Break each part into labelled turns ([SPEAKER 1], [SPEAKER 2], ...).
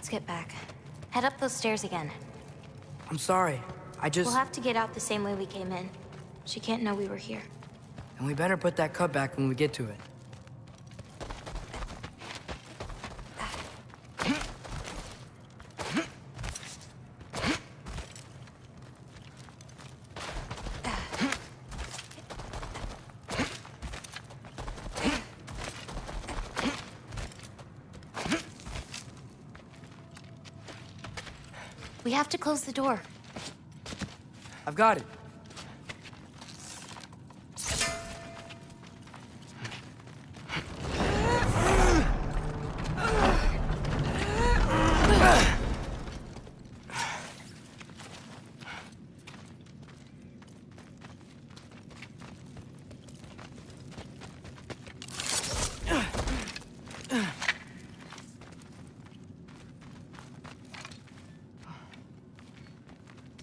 [SPEAKER 1] Let's get back. Head up those stairs again.
[SPEAKER 2] I'm sorry.
[SPEAKER 1] We'll have to get out the same way we came in. She can't know we were here.
[SPEAKER 2] And we better put that cup back when we get to it.
[SPEAKER 1] We have to close the door.
[SPEAKER 2] I've got it.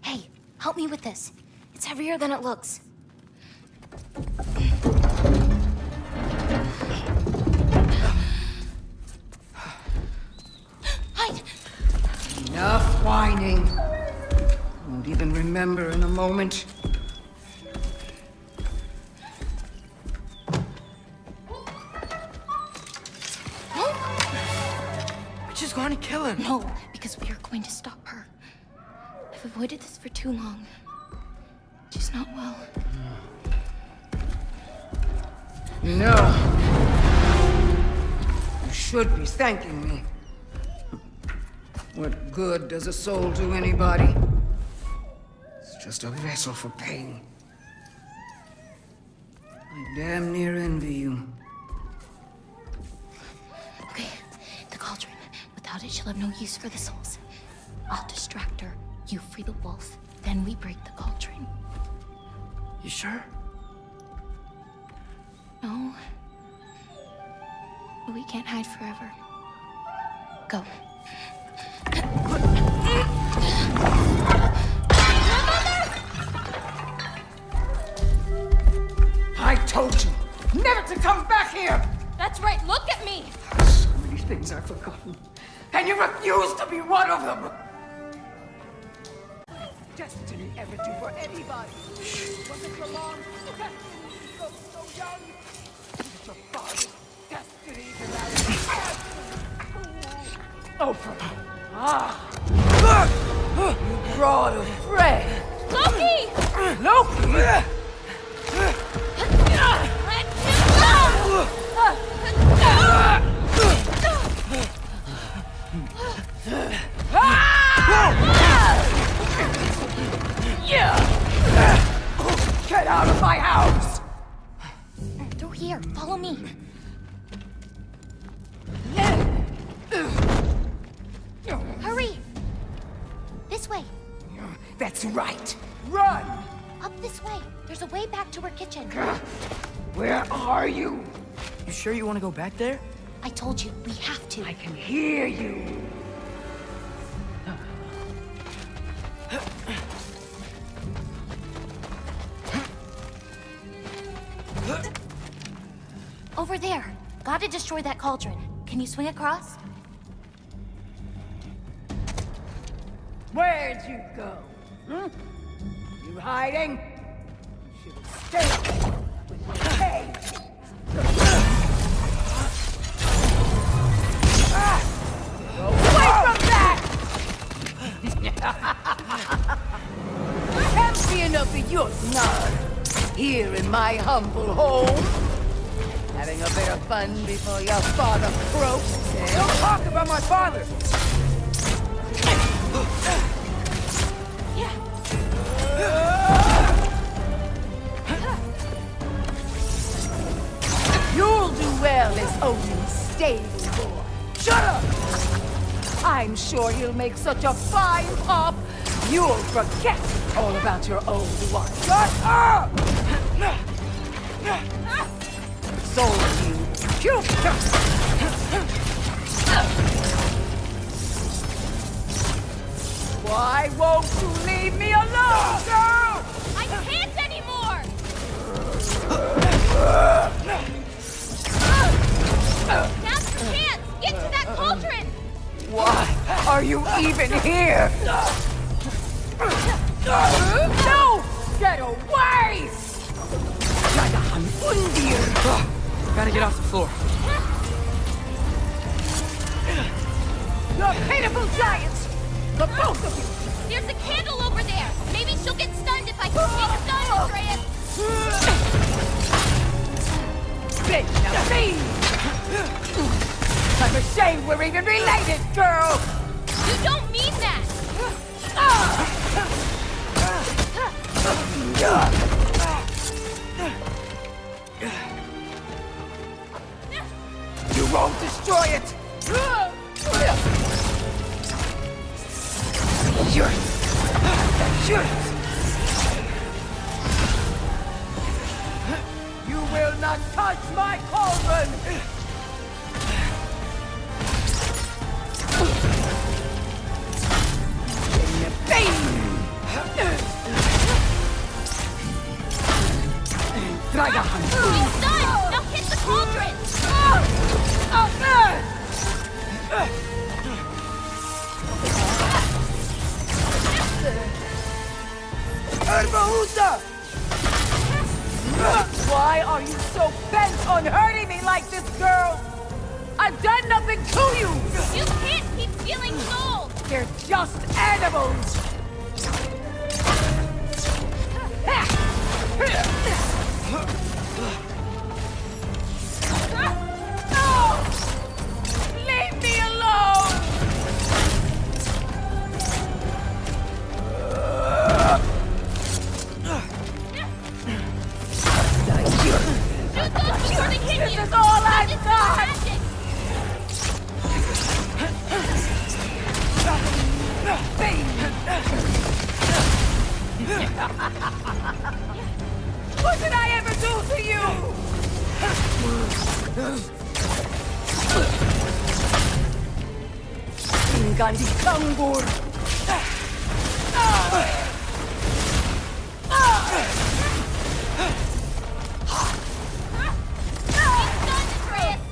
[SPEAKER 1] Hey, help me with this. It's heavier than it looks. Hide!
[SPEAKER 3] Enough whining. Won't even remember in a moment.
[SPEAKER 2] We're just going to kill him.
[SPEAKER 1] No, because we are going to stop her. I've avoided this for too long. She's not well.
[SPEAKER 3] No. You should be thanking me. What good does a soul do anybody? It's just a vessel for pain. I damn near envy you.
[SPEAKER 1] Okay, the cauldron. Without it, she'll have no use for the souls. I'll distract her. You free the wolf. Then we break the cauldron.
[SPEAKER 2] You sure?
[SPEAKER 1] No. But we can't hide forever. Go.
[SPEAKER 3] I told you never to come back here!
[SPEAKER 1] That's right, look at me!
[SPEAKER 3] So many things I've forgotten. And you refuse to be one of them! Destiny ever do for anybody? Was it your mom? Destiny so young? Was it your father's destiny to marry? Oh, you brought a friend!
[SPEAKER 1] Loki!
[SPEAKER 3] Loki! Get out of my house!
[SPEAKER 1] Through here, follow me. Hurry! This way.
[SPEAKER 3] That's right. Run!
[SPEAKER 1] Up this way. There's a way back to her kitchen.
[SPEAKER 3] Where are you?
[SPEAKER 2] You sure you want to go back there?
[SPEAKER 1] I told you, we have to.
[SPEAKER 3] I can hear you.
[SPEAKER 1] Over there. Gotta destroy that cauldron. Can you swing across?
[SPEAKER 3] Where'd you go? You hiding? You should have stayed with your cage. Away from that! Champion of the youth, here in my humble home. Having a bit of fun before your father croaks. Don't talk about my father! You'll do well as Odin's stable boy. Shut up! I'm sure you'll make such a fine pop, you'll forget all about your old one. Shut up! Sold you. Why won't you leave me alone, girl?
[SPEAKER 1] I can't anymore! Now's your chance! Get to that cauldron!
[SPEAKER 3] Why? are you even here? No! Get away!
[SPEAKER 2] Gotta get off the floor.
[SPEAKER 3] You're pitiful giants! The both of you!
[SPEAKER 1] There's a candle over there! Maybe she'll get stunned if I can take stun, Atreus!
[SPEAKER 3] Bitch, now see! I'm ashamed we're even related, girl!
[SPEAKER 1] You don't mean that!
[SPEAKER 3] You won't destroy it! You will not touch my cauldron!
[SPEAKER 1] He's done! Now hit the cauldron!
[SPEAKER 3] Why are you so bent on hurting me like this, girl? I've done nothing to you!
[SPEAKER 1] You can't keep stealing souls!
[SPEAKER 3] They're just animals! Leave me alone!
[SPEAKER 1] Shoot those before they hit you!
[SPEAKER 3] This is all I've got!
[SPEAKER 1] Magic!
[SPEAKER 3] What did I ever do to you? Ingandi Kangur!
[SPEAKER 1] He's done, Atreus!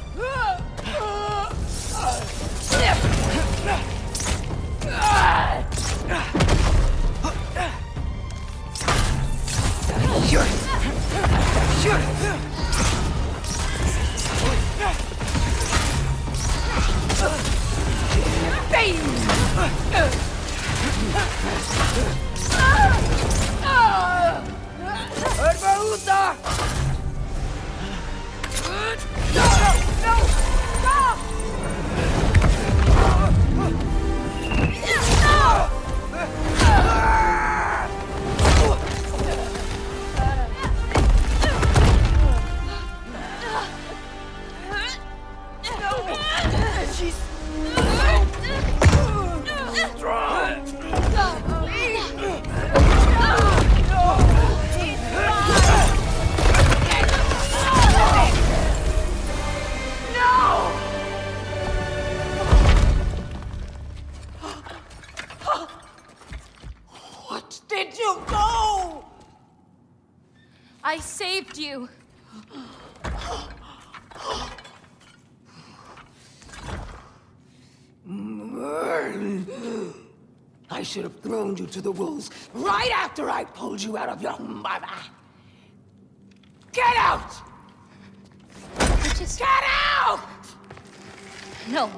[SPEAKER 3] What did you do?
[SPEAKER 1] I saved you.
[SPEAKER 3] I should have thrown you to the wolves right after I pulled you out of your mother. Get out!
[SPEAKER 1] Just...
[SPEAKER 3] Get out!
[SPEAKER 1] No.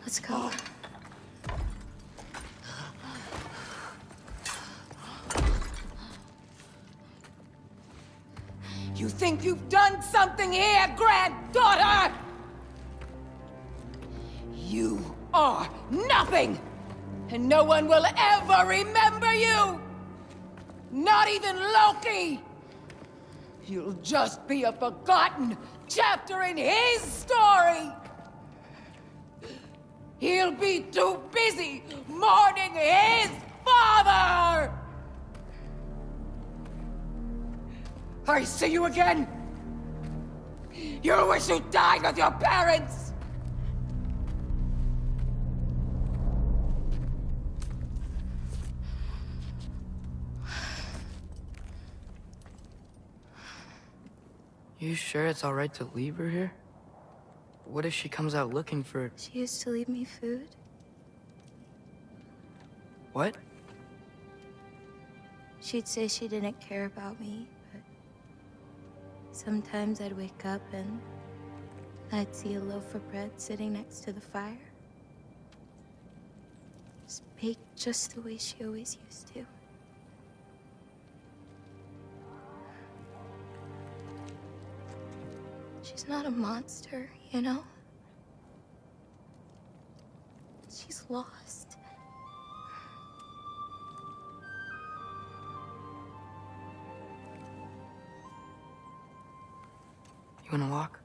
[SPEAKER 1] Let's go.
[SPEAKER 3] You think you've done something here, granddaughter? You are nothing! And no one will ever remember you! Not even Loki! You'll just be a forgotten chapter in his story! He'll be too busy mourning his father! I see you again! You wish you died with your parents!
[SPEAKER 2] You sure it's alright to leave her here? What if she comes out looking for...
[SPEAKER 1] She used to leave me food.
[SPEAKER 2] What?
[SPEAKER 1] She'd say she didn't care about me, but sometimes I'd wake up and I'd see a loaf of bread sitting next to the fire. Just baked just the way she always used to. She's not a monster, you know? She's lost.
[SPEAKER 2] You wanna walk?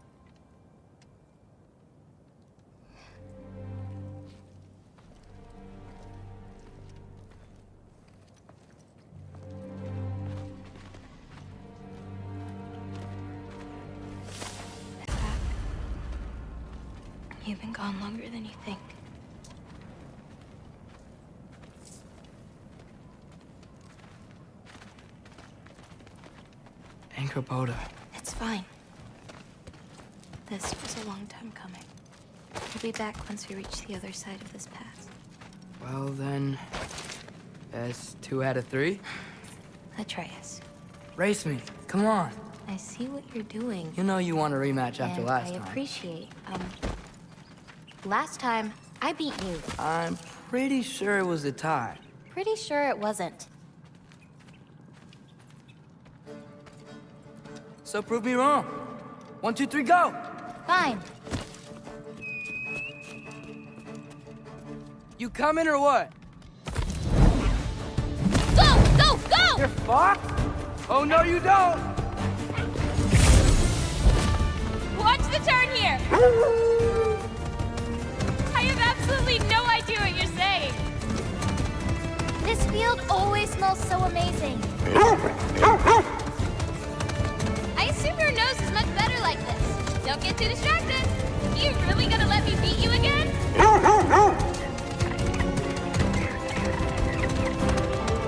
[SPEAKER 1] You've been gone longer than you think.
[SPEAKER 2] Anchor-Boda.
[SPEAKER 1] It's fine. This was a long time coming. We'll be back once we reach the other side of this pass.
[SPEAKER 2] Well then... That's 2 out of 3?
[SPEAKER 1] Atreus,
[SPEAKER 2] Race me. Come on.
[SPEAKER 1] I see what you're doing.
[SPEAKER 2] You know you want a rematch after
[SPEAKER 1] And
[SPEAKER 2] last
[SPEAKER 1] I
[SPEAKER 2] time.
[SPEAKER 1] appreciate, last time, I beat you.
[SPEAKER 2] I'm pretty sure it was a tie.
[SPEAKER 1] Pretty sure it wasn't.
[SPEAKER 2] So prove me wrong. 1, 2, 3, go!
[SPEAKER 1] Fine.
[SPEAKER 2] You coming or what?
[SPEAKER 1] Go! Go! Go!
[SPEAKER 2] You're fucked? Oh, no, you don't!
[SPEAKER 4] Watch the turn here! I have absolutely no idea what you're saying.
[SPEAKER 1] This field always smells so amazing.
[SPEAKER 4] I assume your nose is much better like this. Don't get too distracted. You really gonna let me beat you again?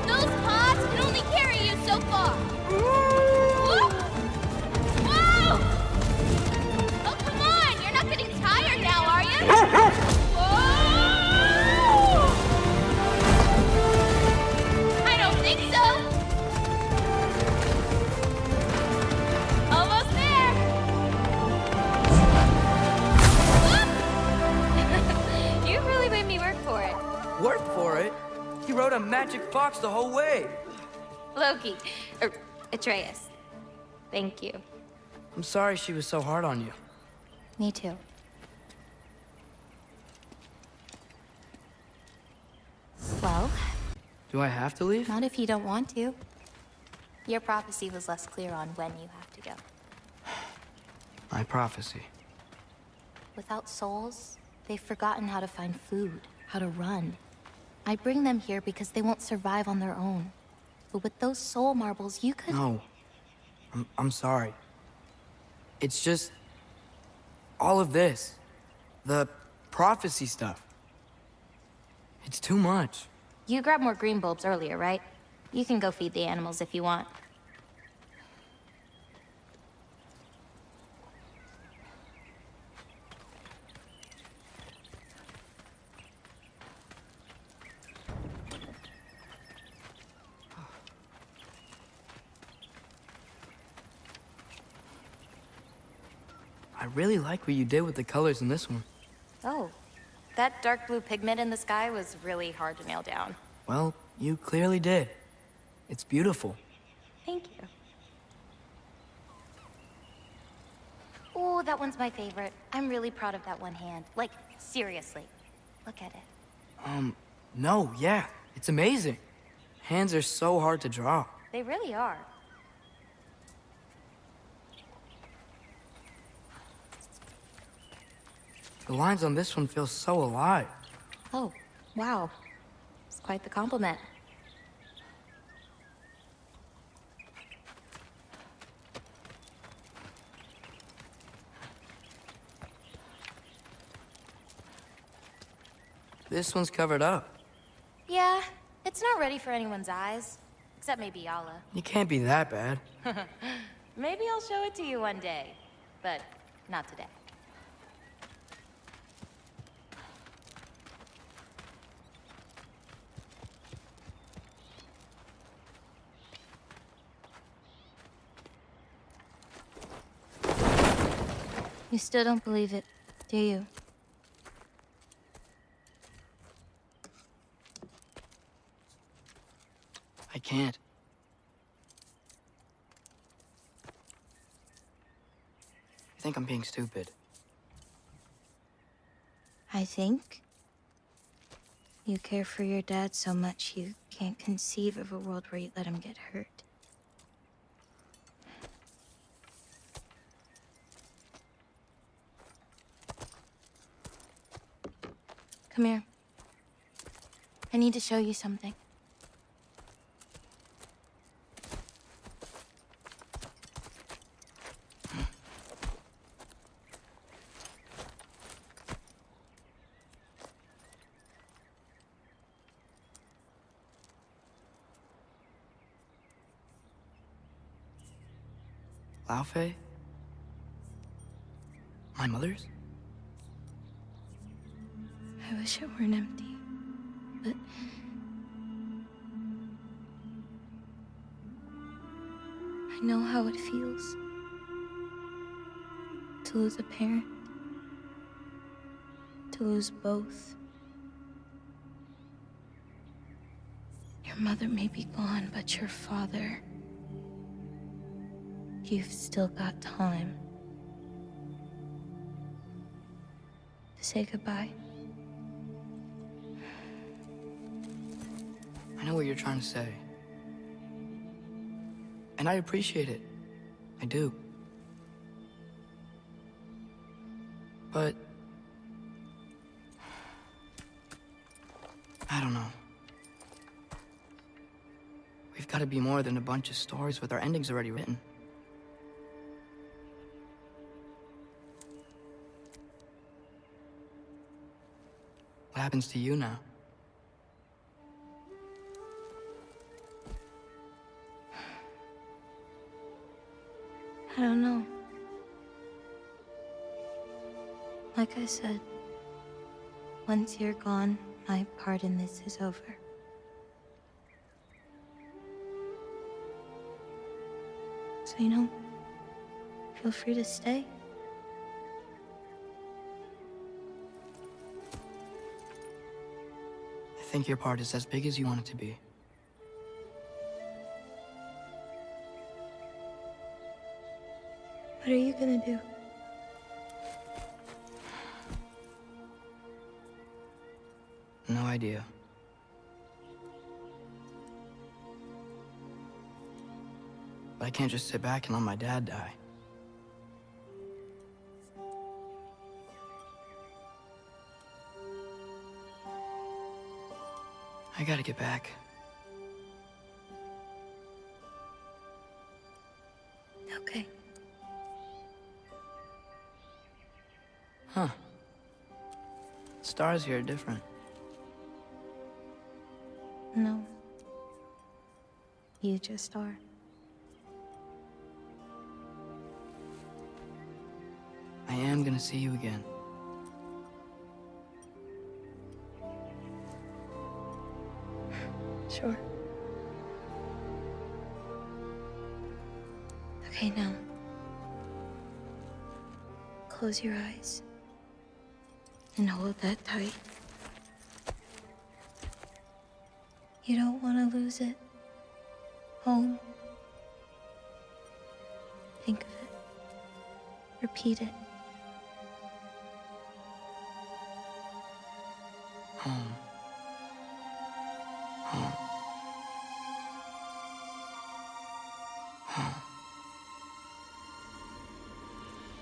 [SPEAKER 4] Those paws can only carry you so far. Whoa! Whoa! Oh, come on! You're not getting tired now, are you? Whoa! I don't think so. Almost there. Whoop! You really made me work for it.
[SPEAKER 2] Work for it? You rode a magic fox the whole way.
[SPEAKER 4] Loki. Atreus. Thank you.
[SPEAKER 2] I'm sorry she was so hard on you.
[SPEAKER 1] Me too. Well,
[SPEAKER 2] Do I have to leave?
[SPEAKER 1] not if you don't want to. Your prophecy was less clear on when you have to go.
[SPEAKER 2] My prophecy.
[SPEAKER 1] Without souls, they've forgotten how to find food, how to run. I bring them here because they won't survive on their own. But with those soul marbles, you could...
[SPEAKER 2] No. I'm sorry. It's just... all of this. The prophecy stuff. It's too much.
[SPEAKER 1] You grabbed more green bulbs earlier, right? You can go feed the animals if you want.
[SPEAKER 2] I really like what you did with the colors in this one.
[SPEAKER 1] Oh, that dark blue pigment in the sky was really hard to nail down.
[SPEAKER 2] Well, you clearly did. It's beautiful.
[SPEAKER 1] Thank you. Oh, that one's my favorite. I'm really proud of that one hand. Like, seriously. Look at it.
[SPEAKER 2] No, yeah. It's amazing. Hands are so hard to draw.
[SPEAKER 1] They really are.
[SPEAKER 2] The lines on this one feel so alive.
[SPEAKER 1] Oh, wow. It's quite the compliment.
[SPEAKER 2] This one's covered up.
[SPEAKER 1] Yeah, it's not ready for anyone's eyes. Except maybe Yala.
[SPEAKER 2] You can't be that bad.
[SPEAKER 1] Maybe I'll show it to you one day. But not today. You still don't believe it, do you?
[SPEAKER 2] I can't. I think I'm being stupid.
[SPEAKER 1] I think you care for your dad so much you can't conceive of a world where you let him get hurt. Come here. I need to show you something.
[SPEAKER 2] Laufey? My mother's?
[SPEAKER 1] I wish it weren't empty, but I know how it feels to lose a parent, to lose both. Your mother may be gone, but your father, you've still got time to say goodbye.
[SPEAKER 2] I know what you're trying to say. And I appreciate it. I do. But... I don't know. We've got to be more than a bunch of stories with our endings already written. What happens to you now?
[SPEAKER 1] I don't know. Like I said, once you're gone, my part in this is over. So, feel free to stay.
[SPEAKER 2] I think your part is as big as you want it to be.
[SPEAKER 1] What are you gonna do?
[SPEAKER 2] No idea. But I can't just sit back and let my dad die. I gotta get back.
[SPEAKER 1] Okay.
[SPEAKER 2] Huh. Stars here are different.
[SPEAKER 1] No. You just are.
[SPEAKER 2] I am gonna see you again.
[SPEAKER 1] Sure. Okay, now. Close your eyes. And hold that tight. You don't want to lose it. Home. Think of it. Repeat it.
[SPEAKER 2] Home. Home. Home.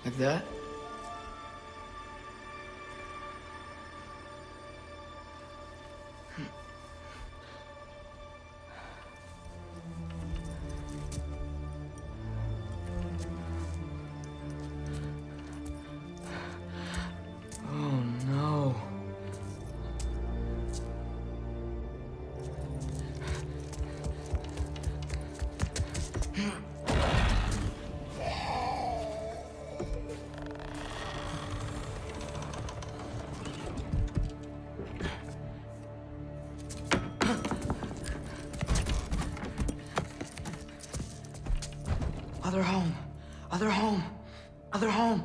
[SPEAKER 2] Like that? Oh no. Other home. Other home. Other home.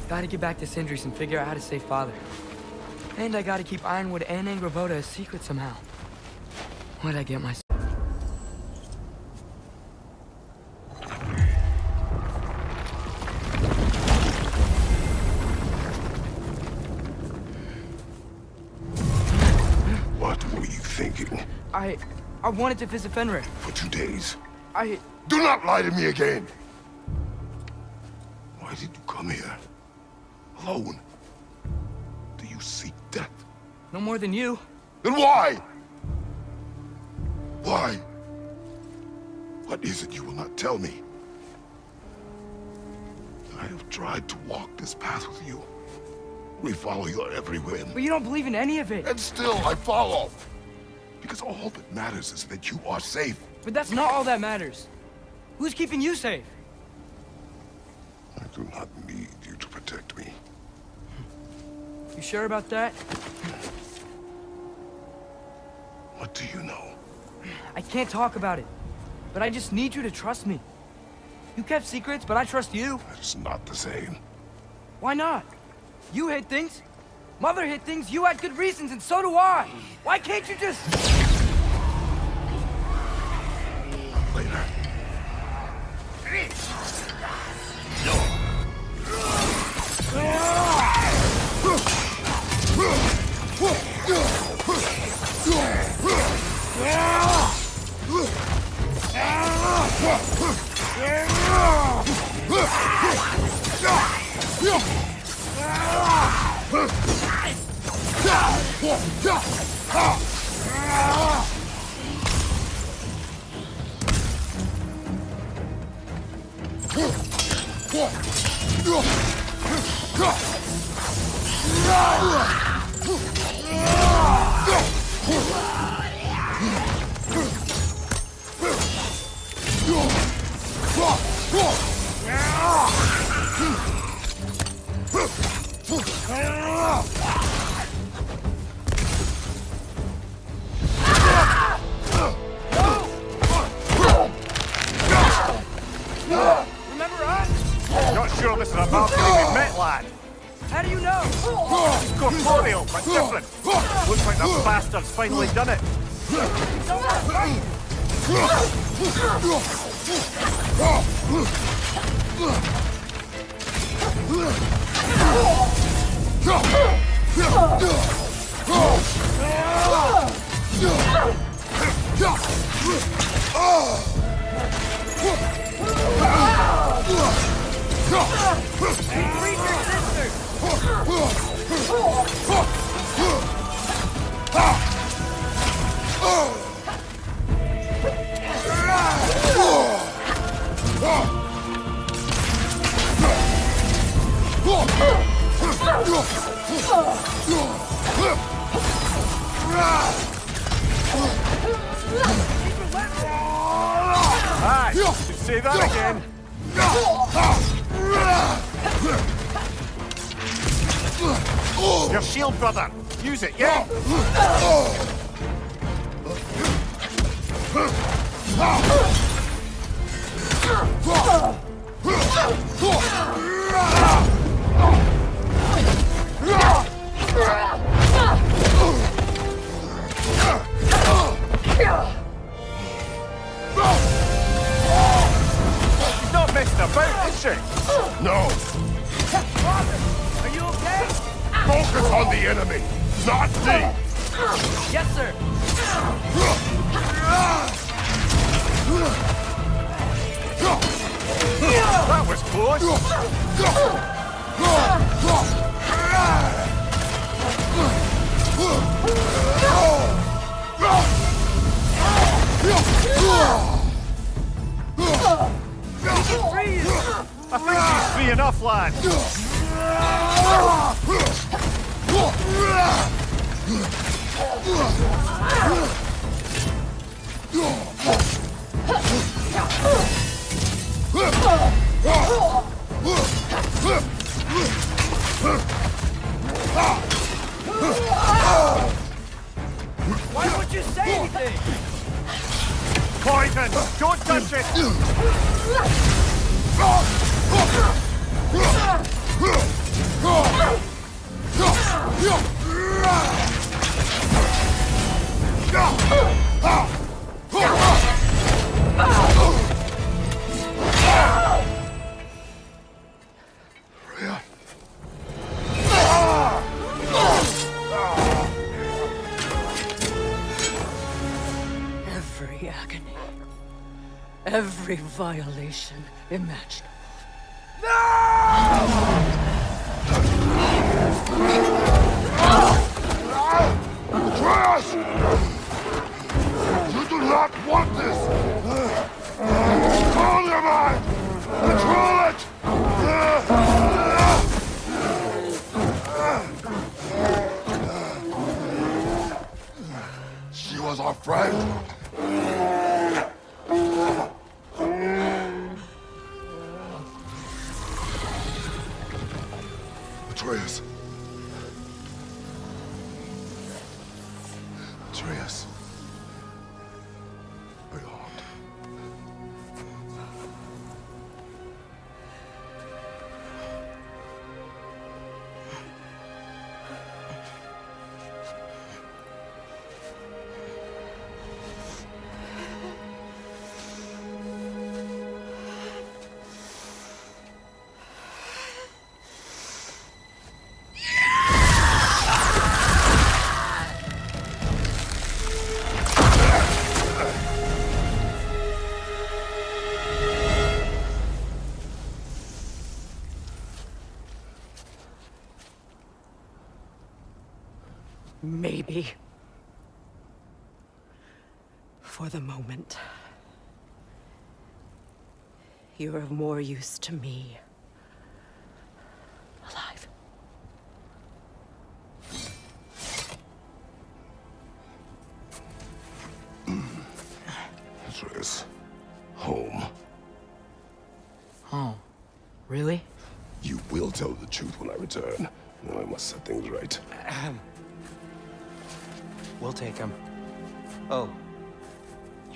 [SPEAKER 2] Gotta get back to Sindri's and figure out how to save Father. And I gotta keep Ironwood and Angrboda a secret somehow. What'd I get myself?
[SPEAKER 5] What were you thinking?
[SPEAKER 2] I wanted to visit Fenrir.
[SPEAKER 5] For 2 days?
[SPEAKER 2] I...
[SPEAKER 5] Do not lie to me again! Why did you come here? Alone? Do you seek death?
[SPEAKER 2] No more than you.
[SPEAKER 5] Then why? Why? What is it you will not tell me? I have tried to walk this path with you. We follow your every whim.
[SPEAKER 2] But you don't believe in any of it.
[SPEAKER 5] And still I follow. Because all that matters is that you are safe.
[SPEAKER 2] But that's not all that matters. Who's keeping you safe?
[SPEAKER 5] I do not need you to protect me.
[SPEAKER 2] You sure about that?
[SPEAKER 5] What do you know?
[SPEAKER 2] I can't talk about it. But I just need you to trust me. You kept secrets, but I trust you.
[SPEAKER 5] It's not the same.
[SPEAKER 2] Why not? You hid things. Mother hid things. You had good reasons, and so do I. Why can't you just...
[SPEAKER 5] Later.
[SPEAKER 2] Remember us?
[SPEAKER 6] Not sure this is a balcony we've met, lad.
[SPEAKER 2] How do you know?
[SPEAKER 6] Corporeal, but different. Looks like that bastard's finally done it. Aye, should say that again. Your shield, brother. Use it, yeah? She's not messing about, is she?
[SPEAKER 5] No!
[SPEAKER 2] Father, are you okay?
[SPEAKER 5] Focus on the enemy, not me!
[SPEAKER 2] Yes, sir!
[SPEAKER 6] That was close! I think he's free enough, lad.
[SPEAKER 2] Why won't you say anything?
[SPEAKER 6] Poison! Don't touch it!
[SPEAKER 3] Every agony. Every violation imaginable.
[SPEAKER 5] Atreus! You do not want this! Control your mind! Control it! She was our friend. Atreus. Atreus. Behold.
[SPEAKER 3] Maybe. For the moment. You're of more use to me. Alive.
[SPEAKER 5] Atreus. Home.
[SPEAKER 2] Oh, really?
[SPEAKER 5] You will tell the truth when I return. Now I must set things right.
[SPEAKER 7] We'll take him. Oh,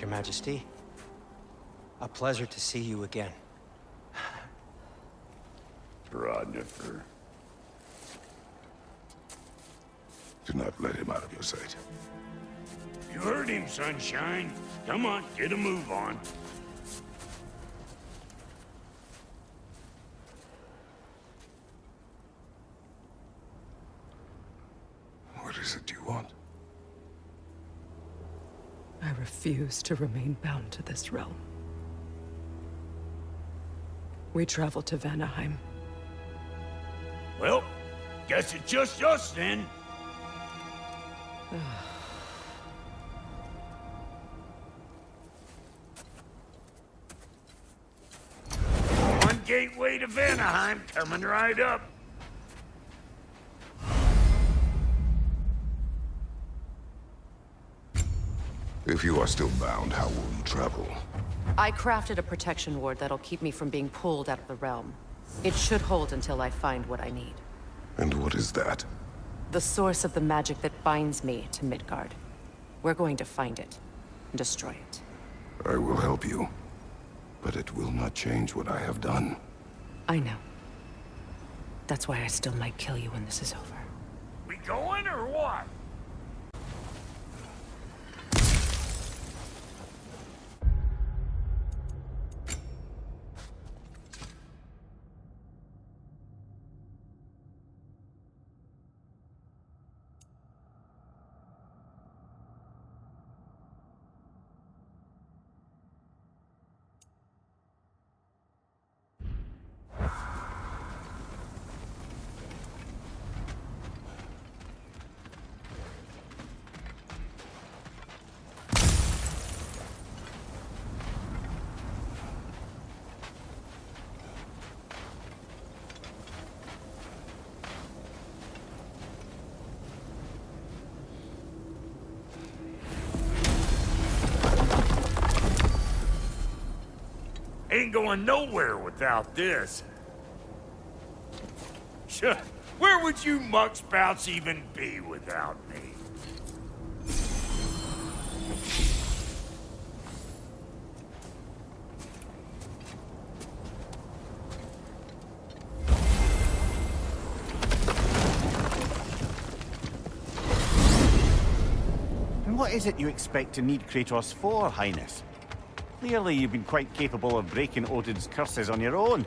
[SPEAKER 7] Your Majesty. A pleasure to see you again.
[SPEAKER 5] Rodnifer. Do not let him out of your sight.
[SPEAKER 8] You heard him, Sunshine. Come on, get a move on.
[SPEAKER 5] What is it you want?
[SPEAKER 3] I refuse to remain bound to this realm. We travel to Vanaheim.
[SPEAKER 8] Well, guess it's just us then. One gateway to Vanaheim coming right up.
[SPEAKER 5] If you are still bound, how will you travel?
[SPEAKER 9] I crafted a protection ward that'll keep me from being pulled out of the realm. It should hold until I find what I need.
[SPEAKER 5] And what is that?
[SPEAKER 9] The source of the magic that binds me to Midgard. We're going to find it and destroy it.
[SPEAKER 5] I will help you. But it will not change what I have done.
[SPEAKER 9] I know. That's why I still might kill you when this is over.
[SPEAKER 8] We going or what? ain't going nowhere without this. Sure, where would you muckspouts even be without me?
[SPEAKER 10] And what is it you expect to need Kratos for, Highness? Clearly you've been quite capable of breaking Odin's curses on your own.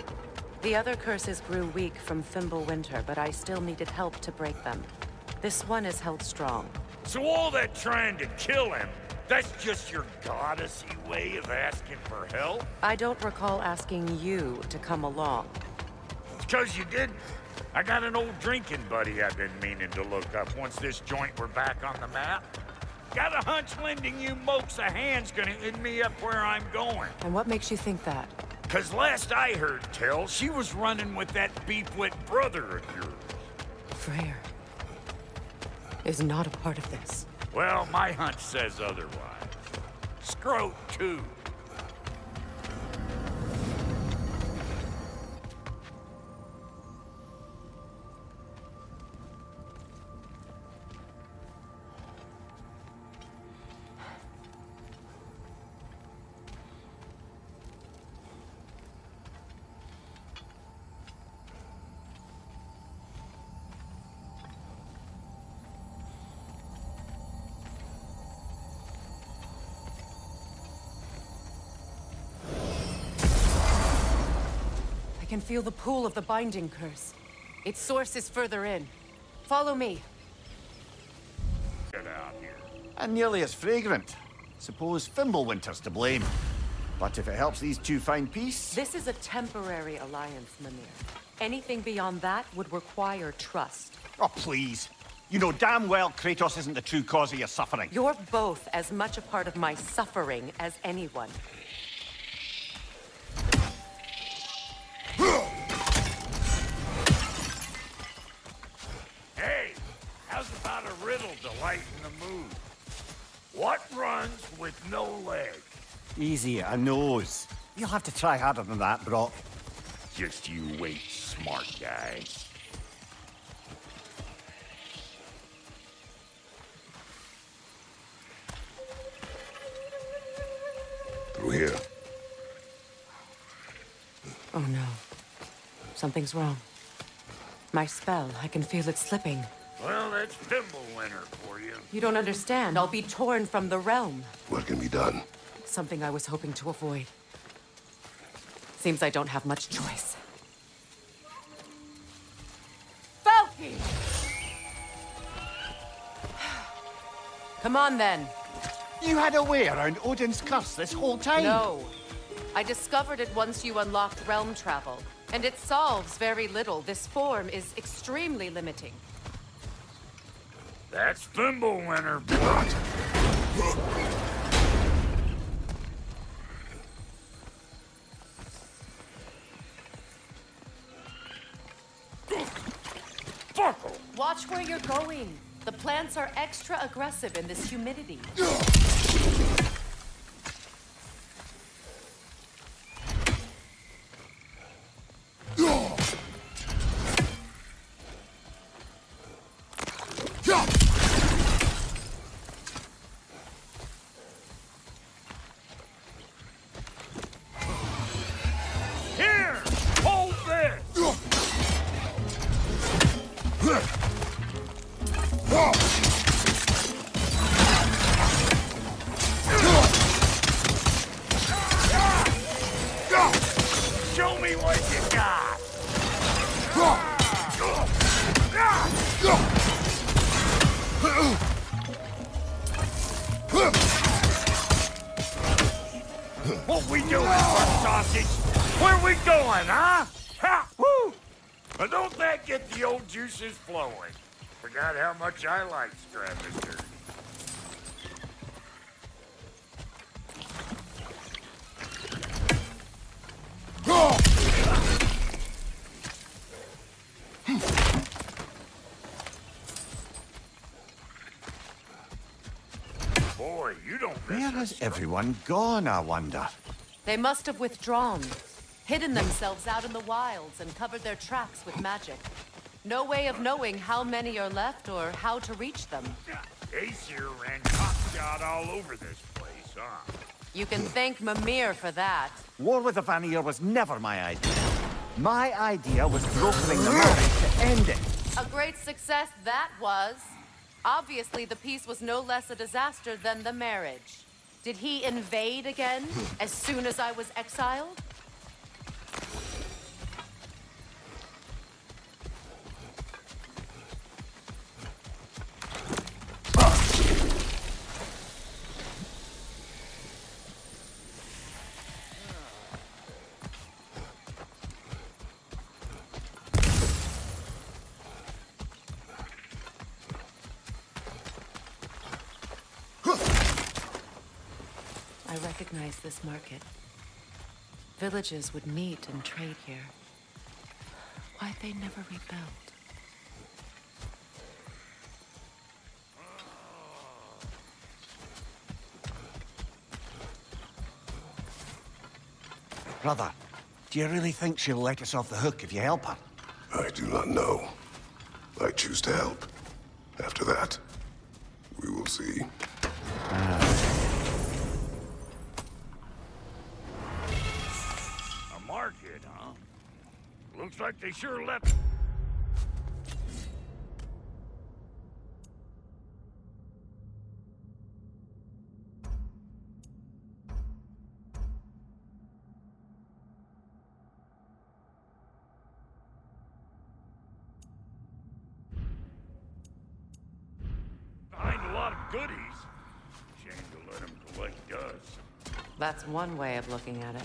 [SPEAKER 9] The other curses grew weak from Fimbulwinter, but I still needed help to break them. This one is held strong.
[SPEAKER 8] So all that trying to kill him, that's just your goddessy way of asking for help?
[SPEAKER 9] I don't recall asking you to come along.
[SPEAKER 8] It's 'cause you didn't. I got an old drinking buddy I've been meaning to look up once this joint were back on the map. Got a hunch lending you mokes a hand's gonna end me up where I'm going.
[SPEAKER 9] And what makes you think that?
[SPEAKER 8] 'Cause last I heard tell, she was running with that beefwit brother of yours.
[SPEAKER 9] Freyr is not a part of this.
[SPEAKER 8] Well, my hunch says otherwise. Scrote, too.
[SPEAKER 9] I can feel the pull of the binding curse. Its source is further in. Follow me.
[SPEAKER 8] Get out here.
[SPEAKER 10] And nearly as fragrant. Suppose Fimbulwinter's to blame. But if it helps these two find peace...
[SPEAKER 9] This is a temporary alliance, Mimir. Anything beyond that would require trust.
[SPEAKER 10] Oh, please. You know damn well Kratos isn't the true cause of your suffering.
[SPEAKER 9] You're both as much a part of my suffering as anyone.
[SPEAKER 8] Hey, how's about a riddle to lighten the mood? What runs with no legs?
[SPEAKER 10] Easy, a nose. You'll have to try harder than that, Brock.
[SPEAKER 8] Just you wait, smart guy.
[SPEAKER 5] Through here.
[SPEAKER 9] Oh no. Something's wrong. My spell, I can feel it slipping.
[SPEAKER 8] Well, that's Fimbulwinter for you.
[SPEAKER 9] You don't understand. I'll be torn from the realm.
[SPEAKER 5] What can be done?
[SPEAKER 9] Something I was hoping to avoid. Seems I don't have much choice.
[SPEAKER 3] Falky!
[SPEAKER 9] Come on, then.
[SPEAKER 10] You had a way around Odin's curse this whole time?
[SPEAKER 9] No. I discovered it once you unlocked realm travel. And it solves very little. This form is extremely limiting.
[SPEAKER 8] That's Fimbulwinter. Fuckle!
[SPEAKER 9] Watch where you're going. The plants are extra aggressive in this humidity.
[SPEAKER 8] Here! Hold this! Show me what you got! What we doing, butt sausage? Where we going, huh? Ha! Woo! But don't that get the old juices flowing? Forgot how much I like Stravager. Boy, you don't miss
[SPEAKER 10] Where has everyone gone, I wonder?
[SPEAKER 9] They must have withdrawn. hidden themselves out in the wilds and covered their tracks with magic. No way of knowing how many are left or how to reach them.
[SPEAKER 8] Aesir ran cockshot all over this place, huh?
[SPEAKER 9] You can thank Mimir for that.
[SPEAKER 10] War with the Vanir was never my idea. My idea was brokering the marriage to end it.
[SPEAKER 9] A great success that was. Obviously, the peace was no less a disaster than the marriage. Did he invade again, as soon as I was exiled? I recognize this market. Villages would meet and trade here. Why'd they never rebuild?
[SPEAKER 10] Brother, do you really think she'll let us off the hook if you help her?
[SPEAKER 5] I do not know. I choose to help. After that, we will see.
[SPEAKER 8] A market, huh? Looks like they sure left. Behind a lot of goodies. Shame to let him collect dust.
[SPEAKER 9] That's one way of looking at it.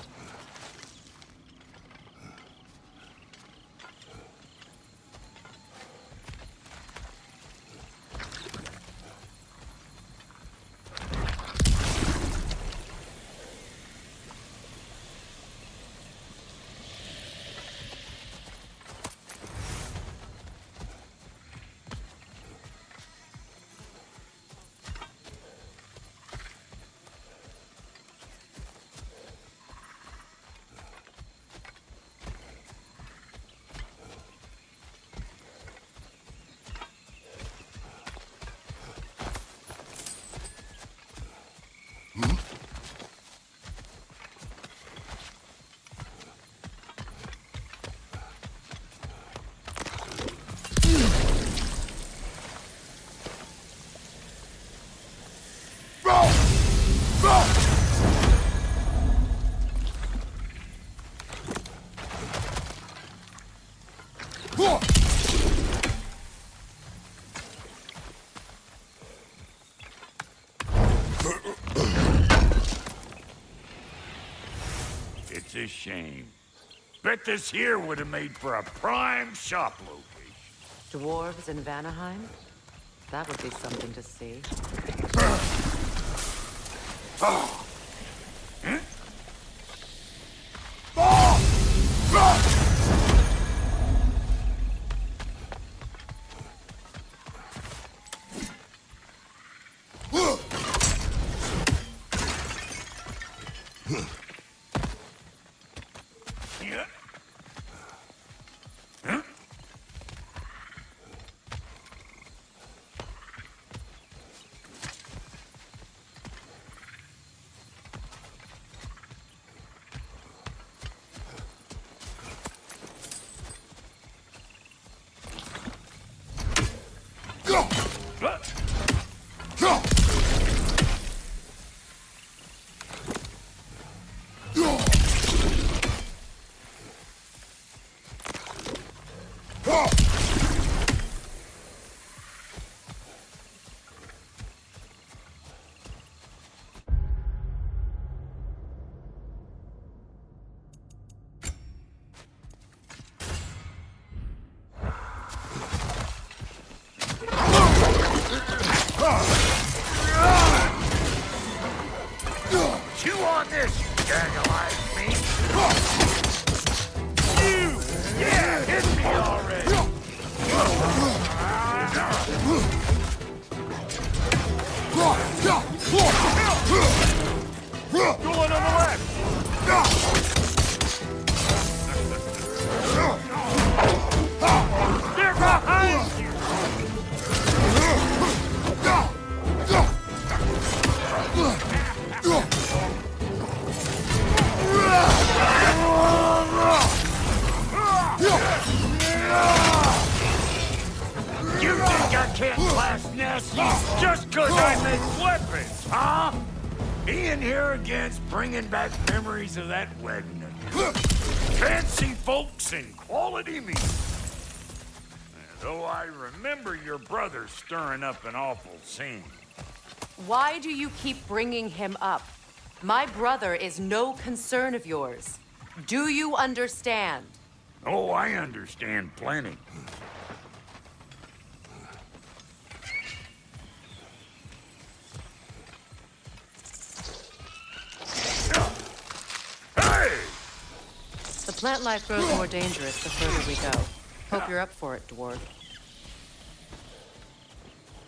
[SPEAKER 8] It's a shame. Bet this here would have made for a prime shop location.
[SPEAKER 9] Dwarves in Vanaheim? That would be something to see.
[SPEAKER 8] Chew on this, you gaggle-eyed me. You! Yeah, hit me already! Going on the left! Huh? Being here again's bringing back memories of that wedding. Fancy folks and quality meat. Though I remember your brother stirring up an awful scene.
[SPEAKER 9] Why do you keep bringing him up? My brother is no concern of yours. Do you understand?
[SPEAKER 8] Oh, I understand plenty. Hey!
[SPEAKER 9] The plant life grows more dangerous the further we go. Hope you're up for it, dwarf.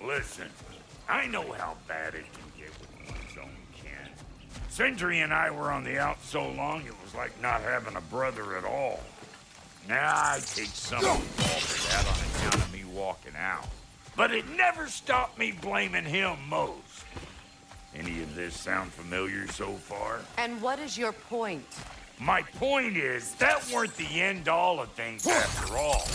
[SPEAKER 8] Listen, I know how bad it can get with one's own kin. Sindri and I were on the out so long, it was like not having a brother at all. Now I take some of the fault for that on account of me walking out. But it never stopped me blaming him most. Any of this sound familiar so far?
[SPEAKER 9] And what is your point?
[SPEAKER 8] My point is, that weren't the end-all of things after all.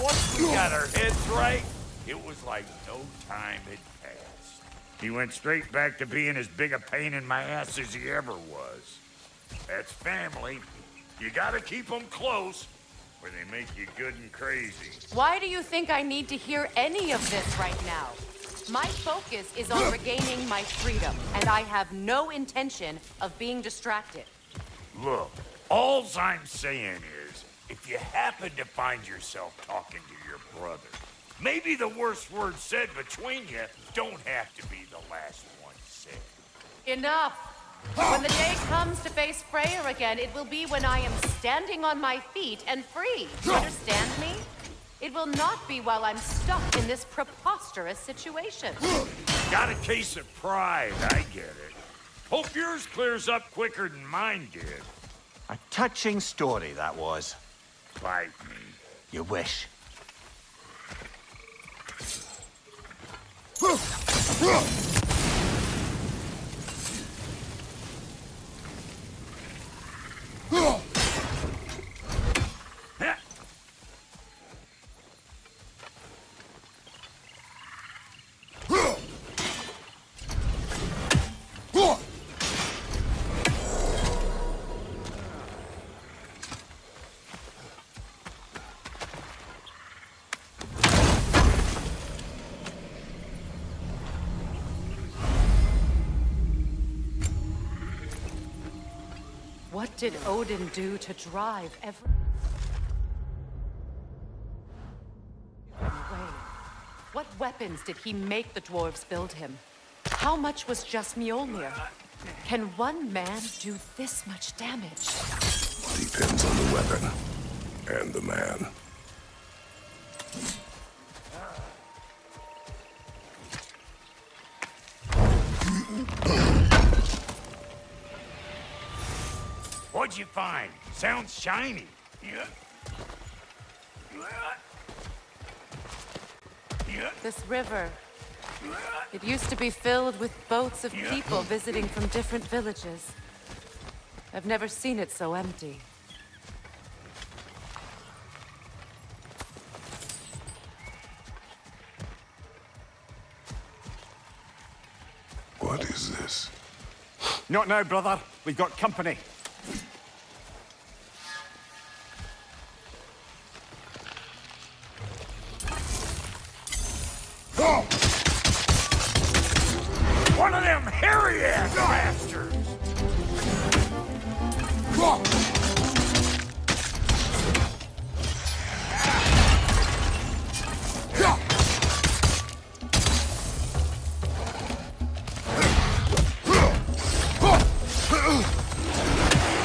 [SPEAKER 8] Once we got our heads right, it was like no time had passed. He went straight back to being as big a pain in my ass as he ever was. That's family. You gotta keep them close, or they make you good and crazy.
[SPEAKER 9] Why do you think I need to hear any of this right now? My focus is on regaining my freedom, and I have no intention of being distracted.
[SPEAKER 8] Look, alls I'm saying is, if you happen to find yourself talking to your brother, maybe the worst word said between you don't have to be the last one said.
[SPEAKER 9] Enough! When the day comes to face Freyr again, it will be when I am standing on my feet and free. You understand me? It will not be while I'm stuck in this preposterous situation.
[SPEAKER 8] Got a case of pride, I get it. Hope yours clears up quicker than mine did.
[SPEAKER 10] A touching story, that was.
[SPEAKER 8] Bite me.
[SPEAKER 10] You wish.
[SPEAKER 9] What did Odin do to drive every away? What weapons did he make the dwarves build him? How much was just Mjolnir? Can one man do this much damage?
[SPEAKER 5] Depends on the weapon and the man.
[SPEAKER 8] What'd you find? Sounds shiny.
[SPEAKER 9] This river. It used to be filled with boats of people visiting from different villages. I've never seen it so empty.
[SPEAKER 5] What is this?
[SPEAKER 10] Not now, brother. We've got company.
[SPEAKER 8] One of them hairy-ass bastards!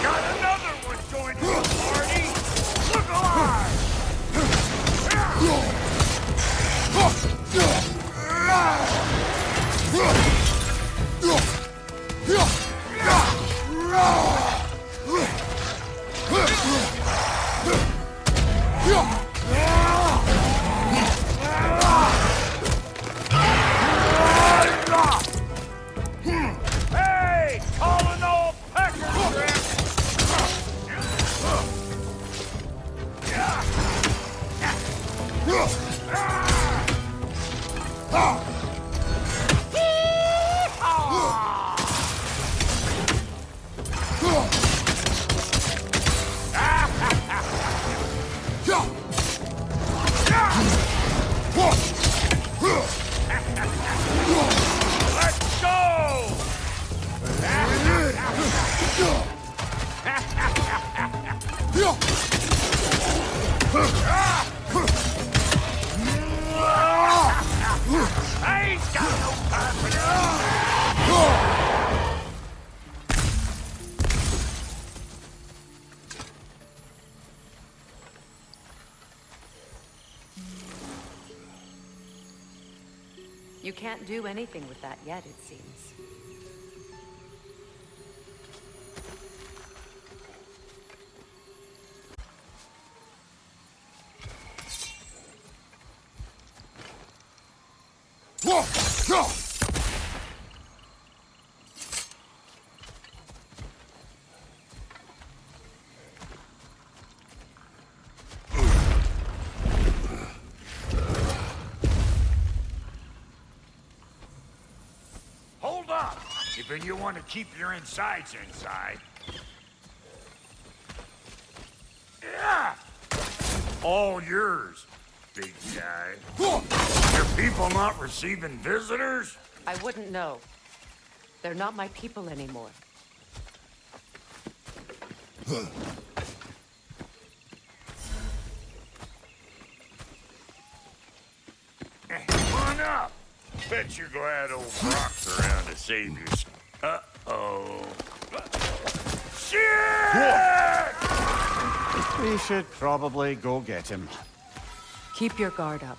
[SPEAKER 8] Got another one joining the party! Look alive!
[SPEAKER 9] can't do anything with that yet, it seems.
[SPEAKER 8] Hold up! If you want to keep your insides inside. Yeah! All yours, big guy. Your people not receiving visitors?
[SPEAKER 9] I wouldn't know. They're not my people anymore.
[SPEAKER 8] Come on up! Bet you're glad old Brock's around to save you. Uh-oh. Shit!
[SPEAKER 10] We should probably go get him.
[SPEAKER 9] Keep your guard up.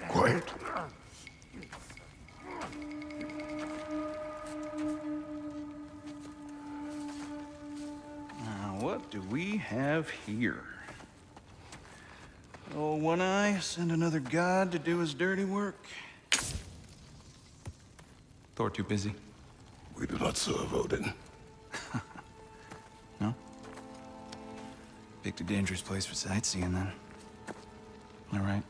[SPEAKER 5] Quiet.
[SPEAKER 11] Now, what do we have here? Oh, One Eye, send another god to do his dirty work.
[SPEAKER 12] Thor too busy?
[SPEAKER 5] We do not serve Odin.
[SPEAKER 11] No? Picked a dangerous place for sightseeing, then. All right.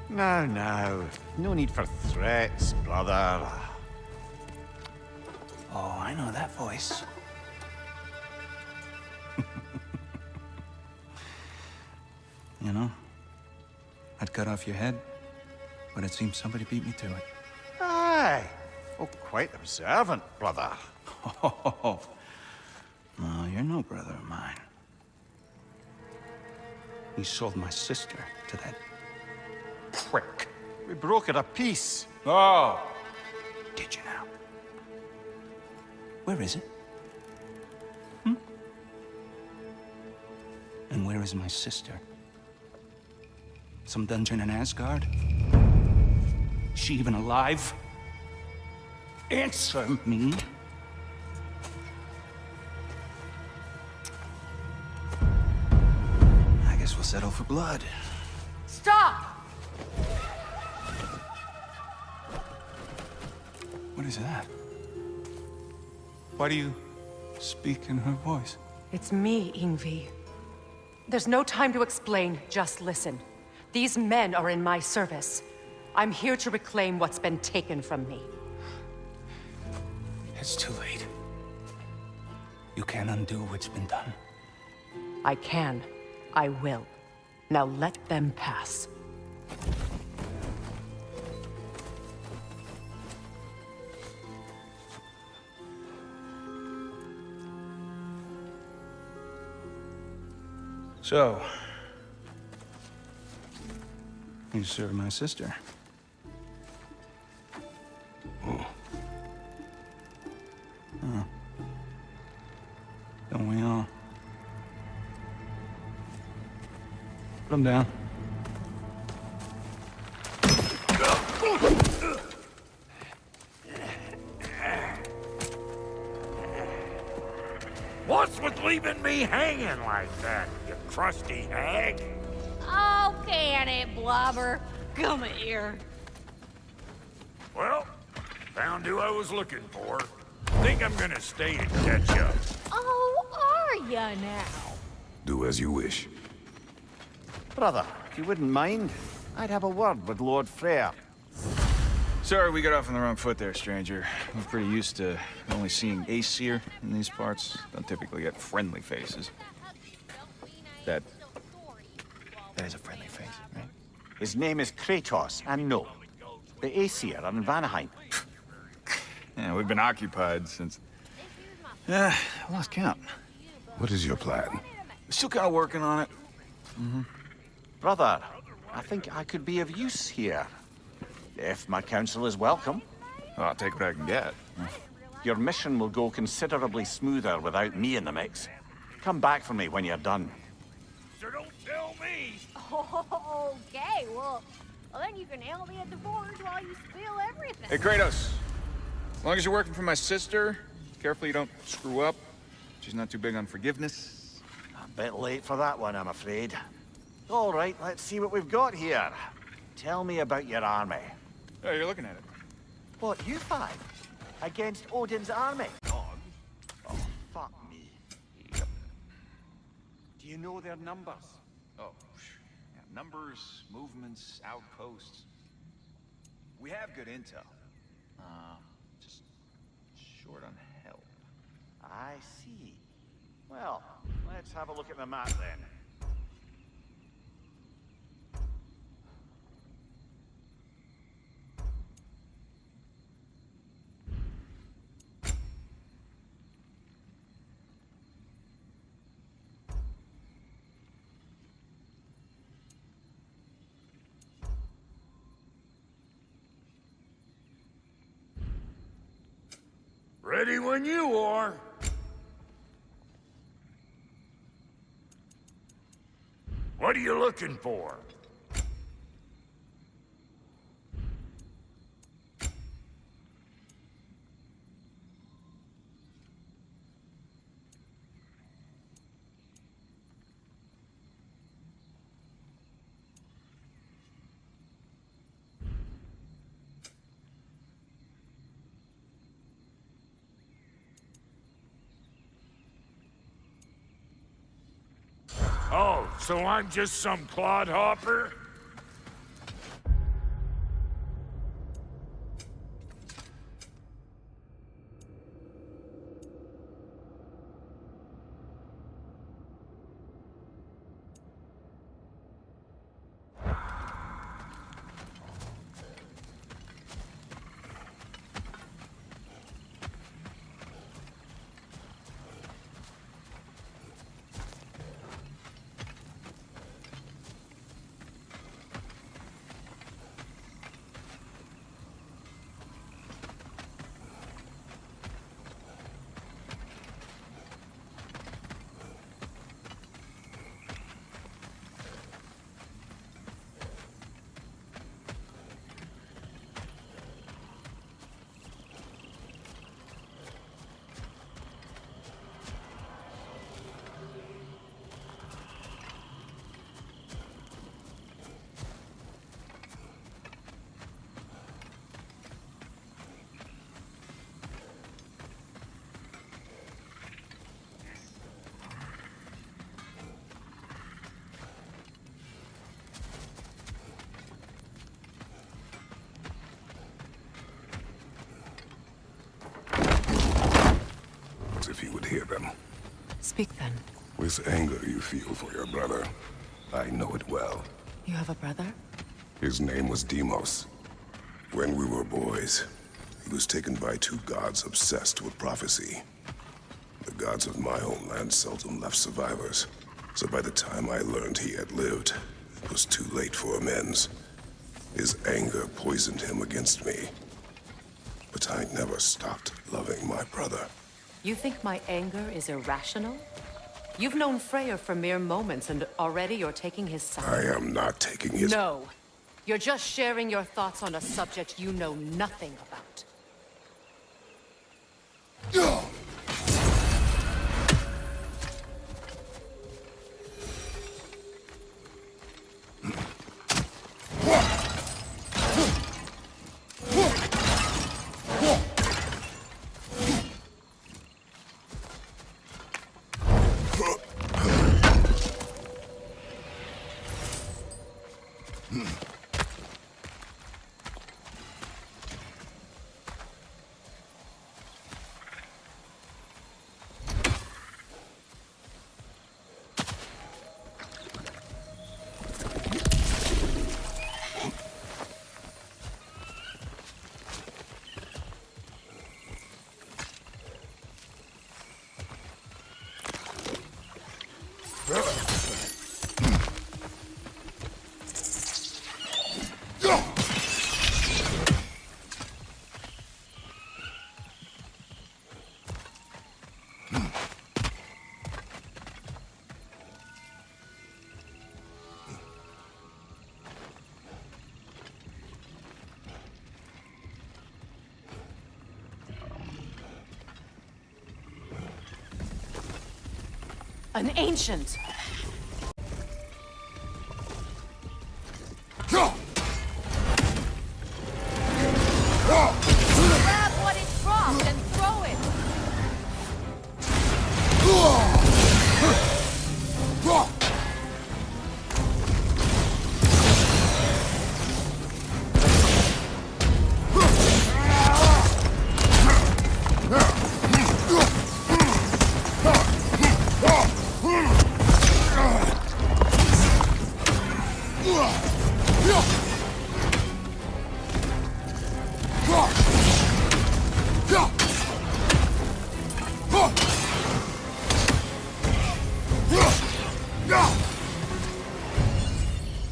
[SPEAKER 10] Now. No need for threats, brother.
[SPEAKER 11] Oh, I know that voice. You know, I'd cut off your head, but it seems somebody beat me to it.
[SPEAKER 10] Aye. Oh, quite observant, brother.
[SPEAKER 11] Oh, no, you're no brother of mine. You sold my sister to that prick.
[SPEAKER 10] We broke it a piece.
[SPEAKER 11] Oh! Did you now? Where is it? And where is my sister? Some dungeon in Asgard? Is she even alive? Answer me. I guess we'll settle for blood.
[SPEAKER 9] Stop!
[SPEAKER 11] What is that? Why do you speak in her voice?
[SPEAKER 9] It's me, Ingvi. There's no time to explain, just listen. These men are in my service. I'm here to reclaim what's been taken from me.
[SPEAKER 11] It's too late. You can't undo what's been done.
[SPEAKER 9] I can. I will. Now let them pass.
[SPEAKER 11] So, you served my sister. Oh. Don't we all? Put him down.
[SPEAKER 8] What's with leaving me hanging like that, you crusty hag?
[SPEAKER 4] Oh, can it, Blobber? Come here.
[SPEAKER 8] Well, found who I was looking for. Think I'm gonna stay and catch up.
[SPEAKER 4] Oh, are ya now?
[SPEAKER 5] Do as you wish.
[SPEAKER 10] Brother, if you wouldn't mind, I'd have a word with Lord Freyr.
[SPEAKER 11] Sorry we got off on the wrong foot there, stranger. We're pretty used to only seeing Aesir in these parts. Don't typically get friendly faces. That is a friendly face, right?
[SPEAKER 10] His name is Kratos, and no, the Aesir are in Vanaheim.
[SPEAKER 11] Yeah, we've been occupied since... I lost count.
[SPEAKER 5] What is your plan?
[SPEAKER 11] Still kind of working on it.
[SPEAKER 10] Brother, I think I could be of use here. If my counsel is welcome.
[SPEAKER 11] Well, I'll take what I can get.
[SPEAKER 10] Your mission will go considerably smoother without me in the mix. Come back for me when you're done.
[SPEAKER 8] So don't tell me.
[SPEAKER 4] Okay, well, then you can help me at the forge while you spill everything.
[SPEAKER 11] Hey, Kratos. As long as you're working for my sister, careful you don't screw up. She's not too big on forgiveness.
[SPEAKER 10] A bit late for that one, I'm afraid. All right, let's see what we've got here. Tell me about your army.
[SPEAKER 11] Oh, you're looking at it.
[SPEAKER 10] What, you five? Against Odin's army? Oh, fuck me.
[SPEAKER 11] Yep.
[SPEAKER 10] Do you know their numbers?
[SPEAKER 11] Oh, yeah, numbers, movements, outposts. We have good intel. Just short on help.
[SPEAKER 10] I see. Well, let's have a look at the map then.
[SPEAKER 8] Ready when you are. What are you looking for? Oh, so I'm just some clodhopper?
[SPEAKER 5] If you would hear them.
[SPEAKER 9] Speak then.
[SPEAKER 5] This anger you feel for your brother, I know it well.
[SPEAKER 9] You have a brother?
[SPEAKER 5] His name was Deimos. When we were boys, he was taken by two gods obsessed with prophecy. The gods of my homeland seldom left survivors, so by the time I learned he had lived, it was too late for amends. His anger poisoned him against me. But I never stopped loving my brother.
[SPEAKER 9] You think my anger is irrational? You've known Freyr for mere moments, and already you're taking his side.
[SPEAKER 5] I am not taking his...
[SPEAKER 9] No. You're just sharing your thoughts on a subject you know nothing about. An ancient. Grab what it dropped and throw it.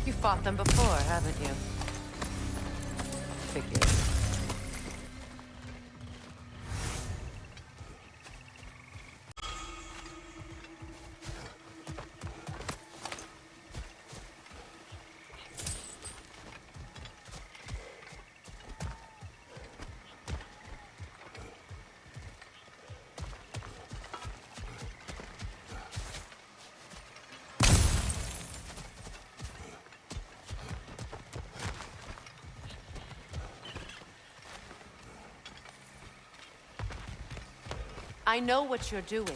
[SPEAKER 9] You fought them before, haven't you? Figured. I know what you're doing.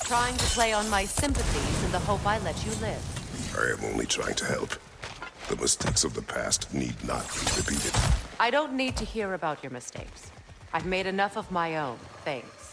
[SPEAKER 9] Trying to play on my sympathies in the hope I let you live.
[SPEAKER 5] I am only trying to help. The mistakes of the past need not be repeated.
[SPEAKER 9] I don't need to hear about your mistakes. I've made enough of my own, thanks.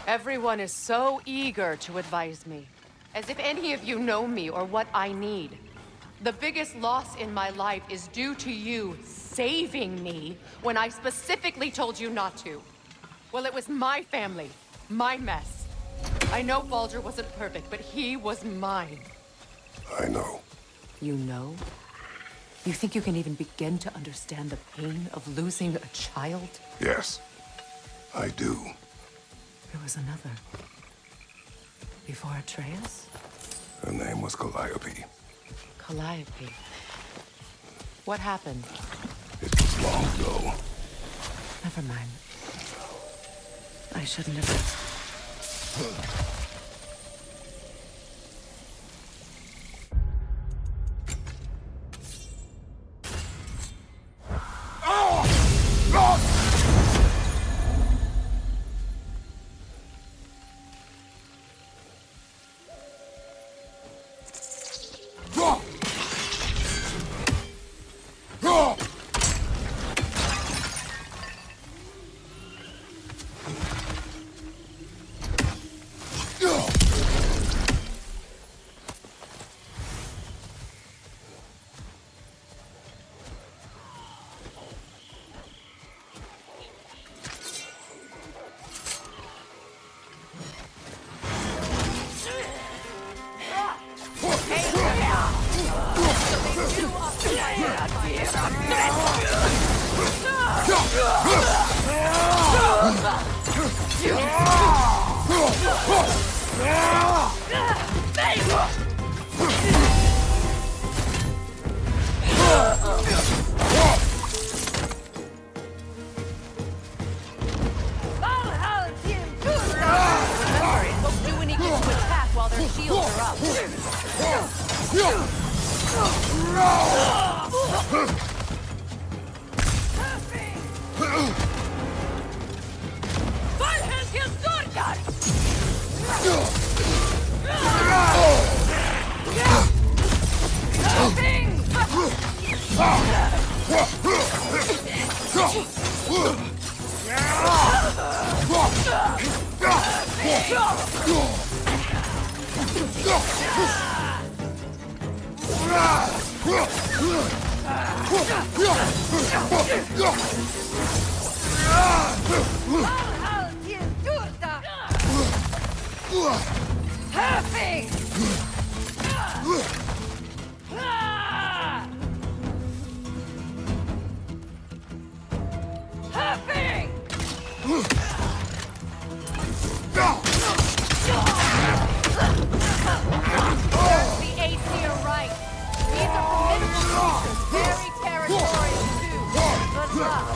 [SPEAKER 9] Everyone is so eager to advise me, as if any of you know me or what I need. The biggest loss in my life is due to you saving me when I specifically told you not to. Well, it was my family, my mess. I know Baldur wasn't perfect, but he was mine.
[SPEAKER 5] I know.
[SPEAKER 9] You know? You think you can even begin to understand the pain of losing a child?
[SPEAKER 5] Yes, I do.
[SPEAKER 9] There was another. Before Atreus?
[SPEAKER 5] Her name was Calliope.
[SPEAKER 9] Calliope. What happened?
[SPEAKER 5] It was long ago.
[SPEAKER 9] Never mind. I shouldn't have asked. Remember, it won't do any good to attack while their shields are up. The Aesir right. These are formidable creatures, very territorial too. Good luck.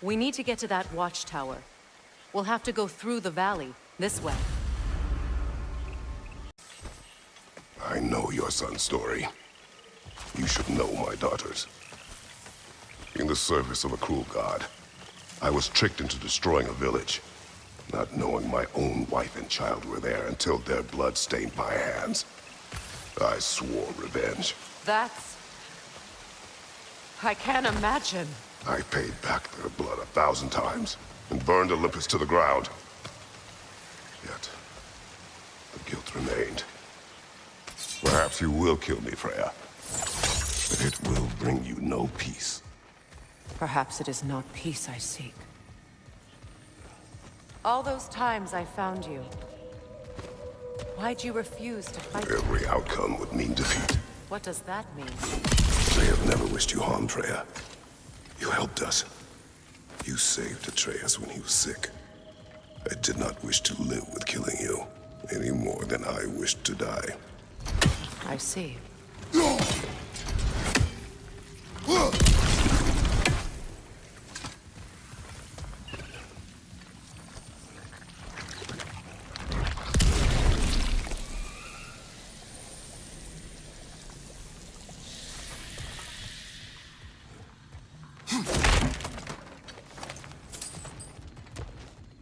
[SPEAKER 9] We need to get to that watchtower. We'll have to go through the valley, this way.
[SPEAKER 5] I know your son's story. You should know my daughter's. In the service of a cruel god, I was tricked into destroying a village, not knowing my own wife and child were there until their blood stained my hands. I swore revenge.
[SPEAKER 9] That's... I can't imagine.
[SPEAKER 5] I paid back their blood 1,000 times and burned Olympus to the ground. Yet, the guilt remained. Perhaps you will kill me, Freya, but it will bring you no peace.
[SPEAKER 9] Perhaps it is not peace I seek. All those times I found you, why'd you refuse to fight?
[SPEAKER 5] Every outcome would mean defeat.
[SPEAKER 9] What does that mean?
[SPEAKER 5] I have never wished you harm, Freya. You helped us. You saved Atreus when he was sick. I did not wish to live with killing you, any more than I wished to die.
[SPEAKER 9] I see.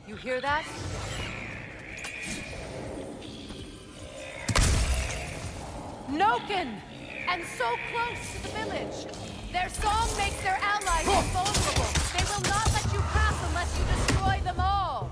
[SPEAKER 9] You hear that? Noken! And so close to the village! Their song makes their allies invulnerable! They will not let you pass unless you destroy them all!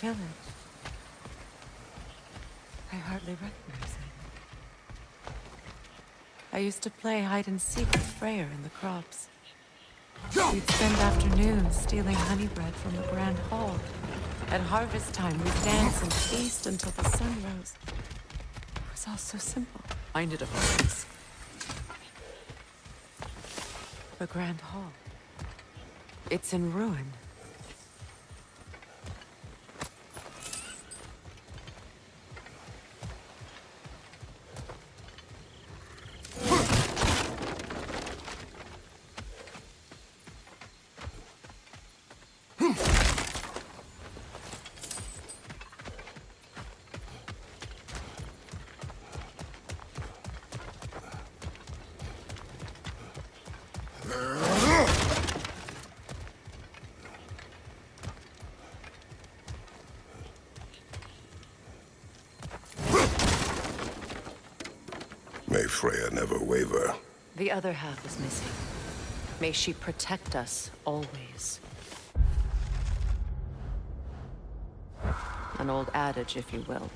[SPEAKER 3] village. I hardly recognize it. I used to play hide and seek with Freyr in the crops. We'd spend afternoons stealing honey bread from the Grand Hall. At harvest time, we'd dance and feast until the sun rose. It was all so simple. Minded of course. The Grand Hall. It's in ruin.
[SPEAKER 5] May Freya never waver.
[SPEAKER 9] The other half is missing. May she protect us always. An old adage, if you will.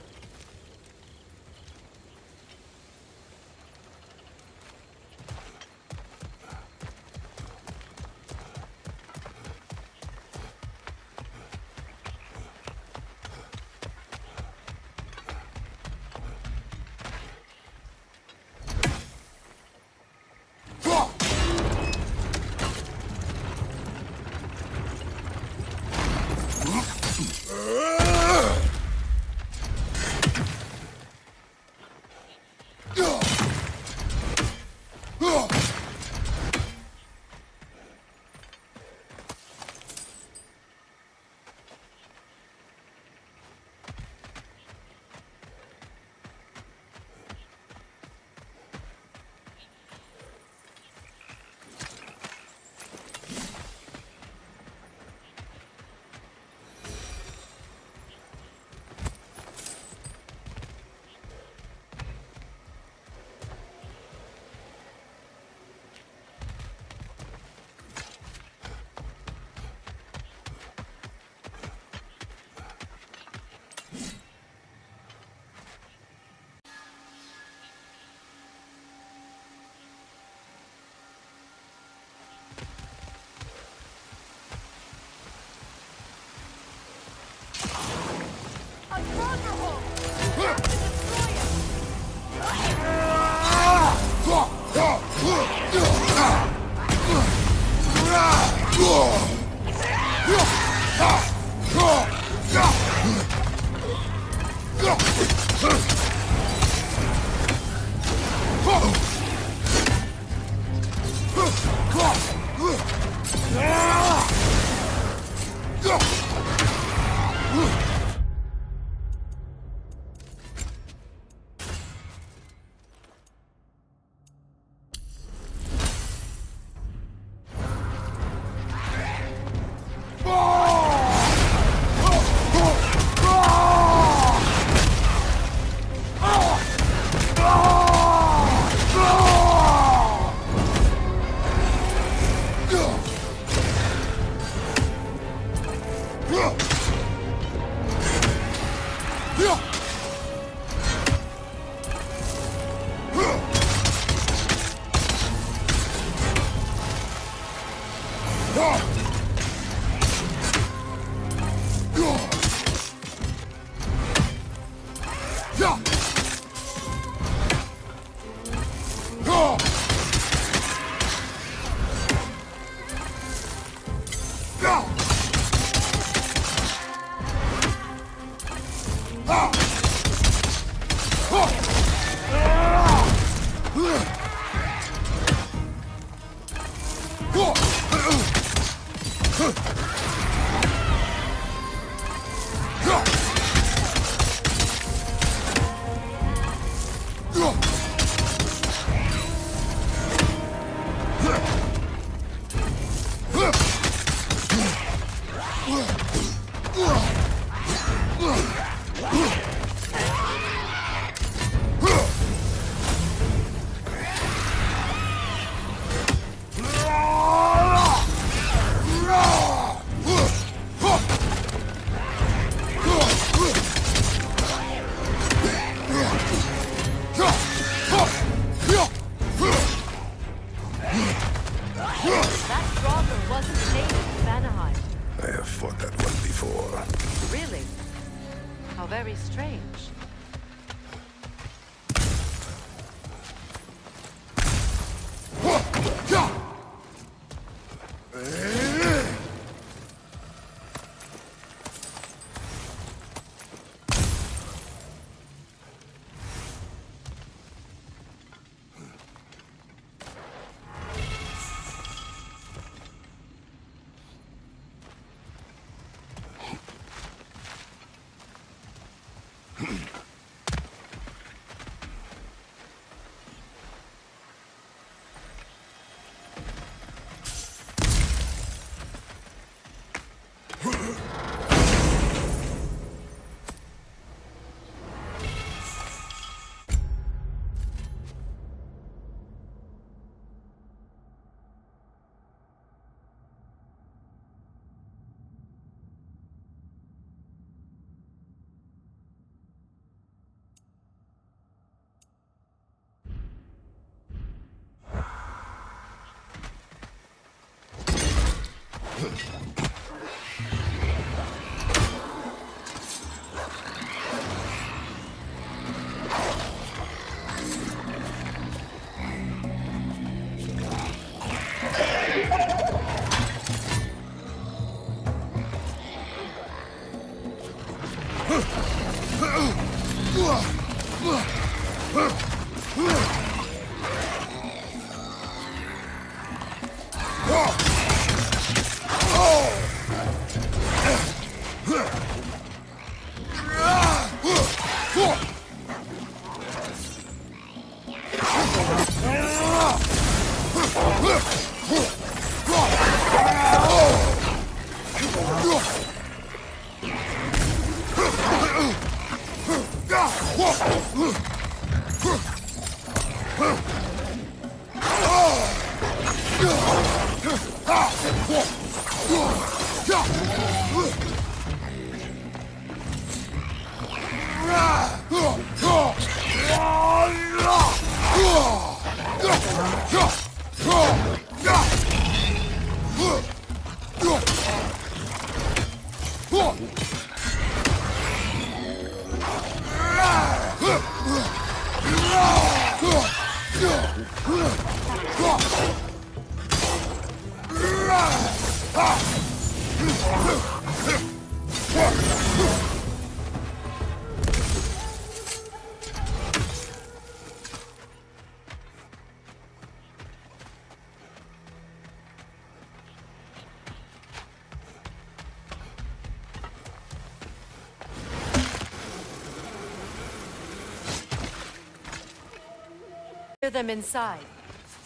[SPEAKER 9] Clear them inside.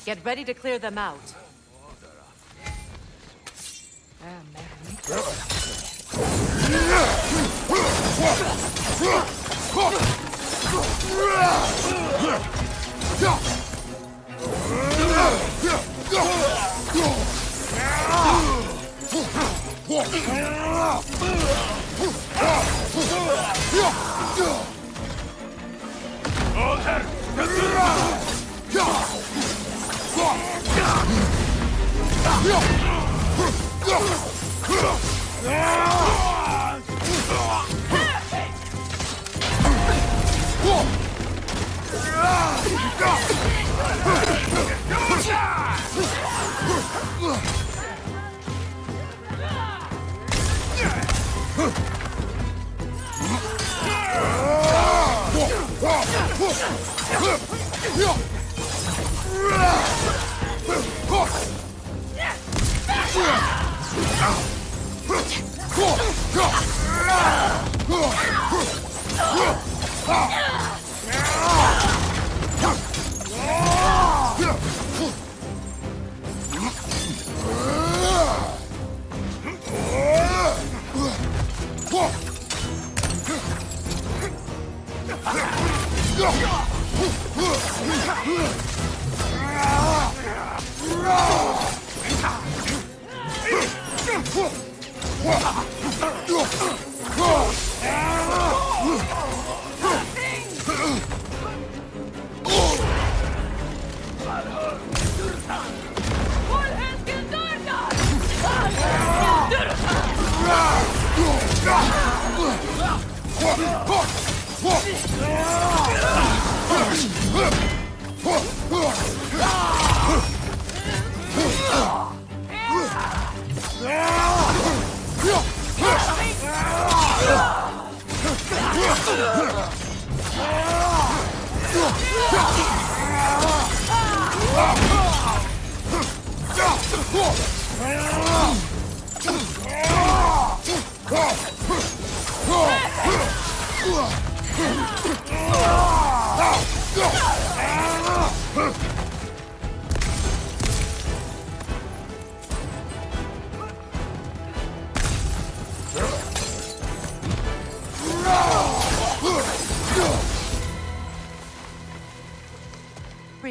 [SPEAKER 9] Get ready to clear them out.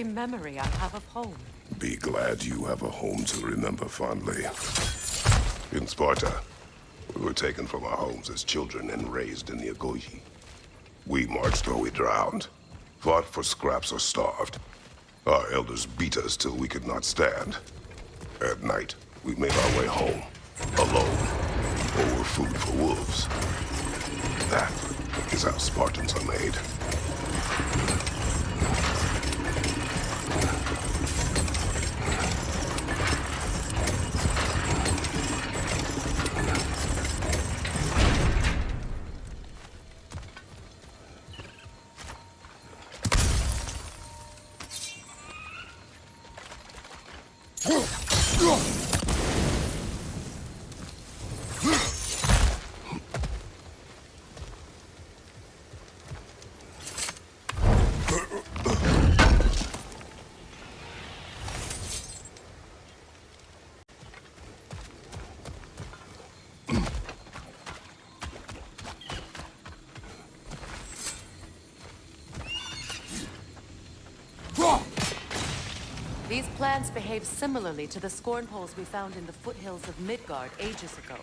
[SPEAKER 9] Every memory I have of home.
[SPEAKER 5] Be glad you have a home to remember fondly. In Sparta, we were taken from our homes as children and raised in the Agogi. We marched or we drowned, fought for scraps or starved. Our elders beat us till we could not stand. At night, we made our way home, Alone, or we're food for wolves. That is how Spartans are made.
[SPEAKER 9] These plants behave similarly to the scorn holes we found in the foothills of Midgard ages ago.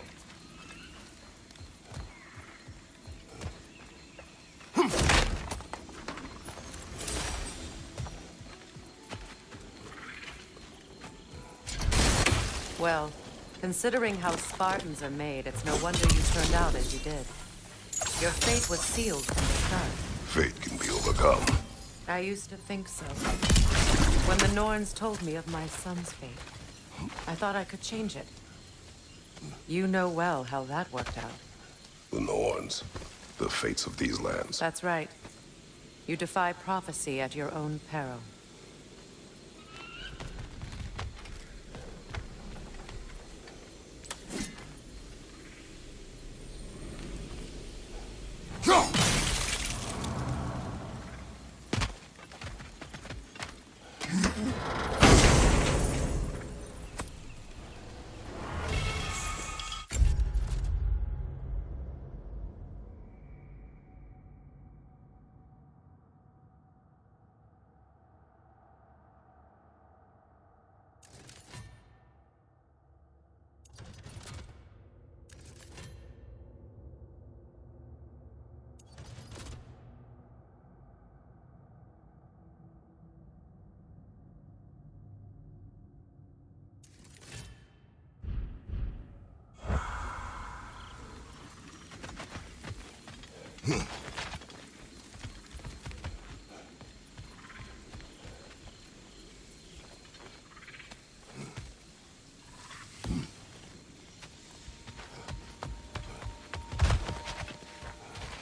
[SPEAKER 9] Well, considering how Spartans are made, it's no wonder you turned out as you did. Your fate was sealed from the start.
[SPEAKER 5] Fate can be overcome.
[SPEAKER 9] I used to think so. When the Norns told me of my son's fate, I thought I could change it. You know well how that worked out.
[SPEAKER 5] The Norns, the fates of these lands.
[SPEAKER 9] That's right. You defy prophecy at your own peril.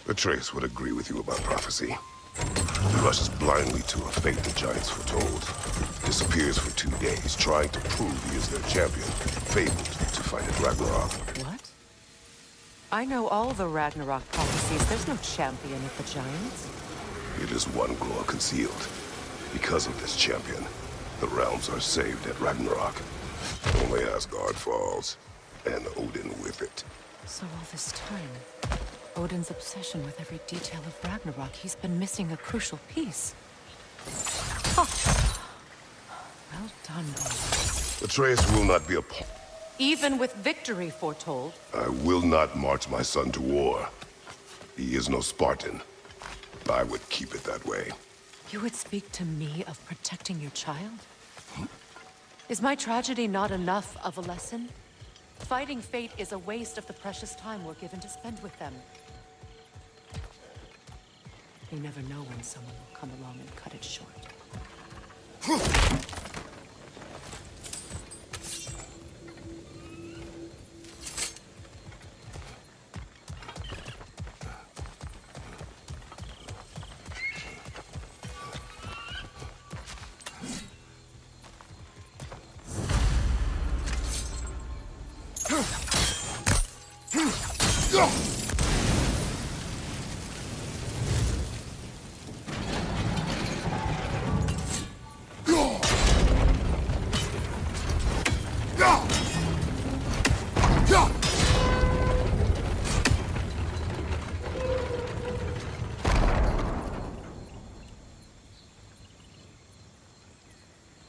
[SPEAKER 5] Atreus would agree with you about prophecy. He rushes blindly to a fate the giants foretold. Disappears for 2 days, trying to prove he is their champion. Fabled to fight at Ragnarok.
[SPEAKER 9] What? I know all the Ragnarok prophecies. There's no champion of the giants.
[SPEAKER 5] It is one glow concealed. Because of this champion, the realms are saved at Ragnarok. Only Asgard falls, and Odin with it.
[SPEAKER 9] So all this time, Odin's obsession with every detail of Ragnarok, he's been missing a crucial piece. Oh. Well done, Odin.
[SPEAKER 5] Atreus will not be a
[SPEAKER 9] Even with victory foretold.
[SPEAKER 5] I will not march my son to war. He is no Spartan. I would keep it that way.
[SPEAKER 9] You would speak to me of protecting your child? Is my tragedy not enough of a lesson? Fighting fate is a waste of the precious time we're given to spend with them. You never know when someone will come along and cut it short.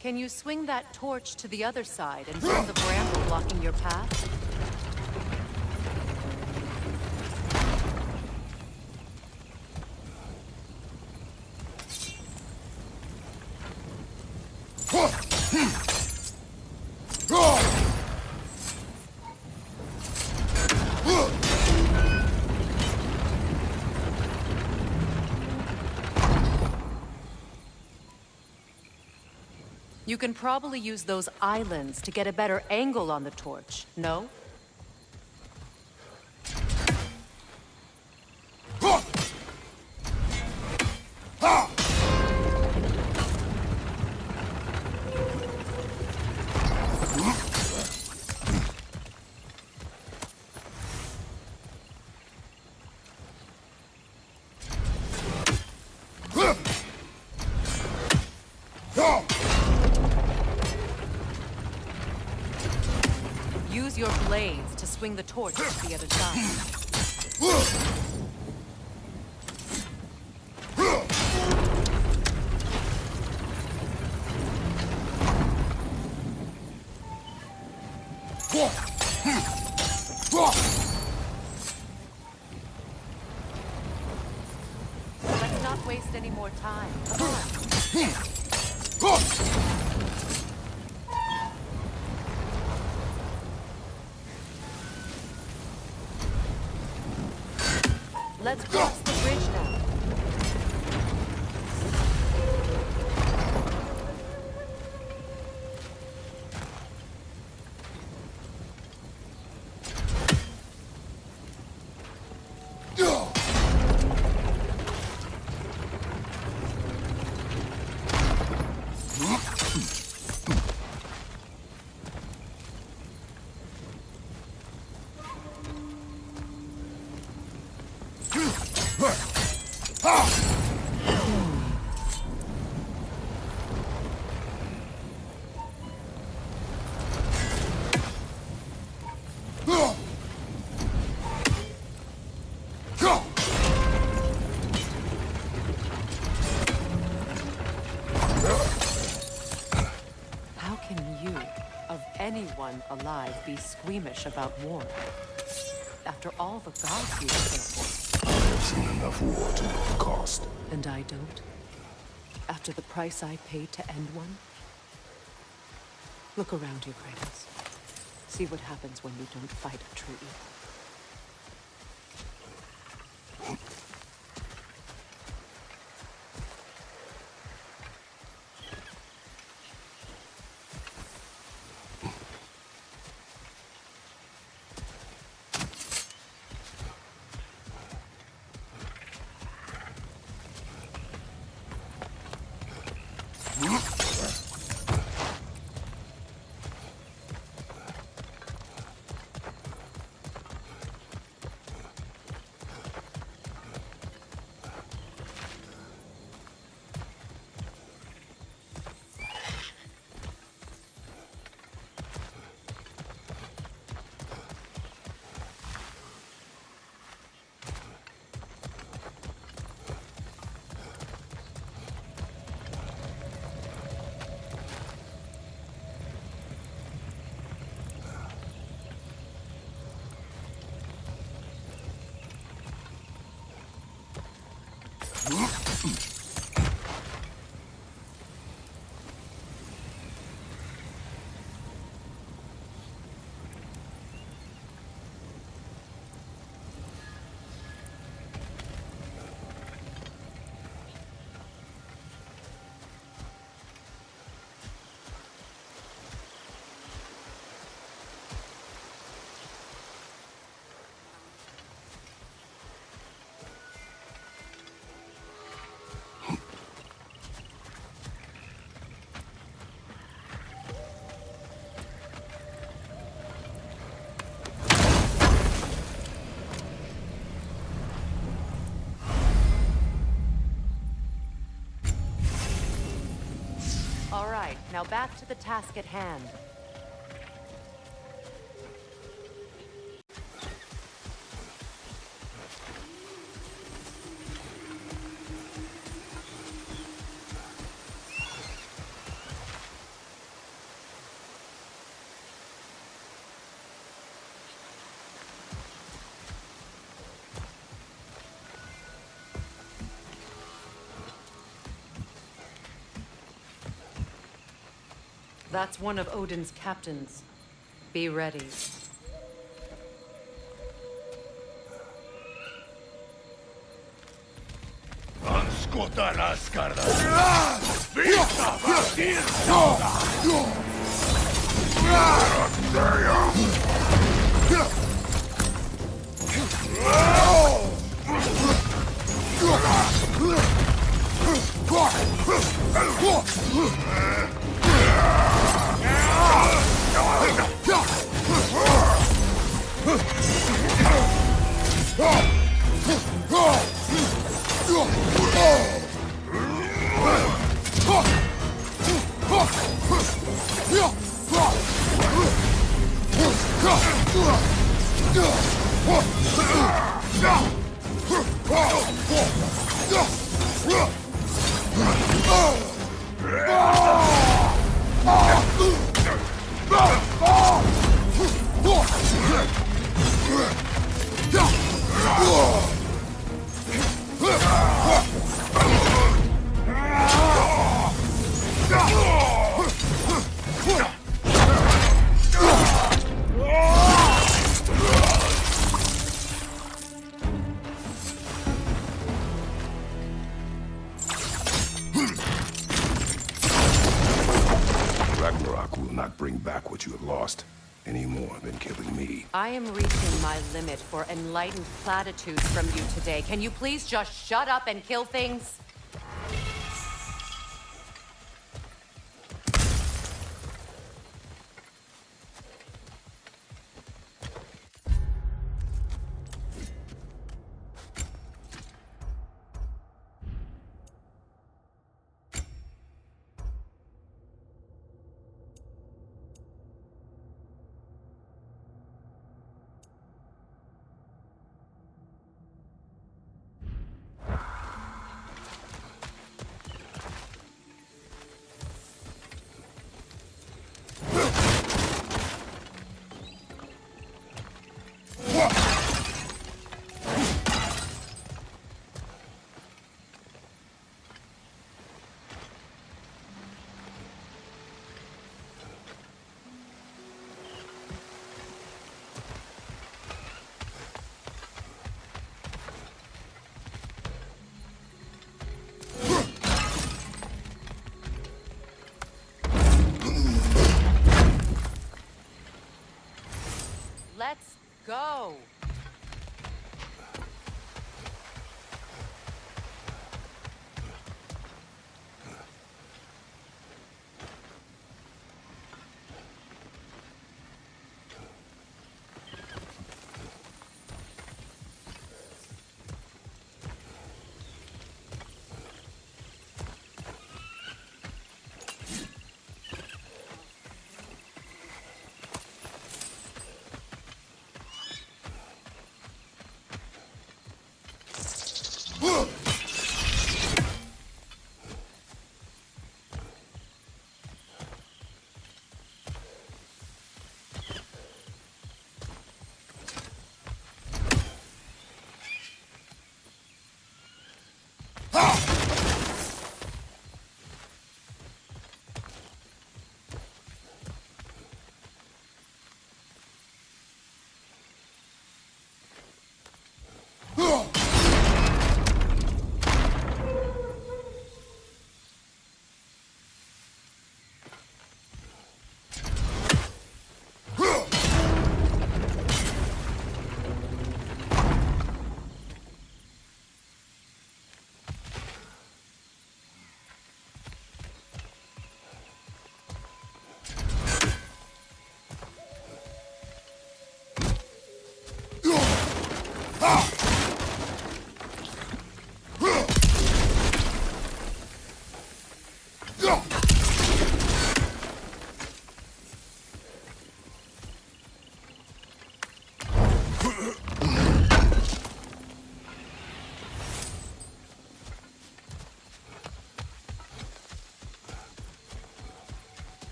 [SPEAKER 9] Can you swing that torch to the other side and burn the bramble blocking your path? You can probably use those islands to get a better angle on the torch, no? Use your blades to swing the torch to the other side. Let's not waste any more time. Come on. Let's cross the bridge now. How can you, of anyone alive, be squeamish about war? After all the gods you killed.
[SPEAKER 5] I've seen enough war to know the cost.
[SPEAKER 9] And I don't? After the price I paid to end one? Look around you, Kratos. See what happens when you don't fight a true evil. All right, now back to the task at hand. That's one of Odin's captains. Be ready.
[SPEAKER 8] Anskuta raskarda. Vita vatir.
[SPEAKER 5] Ragnarok will not bring back what you have lost, any more than killing me.
[SPEAKER 9] I am reaching my limit for enlightened platitudes from you today. Can you please just shut up and kill things? Let's go.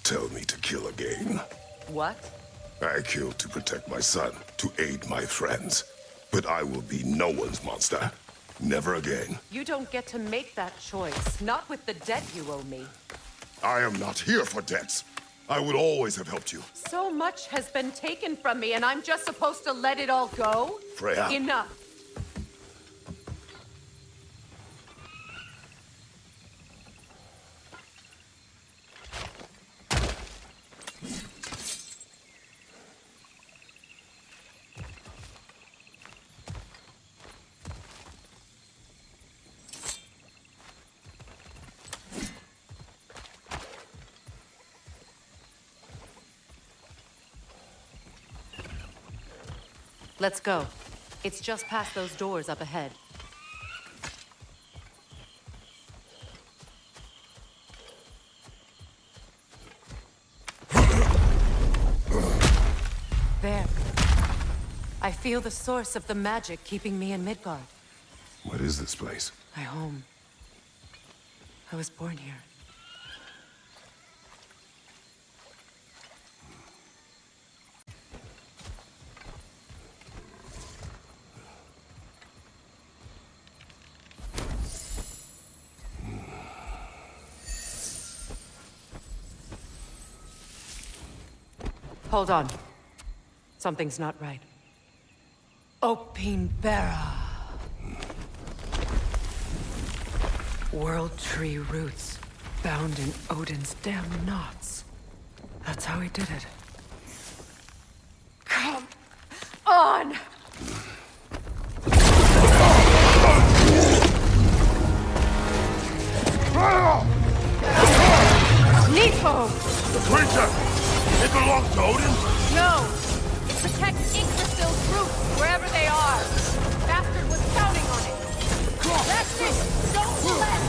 [SPEAKER 5] tell me to kill again.
[SPEAKER 9] What?
[SPEAKER 5] I killed to protect my son, to aid my friends. But I will be no one's monster. Never again.
[SPEAKER 9] You don't get to make that choice. Not with the debt you owe me.
[SPEAKER 5] I am not here for debts. I would always have helped you.
[SPEAKER 9] So much has been taken from me, and I'm just supposed to let it all go?
[SPEAKER 5] Freya.
[SPEAKER 9] Enough. Let's go. It's just past those doors up ahead. There. I feel the source of the magic keeping me in Midgard.
[SPEAKER 5] What is this place?
[SPEAKER 9] My home. I was born here. Hold on. Something's not right. Opinbera. World Tree roots, bound in Odin's damn knots. That's how he did it. Come on! Nepo!
[SPEAKER 5] The creature! It belongs to Odin?
[SPEAKER 9] No! Protect Yggdrasil's roots, wherever they are. Bastard was counting on it. That's it! Don't relent!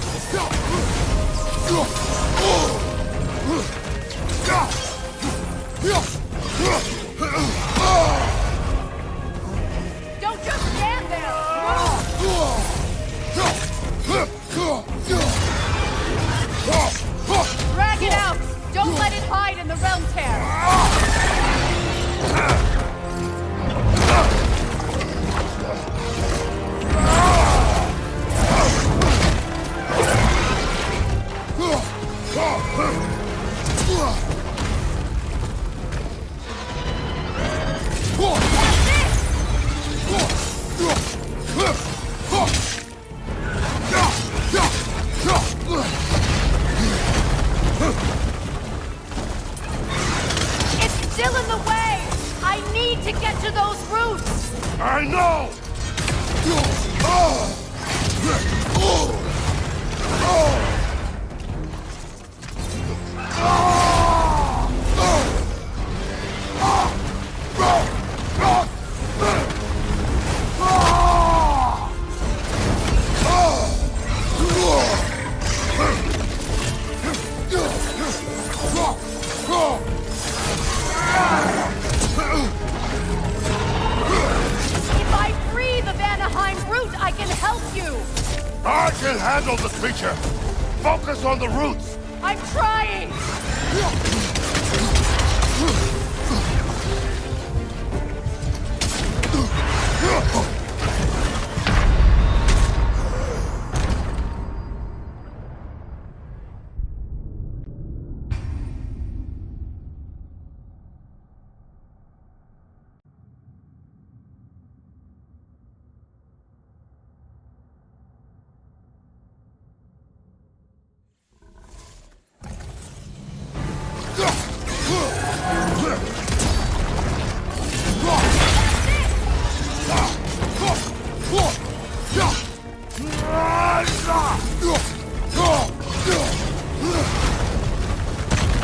[SPEAKER 9] Don't just stand there! Drag it out! Don't let it hide in the realm tear! It's still in the way! I need to get to those roots!
[SPEAKER 5] I know!
[SPEAKER 9] If I free the Vanaheim root, I can help you!
[SPEAKER 5] I can handle the creature! Focus on the roots!
[SPEAKER 9] I'm trying!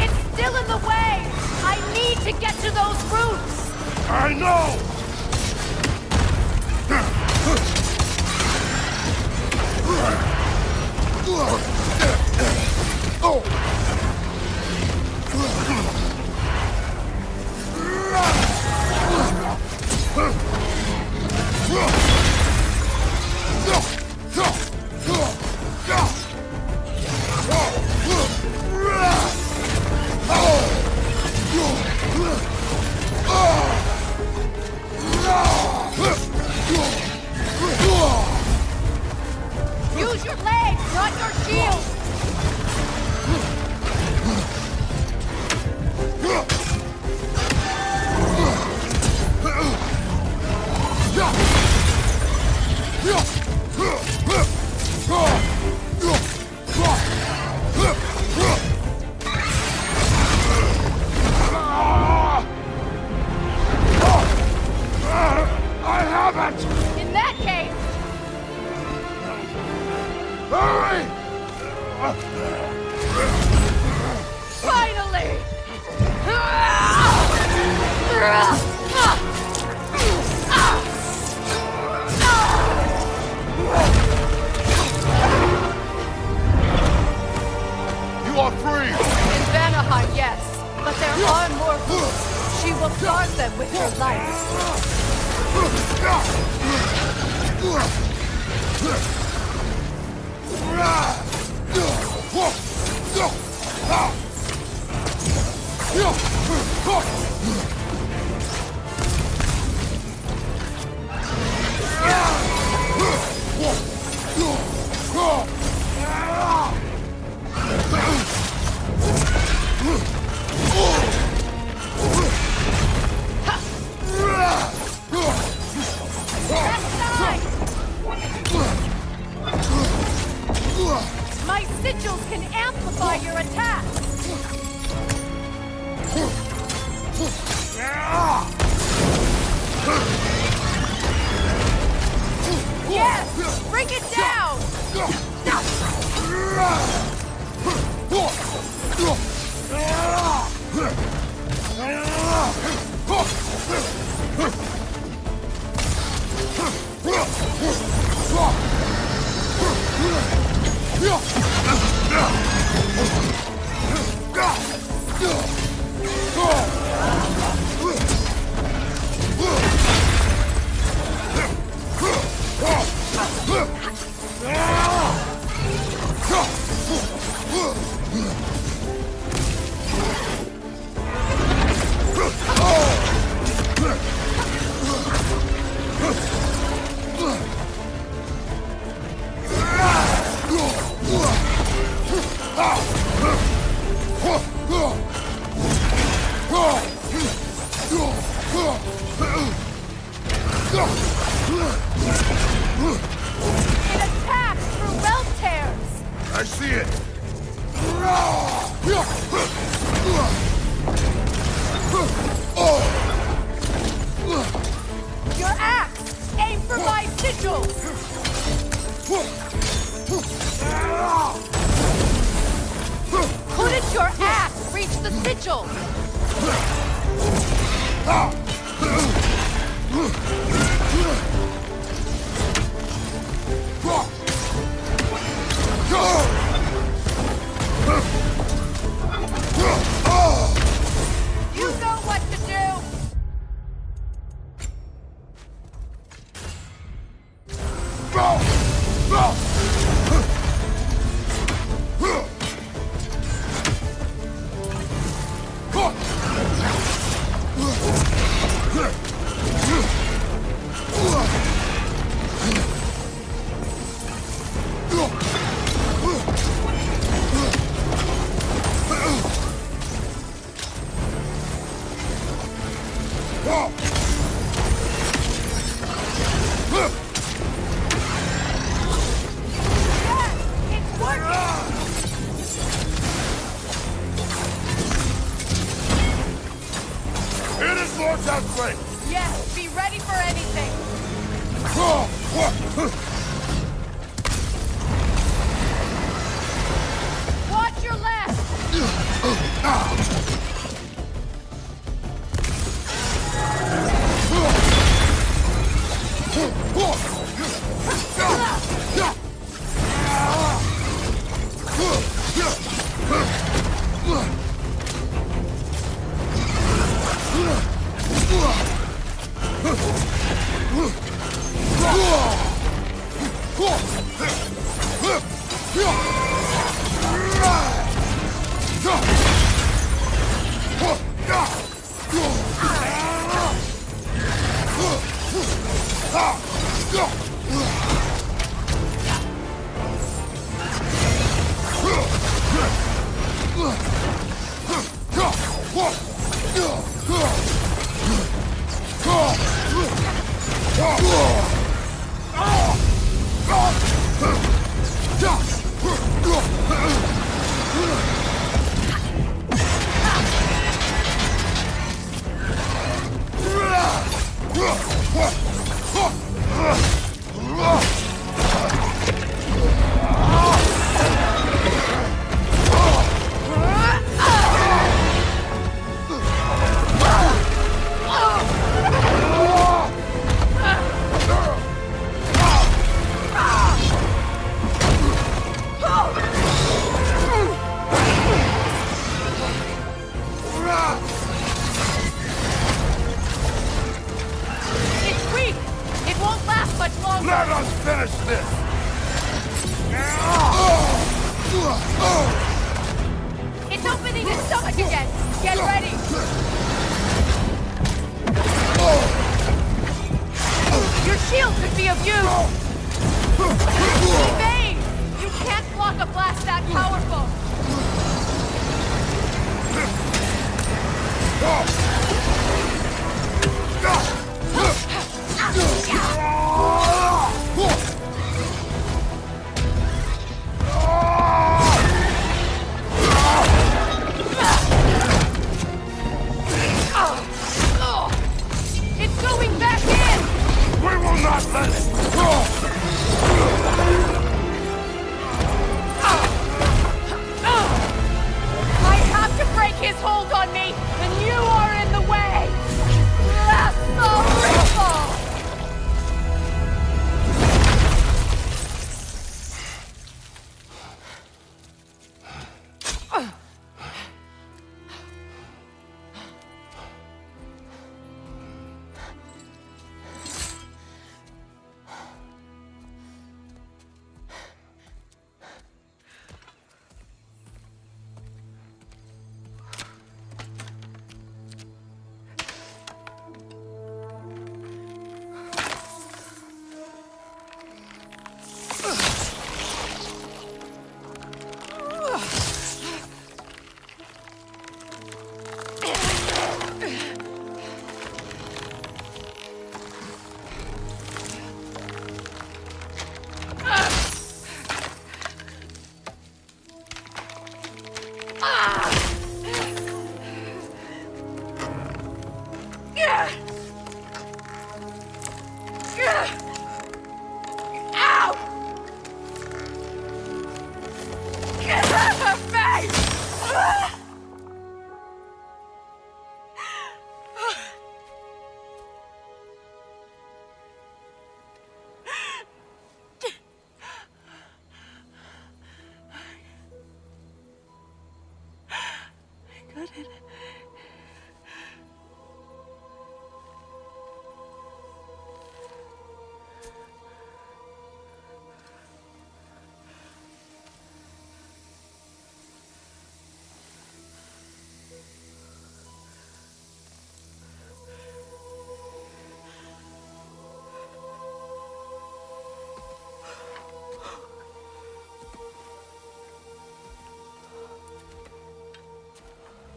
[SPEAKER 9] It's still in the way! I need to get to those roots!
[SPEAKER 5] I know! Oh!
[SPEAKER 12] You are free!
[SPEAKER 3] In Vanaheim, yes. But there are more rules. She will guard them with her life. My sigils can amplify your attacks! Yes! Bring it down! It attacks through realm tears!
[SPEAKER 12] I see it!
[SPEAKER 3] Your axe! Aim for my sigils! Couldn't your axe reach the sigil? You know what to do!
[SPEAKER 12] It is Lord's outbreak!
[SPEAKER 3] Yes, be ready for anything! Watch your left!
[SPEAKER 12] Let us finish this!
[SPEAKER 9] It's opening his stomach again! Get ready! Your shield could be of use! Evade! You can't block a blast that powerful!
[SPEAKER 3] It's going back in!
[SPEAKER 12] We will not let it!
[SPEAKER 3] I have to break his hold on me, and you are in the way! Blast the ripple!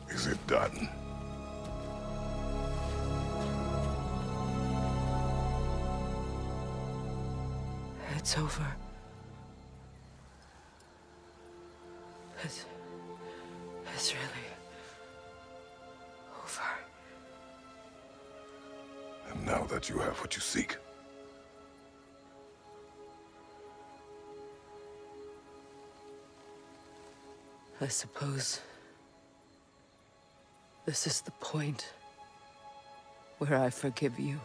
[SPEAKER 5] Is it done?
[SPEAKER 2] It's over. It's really over.
[SPEAKER 5] And now that you have what you seek,
[SPEAKER 2] I suppose this is the point where I forgive you,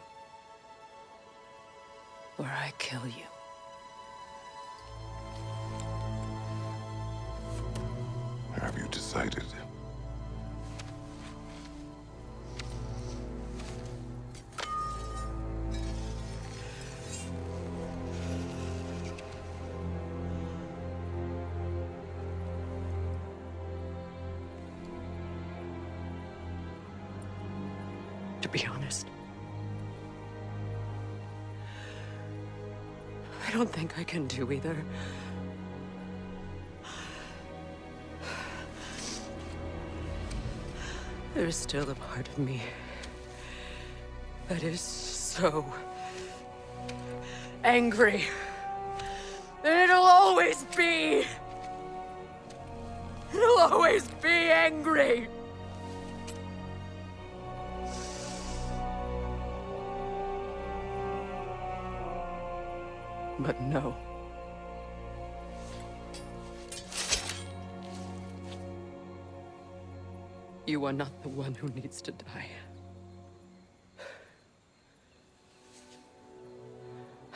[SPEAKER 2] where I kill you.
[SPEAKER 5] have you decided?
[SPEAKER 2] To be honest, I don't think I can do either. There's still a part of me that is so angry. And it'll always be. It'll always be angry. But no. You are not the one who needs to die.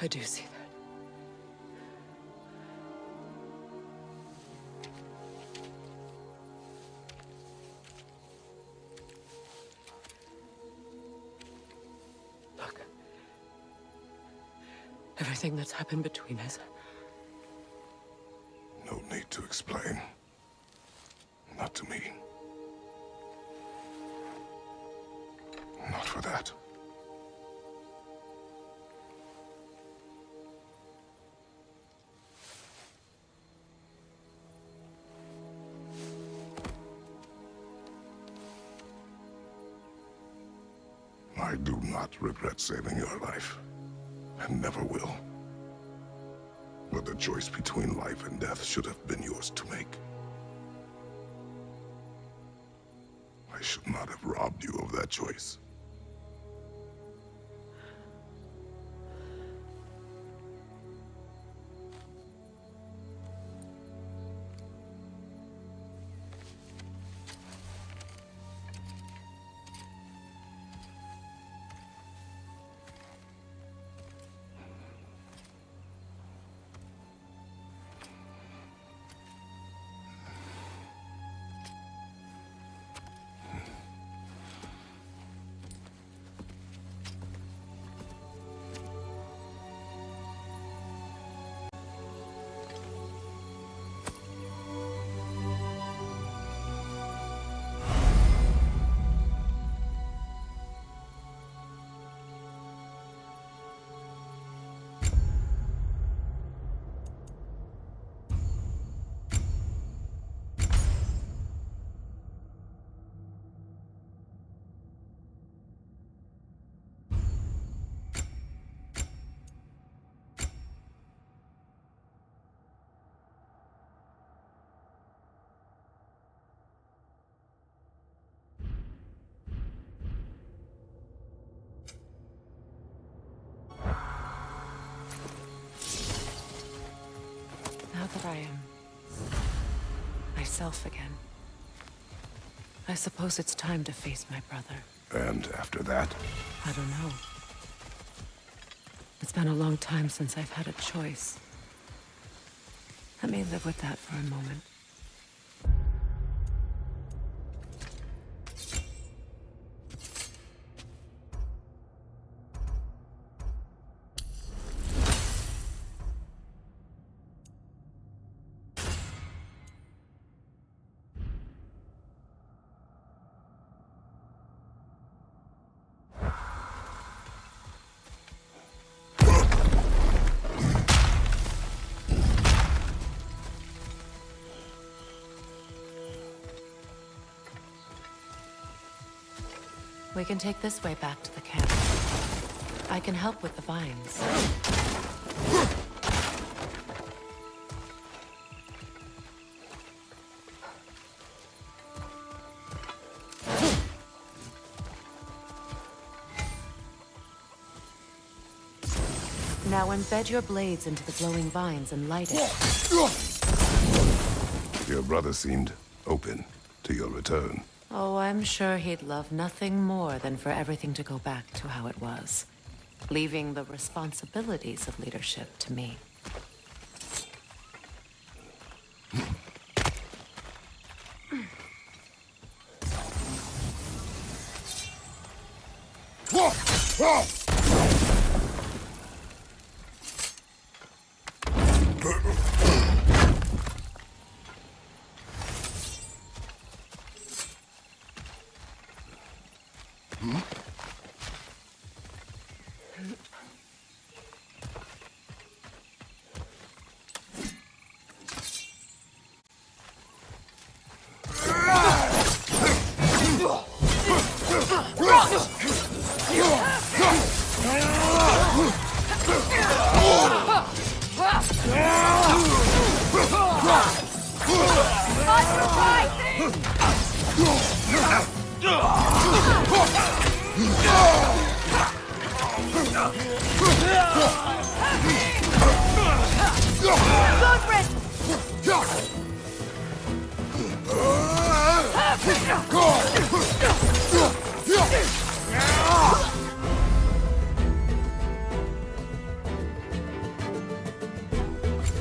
[SPEAKER 2] I do see that.
[SPEAKER 13] Everything that's happened between us.
[SPEAKER 5] No need to explain. Not to me. Not for that. I do not regret saving your life, and never will. But the choice between life and death should have been yours to make. I should not have robbed you of that choice.
[SPEAKER 13] Now that I am myself again, I suppose it's time to face my brother.
[SPEAKER 5] And after that?
[SPEAKER 13] I don't know. It's been a long time since I've had a choice. Let me live with that for a moment. We can take this way back to the camp. I can help with the vines. Now embed your blades into the glowing vines and light it.
[SPEAKER 5] Your brother seemed open to your return.
[SPEAKER 13] Oh, I'm sure he'd love nothing more than for everything to go back to how it was, leaving the responsibilities of leadership to me.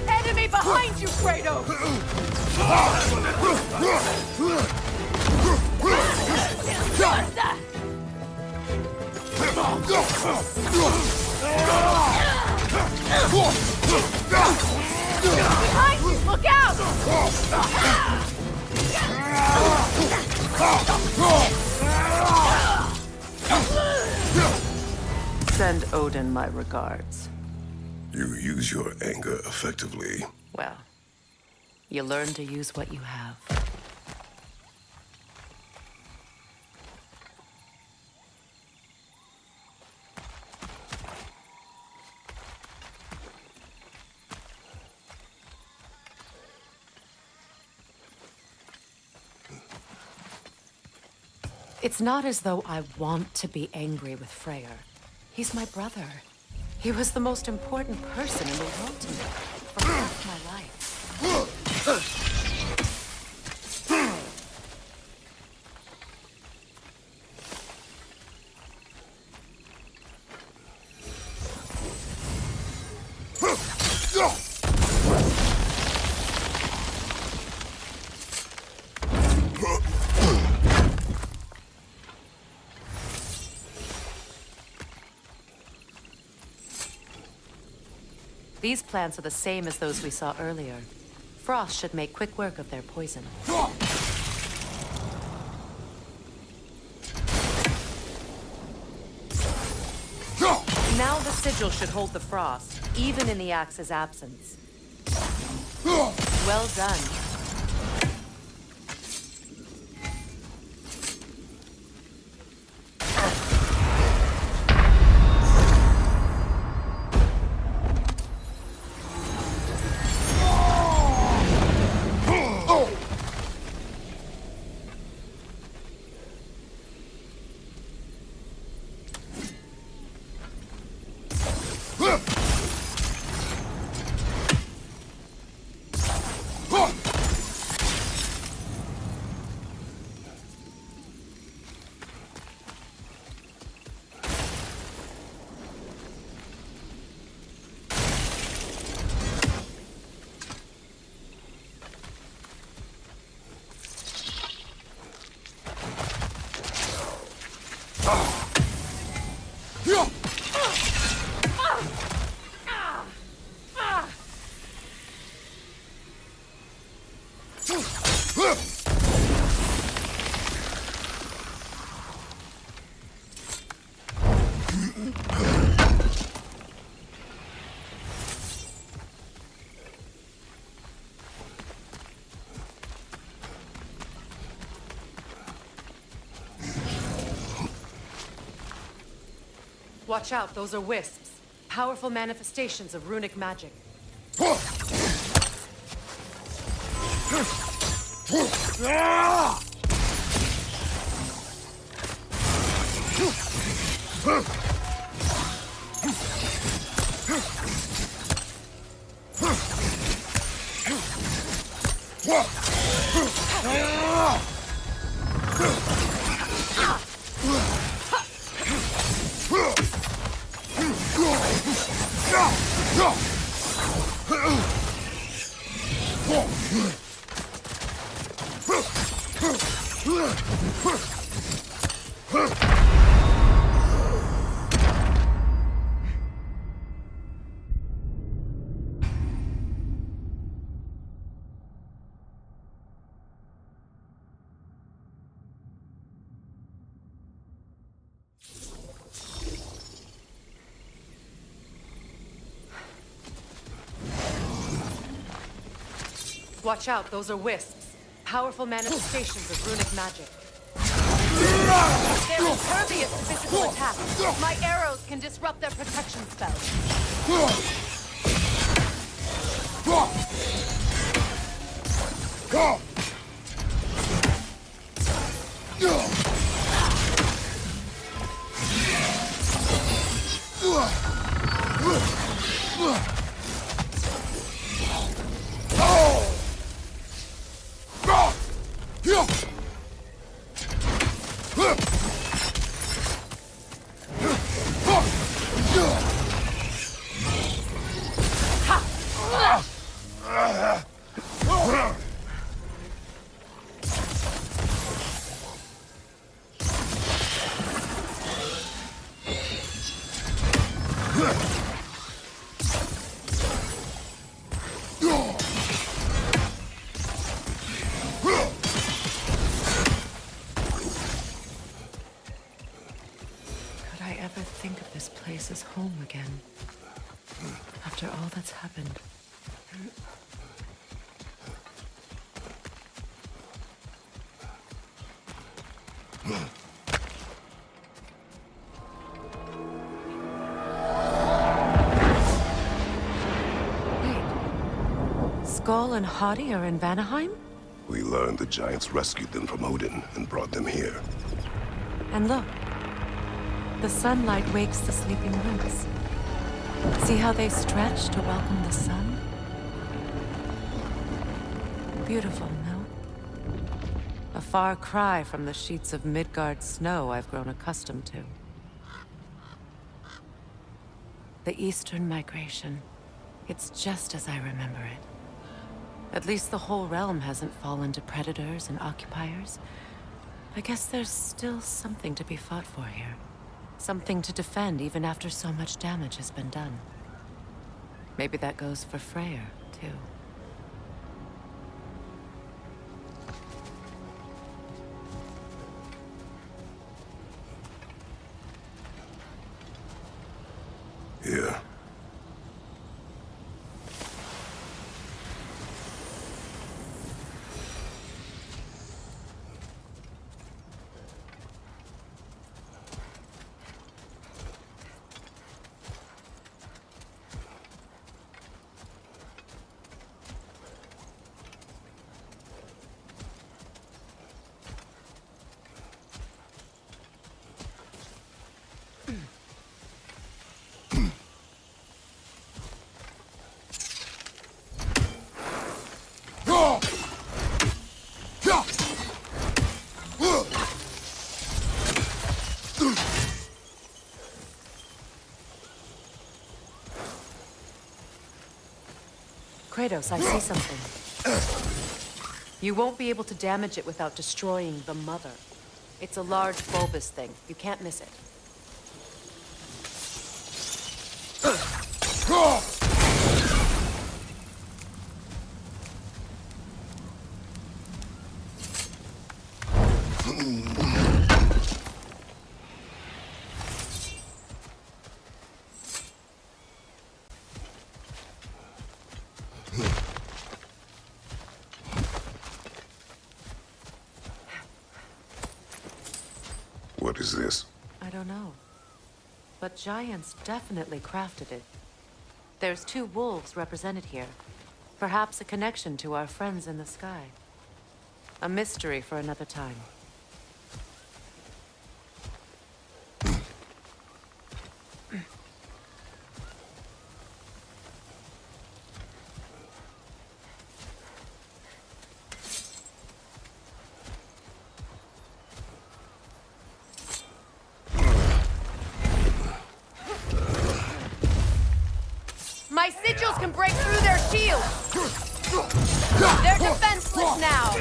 [SPEAKER 3] Enemy behind you, Kratos! Behind you! Look out!
[SPEAKER 13] Send Odin my regards.
[SPEAKER 5] You use your anger effectively.
[SPEAKER 13] Well, you learn to use what you have. It's not as though I want to be angry with Freyr. He's my brother. He was the most important person in the world to me for half my life. These plants are the same as those we saw earlier. Frost should make quick work of their poison. Now the sigil should hold the frost, even in the axe's absence. Well done. Watch out, those are wisps. Powerful manifestations of runic magic. Watch out, those are wisps. Powerful manifestations of runic magic. They're impervious to physical attacks. My arrows can disrupt their protection spells. I ever think of this place as home again. After all that's happened. Wait. Skull and Hadi are in Vanaheim?
[SPEAKER 5] We learned the giants rescued them from Odin and brought them here.
[SPEAKER 13] And look. The sunlight wakes the sleeping roots. See how they stretch to welcome the sun? Beautiful, no? A far cry from the sheets of Midgard snow I've grown accustomed to. The Eastern Migration. It's just as I remember it. At least the whole realm hasn't fallen to predators and occupiers. I guess there's still something to be fought for here. Something to defend even after so much damage has been done. Maybe that goes for Freyr, too.
[SPEAKER 5] Here.
[SPEAKER 13] Kratos, I see something. You won't be able to damage it without destroying the Mother. It's a large bulbous thing. You can't miss it.
[SPEAKER 5] What is this?
[SPEAKER 13] I don't know. But giants definitely crafted it. There's 2 wolves represented here. Perhaps a connection to our friends in the sky. A mystery for another time.
[SPEAKER 9] My sigils can break through their shields! They're defenseless now!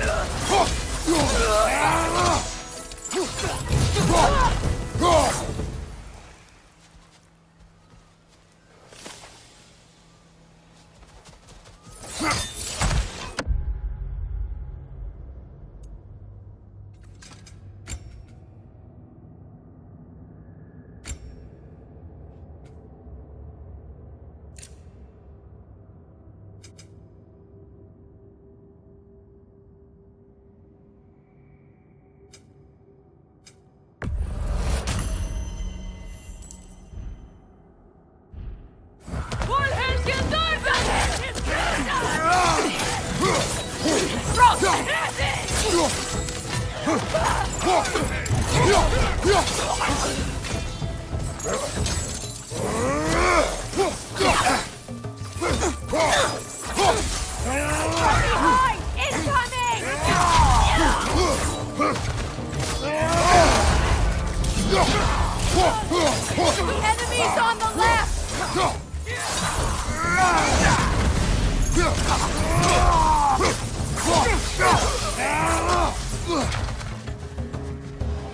[SPEAKER 3] Enemies on the left!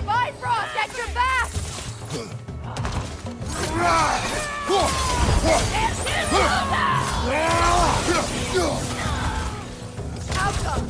[SPEAKER 3] Bifrost at your back! Outcome!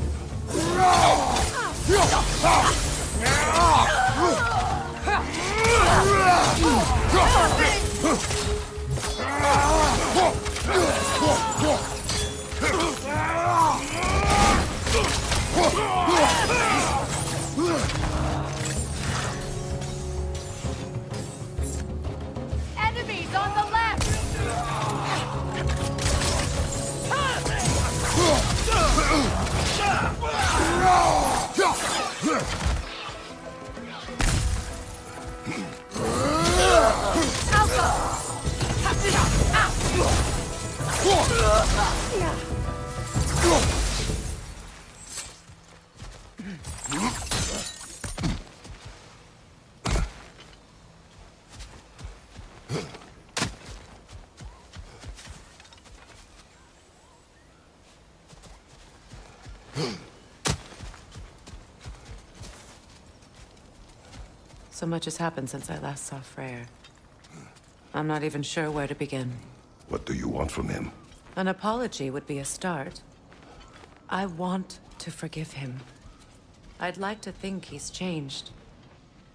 [SPEAKER 13] So much has happened since I last saw Freyr. I'm not even sure where to begin.
[SPEAKER 5] What do you want from him?
[SPEAKER 13] An apology would be a start. I want to forgive him. I'd like to think he's changed.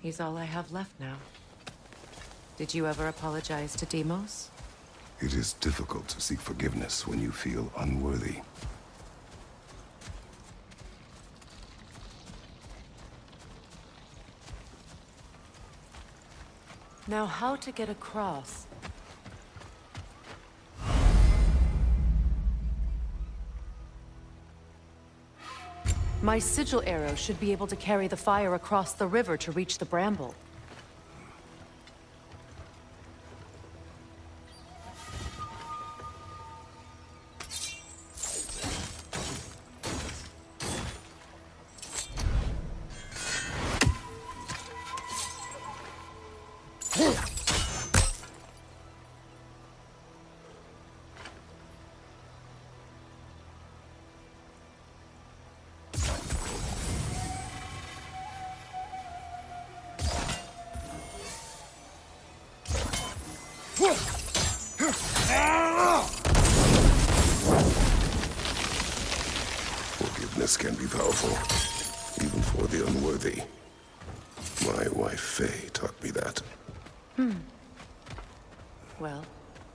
[SPEAKER 13] He's all I have left now. Did you ever apologize to Deimos?
[SPEAKER 5] It is difficult to seek forgiveness when you feel unworthy.
[SPEAKER 13] Now, how to get across? My sigil arrow should be able to carry the fire across the river to reach the bramble.
[SPEAKER 5] Forgiveness can be powerful, even for the unworthy. My wife, Faye, taught me that.
[SPEAKER 13] Well,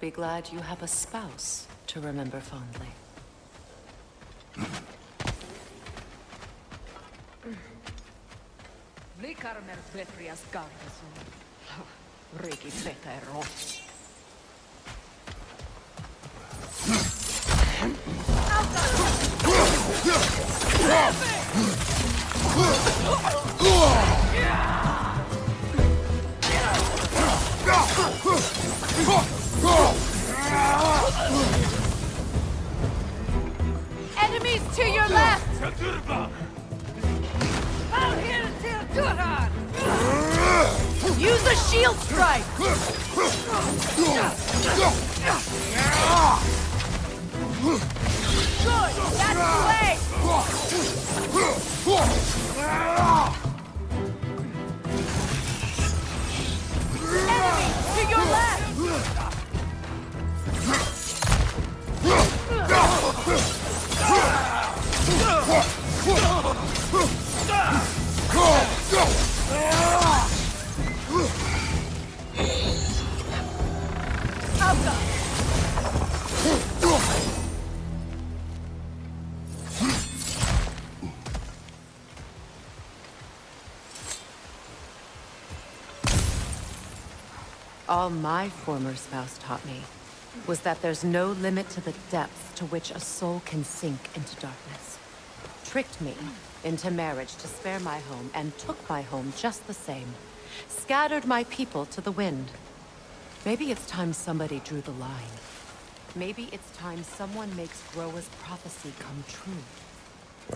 [SPEAKER 13] be glad you have a spouse to remember fondly.
[SPEAKER 3] Enemies to your left! Use a shield strike! Good! That's the way! Enemy to your left!
[SPEAKER 13] All my former spouse taught me was that there's no limit to the depth to which a soul can sink into darkness. Tricked me into marriage to spare my home and took my home just the same. Scattered my people to the wind. Maybe it's time somebody drew the line. Maybe it's time someone makes Groa's prophecy come true.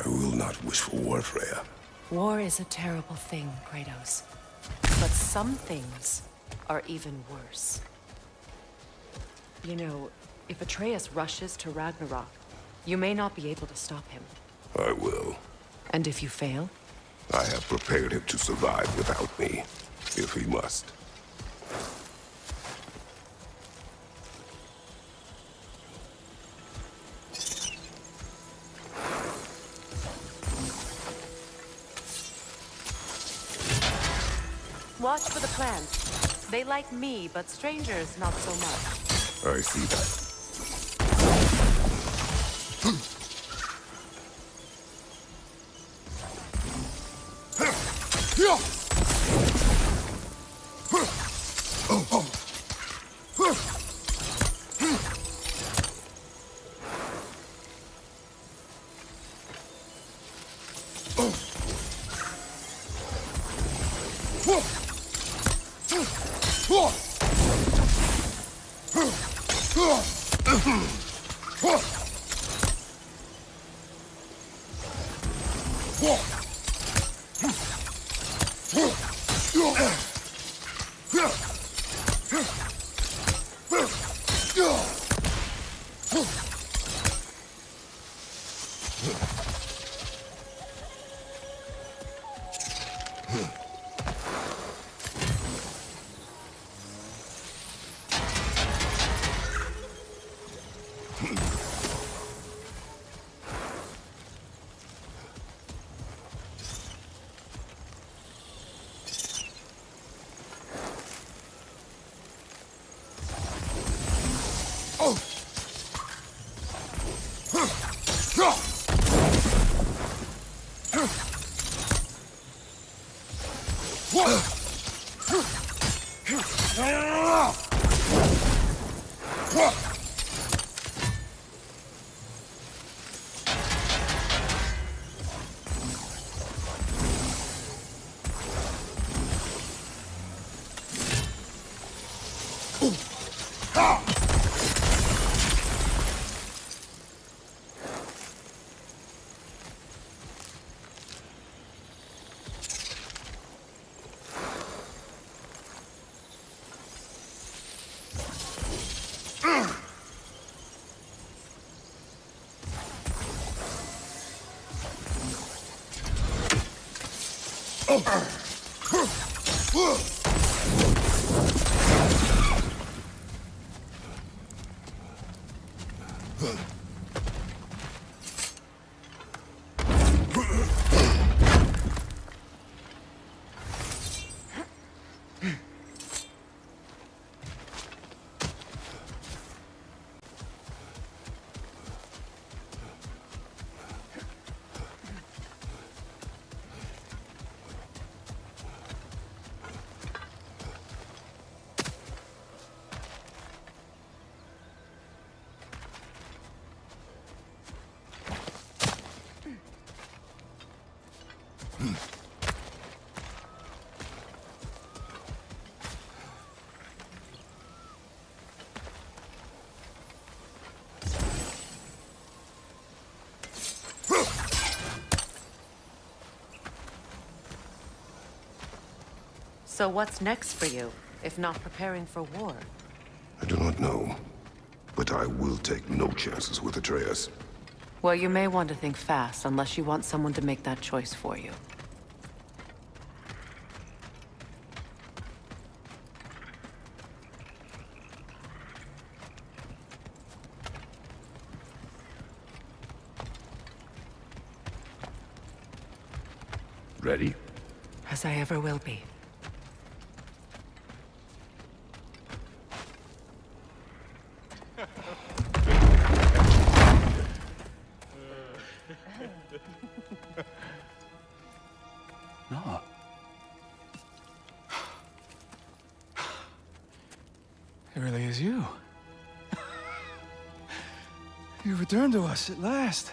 [SPEAKER 5] I will not wish for war, Freya.
[SPEAKER 13] War is a terrible thing, Kratos. But some things are even worse. You know, if Atreus rushes to Ragnarok, you may not be able to stop him.
[SPEAKER 5] I will.
[SPEAKER 13] And if you fail?
[SPEAKER 5] I have prepared him to survive without me, if he must.
[SPEAKER 13] Watch for the plants. They like me, but strangers not so much.
[SPEAKER 5] I see that.
[SPEAKER 13] So what's next for you, if not preparing for war?
[SPEAKER 5] I do not know, but I will take no chances with Atreus.
[SPEAKER 13] Well, you may want to think fast, unless you want someone to make that choice for you.
[SPEAKER 12] Ready?
[SPEAKER 13] As I ever will be.
[SPEAKER 12] No. It really is you. You returned to us at last.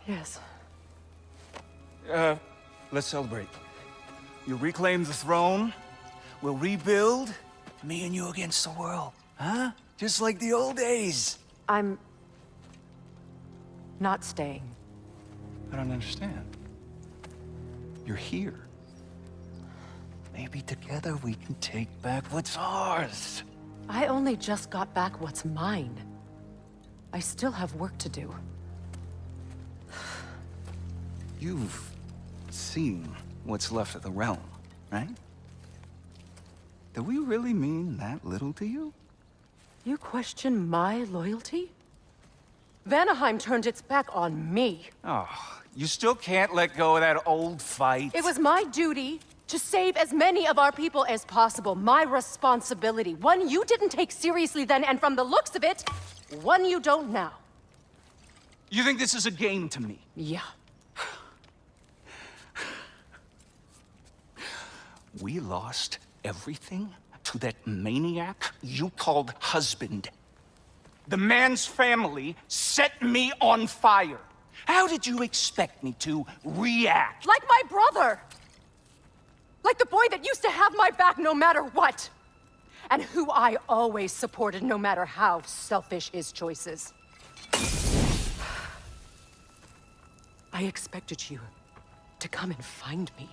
[SPEAKER 13] Yes.
[SPEAKER 10] Let's celebrate. You reclaim the throne, we'll rebuild, me and you against the world. Huh? Just like the old days.
[SPEAKER 13] I'm... not staying.
[SPEAKER 10] I don't understand. You're here. Maybe together we can take back what's ours.
[SPEAKER 13] I only just got back what's mine. I still have work to do.
[SPEAKER 10] You've seen what's left of the realm, right? Do we really mean that little to you?
[SPEAKER 13] You question my loyalty? Vanaheim turned its back on me.
[SPEAKER 10] Oh, you still can't let go of that old fight.
[SPEAKER 13] It was my duty to save as many of our people as possible. My responsibility. One you didn't take seriously then, and from the looks of it, one you don't now.
[SPEAKER 10] You think this is a game to me?
[SPEAKER 13] Yeah.
[SPEAKER 10] We lost everything to that maniac you called husband. The man's family set me on fire. How did you expect me to react?
[SPEAKER 13] Like my brother! Like the boy that used to have my back no matter what! And who I always supported no matter how selfish his choices. I expected you to come and find me.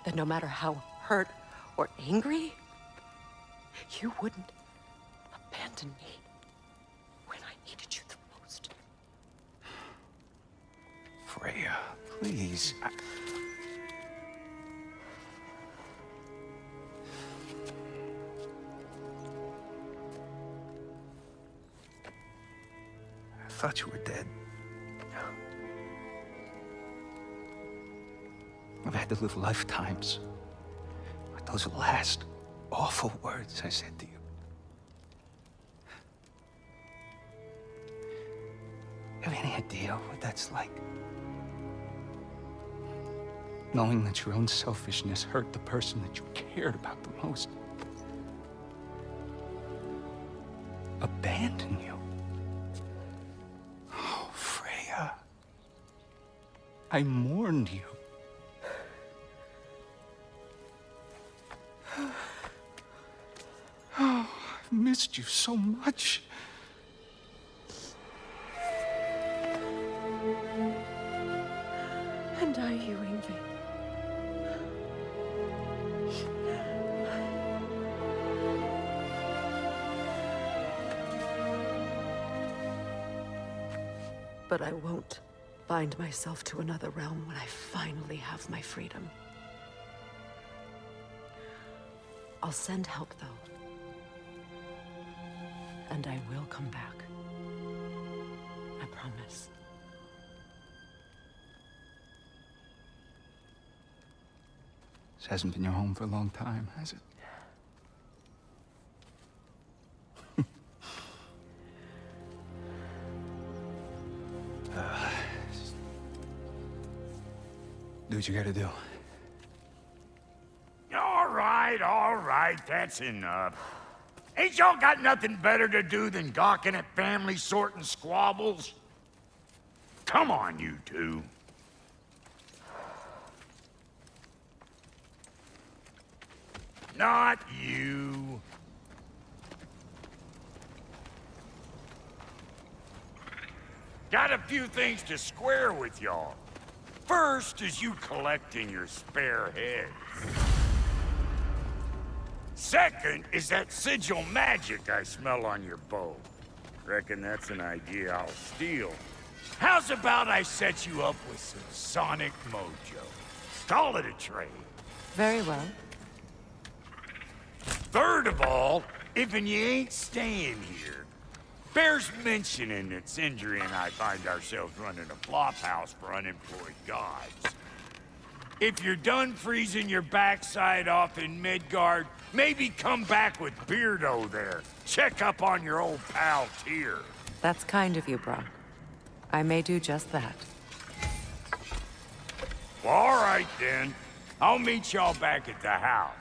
[SPEAKER 13] That no matter how hurt or angry, You wouldn't abandon me when I needed you the most.
[SPEAKER 10] Freya, please. I thought you were dead. I've had to live lifetimes with those last awful words I said to you. Have any idea what that's like? Knowing that your own selfishness hurt the person that you cared about the most. Abandon you. Oh, Freya. I mourned you. Oh, I've missed you so much.
[SPEAKER 13] And I, you, Ingvi. But I won't bind myself to another realm when I finally have my freedom. I'll send help, though. And I will come back. I promise.
[SPEAKER 10] This hasn't been your home for a long time, has it? Do what you gotta do.
[SPEAKER 8] All right, that's enough. Ain't y'all got nothing better to do than gawking at family sorting squabbles? Come on, you two. Not you. Got a few things to square with y'all. First is you collecting your spare heads. Second is that sigil magic I smell on your bow. Reckon that's an idea I'll steal. How's about I set you up with some sonic mojo? Call it a trade.
[SPEAKER 13] Very well.
[SPEAKER 8] Third of all, if you ain't staying here, bears mentioning that Sindri and I find ourselves running a flop house for unemployed gods. If you're done freezing your backside off in Midgard, maybe come back with Beardo there. Check up on your old pal Tyr.
[SPEAKER 13] That's kind of you, Brock. I may do just that.
[SPEAKER 8] Well, all right then. I'll meet y'all back at the house.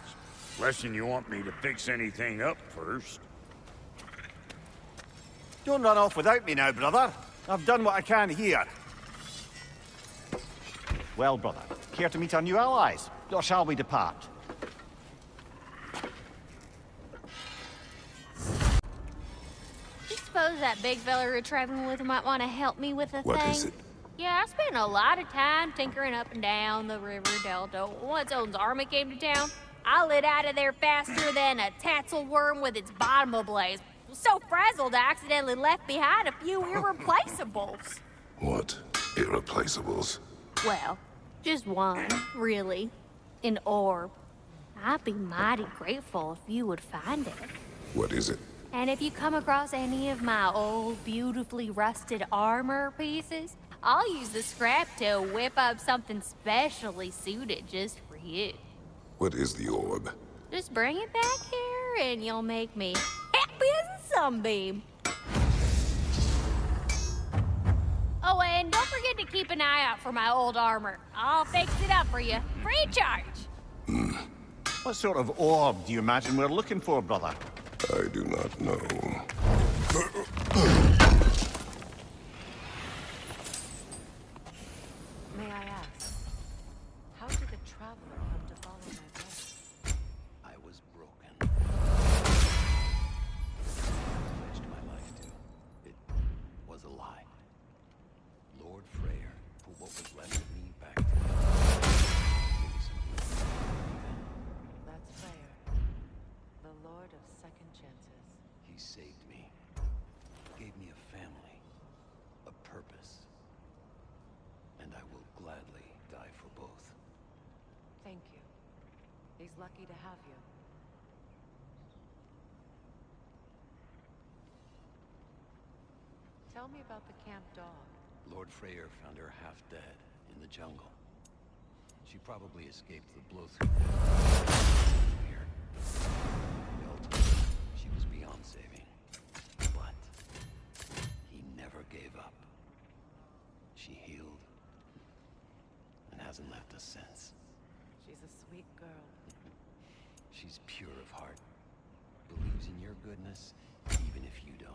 [SPEAKER 8] Less'n you want me to fix anything up first.
[SPEAKER 6] Don't run off without me now, brother. I've done what I can here. Well, brother, care to meet our new allies? Or shall we depart?
[SPEAKER 4] I suppose that big fella you're traveling with might want to help me with a thing.
[SPEAKER 5] What is it?
[SPEAKER 4] Yeah, I spent a lot of time tinkering up and down the river delta. Once Odin's army came to town, I lit out of there faster than a tassel worm with its bottom ablaze. So frazzled, I accidentally left behind a few irreplaceables.
[SPEAKER 5] What? Irreplaceables?
[SPEAKER 4] Well, just one, really. An orb. I'd be mighty grateful if you would find it.
[SPEAKER 5] What is it?
[SPEAKER 4] And if you come across any of my old, beautifully rusted armor pieces, I'll use the scrap to whip up something specially suited just for you.
[SPEAKER 5] What is the orb?
[SPEAKER 4] Just bring it back here and you'll make me happy as a sunbeam. Oh, and don't forget to keep an eye out for my old armor. I'll fix it up for you, free of charge.
[SPEAKER 6] What sort of orb do you imagine we're looking for, brother?
[SPEAKER 5] I do not know.
[SPEAKER 13] May I ask, how did the traveler come to follow my brother?
[SPEAKER 12] I was broken. Pledged my life to. It was a lie. Lord Freyr put what was left of me back together.
[SPEAKER 13] That's Freyr, the Lord lord of second chances.
[SPEAKER 12] He saved me. Gave me a family. A purpose. And I will gladly die for both.
[SPEAKER 13] Thank you. He's lucky to have you. Tell me about the camp dog.
[SPEAKER 12] Lord Freyr found her half dead in the jungle. She probably escaped the blow-through here. Bill told her she was beyond saving. But he never gave up. She healed and hasn't left us since.
[SPEAKER 13] She's a sweet girl.
[SPEAKER 12] She's pure of heart. Believes in your goodness, even if you don't.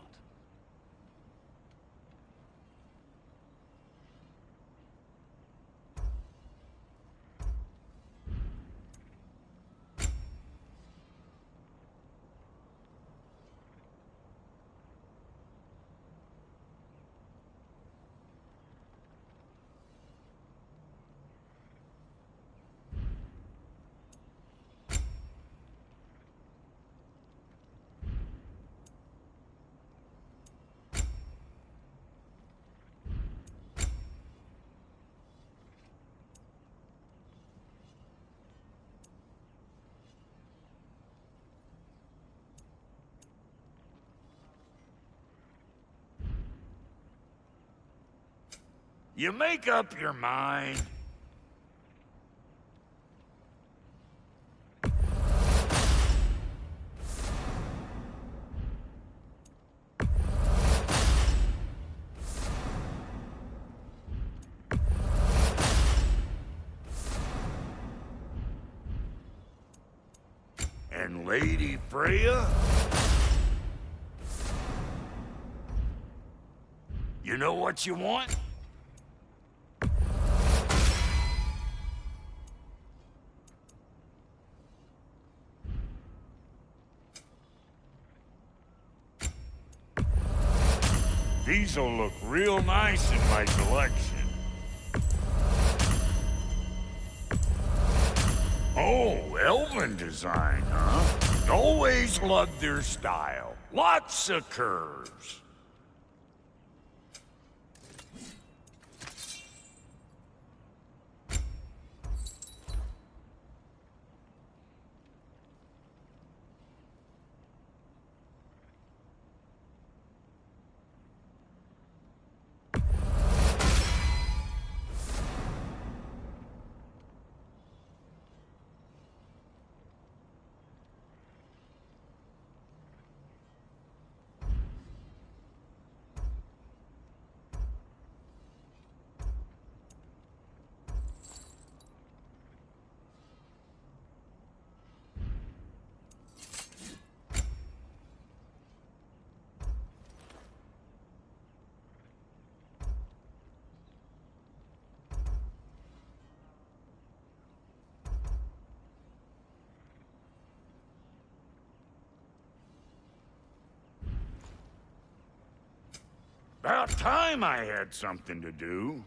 [SPEAKER 8] You make up your mind. And Lady Freya? You know what you want? These'll look real nice in my collection. Oh, elven design, huh? Always loved their style. Lots of curves. About time I had something to do.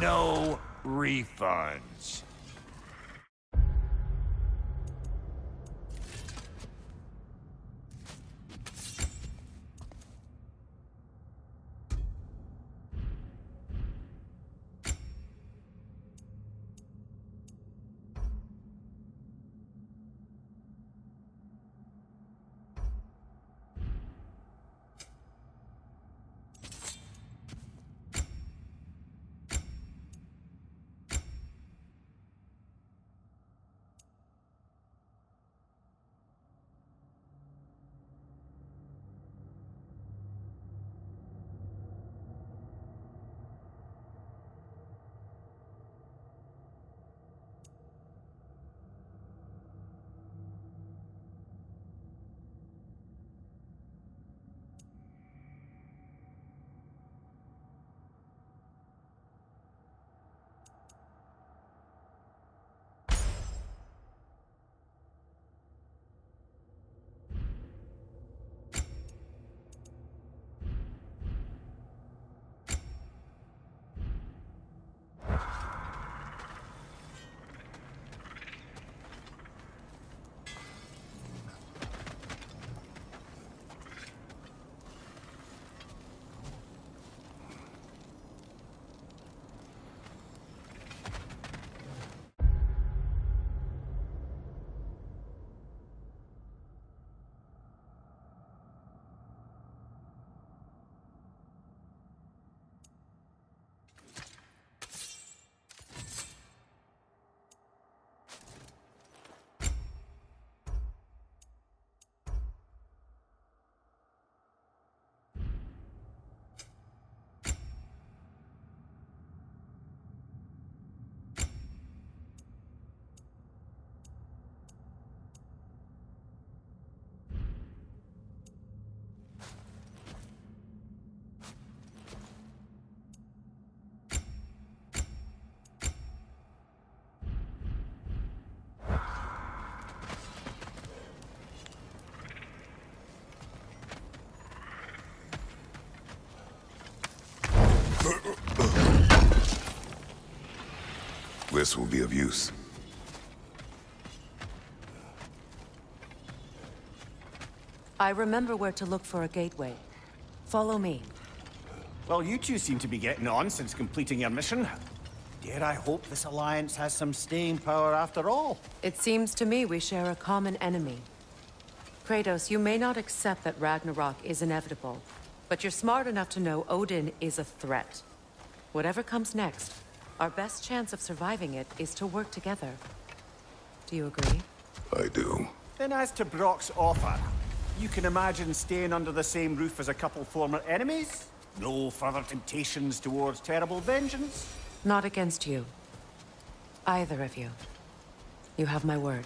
[SPEAKER 8] No refunds.
[SPEAKER 5] This will be of use.
[SPEAKER 13] I remember where to look for a gateway. Follow me.
[SPEAKER 14] Well, you two seem to be getting on since completing your mission. Dare I hope this alliance has some staying power after all?
[SPEAKER 13] It seems to me we share a common enemy. Kratos, you may not accept that Ragnarok is inevitable, but you're smart enough to know Odin is a threat. Whatever comes next, our best chance of surviving it is to work together. Do you agree?
[SPEAKER 5] I do.
[SPEAKER 14] Then as to Brock's offer, you can imagine staying under the same roof as a couple former enemies? No further temptations towards terrible vengeance?
[SPEAKER 13] Not against you. Either of you. You have my word.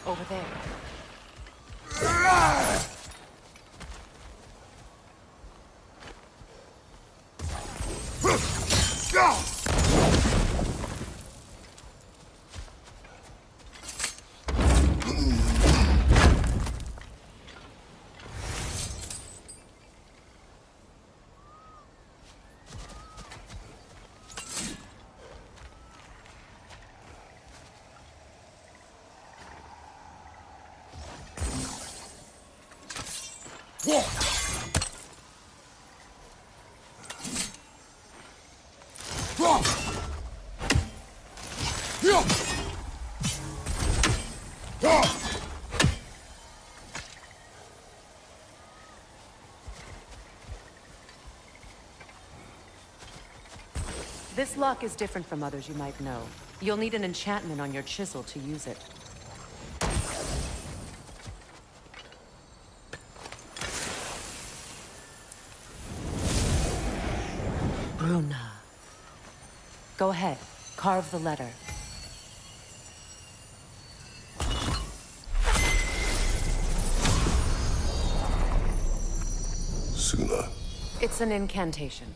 [SPEAKER 13] Over there. This lock is different from others you might know. You'll need an enchantment on your chisel to use it. Bruna. Go ahead. Carve the letter.
[SPEAKER 5] Suna.
[SPEAKER 13] It's an incantation.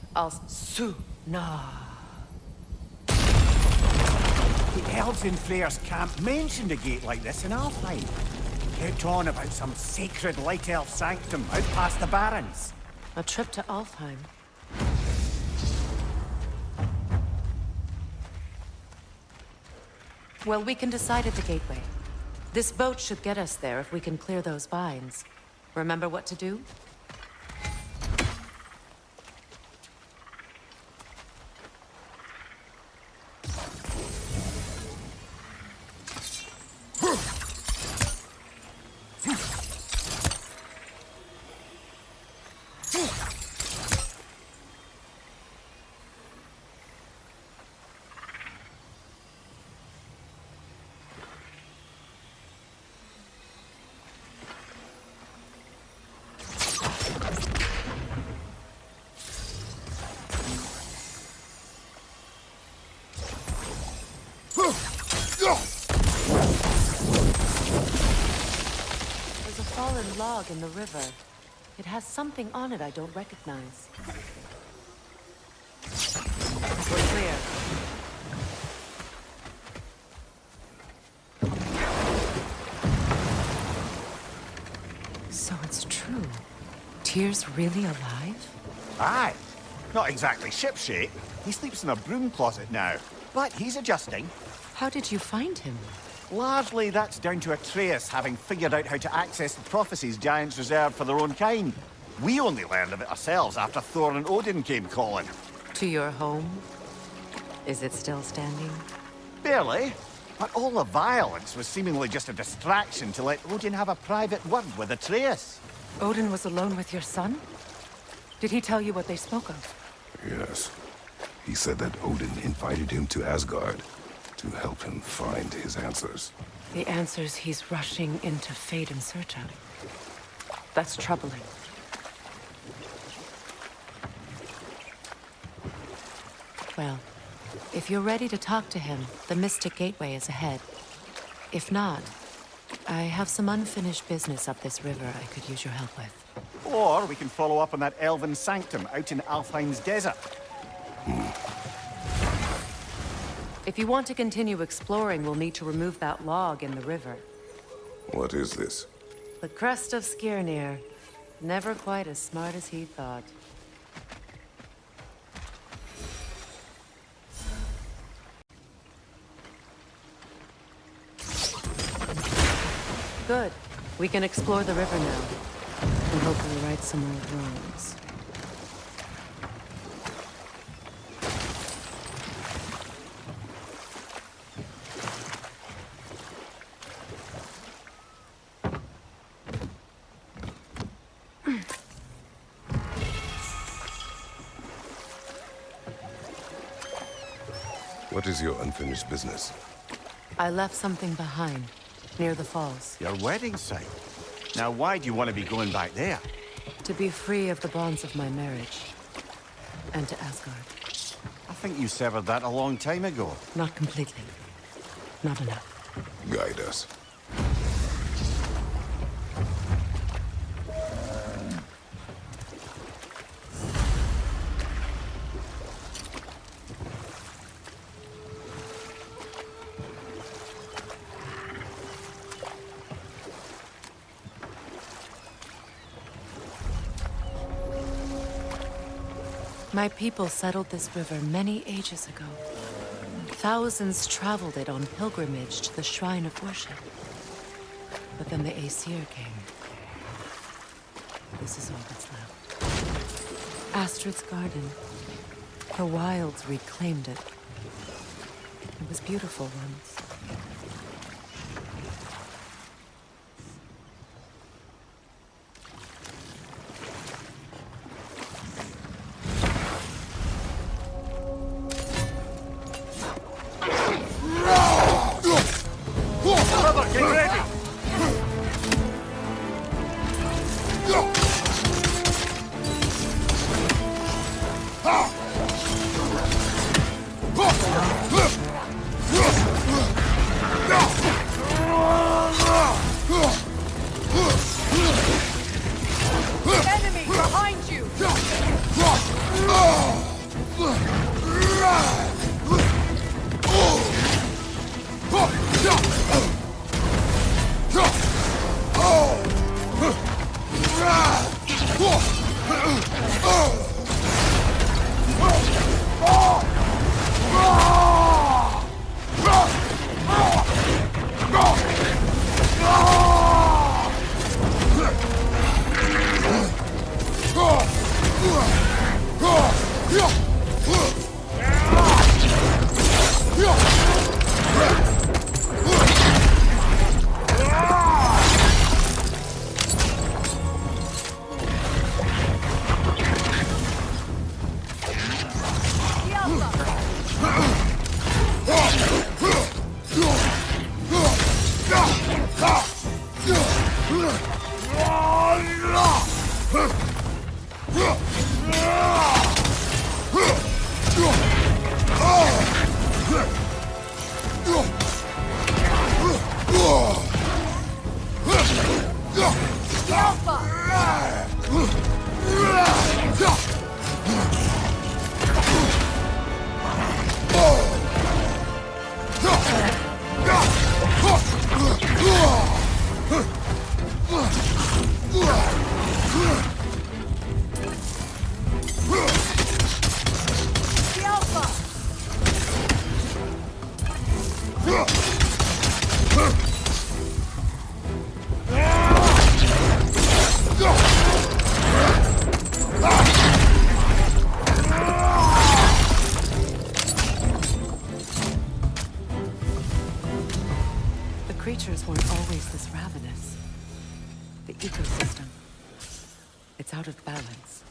[SPEAKER 13] Suna.
[SPEAKER 14] The elves in Freyr's camp mentioned a gate like this in Alfheim. Kept on about some sacred light elf sanctum out past the barrens.
[SPEAKER 13] A trip to Alfheim. Well, we can decide at the gateway. This boat should get us there if we can clear those vines. Remember what to do? fallen log in the river. It has something on it I don't recognize. We're clear. So it's true. Tyr's really alive?
[SPEAKER 14] Aye. Not exactly shipshape. He sleeps in a broom closet now. But he's adjusting.
[SPEAKER 13] How did you find him?
[SPEAKER 14] Largely, that's down to Atreus having figured out how to access the prophecies giants reserved for their own kind. We only learned of it ourselves after Thor and Odin came calling.
[SPEAKER 13] To your home? Is it still standing?
[SPEAKER 14] Barely. But all the violence was seemingly just a distraction to let Odin have a private word with Atreus.
[SPEAKER 13] Odin was alone with your son? Did he tell you what they spoke of?
[SPEAKER 5] Yes. He said that Odin invited him to Asgard to help him find his answers.
[SPEAKER 13] The answers he's rushing into fate in search of. That's troubling. Well, if you're ready to talk to him, the Mystic Gateway is ahead. If not, I have some unfinished business up this river I could use your help with.
[SPEAKER 14] Or we can follow up on that elven sanctum out in Alfheim's desert.
[SPEAKER 13] If you want to continue exploring, we'll need to remove that log in the river.
[SPEAKER 5] What is this?
[SPEAKER 13] The crest of Skirnir. Never quite as smart as he thought. Good. We can explore the river now. And hopefully right some old wrongs.
[SPEAKER 5] What is your unfinished business?
[SPEAKER 13] I left something behind, near the falls.
[SPEAKER 14] Your wedding site? Now why do you want to be going back there?
[SPEAKER 13] To be free of the bonds of my marriage. And to Asgard.
[SPEAKER 14] I think you severed that a long time ago.
[SPEAKER 13] Not completely. Not enough.
[SPEAKER 5] Guide us.
[SPEAKER 13] My people settled this river many ages ago. Thousands traveled it on pilgrimage to the shrine of worship. But then the Aesir came. This is all that's left. Astrid's garden. The wilds reclaimed it. It was beautiful once. creatures weren't always this ravenous. The ecosystem, it's out of balance.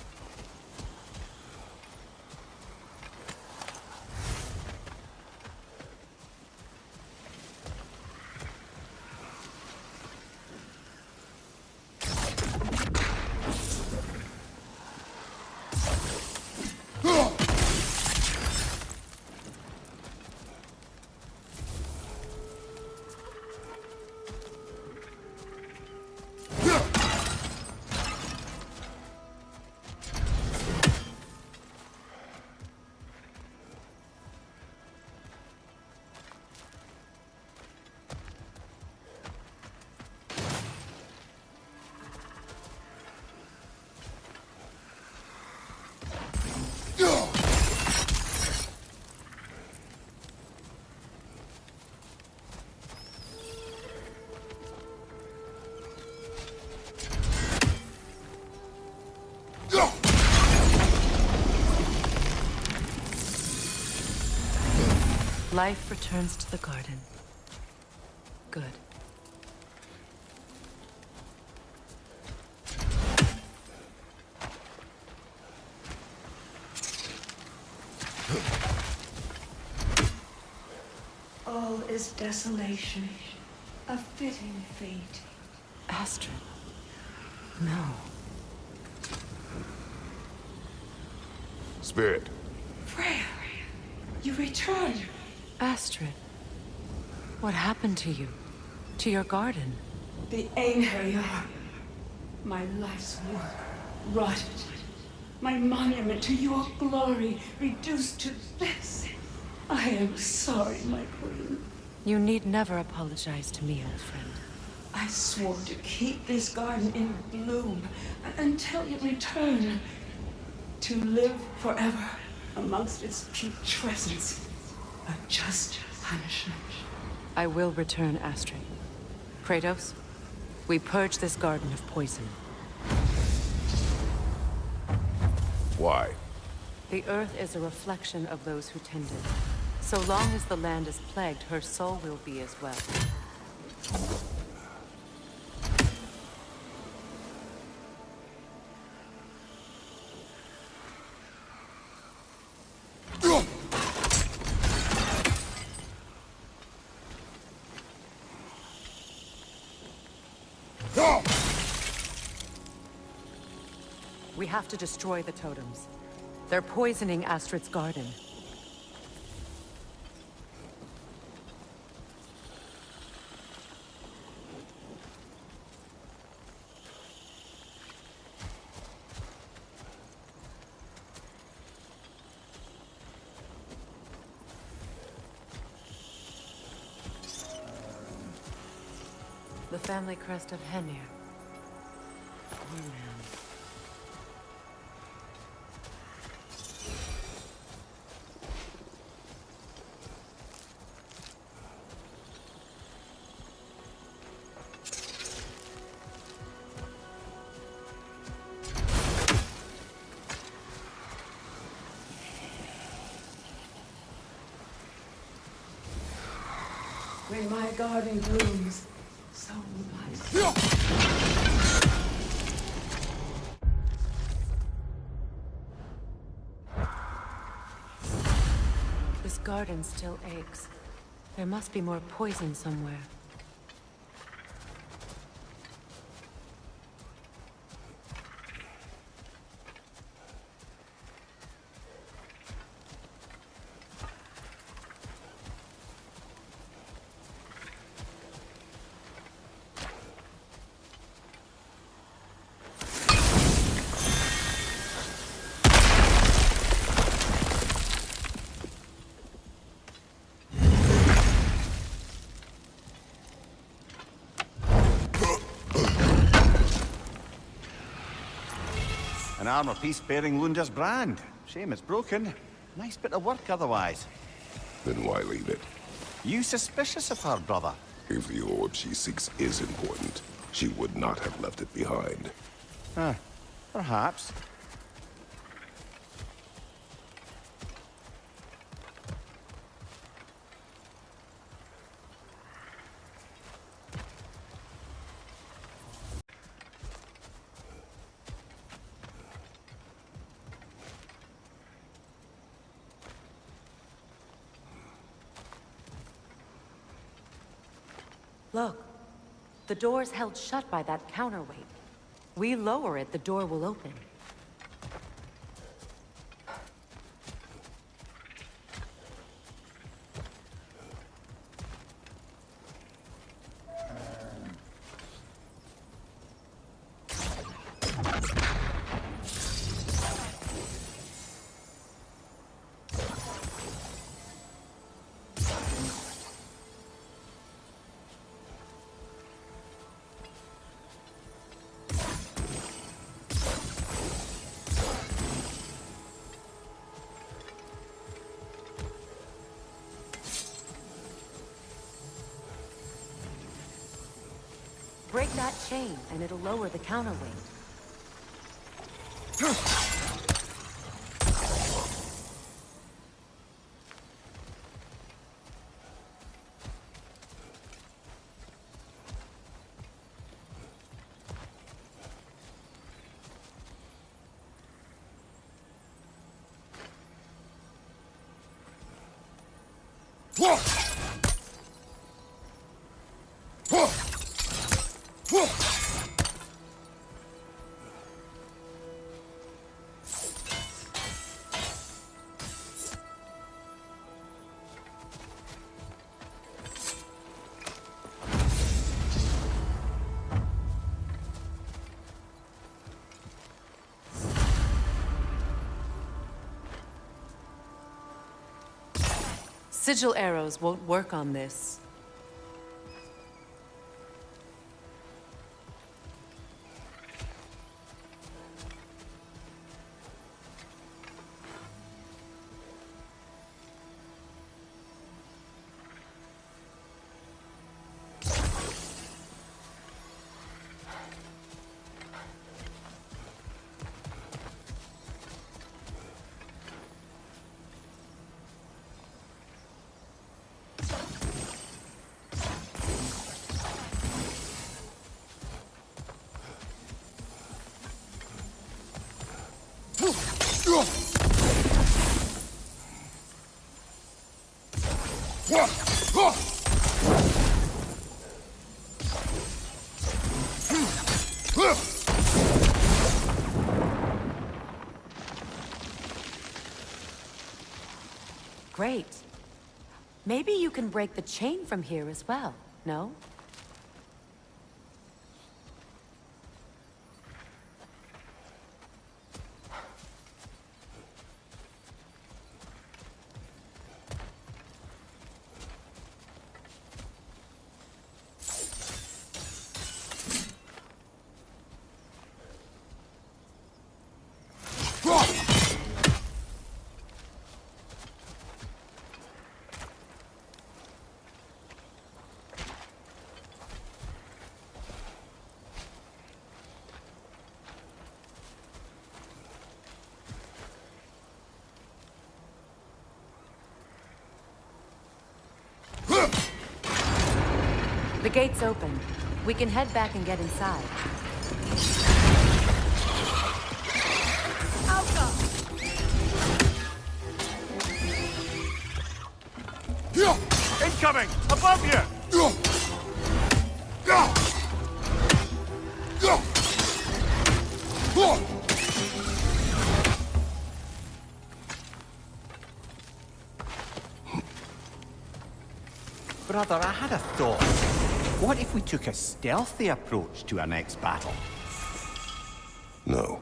[SPEAKER 13] Life returns to the garden. Good.
[SPEAKER 3] All is desolation. A fitting fate.
[SPEAKER 13] Astrid. No.
[SPEAKER 5] Spirit.
[SPEAKER 3] Freya, you return.
[SPEAKER 13] Astrid. What happened to you? To your garden?
[SPEAKER 3] The Einherjar. My life's work rotted. My monument to your glory reduced to this. I am sorry, my queen.
[SPEAKER 13] You need never apologize to me, old friend.
[SPEAKER 3] I swore to keep this garden in bloom until you return. To live forever amongst its putrescence. A just punishment.
[SPEAKER 13] I will return, Astrid. Kratos, we purge this garden of poison.
[SPEAKER 5] Why?
[SPEAKER 13] The earth is a reflection of those who tend it. So long as the land is plagued, her soul will be as well. We have to destroy the totems. They're poisoning Astrid's garden. The family crest of Henir. Oh, man.
[SPEAKER 3] When my garden blooms, so will my
[SPEAKER 13] This garden still aches. There must be more poison somewhere.
[SPEAKER 14] An armor piece bearing Lunda's brand. Shame it's broken. Nice bit of work otherwise.
[SPEAKER 5] Then why leave it?
[SPEAKER 14] You suspicious of her, brother?
[SPEAKER 5] If the orb she seeks is important, she would not have left it behind.
[SPEAKER 14] Perhaps.
[SPEAKER 13] Look. The door's held shut by that counterweight. We lower it, the door will open. Break that chain, and it'll lower the counterweight. Sigil arrows won't work on this. Great. Maybe you can break the chain from here as well, no? The gate's open. We can head back and get inside.
[SPEAKER 6] Incoming! Above you!
[SPEAKER 14] Brother, I had a thought. What if we took a stealthy approach to our next battle?
[SPEAKER 5] No.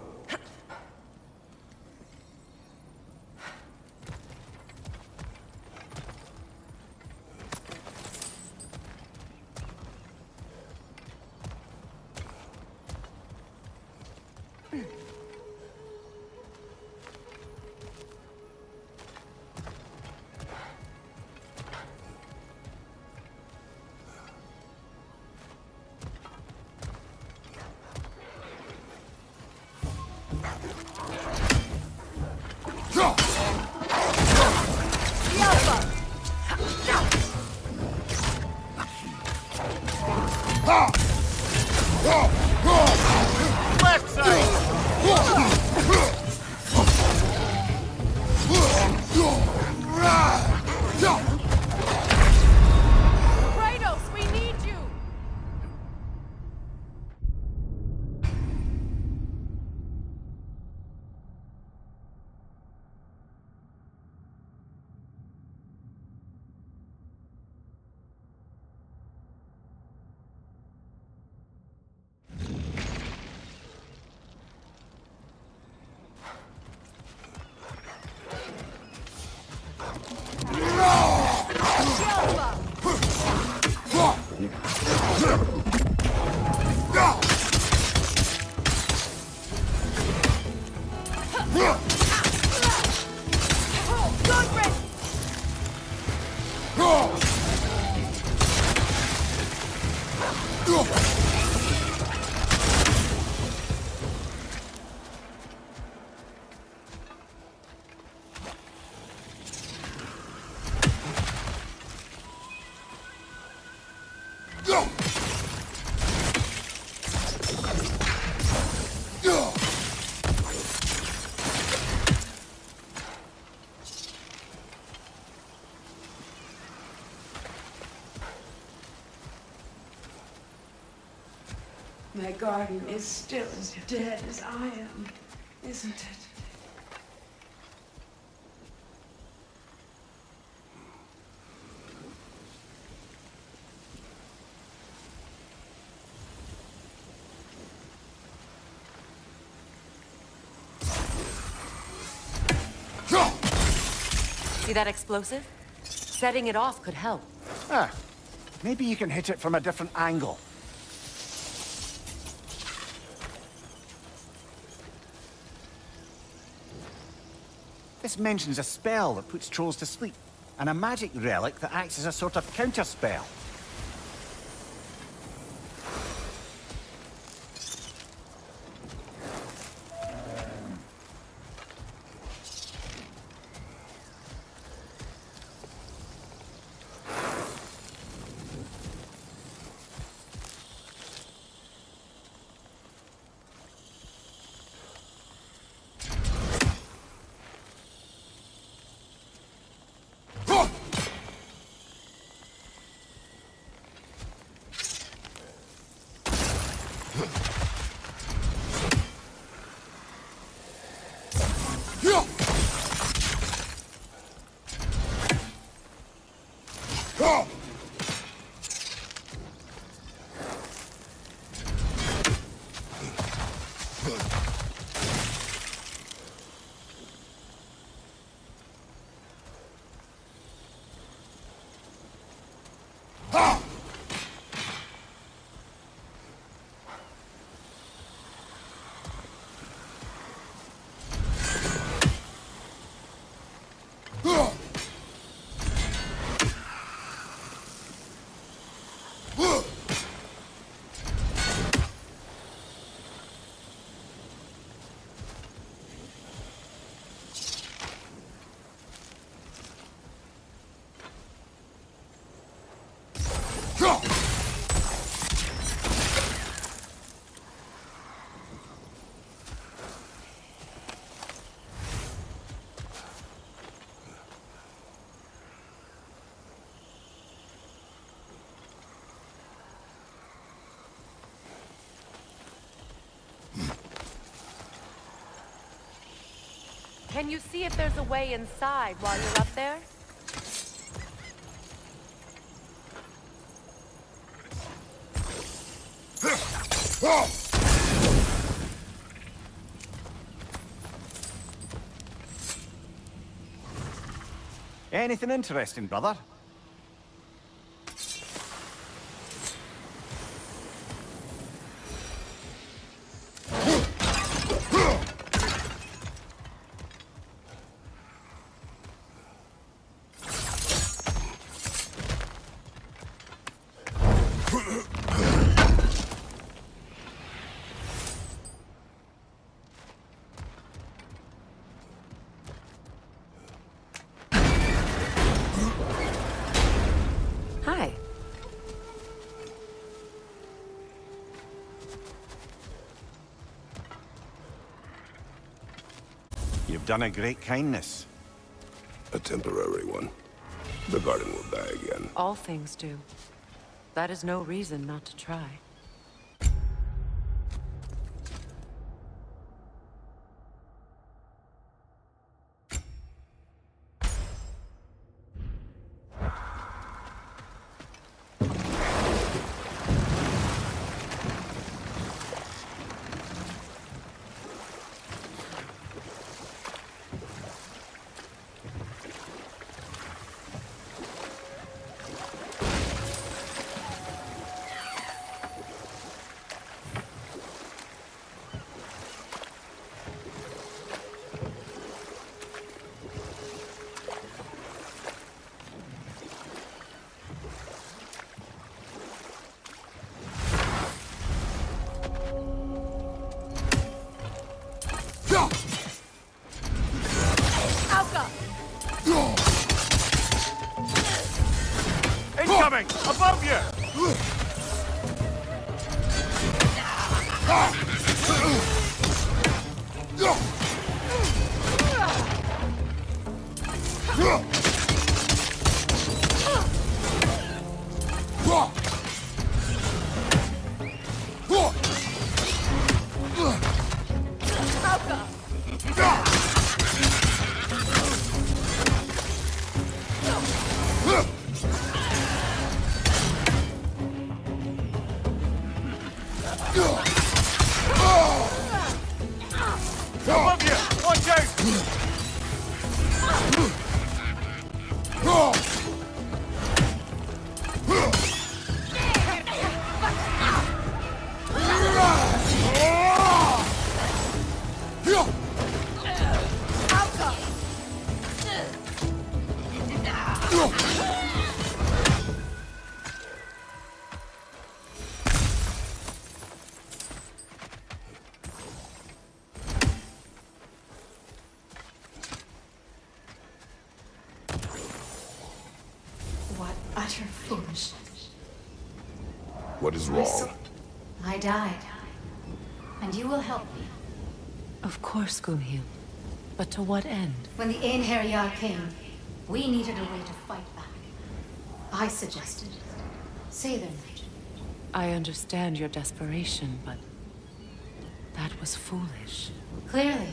[SPEAKER 6] Left side!
[SPEAKER 3] Kratos, we need you! My garden is still as dead as I am, isn't it?
[SPEAKER 13] See that explosive? Setting it off could help.
[SPEAKER 14] Ah, maybe you can hit it from a different angle. This mentions a spell that puts trolls to sleep, and a magic relic that acts as a sort of counterspell.
[SPEAKER 9] Can you see if there's a way inside while you're up there?
[SPEAKER 14] Anything interesting, brother?
[SPEAKER 13] Hi.
[SPEAKER 14] You've done a great kindness.
[SPEAKER 5] A temporary one. The garden will die again.
[SPEAKER 13] All things do. That is no reason not to try.
[SPEAKER 6] incoming! Above you! Above you! Watch out!
[SPEAKER 15] What utter foolishness.
[SPEAKER 5] What is wrong?
[SPEAKER 15] I died. And you will help me.
[SPEAKER 13] Of course, Gunhild. But to what end?
[SPEAKER 15] When the Einherjar came, we needed a way to fight back. I suggested. Say their magic.
[SPEAKER 13] I understand your desperation, but that was foolish.
[SPEAKER 15] Clearly.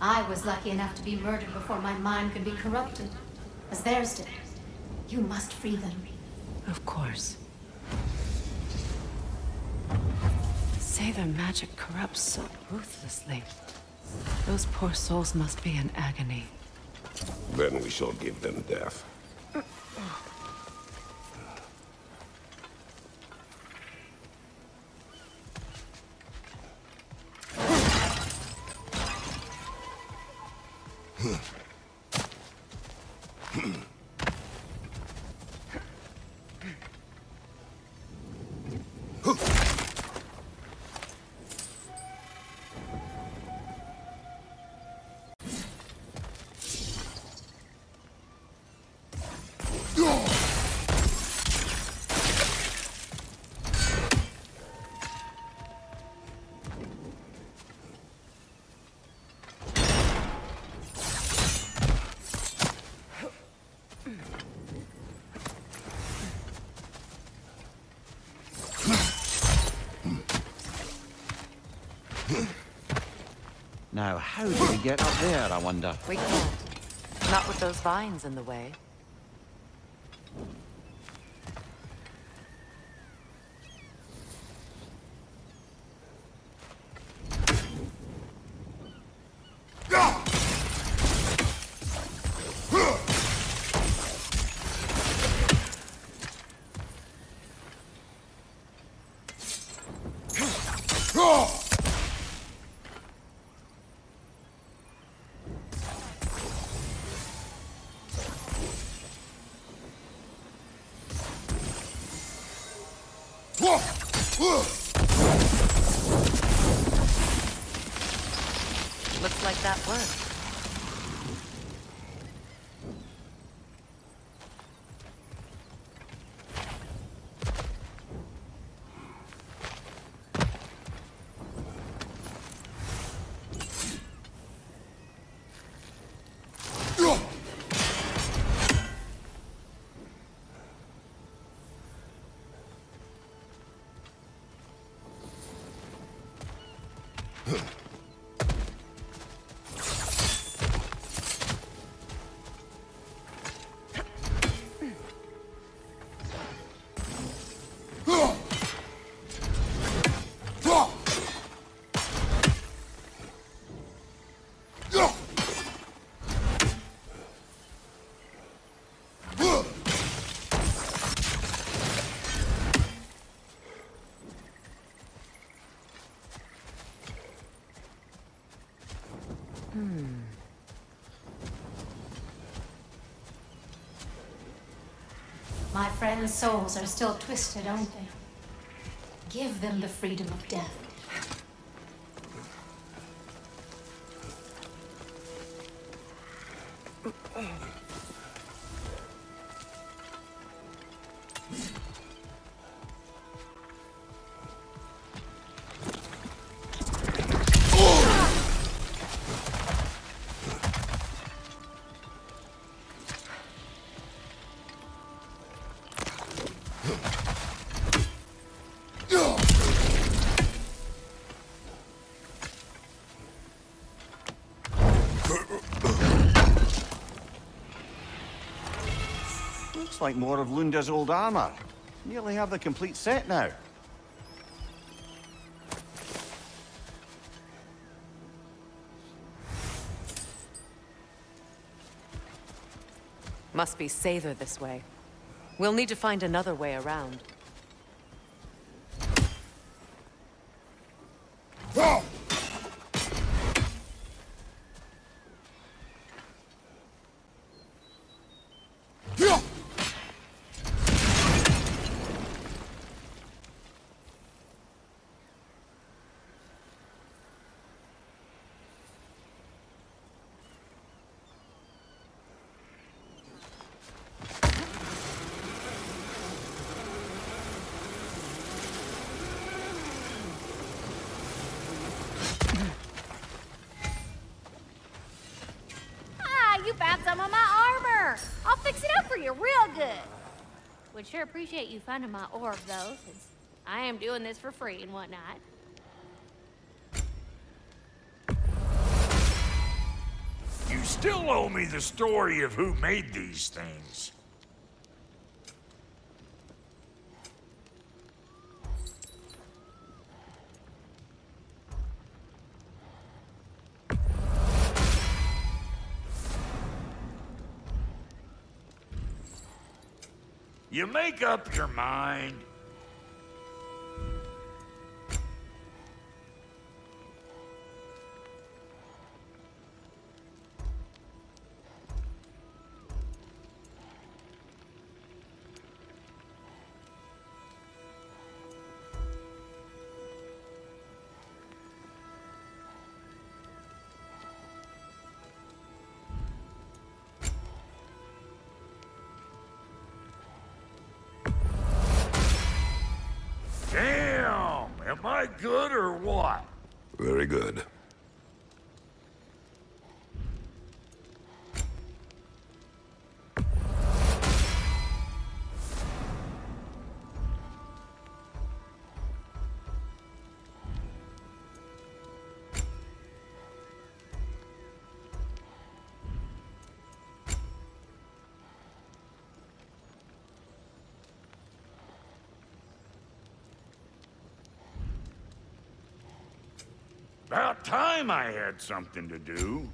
[SPEAKER 15] I was lucky enough to be murdered before my mind could be corrupted, as theirs did. You must free them.
[SPEAKER 13] Of course. Say their magic corrupts so ruthlessly. Those poor souls must be in agony.
[SPEAKER 5] Then we shall give them death.
[SPEAKER 16] Now, how do we get up there, I wonder?
[SPEAKER 13] We can't. Not with those vines in the way. Looks like that worked.
[SPEAKER 15] My friends' souls are still twisted, aren't they? Give them the freedom of death.
[SPEAKER 14] Looks like more of Lunda's old armor. Nearly have the complete set now.
[SPEAKER 13] Must be Sather this way. We'll need to find another way around.
[SPEAKER 4] You found some of my armor! I'll fix it up for you real good! Would sure appreciate you finding my orb, though, since I am doing this for free and whatnot.
[SPEAKER 8] You still owe me the story of who made these things. You make up your mind. Damn! Am I good or what?
[SPEAKER 5] Very good.
[SPEAKER 8] About time I had something to do.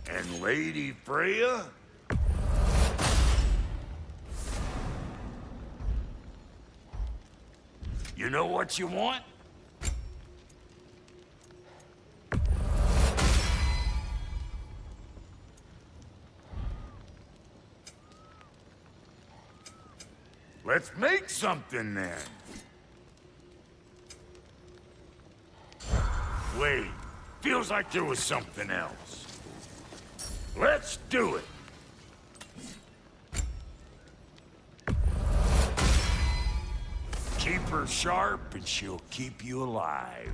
[SPEAKER 8] And Lady Freya? You know what you want? Let's make something then. Wait, feels like there was something else. Let's do it! Keep her sharp and she'll keep you alive.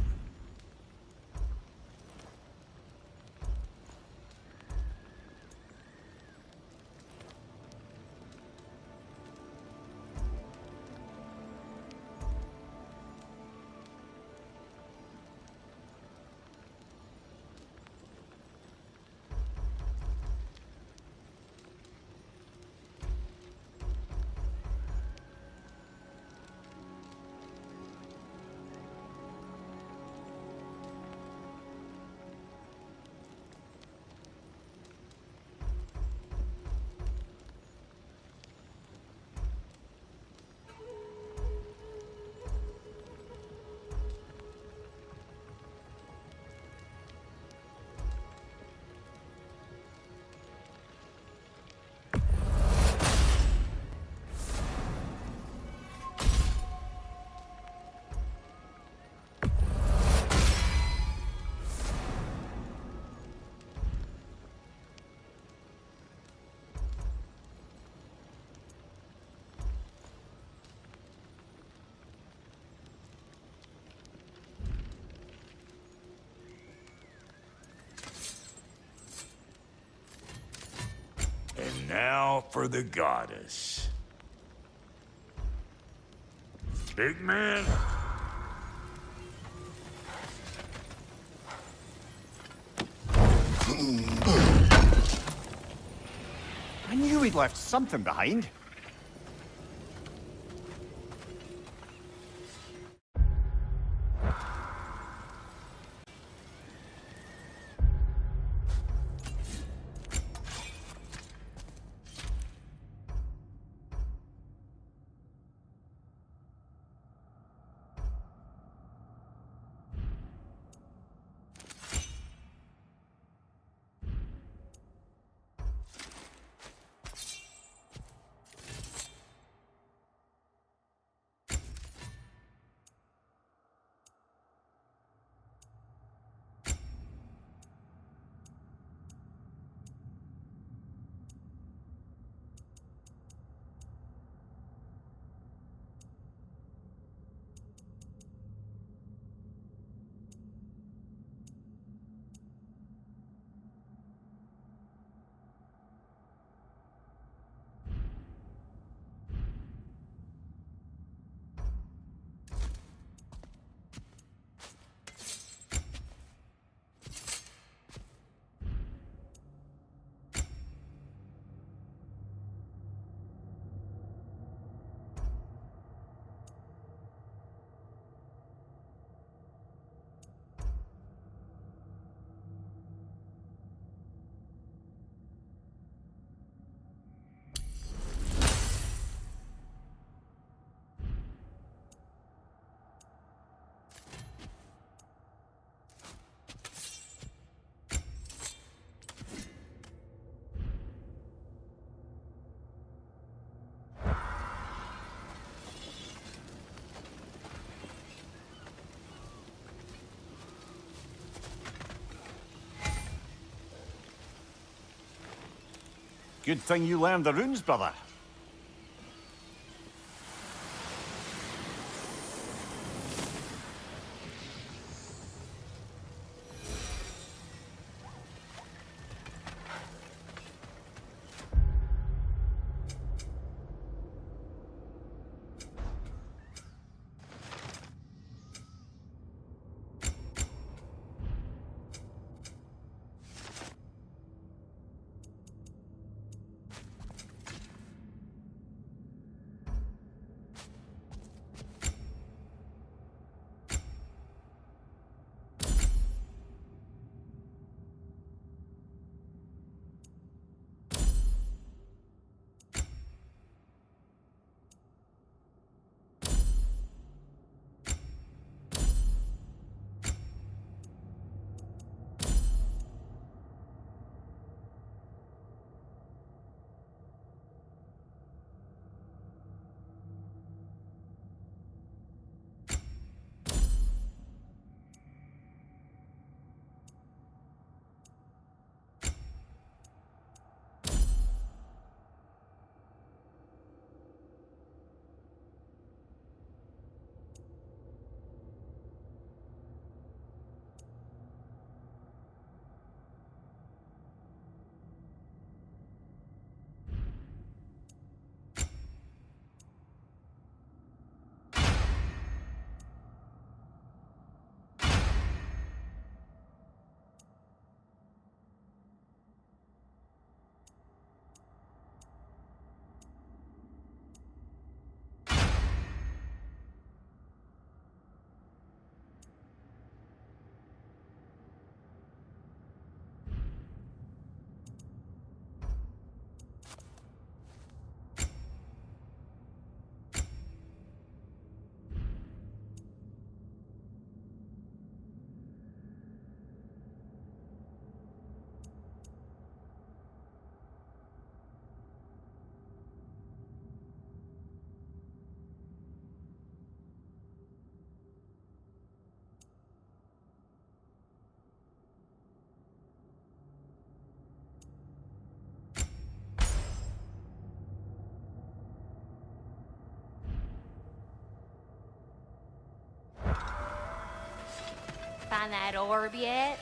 [SPEAKER 8] Now for the goddess. Big man?
[SPEAKER 14] I knew he'd left something behind. Good thing you learned the runes, brother.
[SPEAKER 4] Find that orb yet?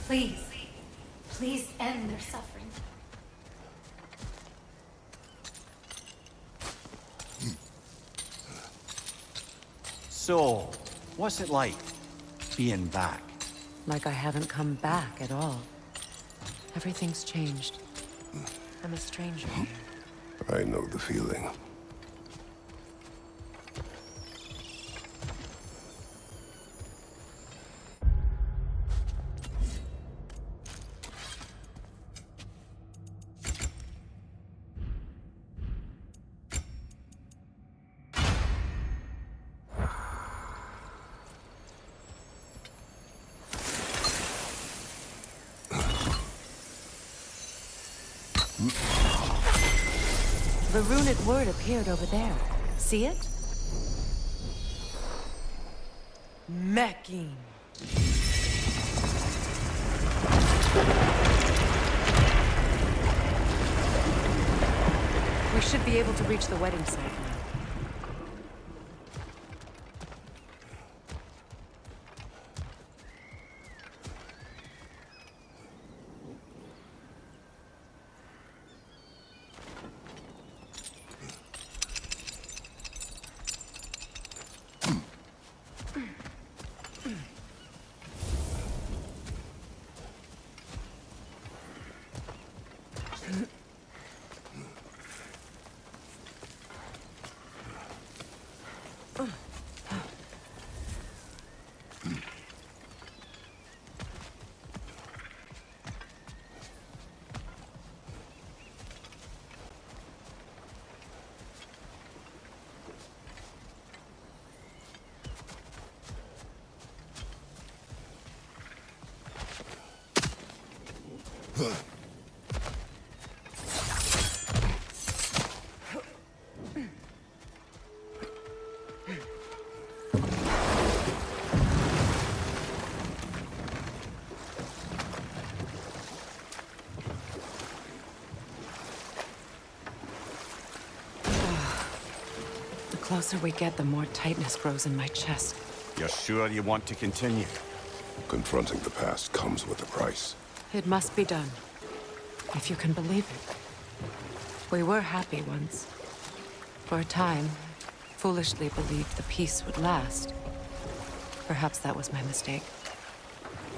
[SPEAKER 15] Please. Please end their suffering.
[SPEAKER 14] So, what's it like, being back?
[SPEAKER 13] Like I haven't come back at all. Everything's changed. I'm a stranger here.
[SPEAKER 5] I know the feeling.
[SPEAKER 13] The runic word appeared over there. See it? Mecking. We should be able to reach the wedding site now. The closer we get, the more tightness grows in my chest.
[SPEAKER 14] You're sure you want to continue?
[SPEAKER 5] Confronting the past comes with a price.
[SPEAKER 13] It must be done. If you can believe it. We were happy once. For a time, foolishly believed the peace would last. Perhaps that was my mistake.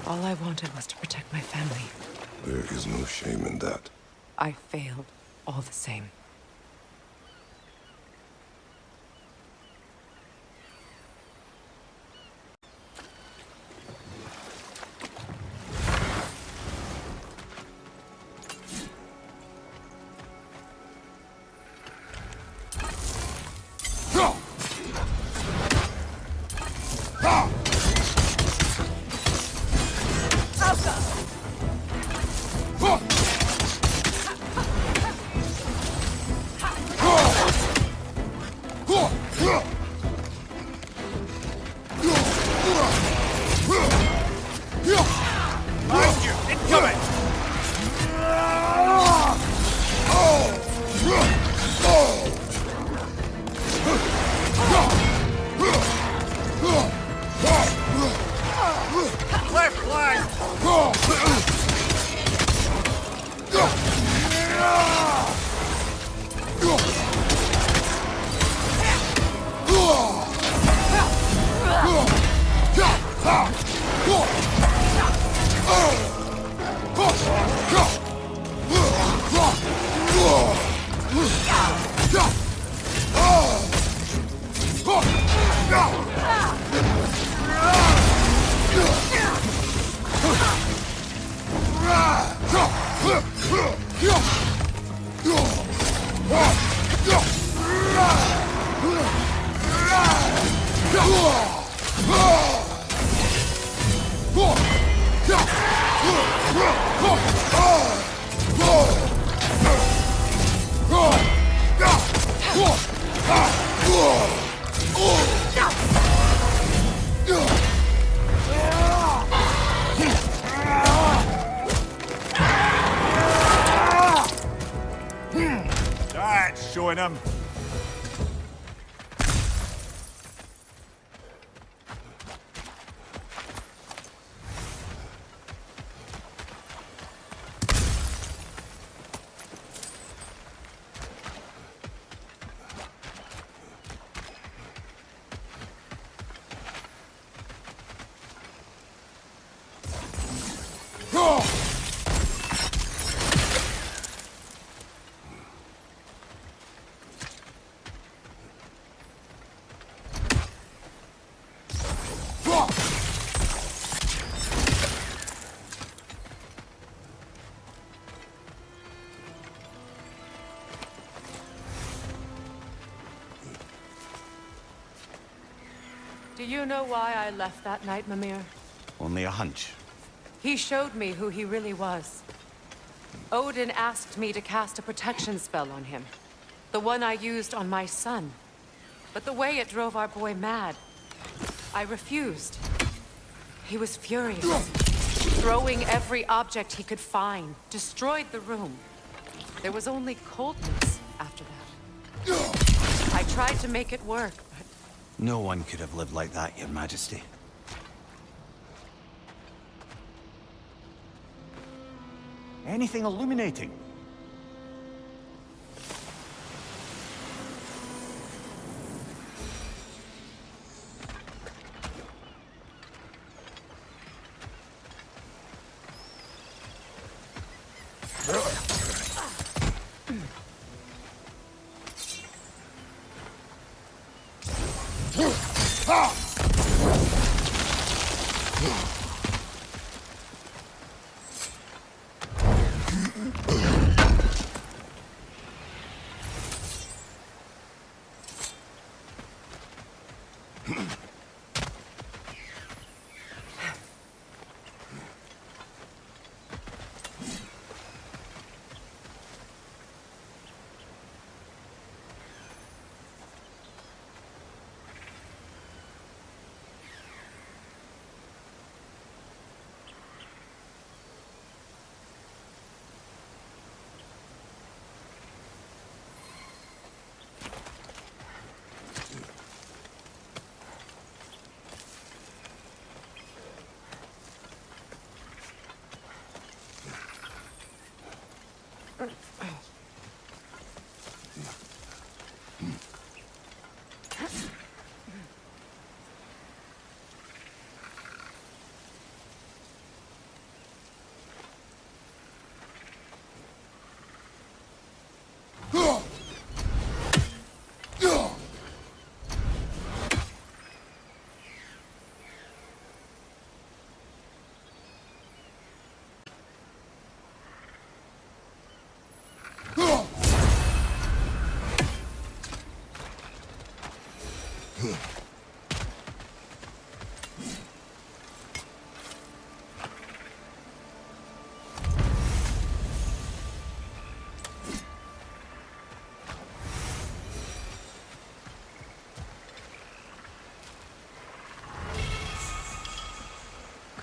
[SPEAKER 13] All I wanted was to protect my family.
[SPEAKER 5] There is no shame in that.
[SPEAKER 13] I failed, all the same.
[SPEAKER 6] That's showing him.
[SPEAKER 13] you know why I left that night, Mimir?
[SPEAKER 14] Only a hunch.
[SPEAKER 13] He showed me who he really was. Odin asked me to cast a protection spell on him. The one I used on my son. But the way it drove our boy mad, I refused. He was furious, throwing every object he could find, destroyed the room. There was only coldness after that. I tried to make it work, but...
[SPEAKER 14] No one could have lived like that, Your Majesty. Anything illuminating?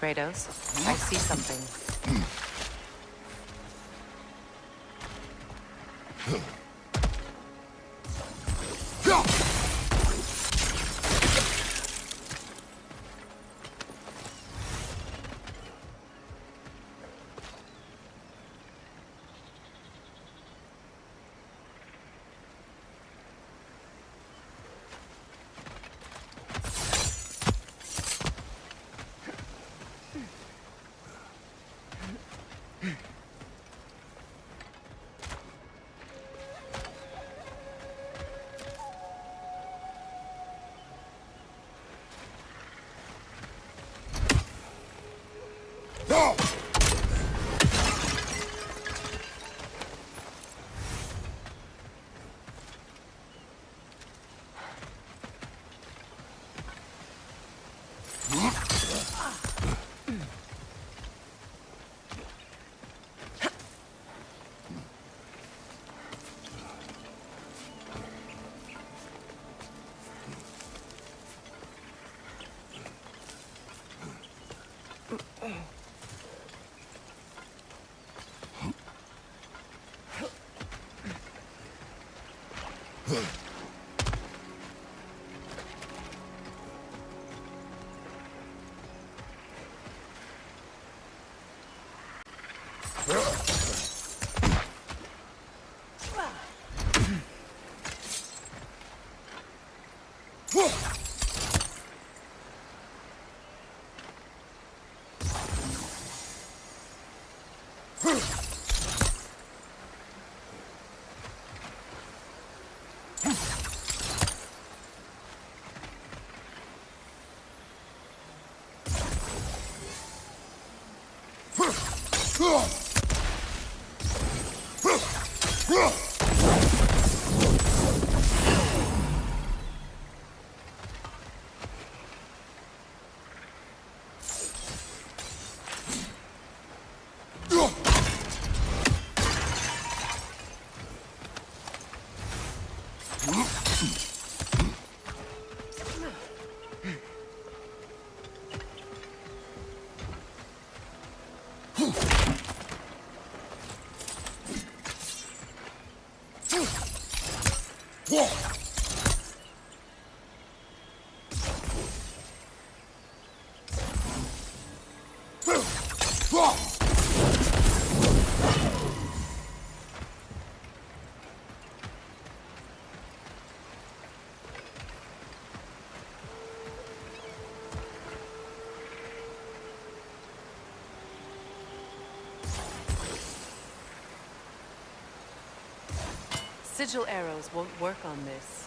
[SPEAKER 13] Kratos, I see something. Sigil arrows won't work on this.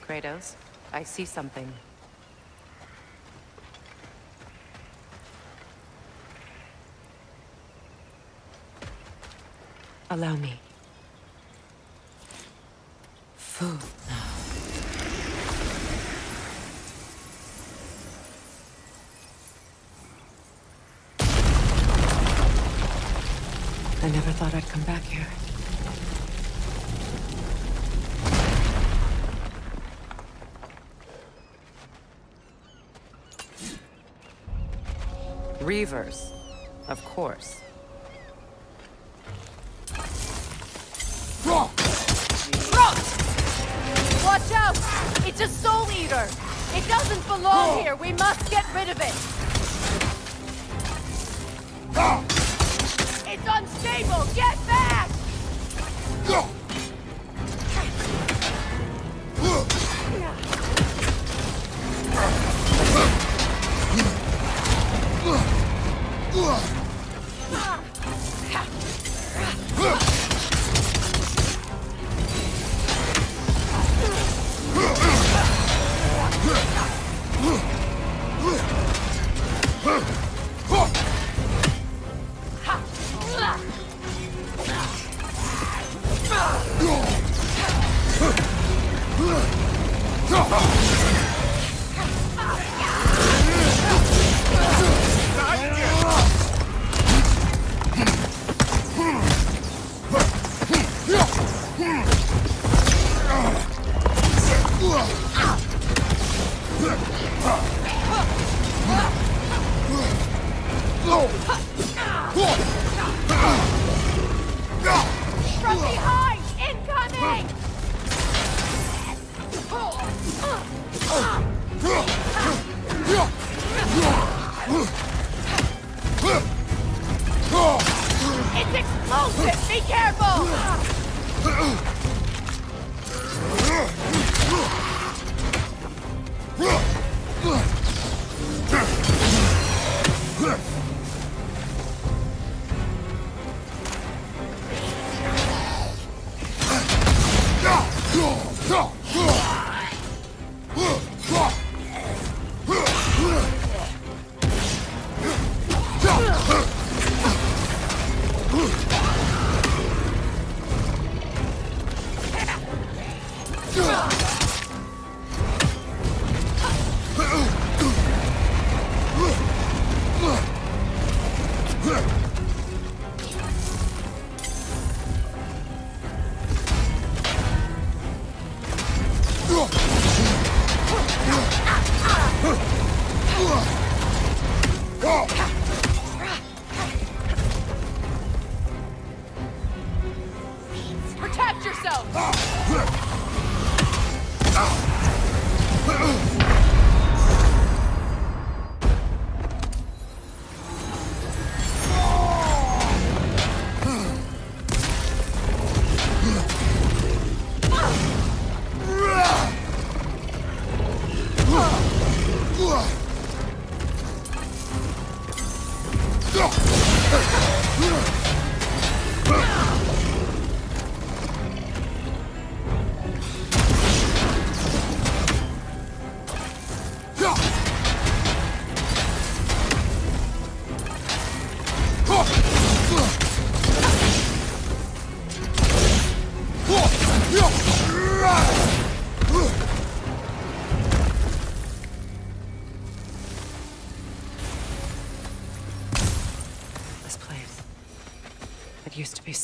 [SPEAKER 13] Kratos, I see something. Allow me. Food now. I never thought I'd come back here. Reavers, of course.
[SPEAKER 3] Watch out! It's a soul eater! It doesn't belong here! We must get rid of it! It's unstable! Get back! From behind! Incoming! It's explosive! Be careful! Protect yourself!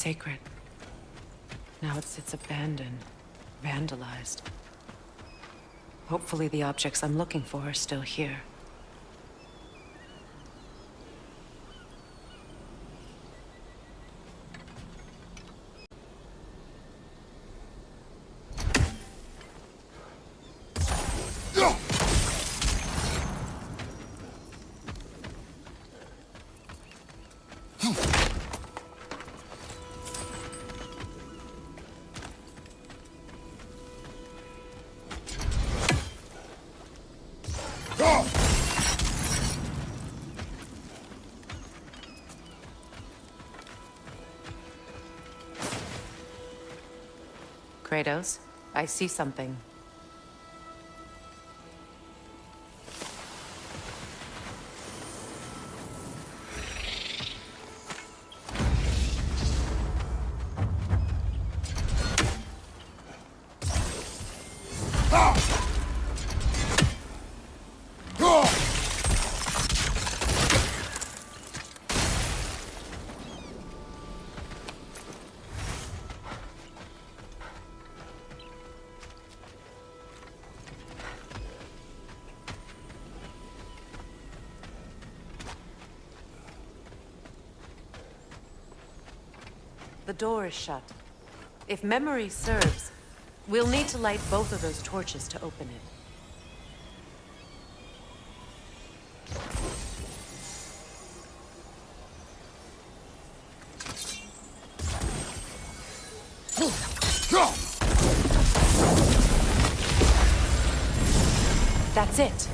[SPEAKER 13] sacred. Now it sits abandoned, vandalized. Hopefully the objects I'm looking for are still here. Kratos, I see something. The door is shut. If memory serves, we'll need to light both of those torches to open it. That's it.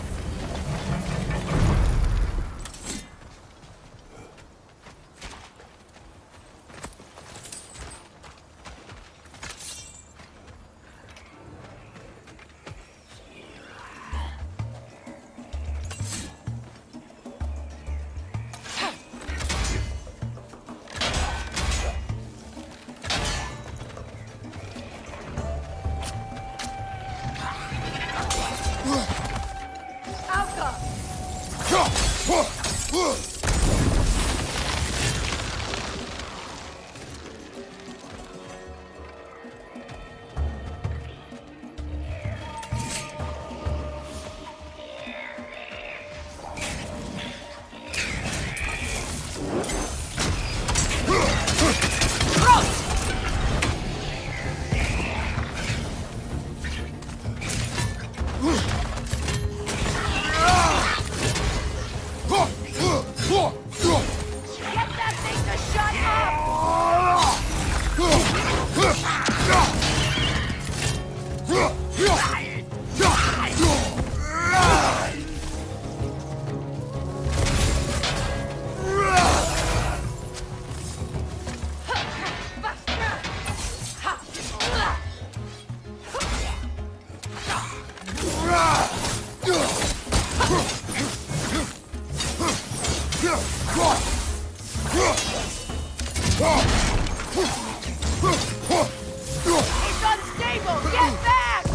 [SPEAKER 3] It's unstable! Get back!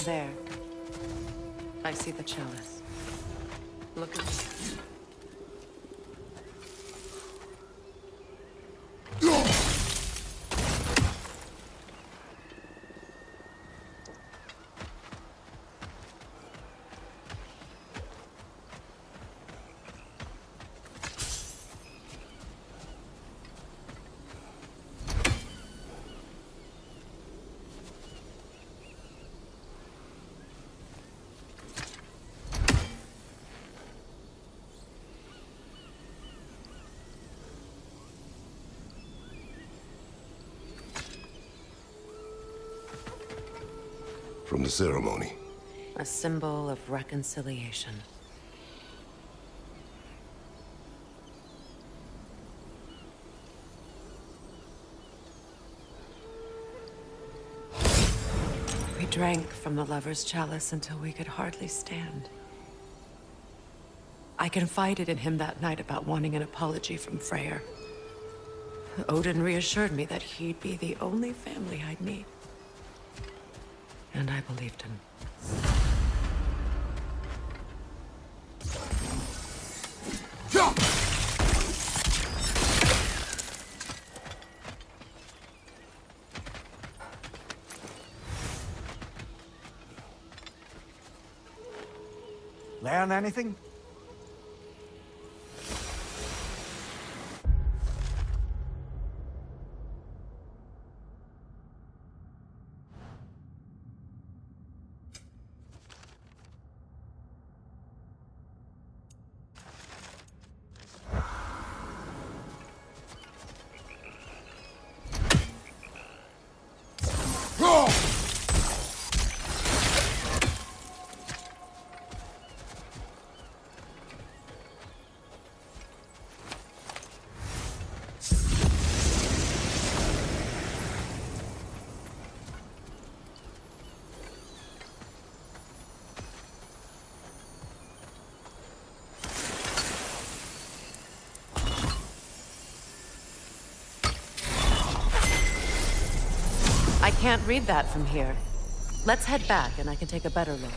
[SPEAKER 13] There. I see the chalice. Look at this.
[SPEAKER 5] From the ceremony.
[SPEAKER 13] A symbol of reconciliation. We drank from the lover's chalice until we could hardly stand. I confided in him that night about wanting an apology from Freyr. Odin reassured me that he'd be the only family I'd need. And I believed him.
[SPEAKER 14] Learn anything?
[SPEAKER 13] I can't read that from here. Let's head back and I can take a better look.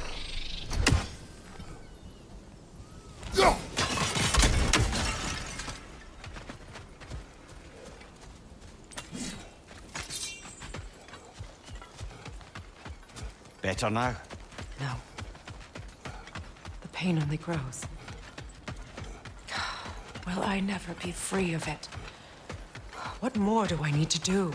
[SPEAKER 14] Better now?
[SPEAKER 13] No. The pain only grows. Will I never be free of it? What more do I need to do?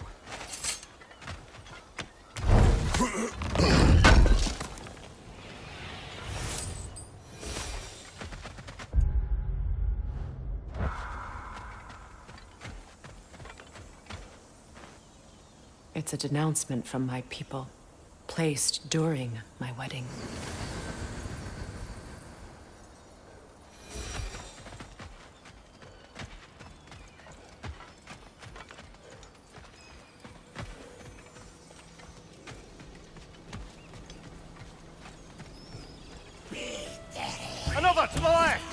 [SPEAKER 13] It's a denouncement from my people, placed during my wedding.
[SPEAKER 6] Another to the left!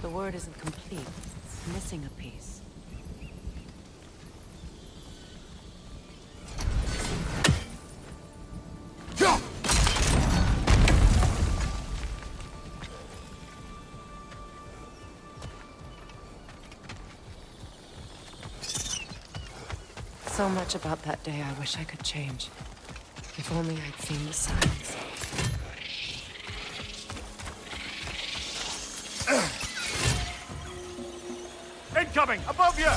[SPEAKER 13] The word isn't complete. It's missing a piece. So much about that day I wish I could change. If only I'd seen the signs.
[SPEAKER 6] Incoming! Above you!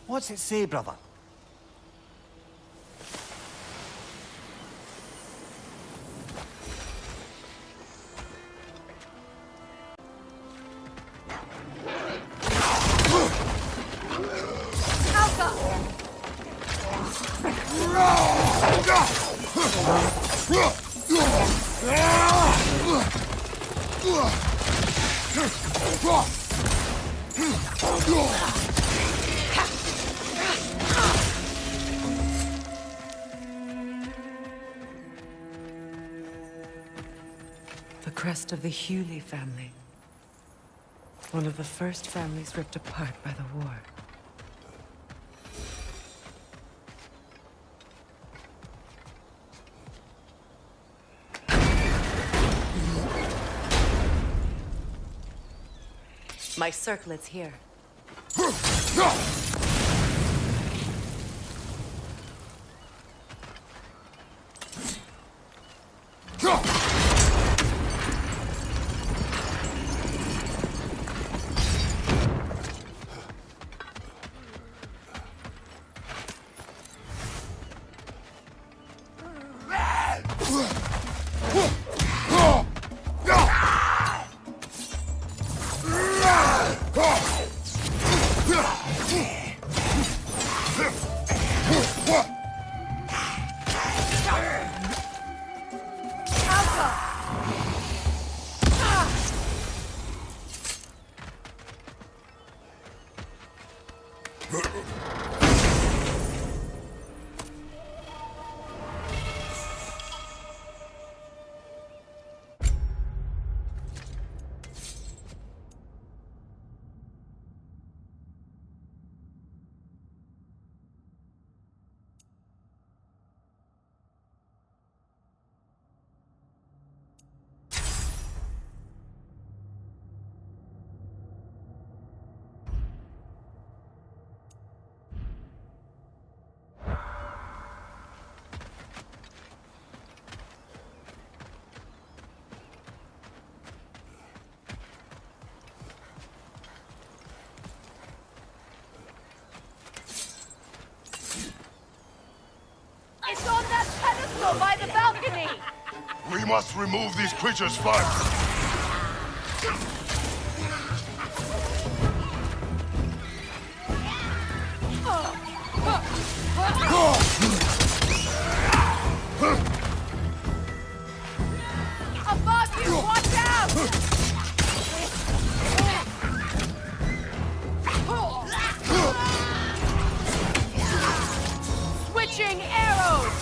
[SPEAKER 14] What's it say, brother?
[SPEAKER 13] The crest of the Hewley family. One of the first families ripped apart by the war. My circlet's here.
[SPEAKER 3] It's on that pedestal by the balcony!
[SPEAKER 5] We must remove these creatures first.
[SPEAKER 3] Above you, watch out! Switching arrows!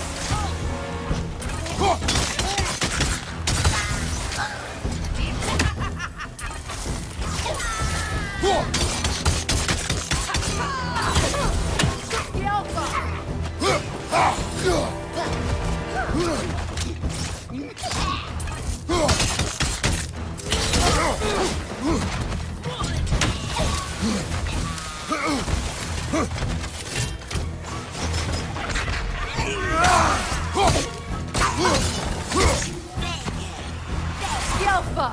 [SPEAKER 3] Yelfa!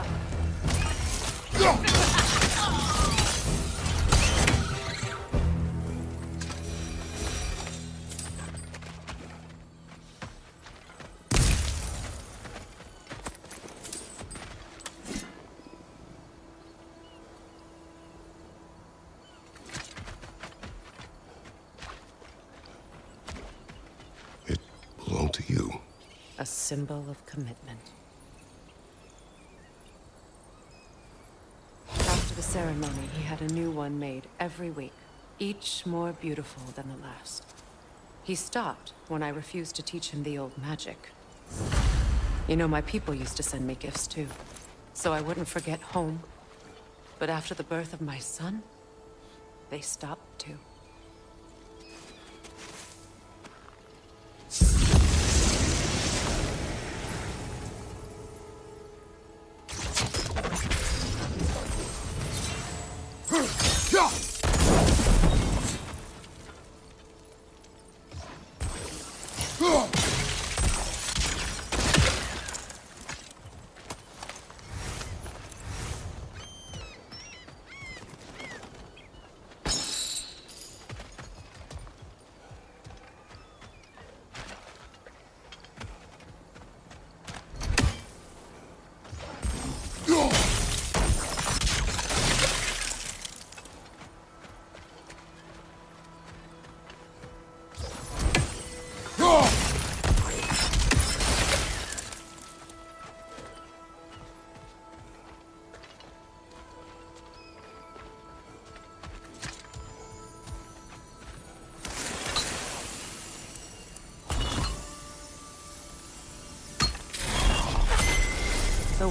[SPEAKER 5] It belonged to you.
[SPEAKER 13] A symbol of commitment. After the ceremony, he had a new one made every week, each more beautiful than the last. He stopped when I refused to teach him the old magic. You know, my people used to send me gifts too, so I wouldn't forget home. But after the birth of my son, they stopped too.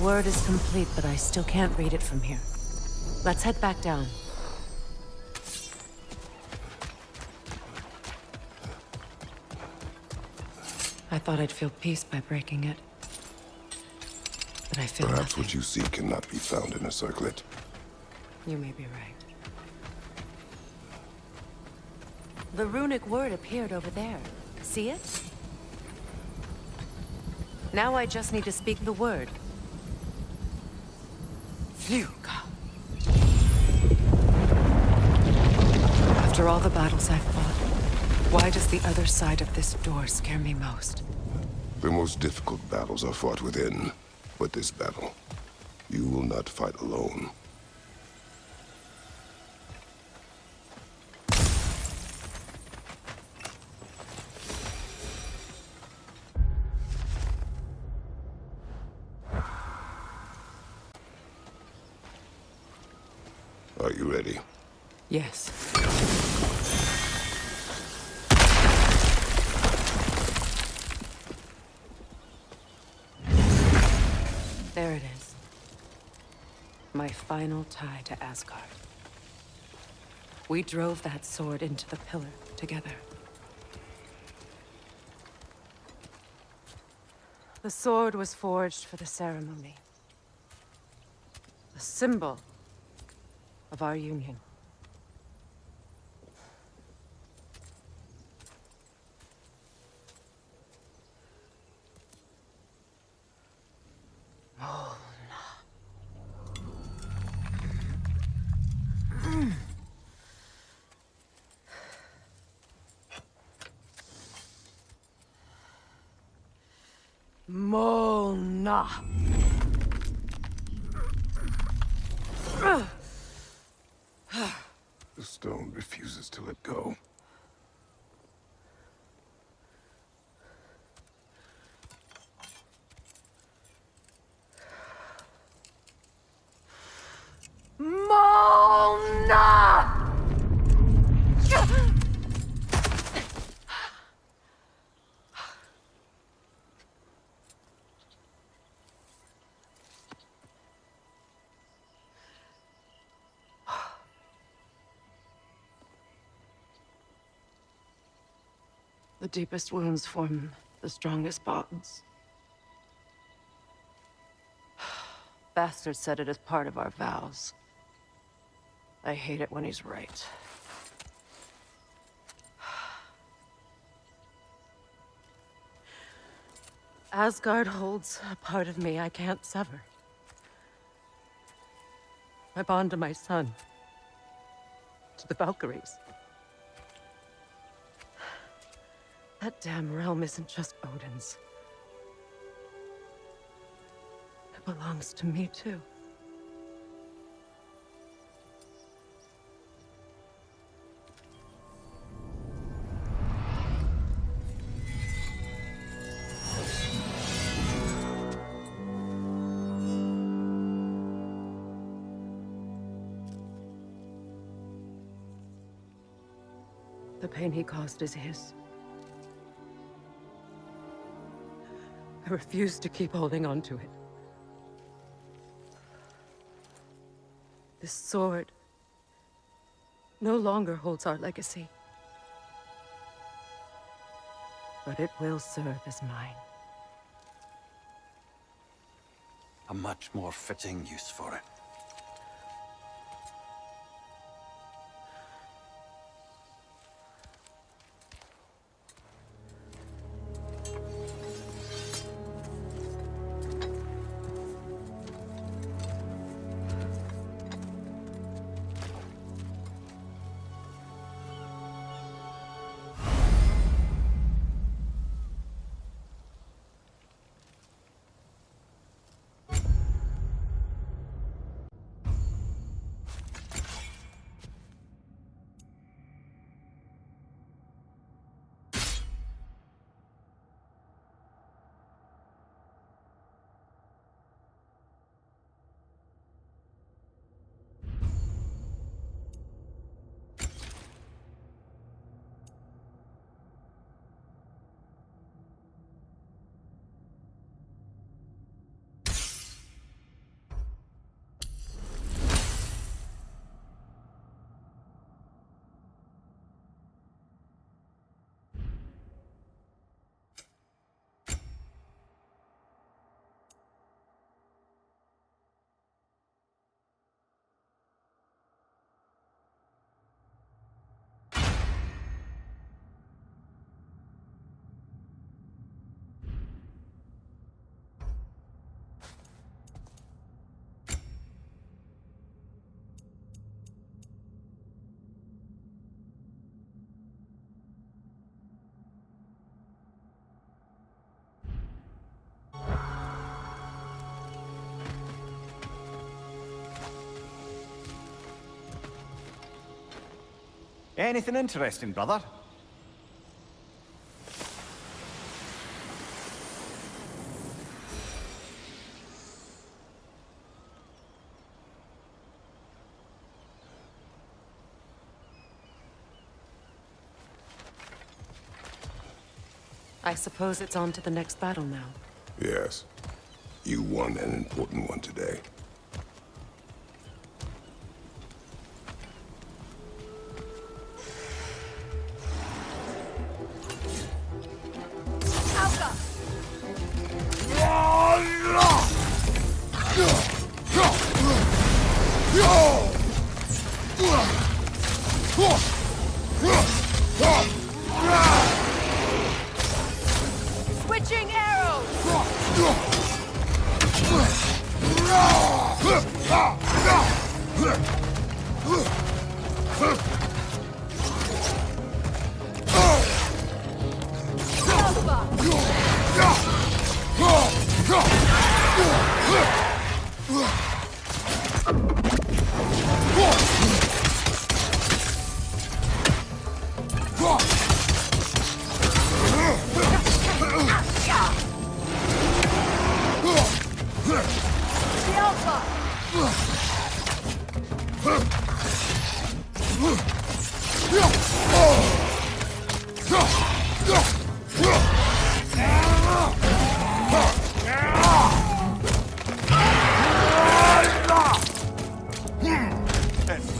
[SPEAKER 13] word is complete, but I still can't read it from here. Let's head back down. I thought I'd feel peace by breaking it. But I feel
[SPEAKER 5] Perhaps
[SPEAKER 13] nothing.
[SPEAKER 5] what you seek cannot be found in a circlet.
[SPEAKER 13] You may be right. The runic word appeared over there. See it? Now I just need to speak the word. Fuga. After all the battles I've fought, why does the other side of this door scare me most?
[SPEAKER 5] The most difficult battles are fought within. But this battle, you will not fight alone. Are you ready?
[SPEAKER 13] Yes. There it is. My final tie to Asgard. We drove that sword into the pillar together. The sword was forged for the ceremony. A symbol of our union. Mona.
[SPEAKER 5] The stone refuses to let go.
[SPEAKER 3] Mona!
[SPEAKER 13] The deepest wounds form the strongest bonds. Bastard said it as part of our vows. I hate it when he's right. Asgard holds a part of me I can't sever. My bond to my son. To the Valkyries. That damn realm isn't just Odin's. It belongs to me, too. The pain he caused is his. I refuse to keep holding on to it. This sword no longer holds our legacy. But it will serve as mine.
[SPEAKER 12] A much more fitting use for it.
[SPEAKER 14] Anything interesting, brother?
[SPEAKER 13] I suppose it's on to the next battle now.
[SPEAKER 5] Yes. You won an important one today.
[SPEAKER 3] Switching arrows!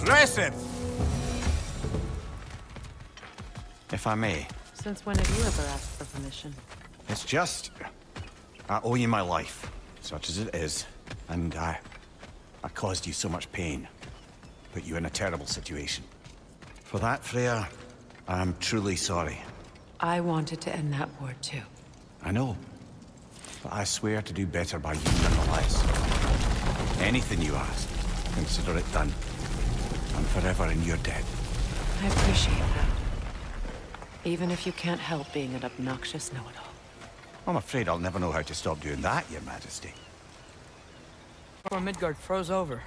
[SPEAKER 14] Impressive! If I may.
[SPEAKER 13] Since when have you ever asked for permission?
[SPEAKER 14] It's just... I owe you my life, such as it is. And I caused you so much pain. Put you in a terrible situation. For that, Freya, I'm truly sorry.
[SPEAKER 13] I wanted to end that war too.
[SPEAKER 14] I know. But I swear to do better by you nonetheless. Anything you ask, consider it done. I'm forever in your debt.
[SPEAKER 13] I appreciate that. Even if you can't help being an obnoxious know-it-all.
[SPEAKER 14] I'm afraid I'll never know how to stop doing that, Your Majesty.
[SPEAKER 2] Poor Midgard froze over.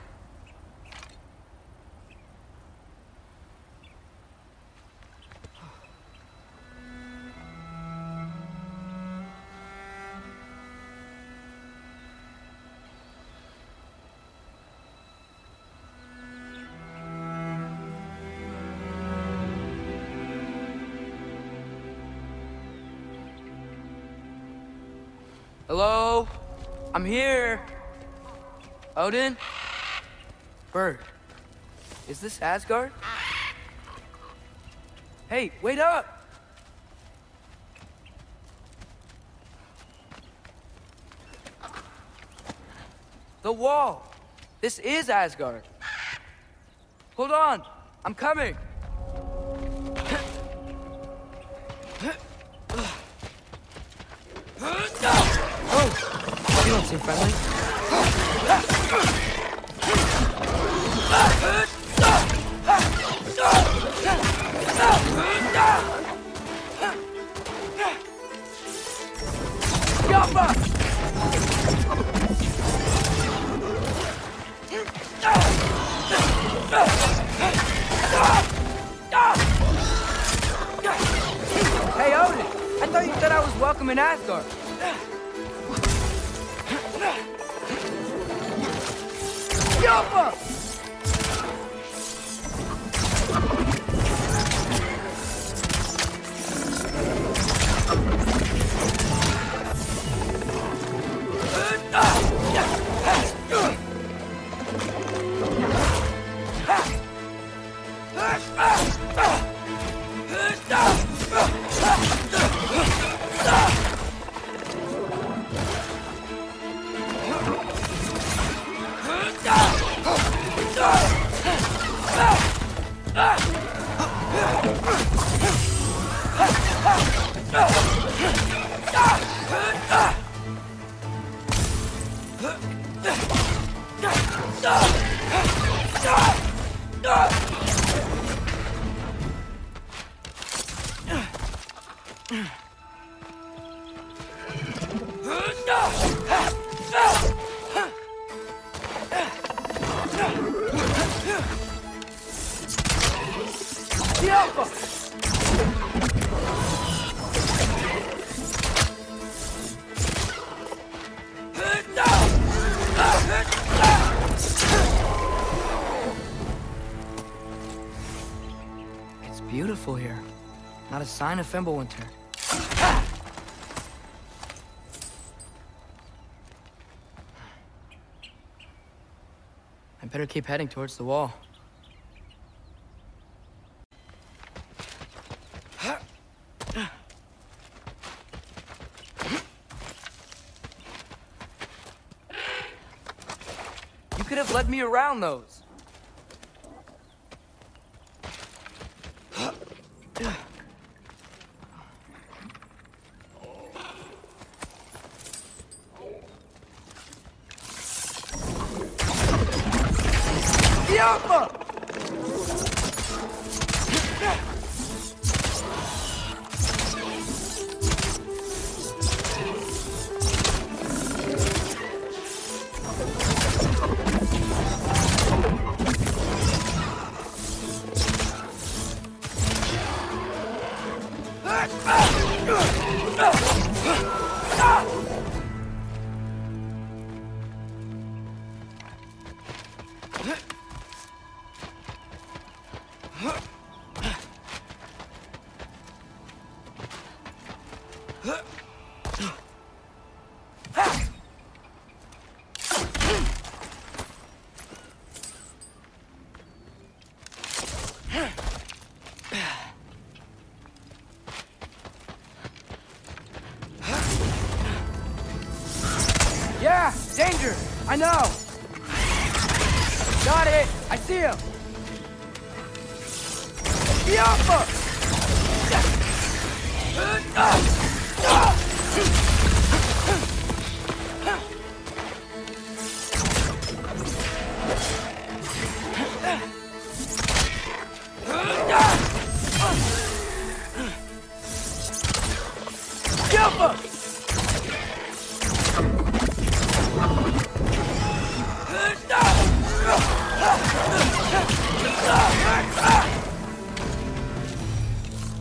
[SPEAKER 2] Hello? I'm here. Odin? Bird. Is this Asgard? Hey, wait up! The wall! This is Asgard. Hold on, I'm coming. Oh, you don't seem friendly. Hey, Odin! I thought you said I was welcome in Asgard. Yappa! It's beautiful here. Not a sign of Fimbulwinter. I better keep heading towards the wall. You could have led me around those. Yeah, danger! I know! Got it! I see him! Yappa!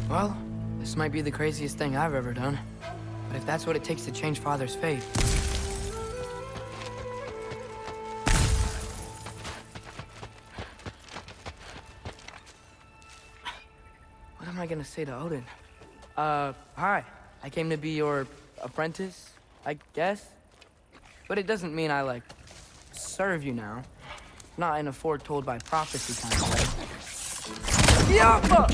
[SPEAKER 2] Well, this might be the craziest thing I've ever done. But if that's what it takes to change Father's fate... What am I gonna say to Odin? Hi. I came to be your apprentice, I guess? But it doesn't mean I, like, serve you now. Not in a foretold by prophecy kind of way. Yappa!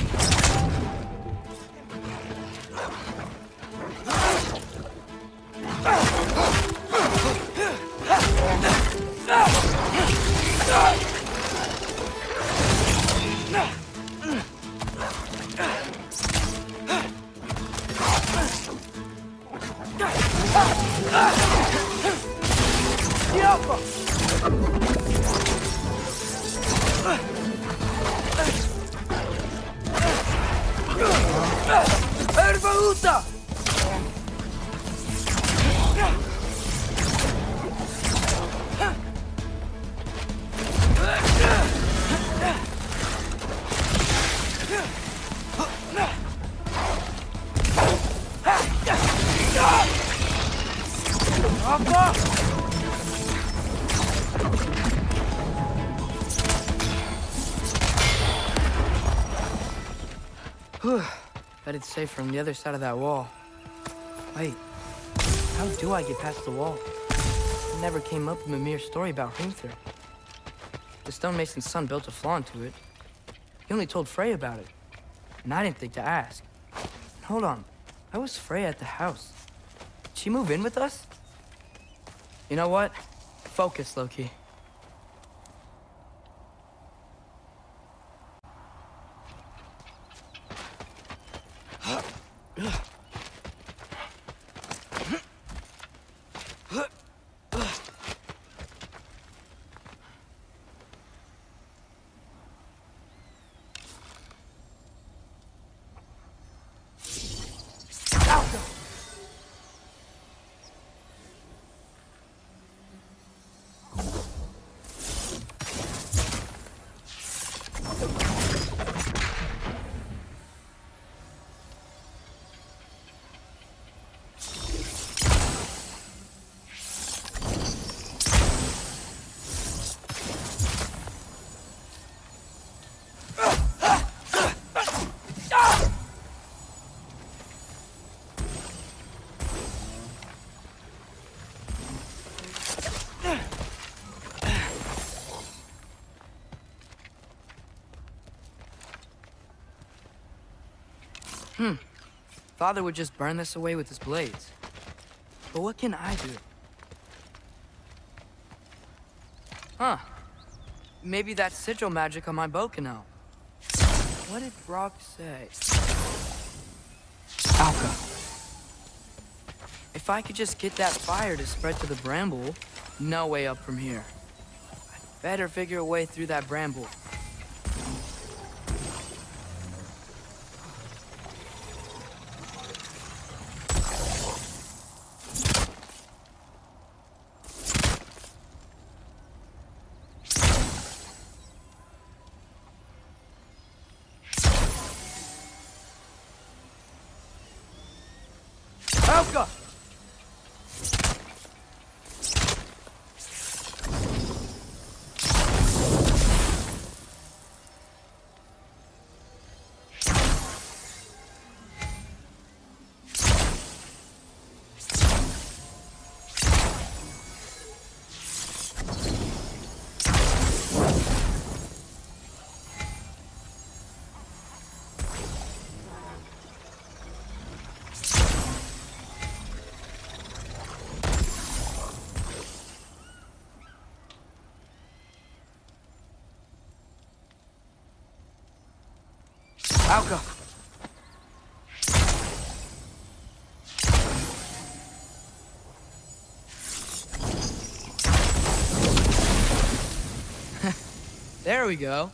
[SPEAKER 2] Ervaúta! Bet it's safe from the other side of that wall. Wait, how do I get past the wall? It never came up in Mimir's story about Hrimthur. The stonemason's son built a flaw into it. He only told Frey about it, and I didn't think to ask. Hold on, how was Frey at the house? Did she move in with us? You know what? Focus, Loki. Father would just burn this away with his blades. But what can I do? Huh. Maybe that sigil magic on my bow can help. What did Brock say? Alka. If I could just get that fire to spread to the bramble, no way up from here. I'd better figure a way through that bramble. Alka! Alka! There we go.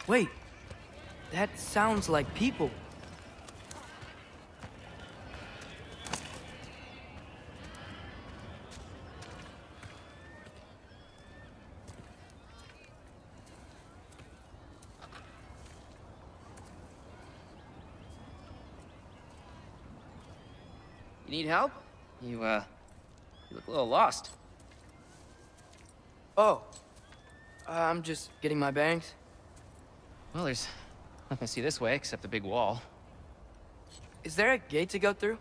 [SPEAKER 2] Wait, that sounds like people.
[SPEAKER 17] You need help? You look a little lost.
[SPEAKER 2] Oh, I'm just getting my bangs.
[SPEAKER 17] Well, there's nothing to see this way except the big wall.
[SPEAKER 2] Is there a gate to go through?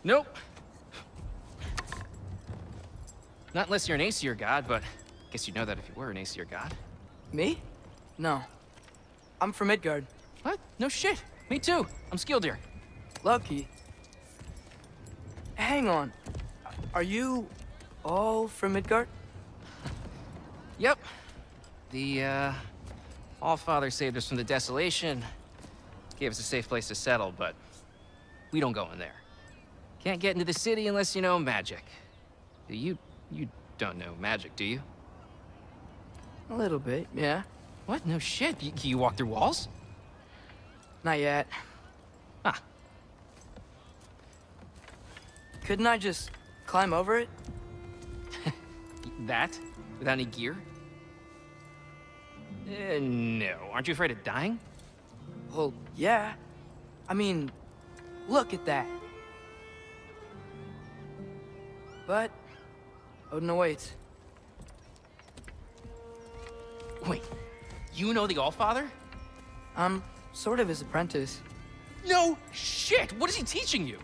[SPEAKER 17] Nope. Not unless you're an Aesir god, but I guess you'd know that if you were an Aesir god.
[SPEAKER 2] Me? No. I'm from Midgard.
[SPEAKER 17] What? No shit. Me too. I'm Skildir.
[SPEAKER 2] Lucky. Hang on. Are you all from Midgard?
[SPEAKER 17] Yep. The, Allfather saved us from the desolation. Gave us a safe place to settle, but we don't go in there. Can't get into the city unless you know magic. You don't know magic, do you?
[SPEAKER 2] A little bit, yeah.
[SPEAKER 17] What? No shit. You walk through walls?
[SPEAKER 2] Not yet.
[SPEAKER 17] Ah.
[SPEAKER 2] couldn't I just climb over it?
[SPEAKER 17] That? Without any gear? No. Aren't you afraid of dying?
[SPEAKER 2] Well, yeah. I mean, look at that. But Odin awaits.
[SPEAKER 17] Wait, you know the Allfather?
[SPEAKER 2] I'm sort of his apprentice.
[SPEAKER 17] No shit! What is he teaching you?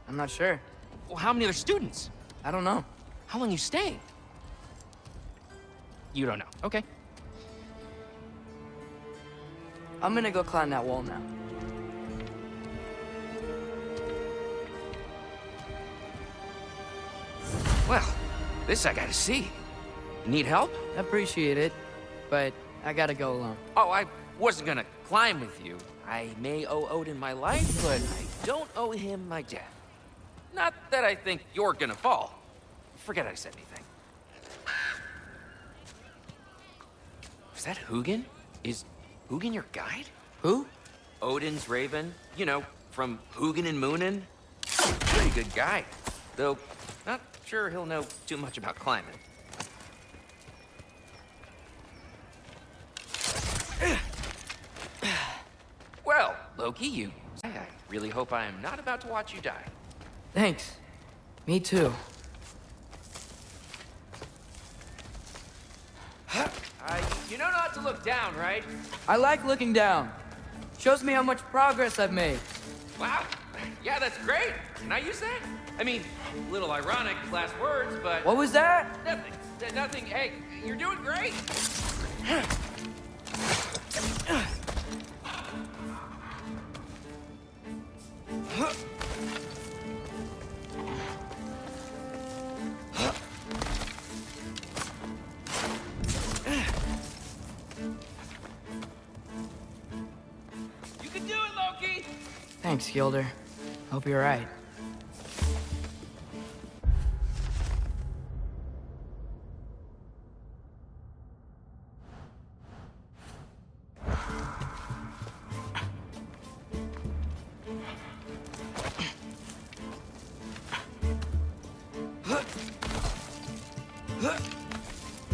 [SPEAKER 2] I'm not sure.
[SPEAKER 17] Well, how many other students?
[SPEAKER 2] I don't know.
[SPEAKER 17] How long you staying? You don't know. Okay.
[SPEAKER 2] I'm gonna go climb that wall now.
[SPEAKER 17] Well, this I gotta see. Need help?
[SPEAKER 2] Appreciate it, but I gotta go alone.
[SPEAKER 17] Oh, I wasn't gonna climb with you. I may owe Odin my life, but I don't owe him my death. Not that I think you're gonna fall. Forget I said anything. Is that Hugin? Is Hugin your guide?
[SPEAKER 2] Who?
[SPEAKER 17] Odin's raven. You know, from Hugin and Moonin. Pretty good guy. Though, not sure he'll know too much about climbing. Well, Loki, you... I really hope I am not about to watch you die.
[SPEAKER 2] Thanks. Me too.
[SPEAKER 17] You know not to look down, right?
[SPEAKER 2] I like looking down. Shows me how much progress I've made.
[SPEAKER 17] Wow. Yeah, that's great. Can I use that? I mean, a little ironic, last words, but...
[SPEAKER 2] What was that?
[SPEAKER 17] Nothing. Nothing. Hey, you're doing great. You can do it, Loki!
[SPEAKER 2] Thanks, Gilder. Hope you're right.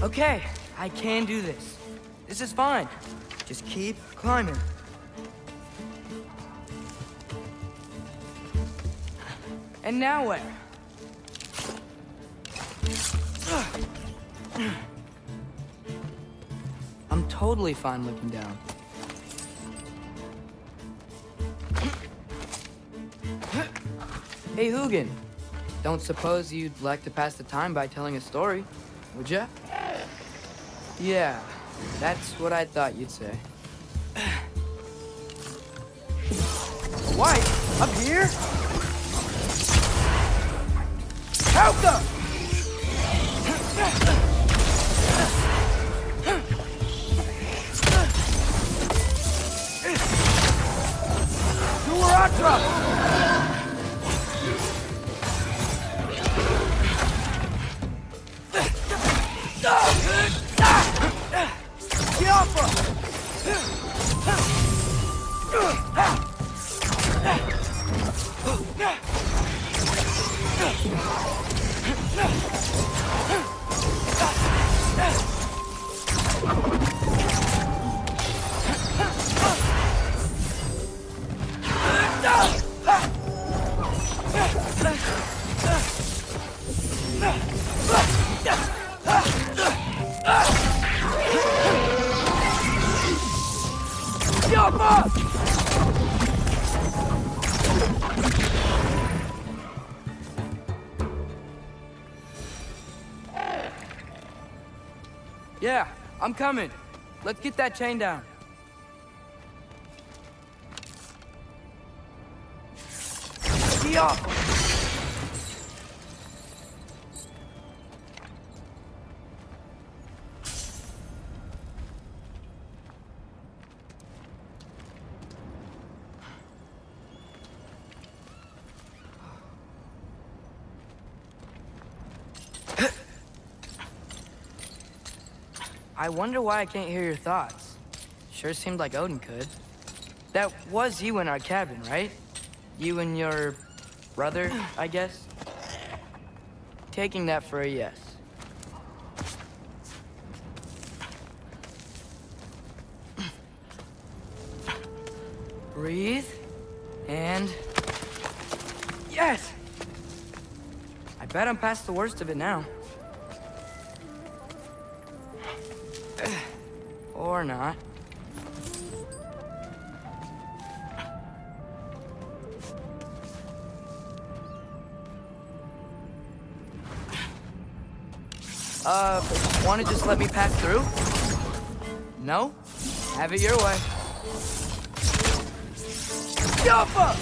[SPEAKER 2] Okay, I can do this. This is fine. Just keep climbing. And now where? I'm totally fine looking down. Hey, Hugin. Don't suppose you'd like to pass the time by telling a story, would ya? Yeah, that's what I thought you'd say. White? Up here? Helga! Yeah, I'm coming. Let's get that chain down. Be off! I wonder why I can't hear your thoughts. Sure seemed like Odin could. That was you in our cabin, right? You and your brother, I guess? Taking that for a yes. Breathe. And... yes! I bet I'm past the worst of it now. Or not. Wanna just let me pass through? No? Have it your way. Yappa!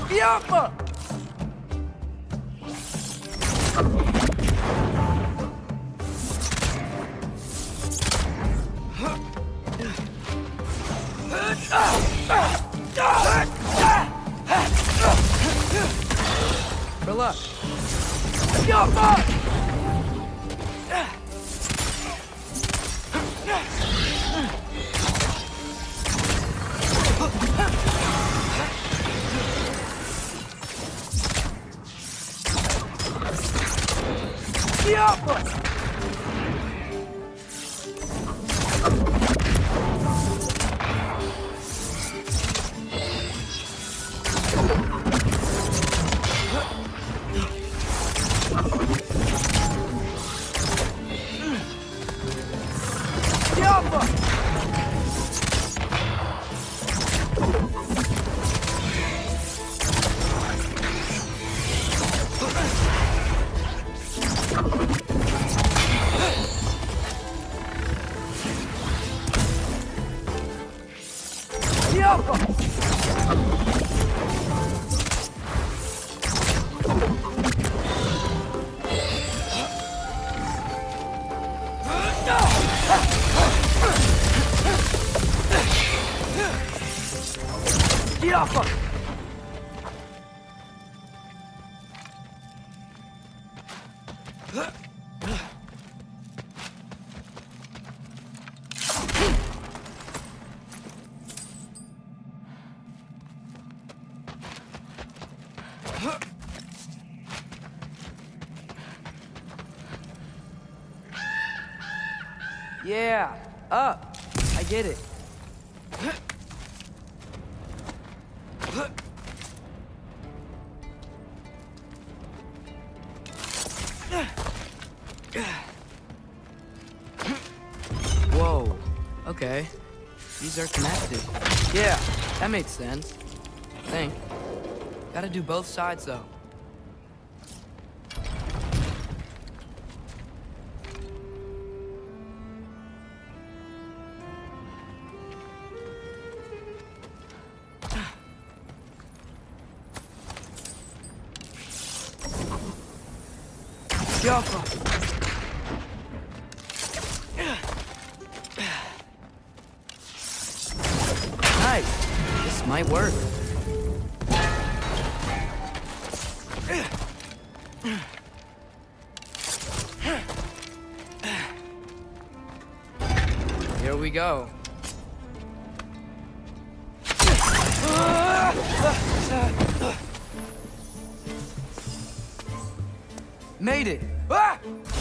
[SPEAKER 2] Yappa! Relax. Yappa! Yeah, up. I get it. Whoa. Okay. These are connected. Yeah, that makes sense. I think. Gotta do both sides, though. Nice. This might work. Here we go. Made it! Ah!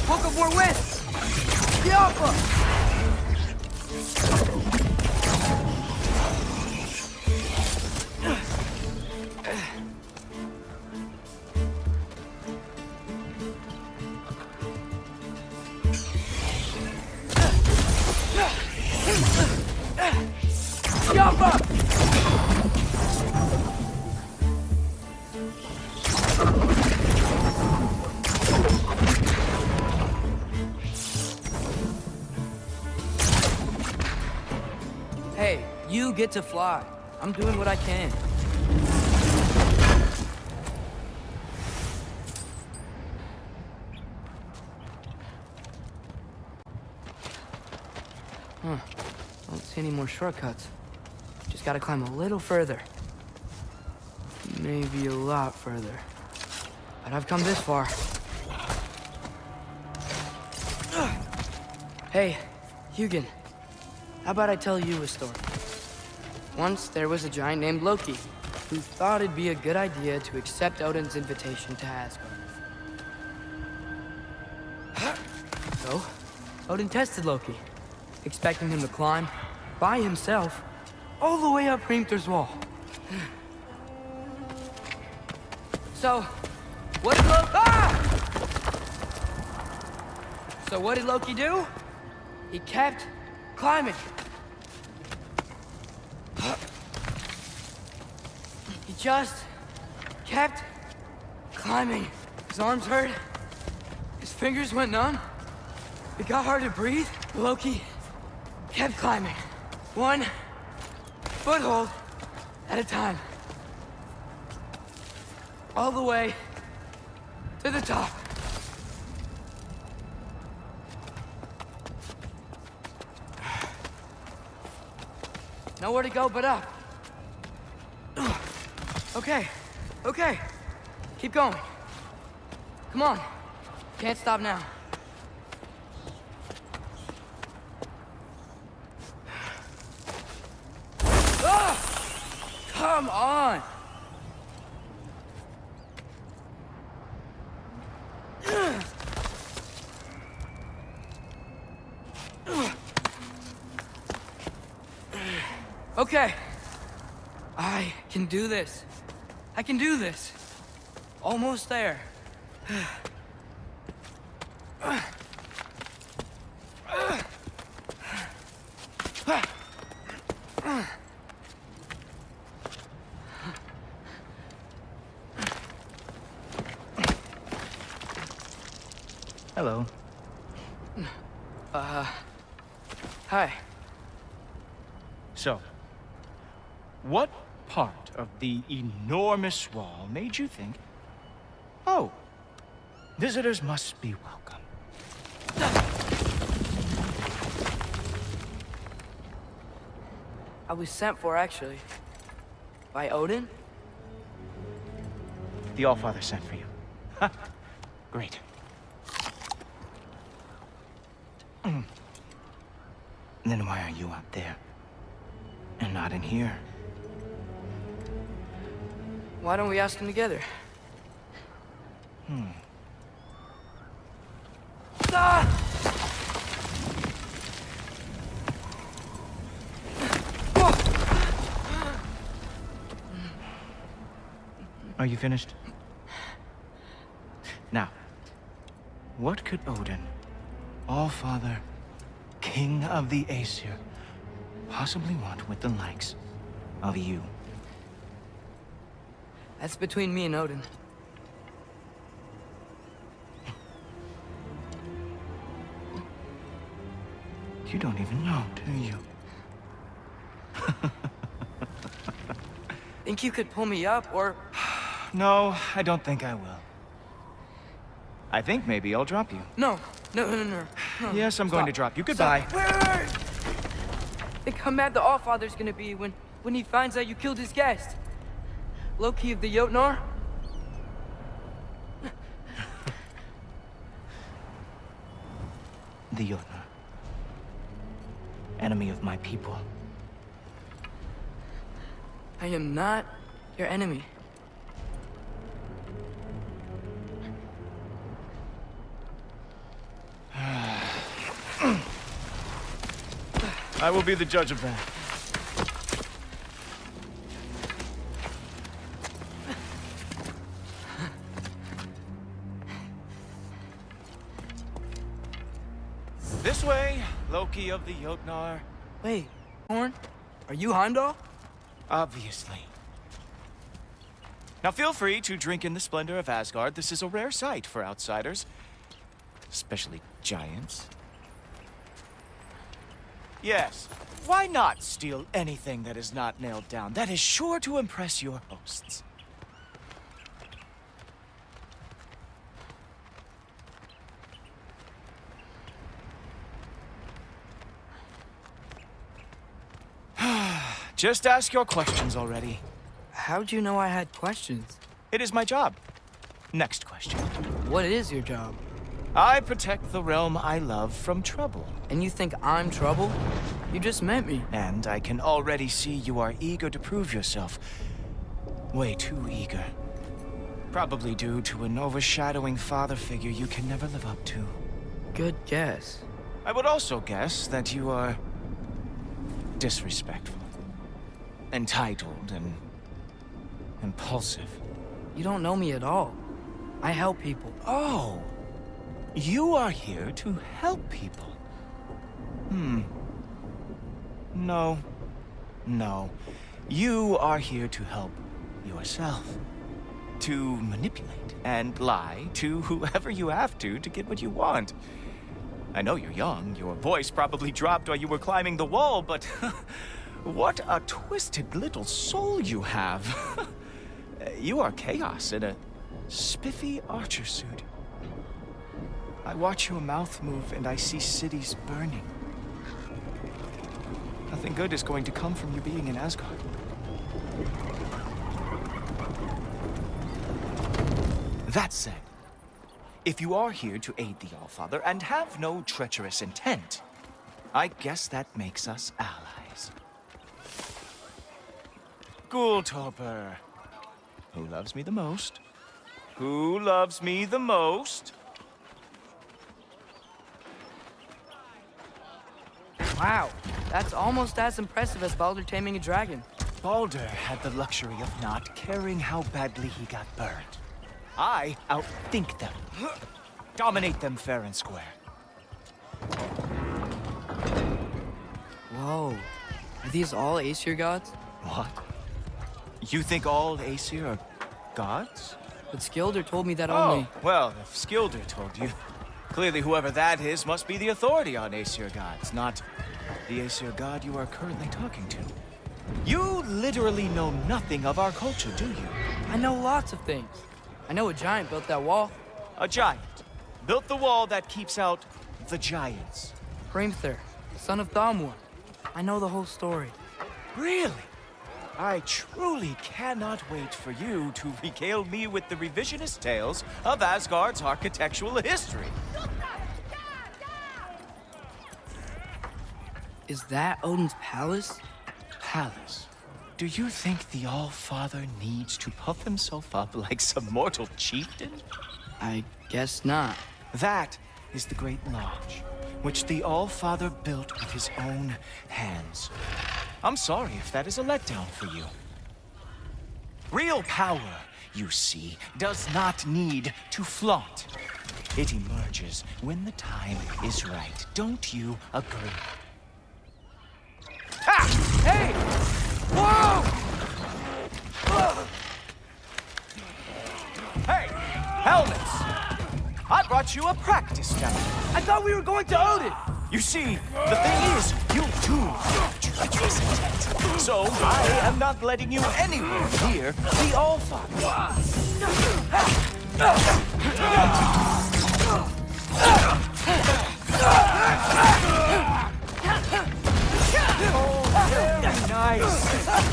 [SPEAKER 2] Book of War wins! Yappa! Yappa! get to fly. I'm doing what I can. Huh. Don't see any more shortcuts. Just gotta climb a little further. Maybe a lot further. But I've come this far. Hey, Hugin. How about I tell you a story? Once there was a giant named Loki who thought it'd be a good idea to accept Odin's invitation to Asgard. So, Odin tested Loki, expecting him to climb by himself all the way up Hrimthur's wall. So, what did Loki do? He kept climbing. He just kept climbing. His arms hurt. His fingers went numb. It got hard to breathe. Loki kept climbing. One foothold at a time. All the way to the top. Nowhere to go but up. Okay, okay. Keep going. Come on. Can't stop now. Come on! Okay. I can do this. I can do this. Almost there.
[SPEAKER 10] Hello.
[SPEAKER 2] Hi.
[SPEAKER 10] So, what part of the enormous wall made you think, oh, visitors must be welcome?
[SPEAKER 2] I was sent for, actually. By Odin?
[SPEAKER 10] The Allfather sent for you. Ha! Great. Then why are you up there? And not in here?
[SPEAKER 2] Why don't we ask them together?
[SPEAKER 10] Are you finished? Now, what could Odin, Allfather, King of the Aesir, possibly want with the likes of you?
[SPEAKER 2] That's between me and Odin.
[SPEAKER 10] You don't even know, do you?
[SPEAKER 2] Think you could pull me up, or...
[SPEAKER 10] No, I don't think I will. I think maybe I'll drop you.
[SPEAKER 2] No.
[SPEAKER 10] Yes, I'm going to drop you. Goodbye.
[SPEAKER 2] Wait. Think how mad the Allfather's gonna be when he finds out you killed his guest. Loki of the Jotnar?
[SPEAKER 10] The Jotnar. Enemy of my people.
[SPEAKER 2] I am not your enemy.
[SPEAKER 11] I will be the judge of that. This way, Loki of the Jotnar.
[SPEAKER 2] Wait, Horn? Are you Heimdall?
[SPEAKER 11] Obviously. Now feel free to drink in the splendor of Asgard. This is a rare sight for outsiders. Especially giants.
[SPEAKER 18] Yes. Why not steal anything that is not nailed down? That is sure to impress your hosts. Just ask your questions already.
[SPEAKER 2] How'd you know I had questions?
[SPEAKER 18] It is my job. Next question.
[SPEAKER 2] What is your job?
[SPEAKER 18] I protect the realm I love from trouble.
[SPEAKER 2] And you think I'm trouble? You just met me.
[SPEAKER 18] And I can already see you are eager to prove yourself. Way too eager. Probably due to an overshadowing father figure you can never live up to.
[SPEAKER 2] Good guess.
[SPEAKER 18] I would also guess that you are disrespectful, entitled, and impulsive.
[SPEAKER 2] You don't know me at all. I help people.
[SPEAKER 18] Oh, you are here to help people. No. You are here to help yourself. To manipulate and lie to whoever you have to get what you want. I know you're young. Your voice probably dropped while you were climbing the wall, but what a twisted little soul you have. You are chaos in a spiffy archer suit. I watch your mouth move and I see cities burning. Nothing good is going to come from you being in Asgard. That said, if you are here to aid the Allfather and have no treacherous intent, I guess that makes us allies. Ghoultoper. Who loves me the most? Who loves me the most?
[SPEAKER 2] Wow, that's almost as impressive as Baldur taming a dragon.
[SPEAKER 18] Baldur had the luxury of not caring how badly he got burned. I outthink them. Dominate them fair and square.
[SPEAKER 2] Whoa. Are these all Aesir gods?
[SPEAKER 18] What? You think all Aesir are gods?
[SPEAKER 2] But Skilder told me that only...
[SPEAKER 18] Oh, well, if Skilder told you, clearly whoever that is must be the authority on Aesir gods, not the Aesir god you are currently talking to. You literally know nothing of our culture, do you?
[SPEAKER 2] I know lots of things. I know a giant built that wall.
[SPEAKER 18] A giant built the wall that keeps out the giants.
[SPEAKER 2] Hrimthur, son of Thamur. I know the whole story.
[SPEAKER 18] Really? I truly cannot wait for you to regale me with the revisionist tales of Asgard's architectural history.
[SPEAKER 2] Is that Odin's palace?
[SPEAKER 18] Palace? Do you think the All-Father needs to puff himself up like some mortal chieftain?
[SPEAKER 2] I guess not.
[SPEAKER 18] That is the Great Lodge, which the All-Father built with his own hands. I'm sorry if that is a letdown for you. Real power, you see, does not need to flaunt. It emerges when the time is right. Don't you agree? Ah! Hey! Whoa! Hey! Helmets! I brought you a practice now.
[SPEAKER 2] I thought we were going to Odin!
[SPEAKER 18] You see, the thing is, you too have treacherous intent. So, I am not letting you anywhere near the All-Father. Oh, very nice.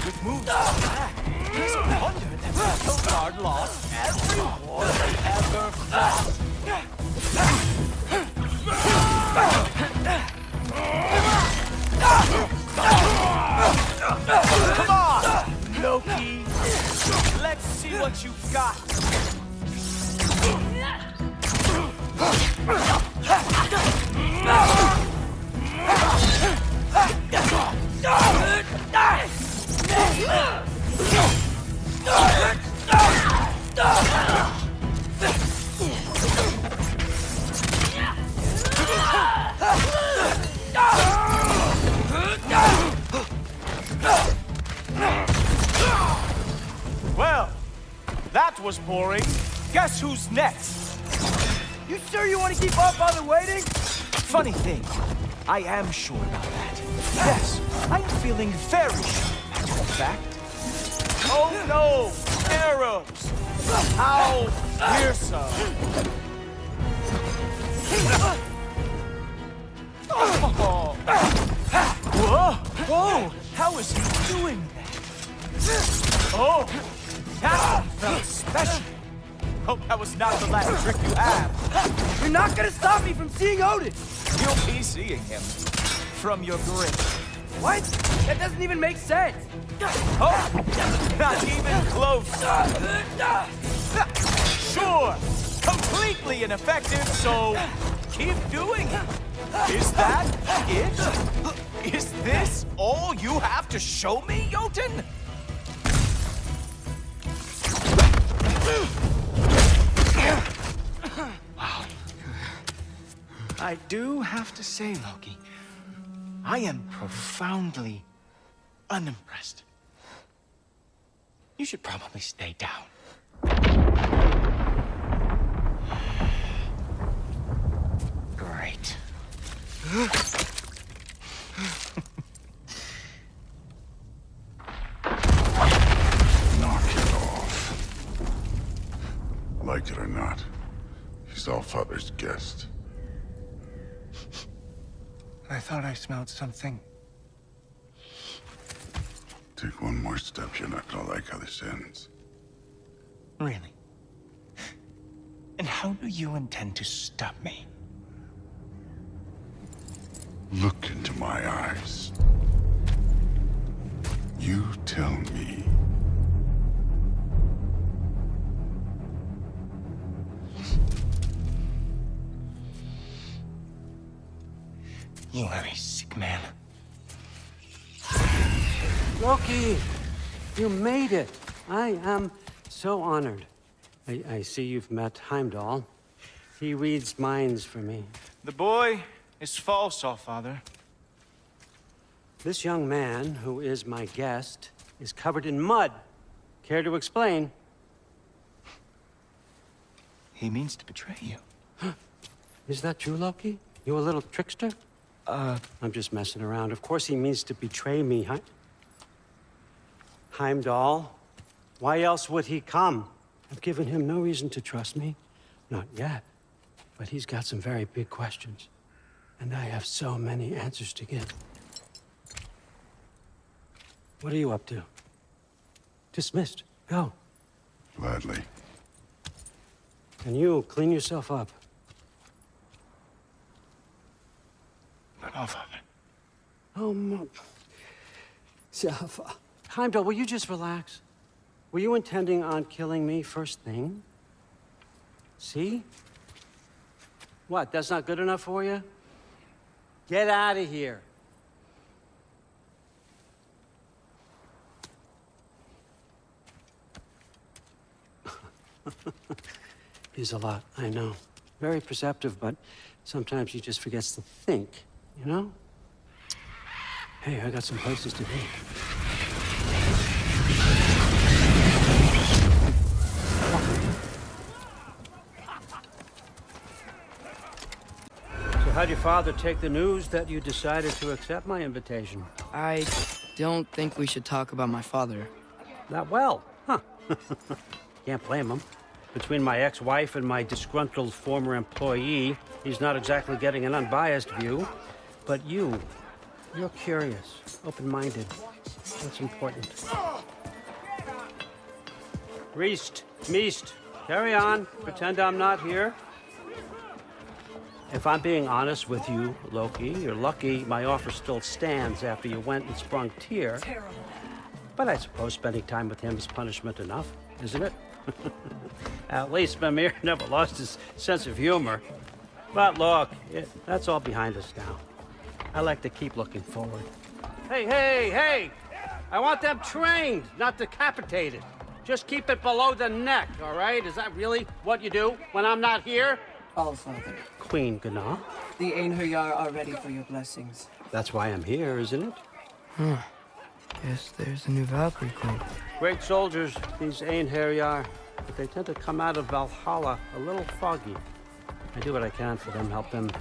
[SPEAKER 18] With moves like that, it's a wonder that Asgard lost every war they ever fought. Come on, Loki. Let's see what you've got. Well, that was boring. Guess who's next?
[SPEAKER 2] You sure you want to keep up on the waiting?
[SPEAKER 18] Funny thing, I am sure about that. Yes, I am feeling very sure, matter of fact. Oh no! Arrows! How fearsome! Oh. Whoa! Whoa! How is he doing that? Oh! That one felt special! Hope that was not the last trick you have.
[SPEAKER 2] You're not gonna stop me from seeing Odin!
[SPEAKER 18] You'll be seeing him from your grave.
[SPEAKER 2] What? That doesn't even make sense!
[SPEAKER 18] Oh! Not even close! Sure! Completely ineffective, so keep doing it! Is that it? Is this all you have to show me, Jotun? Wow. I do have to say, Loki, I am profoundly unimpressed. You should probably stay down. Great.
[SPEAKER 5] Knock it off. Like it or not, he's Allfather's guest.
[SPEAKER 18] I thought I smelled something.
[SPEAKER 5] Take one more step, you're not gonna like how this ends.
[SPEAKER 18] Really? And how do you intend to stop me?
[SPEAKER 5] Look into my eyes. You tell me.
[SPEAKER 18] You are a sick man.
[SPEAKER 19] Loki, you made it. I am so honored. I see you've met Heimdall. He reads minds for me.
[SPEAKER 18] The boy is false, Allfather.
[SPEAKER 19] This young man, who is my guest, is covered in mud. Care to explain?
[SPEAKER 18] He means to betray you.
[SPEAKER 19] Is that true, Loki? You a little trickster? I'm just messing around. Of course he means to betray me, Heimdall. Why else would he come? I've given him no reason to trust me. Not yet. But he's got some very big questions. And I have so many answers to give. What are you up to? Dismissed. Go.
[SPEAKER 5] Gladly.
[SPEAKER 19] And you, clean yourself up.
[SPEAKER 18] But Allfather.
[SPEAKER 19] Oh, Heimdall, will you just relax? Were you intending on killing me first thing? See? What, that's not good enough for you? Get out of here. He's a lot, I know. Very perceptive, but sometimes he just forgets to think, you know? Hey, I got some places to be. So how'd your father take the news that you decided to accept my invitation?
[SPEAKER 2] I don't think we should talk about my father.
[SPEAKER 19] Not well, huh? Can't blame him. Between my ex-wife and my disgruntled former employee, he's not exactly getting an unbiased view. But you're curious, open-minded. That's important. Reist, Meest, carry on. Pretend I'm not here. If I'm being honest with you, Loki, you're lucky my offer still stands after you went and sprung Tyr. But I suppose spending time with him is punishment enough, isn't it? At least Mimir never lost his sense of humor. But look, that's all behind us now. I like to keep looking forward. Hey! I want them trained, not decapitated. Just keep it below the neck, all right? Is that really what you do when I'm not here?
[SPEAKER 20] Allfather.
[SPEAKER 19] Queen Gná.
[SPEAKER 20] The Einherjar are ready for your blessings.
[SPEAKER 19] That's why I'm here, isn't it?
[SPEAKER 2] Huh. Guess there's a new Valkyrie Queen.
[SPEAKER 19] Great soldiers, these Einherjar. But they tend to come out of Valhalla a little foggy. I do what I can for them, help them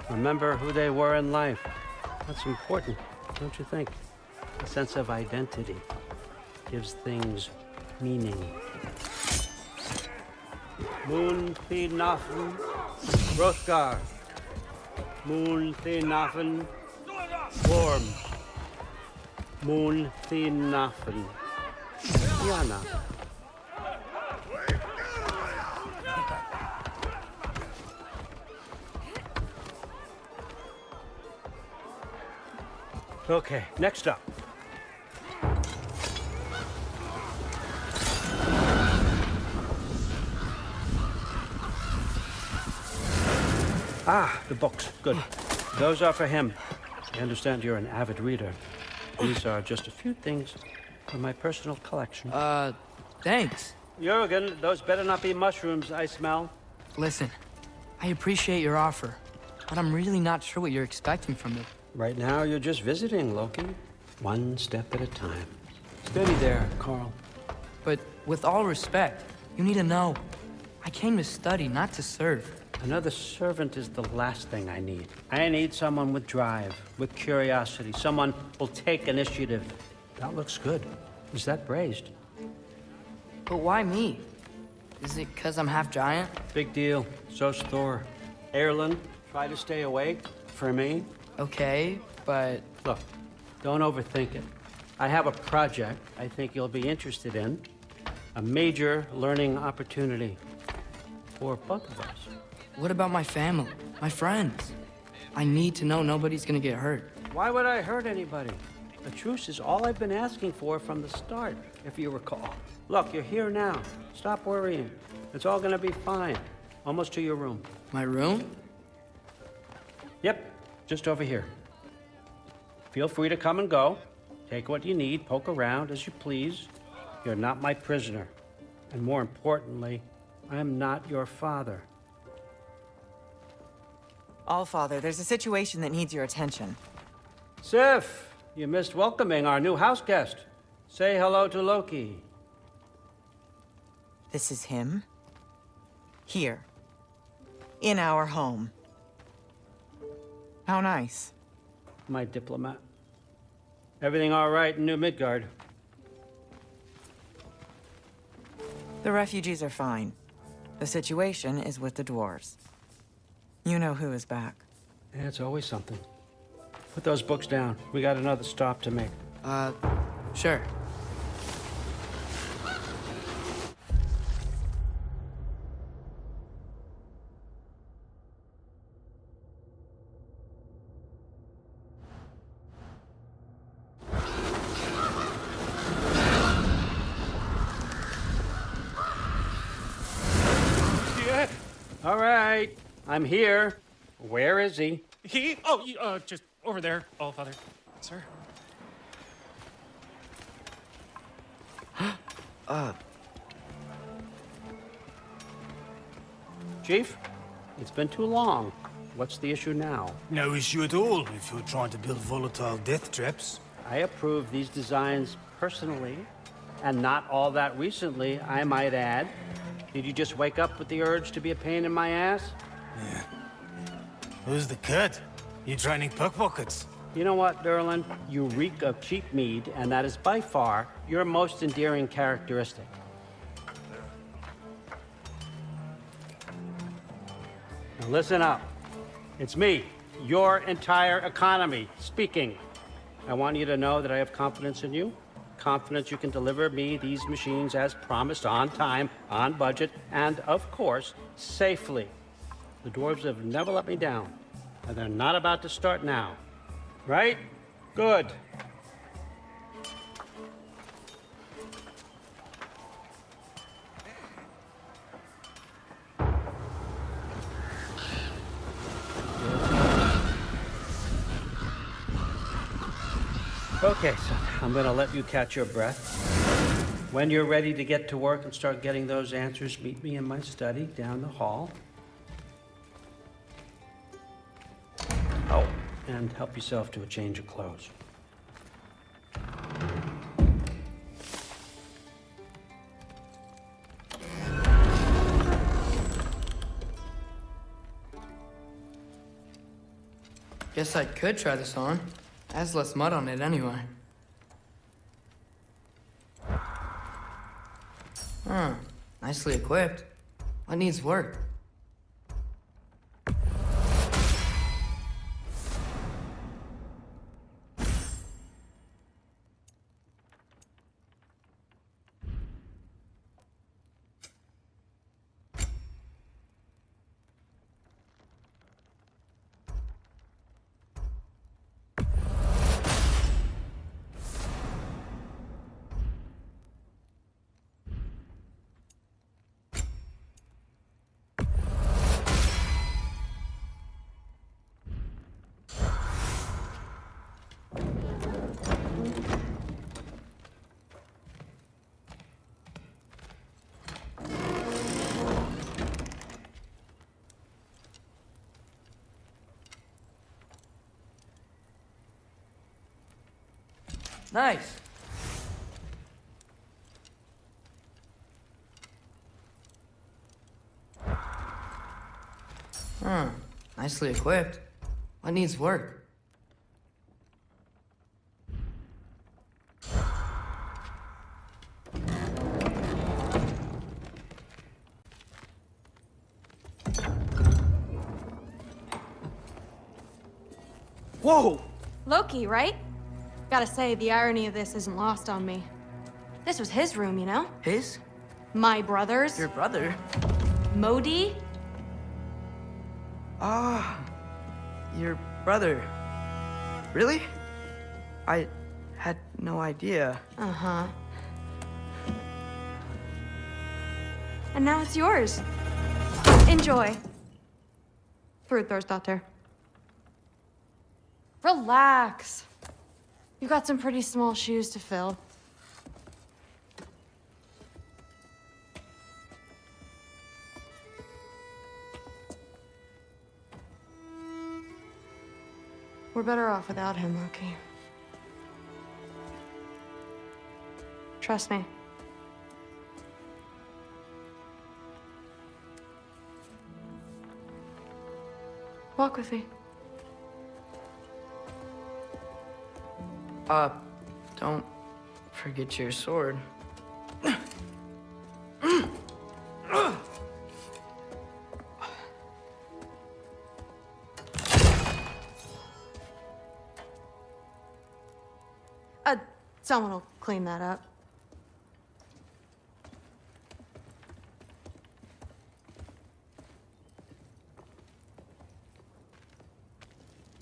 [SPEAKER 19] Remember who they were in life. That's important, don't you think? A sense of identity gives things meaning. Moon Thinafen, Hrothgar. Moon Thinafen, Worm. Moon Thinafen, Yana. Okay, next up. Ah, the books. Good. Those are for him. I understand you're an avid reader. These are just a few things from my personal collection.
[SPEAKER 2] Thanks.
[SPEAKER 19] Jurgen, those better not be mushrooms I smell.
[SPEAKER 2] Listen, I appreciate your offer, but I'm really not sure what you're expecting from me.
[SPEAKER 19] Right now, you're just visiting, Loki. One step at a time. Steady there, Carl.
[SPEAKER 2] But with all respect, you need to know, I came to study, not to serve.
[SPEAKER 19] Another servant is the last thing I need. I need someone with drive, with curiosity, someone who'll take initiative. That looks good. Is that braised?
[SPEAKER 2] But why me? Is it because I'm half giant?
[SPEAKER 19] Big deal. So's Thor. Erlen, try to stay awake for me.
[SPEAKER 2] Okay, but...
[SPEAKER 19] Look, don't overthink it. I have a project I think you'll be interested in. A major learning opportunity for both of us.
[SPEAKER 2] What about my family, my friends? I need to know nobody's gonna get hurt.
[SPEAKER 19] Why would I hurt anybody? A truce is all I've been asking for from the start, if you recall. Look, you're here now. Stop worrying. It's all gonna be fine. Almost to your room.
[SPEAKER 2] My room?
[SPEAKER 19] Yep, just over here. Feel free to come and go. Take what you need, poke around as you please. You're not my prisoner. And more importantly, I'm not your father.
[SPEAKER 21] Allfather, there's a situation that needs your attention.
[SPEAKER 19] Sif, you missed welcoming our new house guest. Say hello to Loki.
[SPEAKER 21] This is him? Here. In our home. How nice.
[SPEAKER 19] My diplomat. Everything all right in New Midgard?
[SPEAKER 21] The refugees are fine. The situation is with the dwarves. You know who is back.
[SPEAKER 19] Yeah, it's always something. Put those books down. We got another stop to make.
[SPEAKER 2] Sure.
[SPEAKER 19] Yeah. All right. I'm here. Where is he?
[SPEAKER 22] Just over there, Allfather. Sir?
[SPEAKER 19] Chief, it's been too long. What's the issue now?
[SPEAKER 23] No issue at all if you're trying to build volatile death traps.
[SPEAKER 19] I approve these designs personally, and not all that recently, I might add. Did you just wake up with the urge to be a pain in my ass?
[SPEAKER 23] Yeah. Who's the cut? You training pickpockets?
[SPEAKER 19] You know what, Derlin? You reek of cheap mead, and that is by far your most endearing characteristic. Now listen up. It's me, your entire economy, speaking. I want you to know that I have confidence in you. Confidence you can deliver me these machines as promised, on time, on budget, and of course, safely. The dwarves have never let me down, and they're not about to start now. Right? Good. Okay, son, I'm gonna let you catch your breath. When you're ready to get to work and start getting those answers, meet me in my study down the hall. Oh, and help yourself to a change of clothes.
[SPEAKER 2] Guess I could try this on. Has less mud on it anyway. Huh. Nicely equipped. What needs work? Nice. Huh. Nicely equipped. What needs work?
[SPEAKER 1] Whoa! Loki, right? Gotta say, the irony of this isn't lost on me. This was his room, you know?
[SPEAKER 2] His?
[SPEAKER 1] My brother's.
[SPEAKER 2] Your brother?
[SPEAKER 1] Modi?
[SPEAKER 2] Ah, your brother. Really? I had no idea.
[SPEAKER 1] Uh-huh. And now it's yours. Enjoy. Daughter. Relax. You've got some pretty small shoes to fill. We're better off without him, Loki. Trust me. Walk with me.
[SPEAKER 2] Don't forget your sword.
[SPEAKER 1] Someone will clean that up.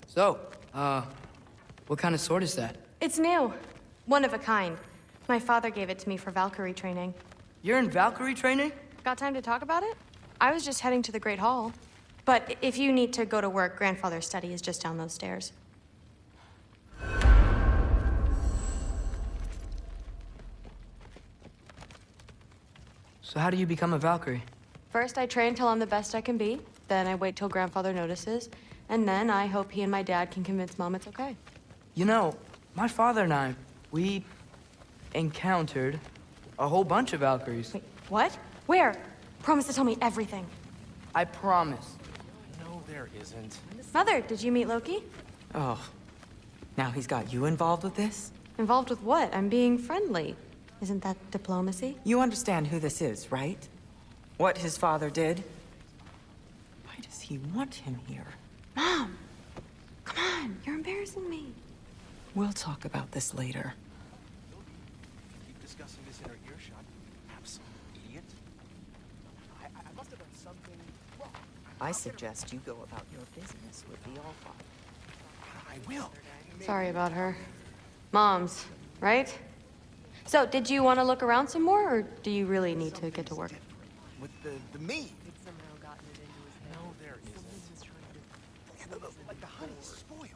[SPEAKER 2] So, what kind of sword is that?
[SPEAKER 1] It's new. One of a kind. My father gave it to me for Valkyrie training.
[SPEAKER 2] You're in Valkyrie training?
[SPEAKER 1] Got time to talk about it? I was just heading to the Great Hall. But if you need to go to work, Grandfather's study is just down those stairs.
[SPEAKER 2] So how do you become a Valkyrie?
[SPEAKER 1] First, I train till I'm the best I can be. Then I wait till Grandfather notices. And then I hope he and my dad can convince Mom it's okay.
[SPEAKER 2] You know, my father and I, we encountered a whole bunch of Valkyries.
[SPEAKER 1] Wait, what? Where? Promise to tell me everything.
[SPEAKER 2] I promise.
[SPEAKER 22] No, there isn't.
[SPEAKER 1] Mother, did you meet Loki?
[SPEAKER 21] Oh, now he's got you involved with this?
[SPEAKER 1] Involved with what? I'm being friendly. Isn't that diplomacy?
[SPEAKER 21] You understand who this is, right? What his father did? Why does he want him here?
[SPEAKER 1] Mom! Come on, you're embarrassing me.
[SPEAKER 21] We'll talk about this later.
[SPEAKER 18] Keep discussing this in her earshot. Absolute idiot. I must have done something wrong.
[SPEAKER 21] I suggest you go about your business with the Allfather.
[SPEAKER 18] I will.
[SPEAKER 1] Sorry about her. Mom's, right? So, did you want to look around some more, or do you really need to get to work?
[SPEAKER 18] With the meat.
[SPEAKER 22] No, there isn't.
[SPEAKER 18] Yeah, like the honey spoiled.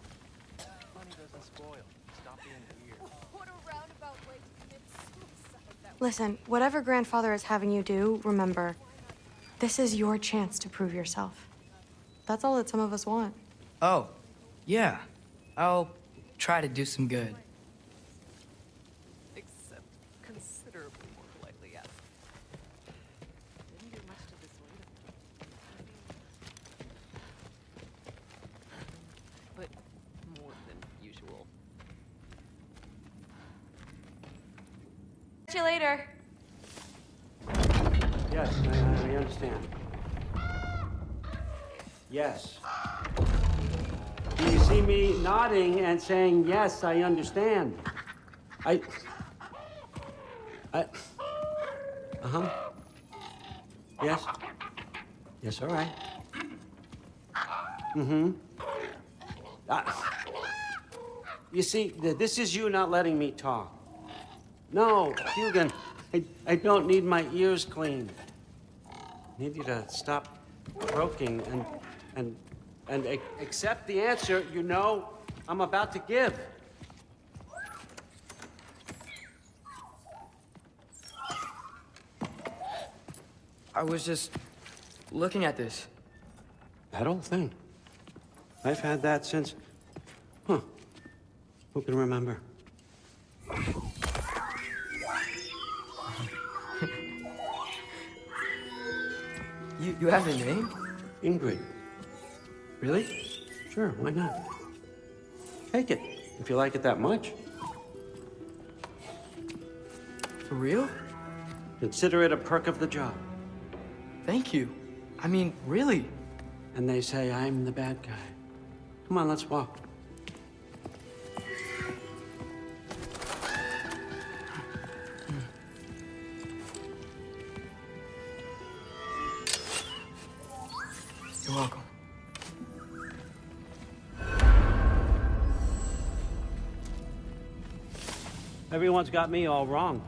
[SPEAKER 22] Honey doesn't spoil. Stop being weird.
[SPEAKER 4] What a roundabout way to commit suicide.
[SPEAKER 1] Listen, whatever Grandfather is having you do, remember, this is your chance to prove yourself. That's all that some of us want.
[SPEAKER 2] Oh, yeah. I'll try to do some good.
[SPEAKER 20] Except considerably more politely asked. Didn't do much to dissuade him. But
[SPEAKER 1] See you later.
[SPEAKER 19] Yes, I understand. Yes. Do you see me nodding and saying, yes, I understand? Uh-huh. Yes. Yes, all right. Mm-hmm. You see, this is you not letting me talk. No, Hugan, I don't need my ears cleaned. I need you to stop croaking and accept the answer you know I'm about to give.
[SPEAKER 2] I was just looking at this.
[SPEAKER 19] That old thing. I've had that since... Huh. Who can remember?
[SPEAKER 2] You have a name?
[SPEAKER 19] Ingrid.
[SPEAKER 2] Really?
[SPEAKER 19] Sure, why not? Take it, if you like it that much.
[SPEAKER 2] For real?
[SPEAKER 19] Consider it a perk of the job.
[SPEAKER 2] Thank you. I mean, really.
[SPEAKER 19] And they say I'm the bad guy. Come on, let's walk.
[SPEAKER 2] You're welcome.
[SPEAKER 19] Everyone's got me all wrong.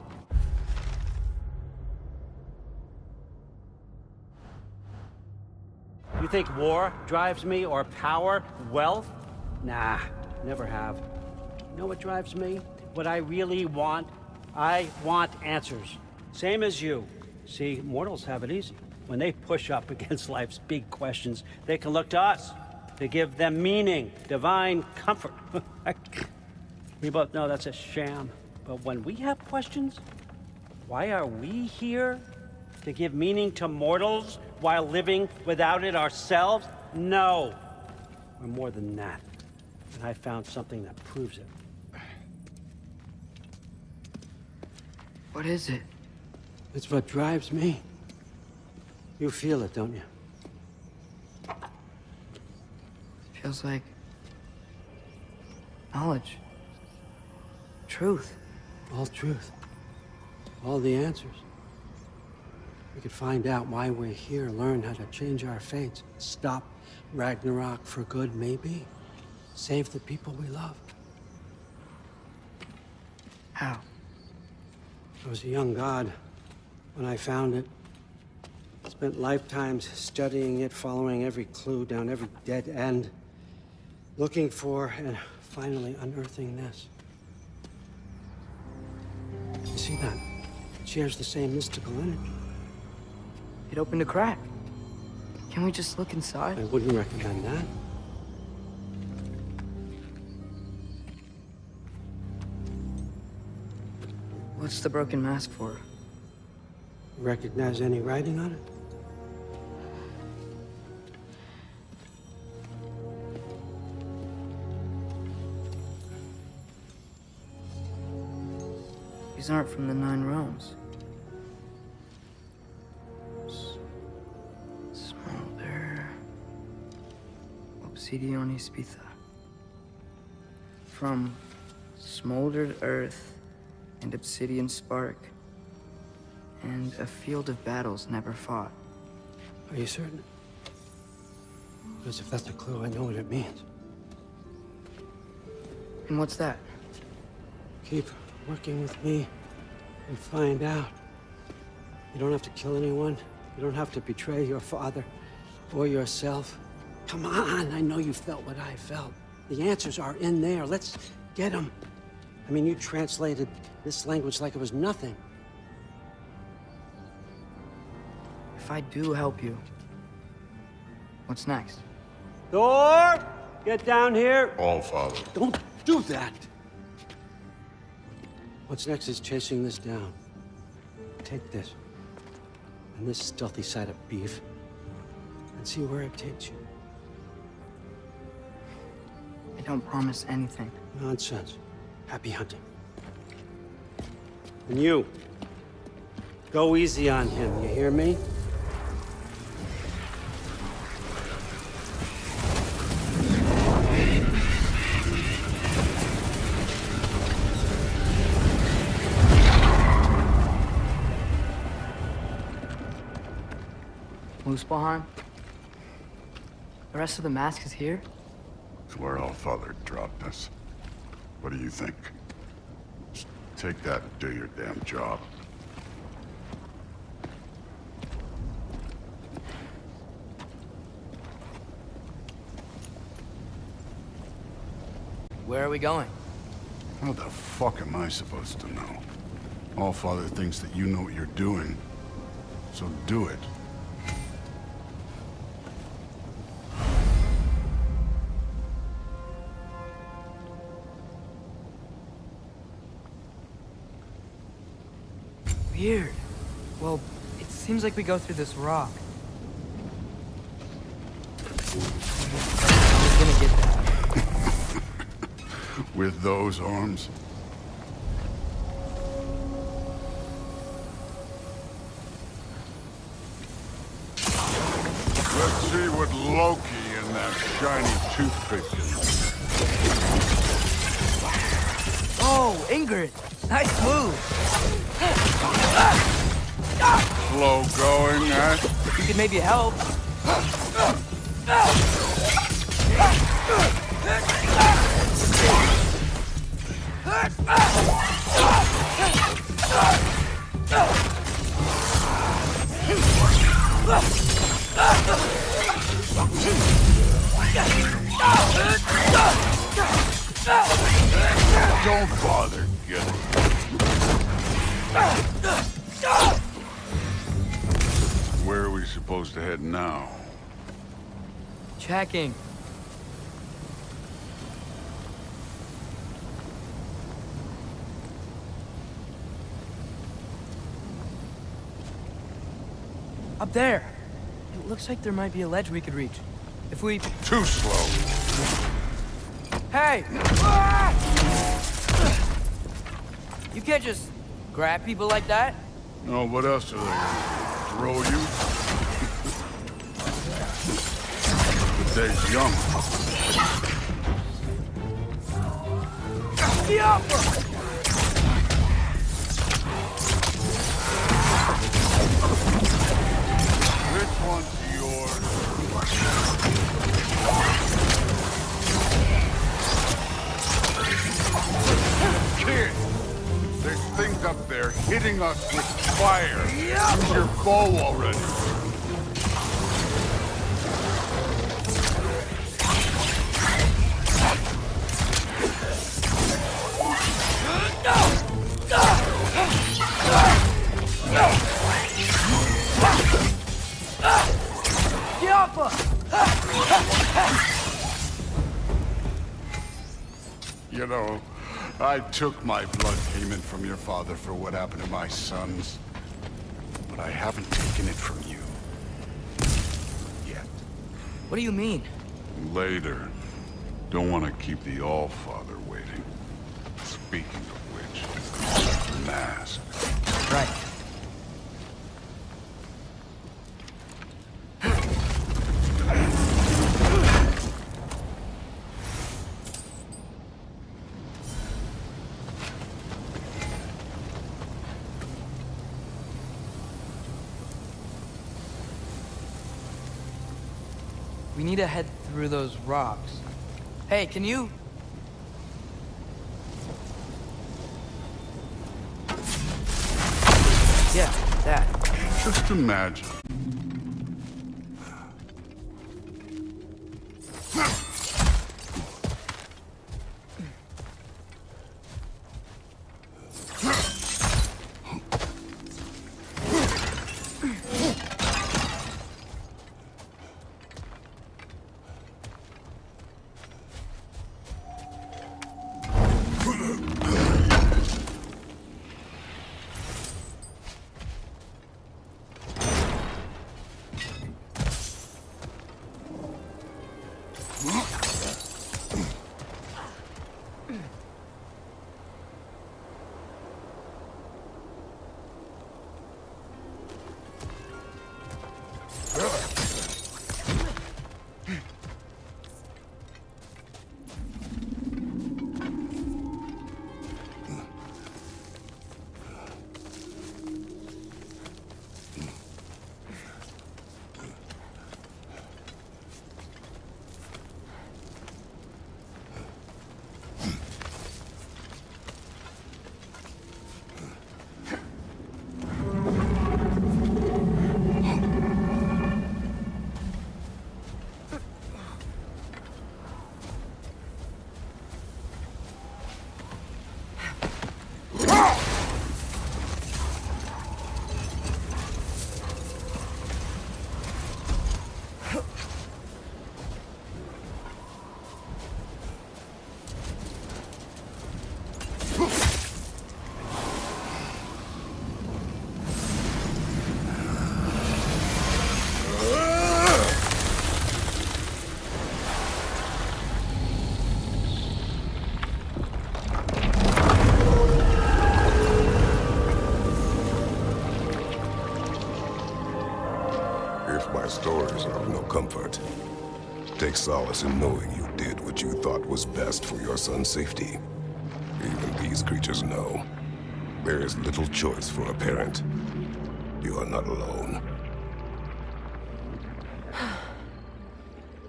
[SPEAKER 19] You think war drives me, or power, wealth? Nah, never have. You know what drives me? What I really want? I want answers. Same as you. See, mortals have it easy. When they push up against life's big questions, they can look to us to give them meaning, divine comfort. We both know that's a sham. But when we have questions, why are we here? To give meaning to mortals while living without it ourselves? No. We're more than that. And I found something that proves it.
[SPEAKER 2] What is it?
[SPEAKER 19] It's what drives me. You feel it, don't you?
[SPEAKER 2] Feels like knowledge. Truth.
[SPEAKER 19] All truth. All the answers. We could find out why we're here, learn how to change our fates, stop Ragnarok for good, maybe. Save the people we love.
[SPEAKER 2] How?
[SPEAKER 19] I was a young god when I found it. Spent lifetimes studying it, following every clue down every dead end, looking for and finally unearthing this. You see that? It shares the same mystical energy.
[SPEAKER 2] It opened a crack. Can we just look inside?
[SPEAKER 19] I wouldn't recommend that.
[SPEAKER 2] What's the broken mask for?
[SPEAKER 19] Recognize any writing on it?
[SPEAKER 2] These aren't from the Nine Realms. Smolder. Obsidion Ispitha. From smoldered earth and obsidian spark, and a field of battles never fought.
[SPEAKER 19] Are you certain? Because if that's a clue, I know what it means.
[SPEAKER 2] And what's that?
[SPEAKER 19] Keep working with me and find out. You don't have to kill anyone. You don't have to betray your father or yourself. Come on, I know you felt what I felt. The answers are in there. Let's get them. I mean, you translated this language like it was nothing.
[SPEAKER 2] If I do help you, what's next?
[SPEAKER 19] Thor! Get down here!
[SPEAKER 5] All, Father.
[SPEAKER 19] Don't do that! What's next is chasing this down. Take this, and this stealthy side of beef, and see where it takes you.
[SPEAKER 2] I don't promise anything.
[SPEAKER 19] Nonsense. Happy hunting. And you, go easy on him, you hear me?
[SPEAKER 2] Muspelheim? The rest of the mask is here?
[SPEAKER 7] It's where Allfather dropped us. What do you think? Just take that and do your damn job.
[SPEAKER 2] Where are we going?
[SPEAKER 7] How the fuck am I supposed to know? Allfather thinks that you know what you're doing, so do it.
[SPEAKER 2] Weird. Well, it seems like we go through this rock. We're gonna get that.
[SPEAKER 7] With those arms? Let's see what Loki and that shiny toothpick can do.
[SPEAKER 2] Oh, Ingrid! Nice move!
[SPEAKER 7] Slow going, eh?
[SPEAKER 2] You could maybe help.
[SPEAKER 7] Don't bother getting. Where are we supposed to head now?
[SPEAKER 2] Checking. Up there. It looks like there might be a ledge we could reach. If we...
[SPEAKER 7] Too slow.
[SPEAKER 2] Hey! You can't just grab people like that.
[SPEAKER 7] No, what else are they gonna throw you? The day's young. Which one's yours? Kid! There's things up there hitting us with fire. Use your bow already. You know, I took my blood payment from your father for what happened to my sons. But I haven't taken it from you. Yet.
[SPEAKER 2] What do you mean?
[SPEAKER 7] Later. Don't want to keep the Allfather waiting. Speaking of which, the mask.
[SPEAKER 2] Right. We need to head through those rocks. Hey, can you... Yeah, that.
[SPEAKER 7] Just imagine.
[SPEAKER 5] stories are of no comfort. Take solace in knowing you did what you thought was best for your son's safety. Even these creatures know. There is little choice for a parent. You are not alone.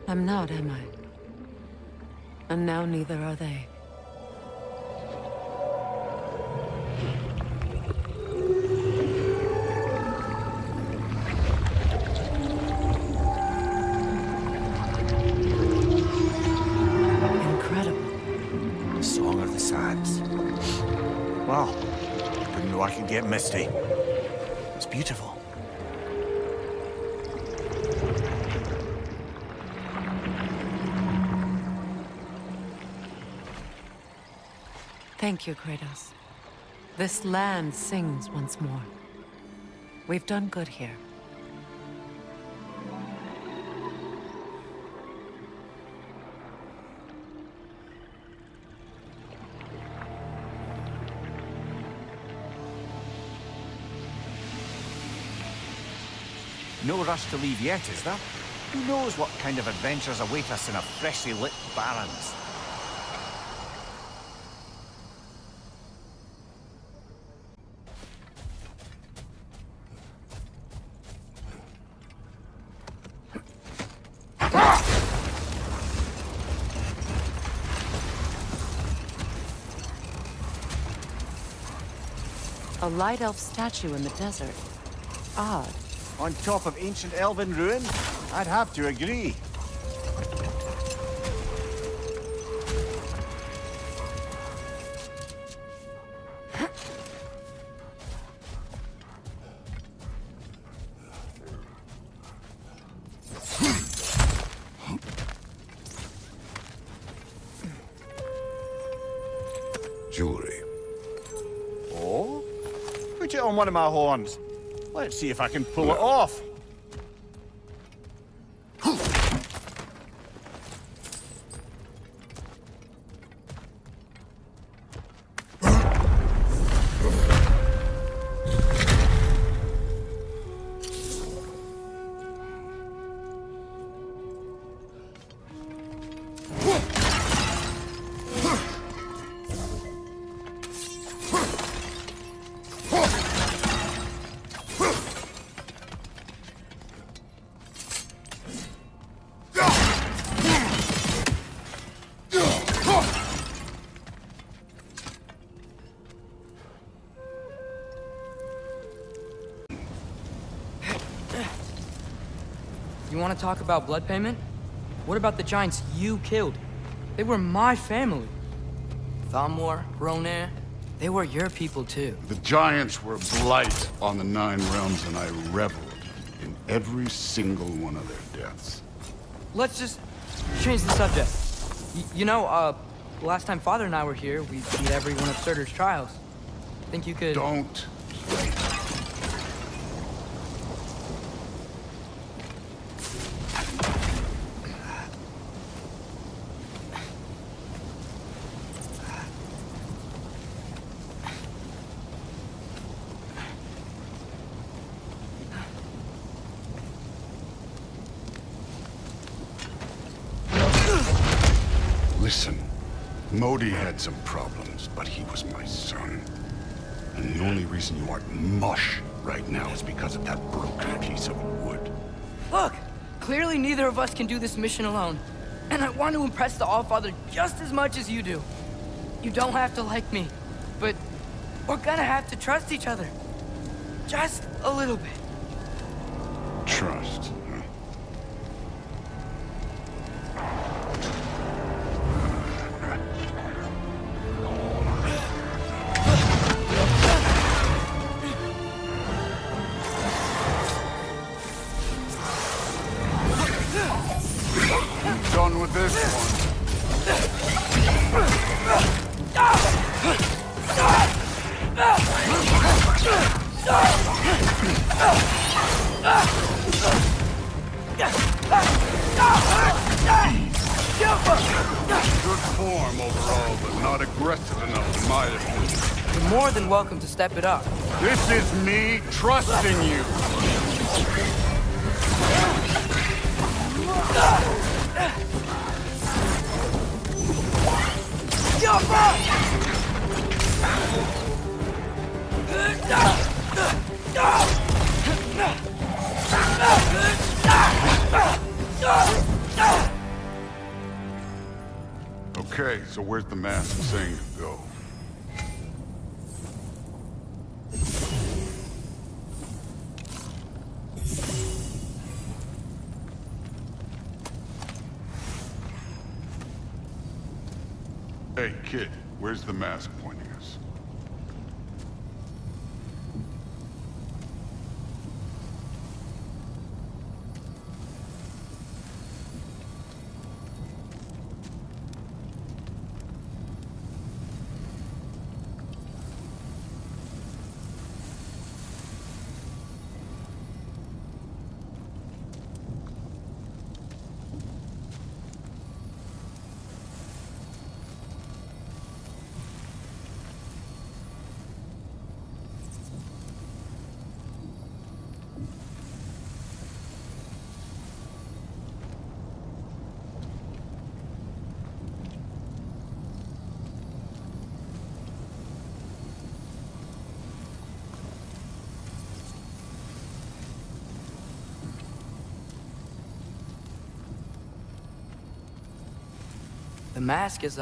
[SPEAKER 13] I'm not, am I? And now neither are they.
[SPEAKER 14] The Song of the Sands. Wow. Didn't know I could get misty. It's beautiful.
[SPEAKER 13] Thank you, Kratos. This land sings once more. We've done good here.
[SPEAKER 10] No rush to leave yet, is there? Who knows what kind of adventures await us in a freshly lit Barrens?
[SPEAKER 13] A light elf statue in the desert. Odd.
[SPEAKER 10] On top of ancient elven ruins? I'd have to agree.
[SPEAKER 5] Jewelry.
[SPEAKER 10] Oh? Put it on one of my horns. Let's see if I can pull it off.
[SPEAKER 2] You want to talk about blood payment? What about the giants you killed? They were my family. Thamor, Ronair, they were your people too.
[SPEAKER 7] The giants were blight on the Nine Realms, and I reveled in every single one of their deaths.
[SPEAKER 2] Let's just change the subject. You know, last time Father and I were here, we beat every one of Surtur's trials. Think you could...
[SPEAKER 7] Don't play. Listen, Modi had some problems, but he was my son. And the only reason you aren't mush right now is because of that broken piece of wood.
[SPEAKER 2] Look! Clearly neither of us can do this mission alone. And I want to impress the Allfather just as much as you do. You don't have to like me, but we're gonna have to trust each other. Just a little bit.
[SPEAKER 7] Trust, huh? Done with this one. Good form overall, but not aggressive enough in my opinion.
[SPEAKER 2] You're more than welcome to step it up.
[SPEAKER 7] This is me trusting you. Okay, so where's the mask saying to go? Hey, kid, where's the mask pointing us?
[SPEAKER 2] The mask is,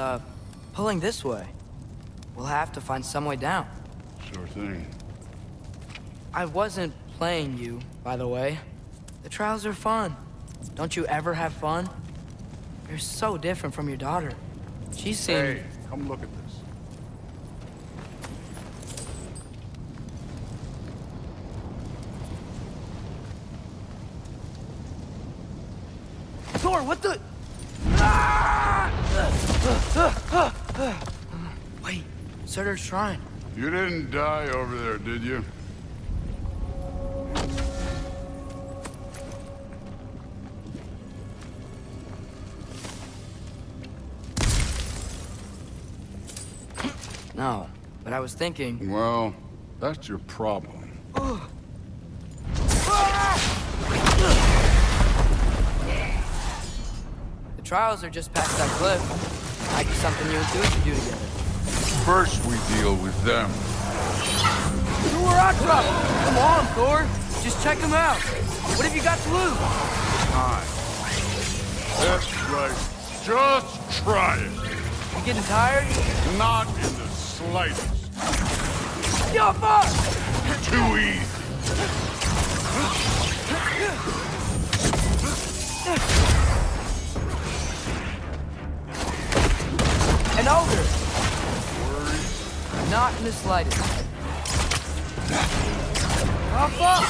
[SPEAKER 2] pulling this way. We'll have to find some way down.
[SPEAKER 7] Sure thing.
[SPEAKER 2] I wasn't playing you, by the way. The trials are fun. Don't you ever have fun? You're so different from your daughter. She's seen...
[SPEAKER 7] Hey, come look at this.
[SPEAKER 2] Thor, what the... Wait, Surtur's shrine.
[SPEAKER 7] You didn't die over there, did you?
[SPEAKER 2] No, but I was thinking...
[SPEAKER 7] Well, that's your problem.
[SPEAKER 2] The trials are just past that cliff. Might be something you and Tui should do together.
[SPEAKER 7] First we deal with them.
[SPEAKER 2] Who are I trouble? Come on, Thor. Just check them out. What have you got to lose?
[SPEAKER 7] Time. That's right. Just try it.
[SPEAKER 2] You getting tired?
[SPEAKER 7] Not in the slightest.
[SPEAKER 2] Yo, fuck!
[SPEAKER 7] Too easy.
[SPEAKER 2] An ogre! Not in the slightest. Oh, fuck!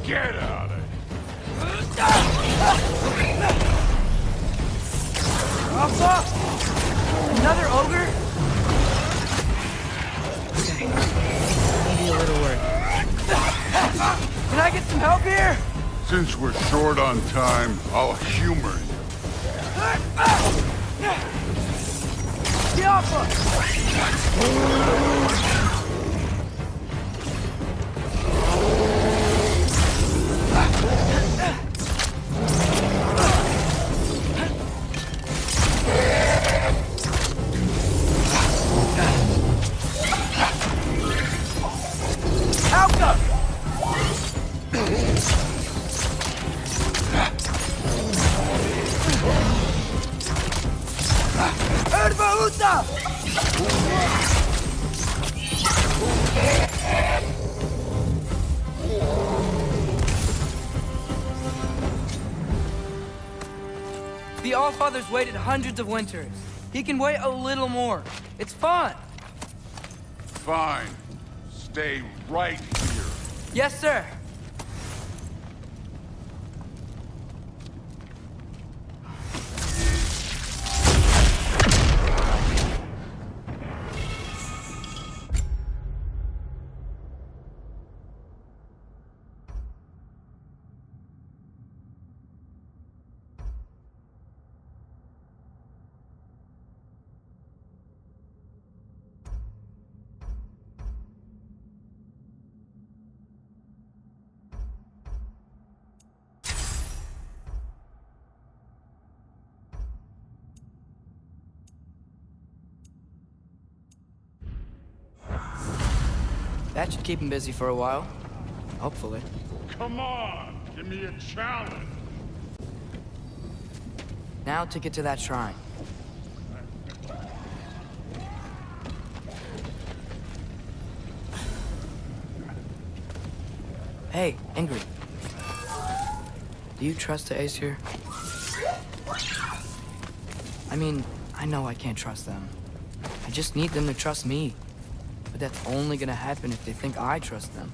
[SPEAKER 7] Get out of here.
[SPEAKER 2] Oh, fuck! Another ogre? Okay. Maybe a little work. Can I get some help here?
[SPEAKER 7] Since we're short on time, I'll humor you.
[SPEAKER 2] Get off us! Alka! Erba Uta! The Allfather's waited hundreds of winters. He can wait a little more. It's fun.
[SPEAKER 7] Fine. Stay right here.
[SPEAKER 2] Yes, sir. That should keep him busy for a while. Hopefully.
[SPEAKER 7] Come on, give me a challenge.
[SPEAKER 2] Now to get to that shrine. Hey, Ingrid. Do you trust the Aesir? I mean, I know I can't trust them. I just need them to trust me. But that's only gonna happen if they think I trust them.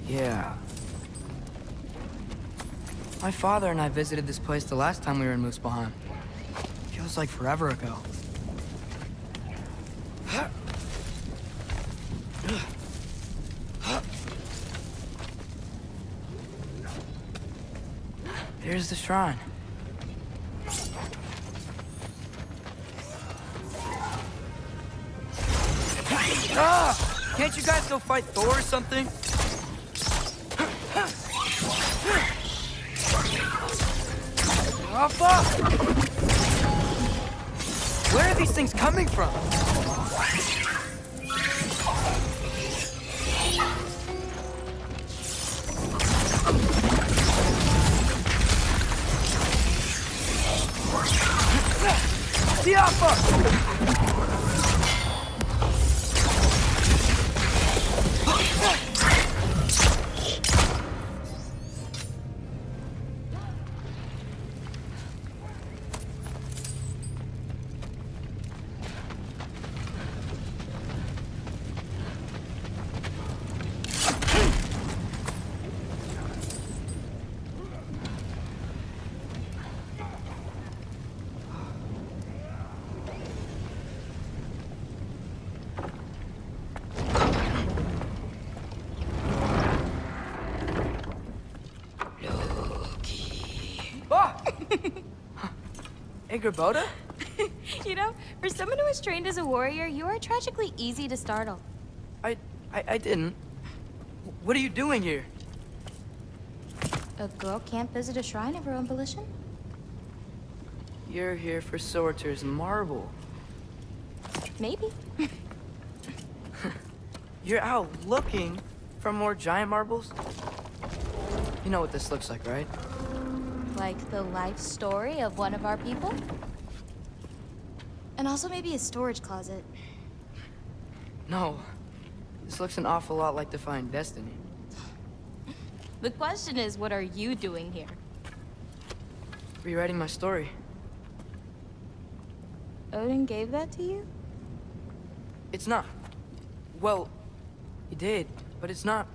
[SPEAKER 2] Yeah. My father and I visited this place the last time we were in Muspelheim. Feels like forever ago. There's the shrine. Ah! Can't you guys go fight Thor or something? Oh, fuck! Where are these things coming from? Diapa! Boda?
[SPEAKER 1] You know, for someone who was trained as a warrior, you are tragically easy to startle.
[SPEAKER 2] I didn't. What are you doing here?
[SPEAKER 1] A girl can't visit a shrine of her own volition?
[SPEAKER 2] You're here for Sorter's marble.
[SPEAKER 1] Maybe.
[SPEAKER 2] You're out looking for more giant marbles? You know what this looks like, right?
[SPEAKER 1] Like the life story of one of our people? And also maybe a storage closet.
[SPEAKER 2] No. This looks an awful lot like Defying Destiny.
[SPEAKER 1] The question is, what are you doing here?
[SPEAKER 2] Rewriting my story.
[SPEAKER 1] Odin gave that to you?
[SPEAKER 2] It's not. Well, he did, but it's not.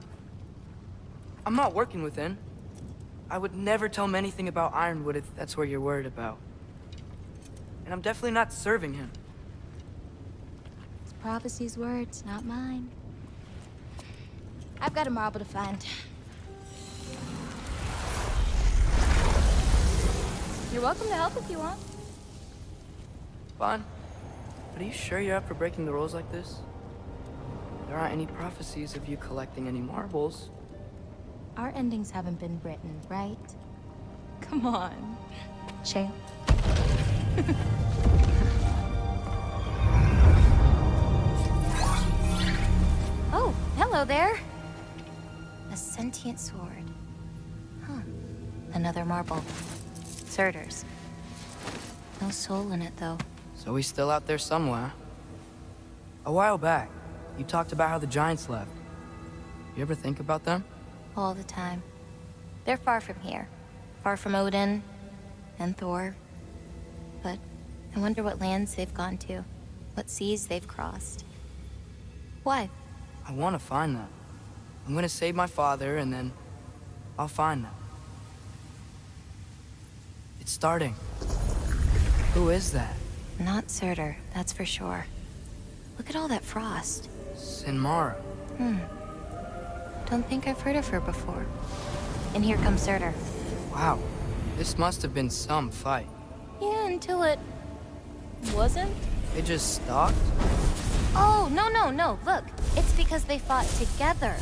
[SPEAKER 2] I'm not working with him. I would never tell him anything about Ironwood if that's what you're worried about. And I'm definitely not serving him.
[SPEAKER 1] It's prophecy's words, not mine. I've got a marble to find. You're welcome to help if you want.
[SPEAKER 2] Fine. But are you sure you're up for breaking the rules like this? There aren't any prophecies of you collecting any marbles.
[SPEAKER 1] Our endings haven't been written, right? Come on. Shale. Oh, hello there. A sentient sword. Huh. Another marble. Surtur's. No soul in it, though.
[SPEAKER 2] So he's still out there somewhere. A while back, you talked about how the giants left. You ever think about them?
[SPEAKER 1] All the time. They're far from here. Far from Odin and Thor. But I wonder what lands they've gone to. What seas they've crossed. Why?
[SPEAKER 2] I want to find them. I'm gonna save my father, and then I'll find them. It's starting. Who is that?
[SPEAKER 1] Not Surtur, that's for sure. Look at all that frost.
[SPEAKER 2] Sinmara.
[SPEAKER 1] Don't think I've heard of her before. And here comes Surtur.
[SPEAKER 2] Wow. This must have been some fight.
[SPEAKER 1] Yeah, until it... wasn't?
[SPEAKER 2] They just stalked?
[SPEAKER 1] Oh, no. Look, it's because they fought together.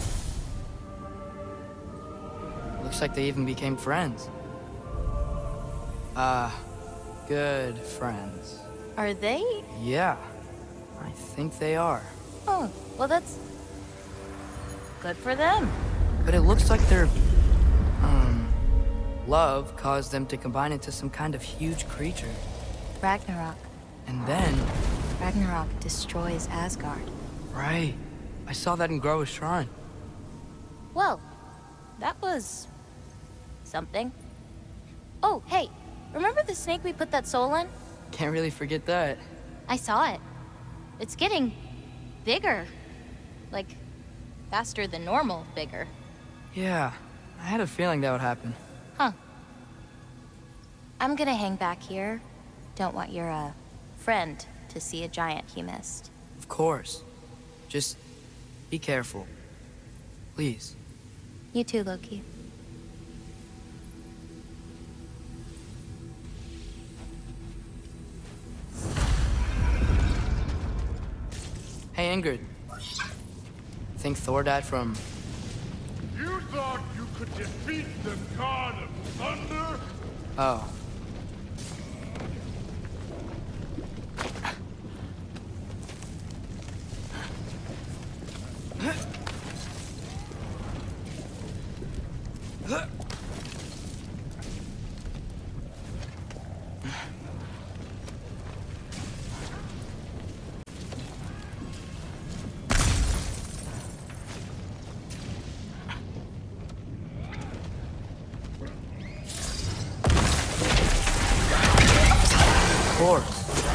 [SPEAKER 2] Looks like they even became friends. Good friends.
[SPEAKER 1] Are they?
[SPEAKER 2] Yeah, I think they are.
[SPEAKER 1] Oh, well that's... good for them.
[SPEAKER 2] But it looks like their... love caused them to combine into some kind of huge creature.
[SPEAKER 1] Ragnarok.
[SPEAKER 2] And then...
[SPEAKER 1] Ragnarok destroys Asgard.
[SPEAKER 2] Right. I saw that in Groa's shrine.
[SPEAKER 1] Well, that was... something. Oh, hey, remember the snake we put that soul in?
[SPEAKER 2] Can't really forget that.
[SPEAKER 1] I saw it. It's getting... bigger. Like, faster than normal bigger.
[SPEAKER 2] Yeah, I had a feeling that would happen.
[SPEAKER 1] Huh. I'm gonna hang back here. Don't want your, friend to see a giant he missed.
[SPEAKER 2] Of course. Just be careful. Please.
[SPEAKER 1] You too, Loki.
[SPEAKER 2] Hey, Ingrid. Think Thor died from...
[SPEAKER 7] You thought you could defeat the god of thunder?
[SPEAKER 2] Oh.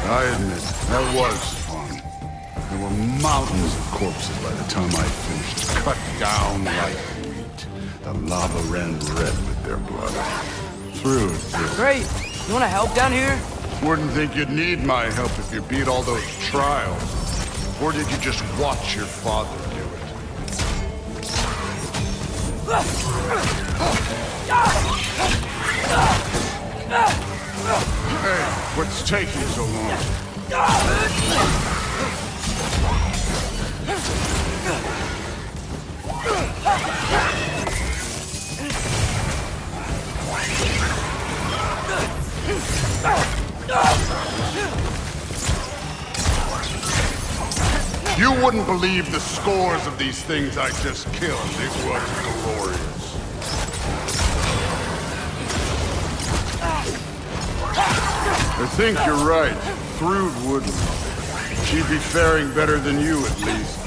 [SPEAKER 7] I admit, that was fun. There were mountains of corpses by the time I finished, cut down like wheat. The lava ran red with their blood. Through.
[SPEAKER 2] Great! You wanna help down here?
[SPEAKER 7] Wouldn't think you'd need my help if you beat all those trials. Or did you just watch your father do it? Hey, what's taking so long? You wouldn't believe the scores of these things I just killed. It was glorious. I think you're right. Thrud wouldn't. She'd be faring better than you, at least.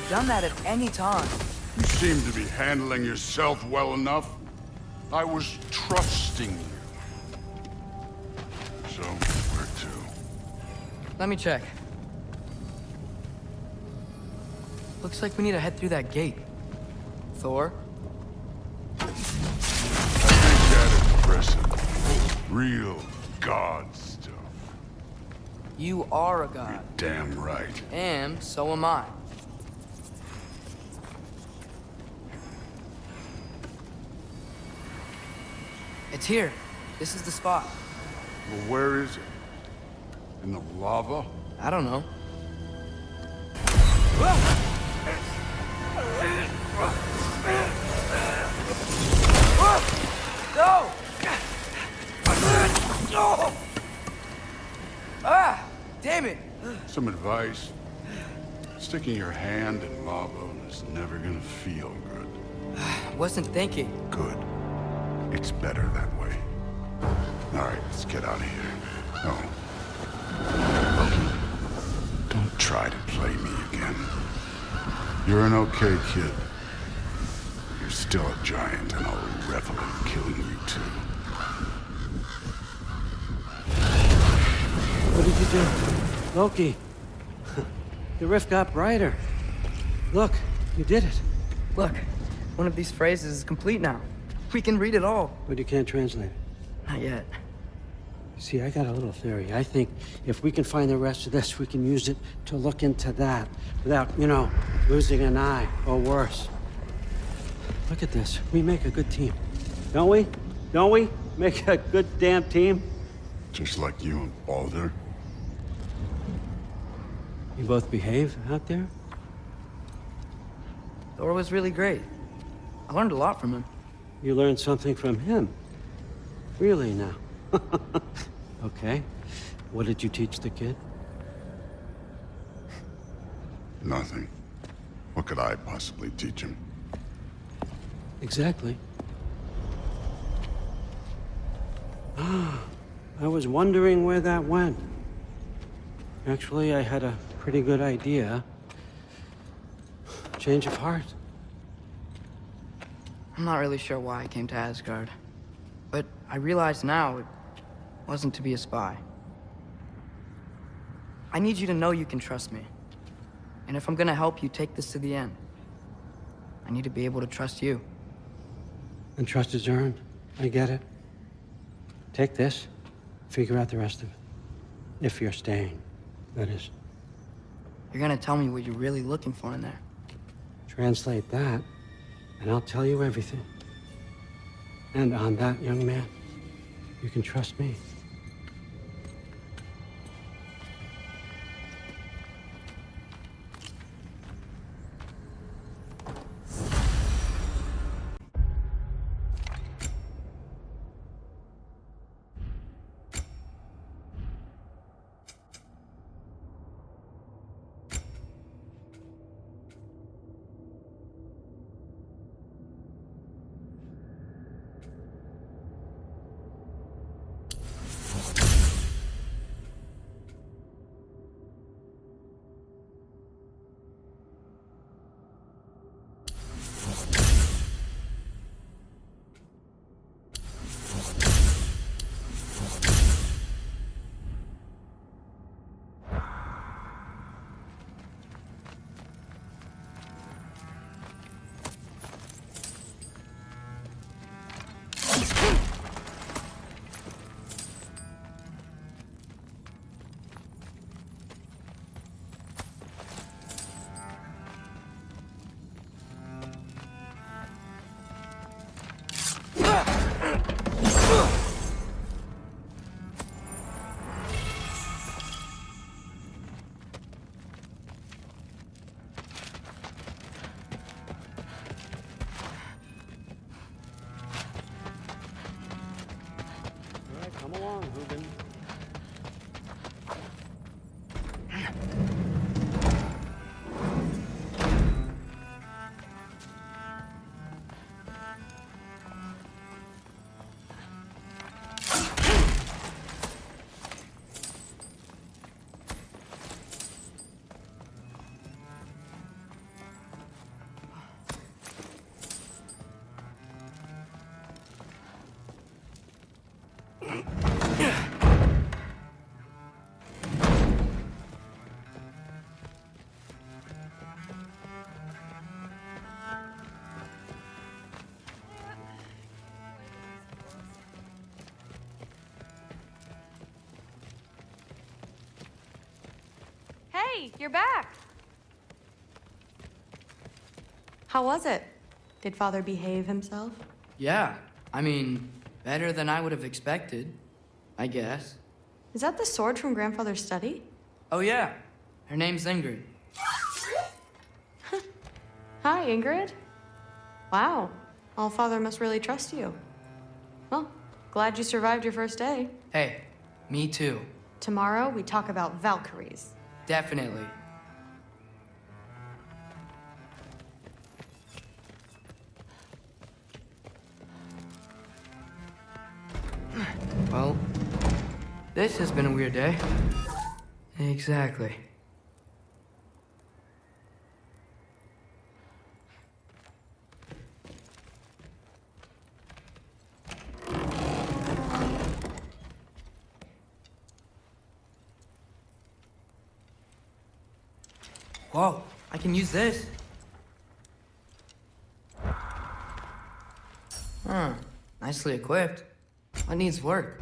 [SPEAKER 2] Done that at any time.
[SPEAKER 7] You seem to be handling yourself well enough. I was trusting you. So, where to?
[SPEAKER 2] Let me check. Looks like we need to head through that gate. Thor?
[SPEAKER 7] Ain't that impressive? Real god stuff.
[SPEAKER 2] You are a god.
[SPEAKER 7] Damn right.
[SPEAKER 2] And so am I. It's here. This is the spot.
[SPEAKER 7] Well, where is it? In the lava?
[SPEAKER 2] I don't know. No! Ah! Damn it!
[SPEAKER 7] Some advice. Sticking your hand in lava is never gonna feel good.
[SPEAKER 2] Wasn't thinking.
[SPEAKER 7] Good. It's better that way. All right, let's get out of here. No. Loki, don't try to play me again. You're an okay kid. You're still a giant, and I'll revel in killing you too.
[SPEAKER 19] What did you do? Loki. The rift got brighter. Look, you did it.
[SPEAKER 2] Look, one of these phrases is complete now. We can read it all.
[SPEAKER 19] But you can't translate it.
[SPEAKER 2] Not yet.
[SPEAKER 19] See, I got a little theory. I think if we can find the rest of this, we can use it to look into that without, you know, losing an eye or worse. Look at this. We make a good team. Don't we? Don't we? Make a good damn team?
[SPEAKER 7] Just like you and Baldur.
[SPEAKER 19] You both behave out there?
[SPEAKER 2] Thor was really great. I learned a lot from him.
[SPEAKER 19] You learned something from him? Really now? Okay. What did you teach the kid?
[SPEAKER 7] Nothing. What could I possibly teach him?
[SPEAKER 19] Exactly. I was wondering where that went. Actually, I had a pretty good idea. Change of heart.
[SPEAKER 2] I'm not really sure why I came to Asgard. But I realize now it wasn't to be a spy. I need you to know you can trust me. And if I'm gonna help you take this to the end, I need to be able to trust you.
[SPEAKER 19] And trust is earned. I get it. Take this, figure out the rest of it. If you're staying, that is.
[SPEAKER 2] You're gonna tell me what you're really looking for in there.
[SPEAKER 19] Translate that, and I'll tell you everything. And on that, young man, you can trust me. Come along, Hugin.
[SPEAKER 8] Hey, you're back. How was it? Did Father behave himself?
[SPEAKER 2] Yeah, I mean, better than I would have expected, I guess.
[SPEAKER 8] Is that the sword from Grandfather's study?
[SPEAKER 2] Oh yeah, her name's Ingrid.
[SPEAKER 8] Hi, Ingrid. Wow, Allfather must really trust you. Well, glad you survived your first day.
[SPEAKER 2] Hey, me too.
[SPEAKER 8] Tomorrow, we talk about Valkyries.
[SPEAKER 2] Definitely. Well, This has been a weird day. Exactly. Whoa, I can use this. Nicely equipped. What needs work?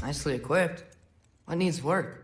[SPEAKER 2] Nicely equipped. What needs work?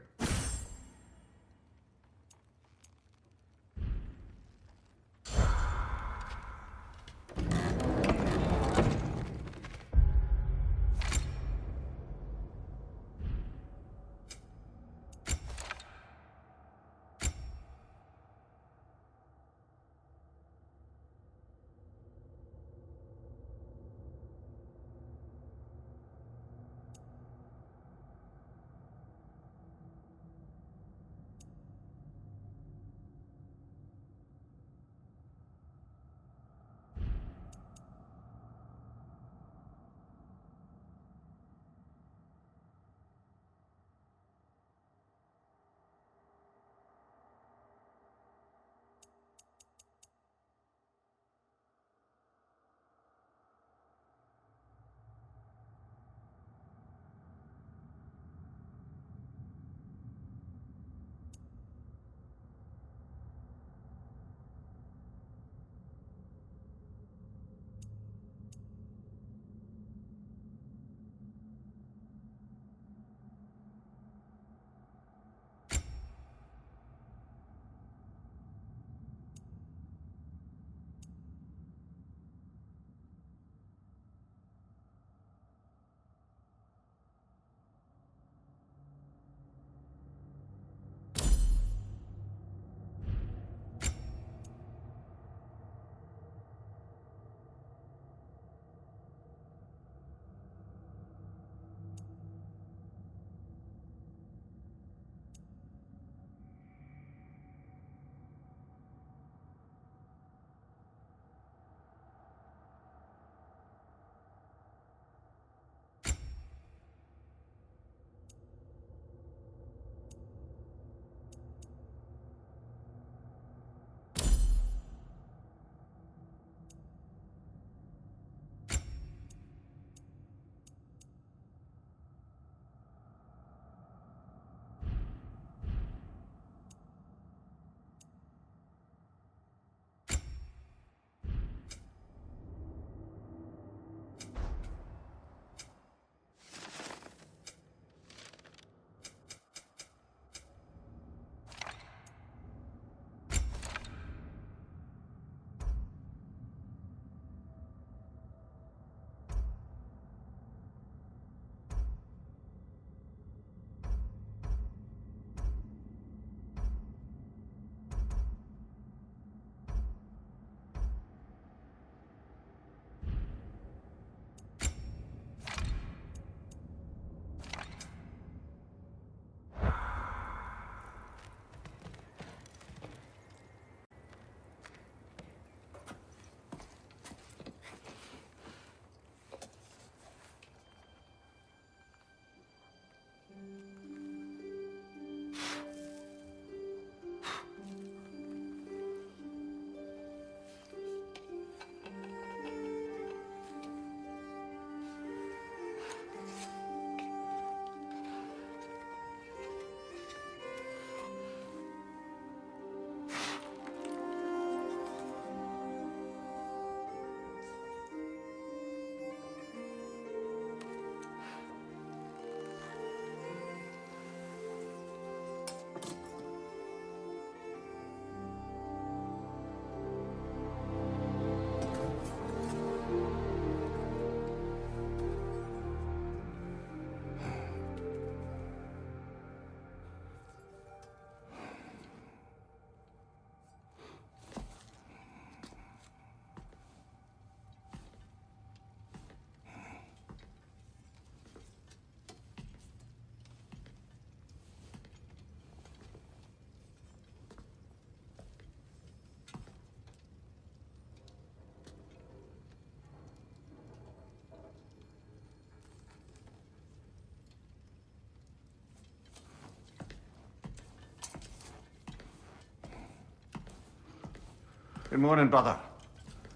[SPEAKER 14] Good morning, brother.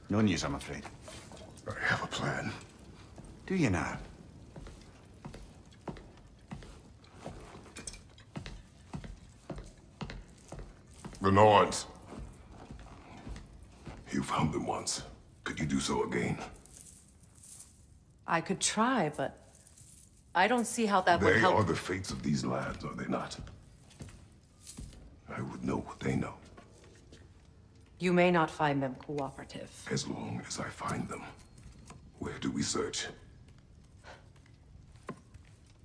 [SPEAKER 14] No news, I'm afraid.
[SPEAKER 5] I have a plan.
[SPEAKER 14] Do you now?
[SPEAKER 5] The Norns. You found them once. Could you do so again?
[SPEAKER 13] I could try, but I don't see how that would help.
[SPEAKER 5] They are the fates of these lands, are they not? I would know what they know.
[SPEAKER 13] You may not find them cooperative.
[SPEAKER 5] As long as I find them. Where do we search?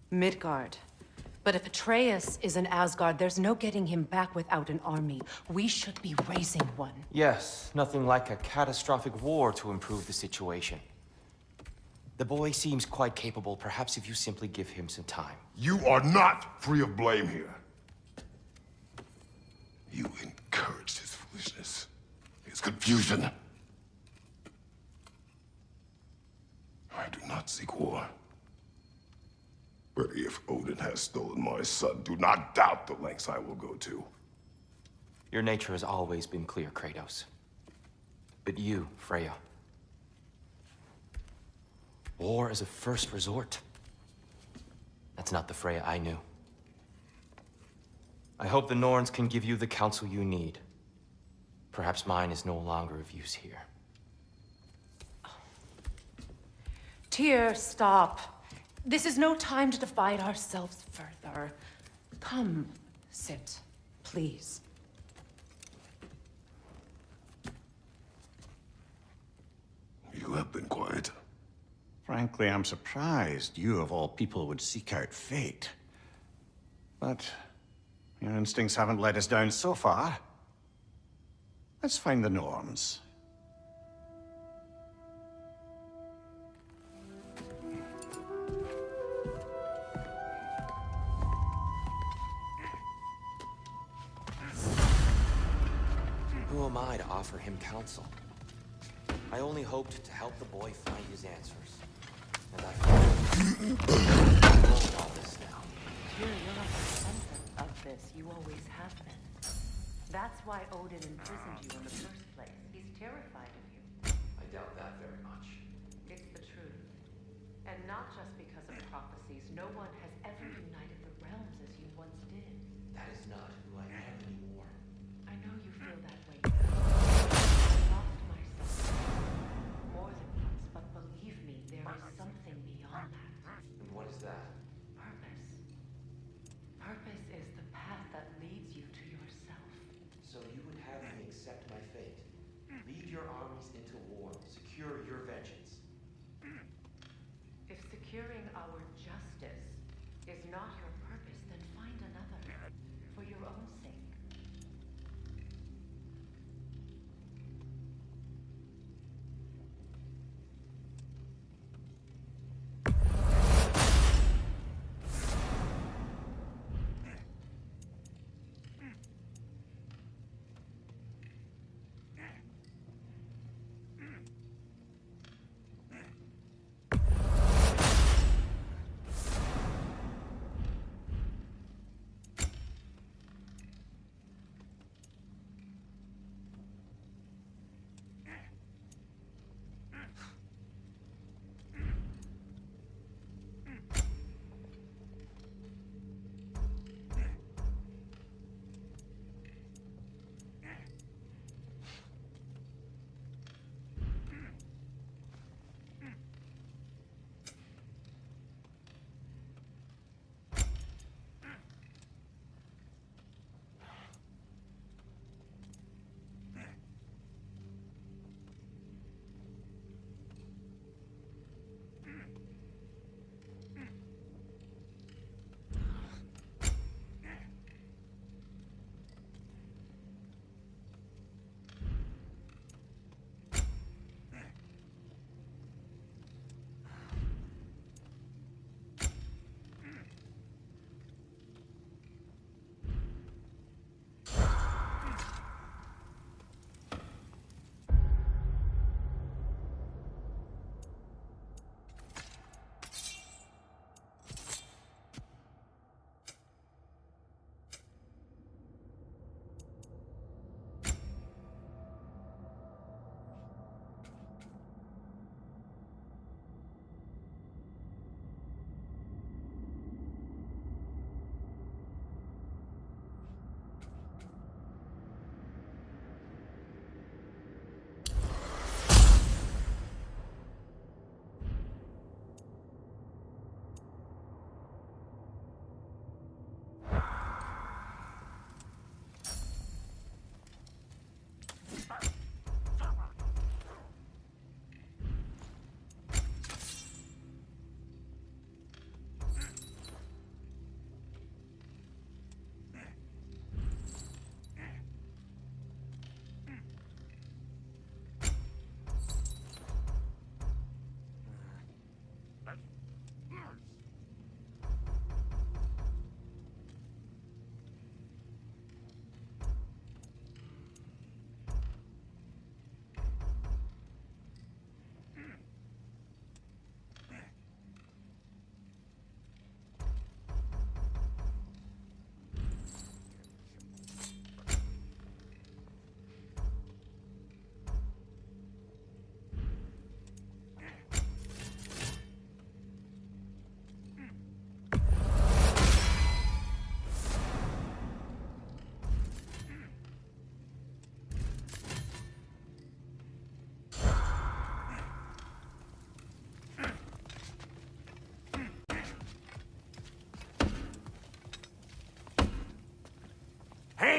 [SPEAKER 13] Midgard. But if Atreus is in Asgard, there's no getting him back without an army. We should be raising one.
[SPEAKER 9] Yes, nothing like a catastrophic war to improve the situation. The boy seems quite capable. Perhaps if you simply give him some time.
[SPEAKER 5] You are not free of blame here. You encouraged his foolishness, his confusion. I do not seek war. But if Odin has stolen my son, do not doubt the lengths I will go to.
[SPEAKER 9] Your nature has always been clear, Kratos. But you, Freya. War is a first resort. That's not the Freya I knew. I hope the Norns can give you the counsel you need. Perhaps mine is no longer of use here.
[SPEAKER 13] Tyr, stop. This is no time to divide ourselves further. Come, sit, please.
[SPEAKER 5] You have been quiet.
[SPEAKER 14] Frankly, I'm surprised you, of all people, would seek out fate. But your instincts haven't let us down so far. Let's find the Norns.
[SPEAKER 9] Who am I to offer him counsel? I only hoped to help the boy find his answers. And I found all this now.
[SPEAKER 13] Tyr, you're at the center of this. You always have been. That's why Odin imprisoned you in the first place. He's terrified of you.
[SPEAKER 9] I doubt that very much.
[SPEAKER 13] It's the truth. And not just because of prophecies. No one has ever united the realms as you once did.
[SPEAKER 9] That is not who I am anymore.
[SPEAKER 13] I know you feel that way now. I lost my son. More than once, but believe me, there is something beyond that.
[SPEAKER 9] And what is that?
[SPEAKER 13] Purpose. Purpose is the path that leads you to yourself.
[SPEAKER 9] So you would have me accept my fate. Lead your armies into war. Secure your vengeance.
[SPEAKER 13] If securing our justice is not your purpose, then find another. For your own sake.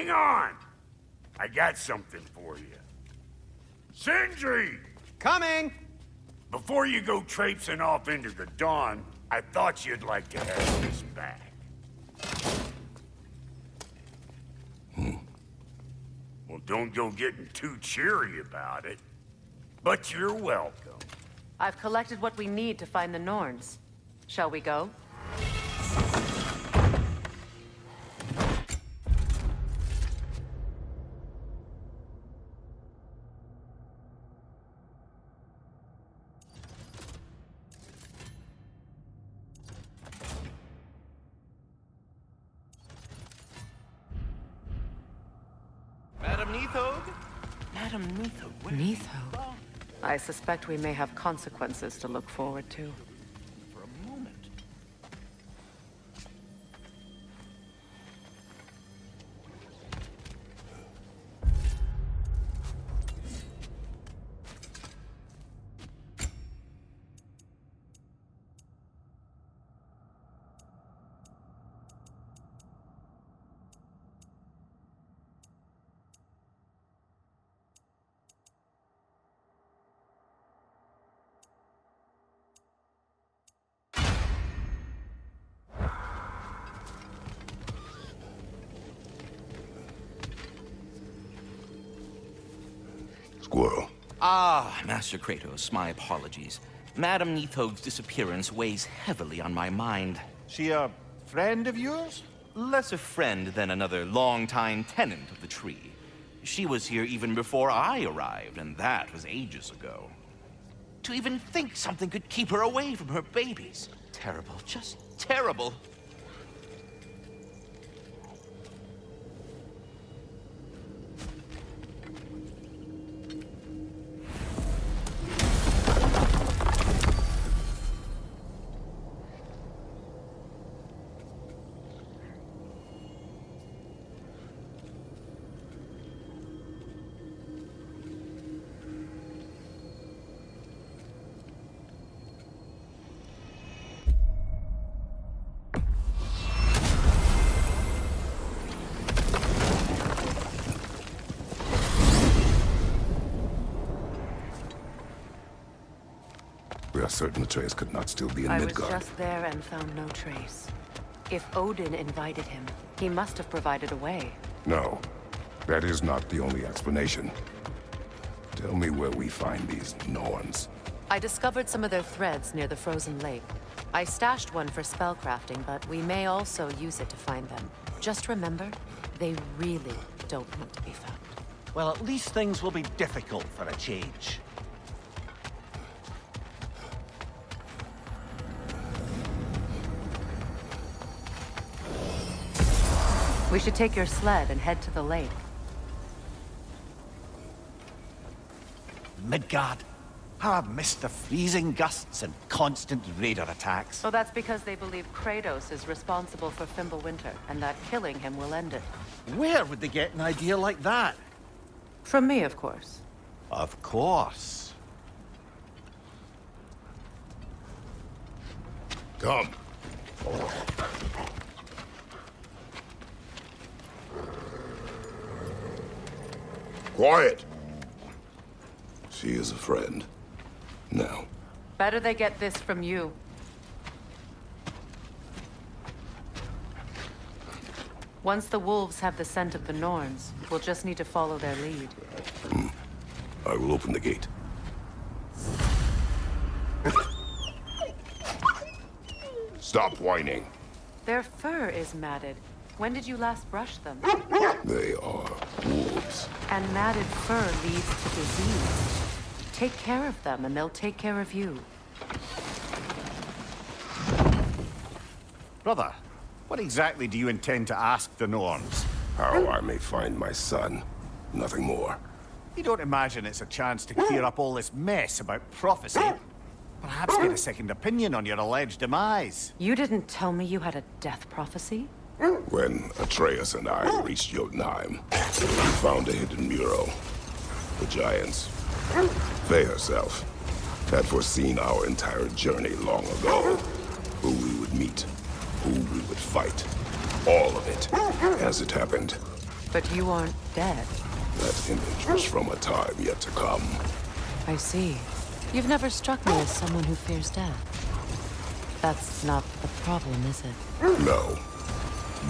[SPEAKER 6] Hang on! I got something for you. Sindri!
[SPEAKER 14] Coming!
[SPEAKER 6] Before you go traipsing off into the dawn, I thought you'd like to have this back. Well, don't go getting too cheery about it. But you're welcome.
[SPEAKER 13] I've collected what we need to find the Norns. Shall we go?
[SPEAKER 18] Madam Neathog? Madam Neathog, where?
[SPEAKER 13] Neathog. I suspect we may have consequences to look forward to.
[SPEAKER 18] For a moment.
[SPEAKER 5] Squirrel.
[SPEAKER 18] Ah, Master Kratos, my apologies. Madam Neathog's disappearance weighs heavily on my mind.
[SPEAKER 14] She a friend of yours?
[SPEAKER 18] Less a friend than another longtime tenant of the tree. She was here even before I arrived, and that was ages ago. To even think something could keep her away from her babies. Terrible, just terrible.
[SPEAKER 5] We are certain Atreus could not still be in
[SPEAKER 13] I was
[SPEAKER 5] Midgard.
[SPEAKER 13] just there and found no trace. If Odin invited him, he must have provided a way.
[SPEAKER 5] No, that is not the only explanation. Tell me where we find these Norns.
[SPEAKER 13] I discovered some of their threads near the frozen lake. I stashed one for spellcrafting, but we may also use it to find them. Just remember, they really don't want to be found.
[SPEAKER 19] Well, at least things will be difficult for a change.
[SPEAKER 13] We should take your sled and head to the lake.
[SPEAKER 19] Midgard. How I've missed the freezing gusts and constant raider attacks.
[SPEAKER 13] So that's because they believe Kratos is responsible for Fimbulwinter, and that killing him will end it.
[SPEAKER 19] Where would they get an idea like that?
[SPEAKER 13] From me, of course.
[SPEAKER 19] Of course.
[SPEAKER 5] Come. Quiet! She is a friend. Now.
[SPEAKER 13] Better they get this from you. Once the wolves have the scent of the Norns, we'll just need to follow their lead.
[SPEAKER 5] I will open the gate. Stop whining.
[SPEAKER 13] Their fur is matted. When did you last brush them?
[SPEAKER 5] They are wolves.
[SPEAKER 13] And matted fur leads to disease. Take care of them, and they'll take care of you.
[SPEAKER 14] Brother, what exactly do you intend to ask the Norns?
[SPEAKER 5] How I may find my son. Nothing more.
[SPEAKER 14] You don't imagine it's a chance to clear up all this mess about prophecy? Perhaps get a second opinion on your alleged demise.
[SPEAKER 13] You didn't tell me you had a death prophecy?
[SPEAKER 5] When Atreus and I reached Jotunheim, we found a hidden mural. The giants, they herself, had foreseen our entire journey long ago. Who we would meet, who we would fight. All of it, as it happened.
[SPEAKER 13] But you aren't dead.
[SPEAKER 5] That image was from a time yet to come.
[SPEAKER 13] I see. You've never struck me as someone who fears death. That's not the problem, is it?
[SPEAKER 5] No.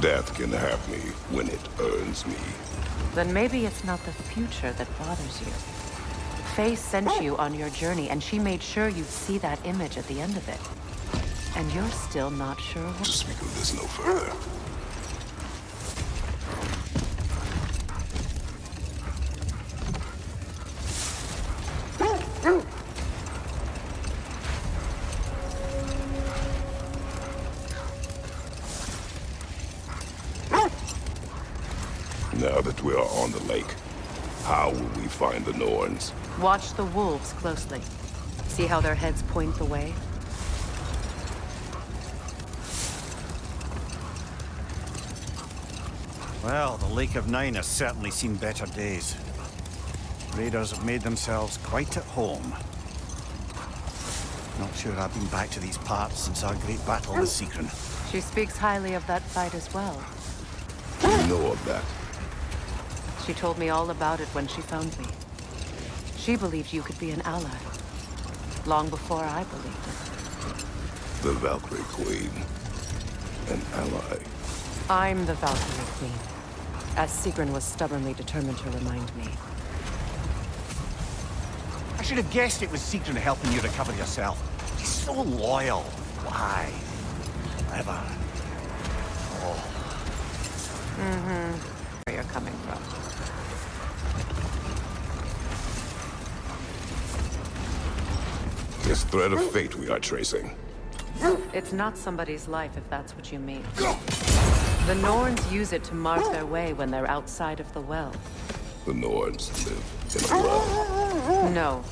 [SPEAKER 5] Death can have me when it earns me.
[SPEAKER 13] Then maybe it's not the future that bothers you. Faye sent you on your journey, and she made sure you'd see that image at the end of it. And you're still not sure what...
[SPEAKER 5] To speak of this no further. Now that we are on the lake, how will we find the Norns?
[SPEAKER 13] Watch the wolves closely. See how their heads point the way?
[SPEAKER 14] Well, the Lake of Nine has certainly seen better days. Raiders have made themselves quite at home. Not sure I've been back to these parts since our great battle with Sigrun.
[SPEAKER 13] She speaks highly of that fight as well.
[SPEAKER 5] Do you know of that?
[SPEAKER 13] She told me all about it when she found me. She believed you could be an ally. Long before I believed it.
[SPEAKER 5] The Valkyrie Queen. An ally.
[SPEAKER 13] I'm the Valkyrie Queen, as Sigrun was stubbornly determined to remind me.
[SPEAKER 14] I should have guessed it was Sigrun helping you recover yourself. She's so loyal. Why? Clever. Oh.
[SPEAKER 13] Where you're coming from.
[SPEAKER 5] This thread of fate we are tracing.
[SPEAKER 13] It's not somebody's life, if that's what you mean. The Norns use it to mark their way when they're outside of the well.
[SPEAKER 5] The Norns live in a well.
[SPEAKER 13] No.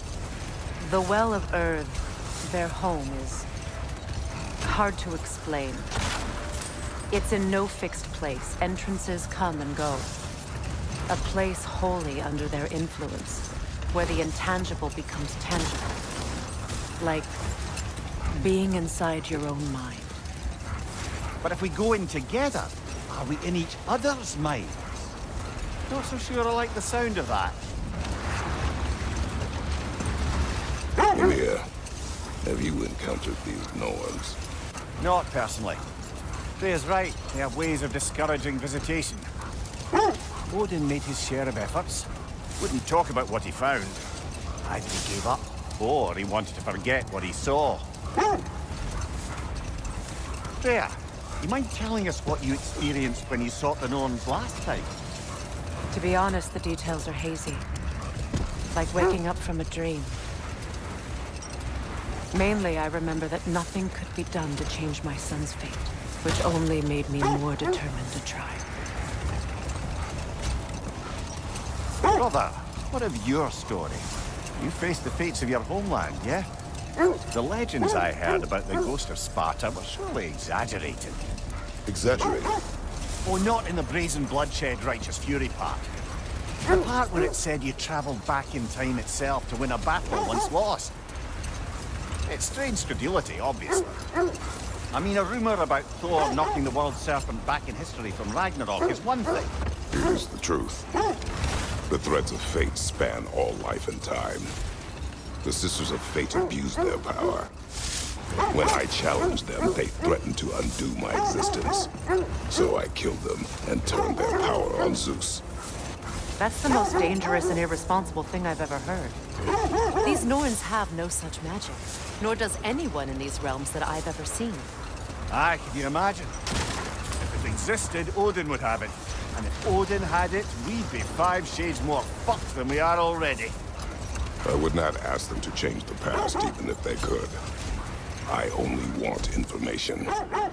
[SPEAKER 13] The Well of Earth, their home, is hard to explain. It's in no fixed place. Entrances come and go. A place wholly under their influence, where the intangible becomes tangible. Like being inside your own mind.
[SPEAKER 14] But if we go in together, are we in each other's minds? Not so sure I like the sound of that.
[SPEAKER 5] Ymir, have you encountered these Norns?
[SPEAKER 14] Not personally. Freya's right. They have ways of discouraging visitation. Odin made his share of efforts. Wouldn't talk about what he found. Either he gave up, or he wanted to forget what he saw. Freya, you mind telling us what you experienced when you sought the Norns last time?
[SPEAKER 13] To be honest, the details are hazy. Like waking up from a dream. Mainly, I remember that nothing could be done to change my son's fate, which only made me more determined to try.
[SPEAKER 14] Brother, what of your story? You faced the fates of your homeland, yeah? The legends I heard about the ghost of Sparta were surely exaggerated.
[SPEAKER 5] Exaggerated?
[SPEAKER 14] Oh, not in the brazen bloodshed righteous fury part. The part where it said you traveled back in time itself to win a battle once lost. It's strange credulity, obviously. I mean, a rumor about Thor knocking the world serpent back in history from Ragnarok is one thing.
[SPEAKER 5] Here's the truth. The threads of fate span all life and time. The Sisters of Fate abused their power. When I challenged them, they threatened to undo my existence. So I killed them and turned their power on Zeus.
[SPEAKER 13] That's the most dangerous and irresponsible thing I've ever heard. These Norns have no such magic, nor does anyone in these realms that I've ever seen.
[SPEAKER 14] Aye, can you imagine? If it existed, Odin would have it. And if Odin had it, we'd be 5 shades more fucked than we are already.
[SPEAKER 5] I would not ask them to change the past, even if they could. I only want information.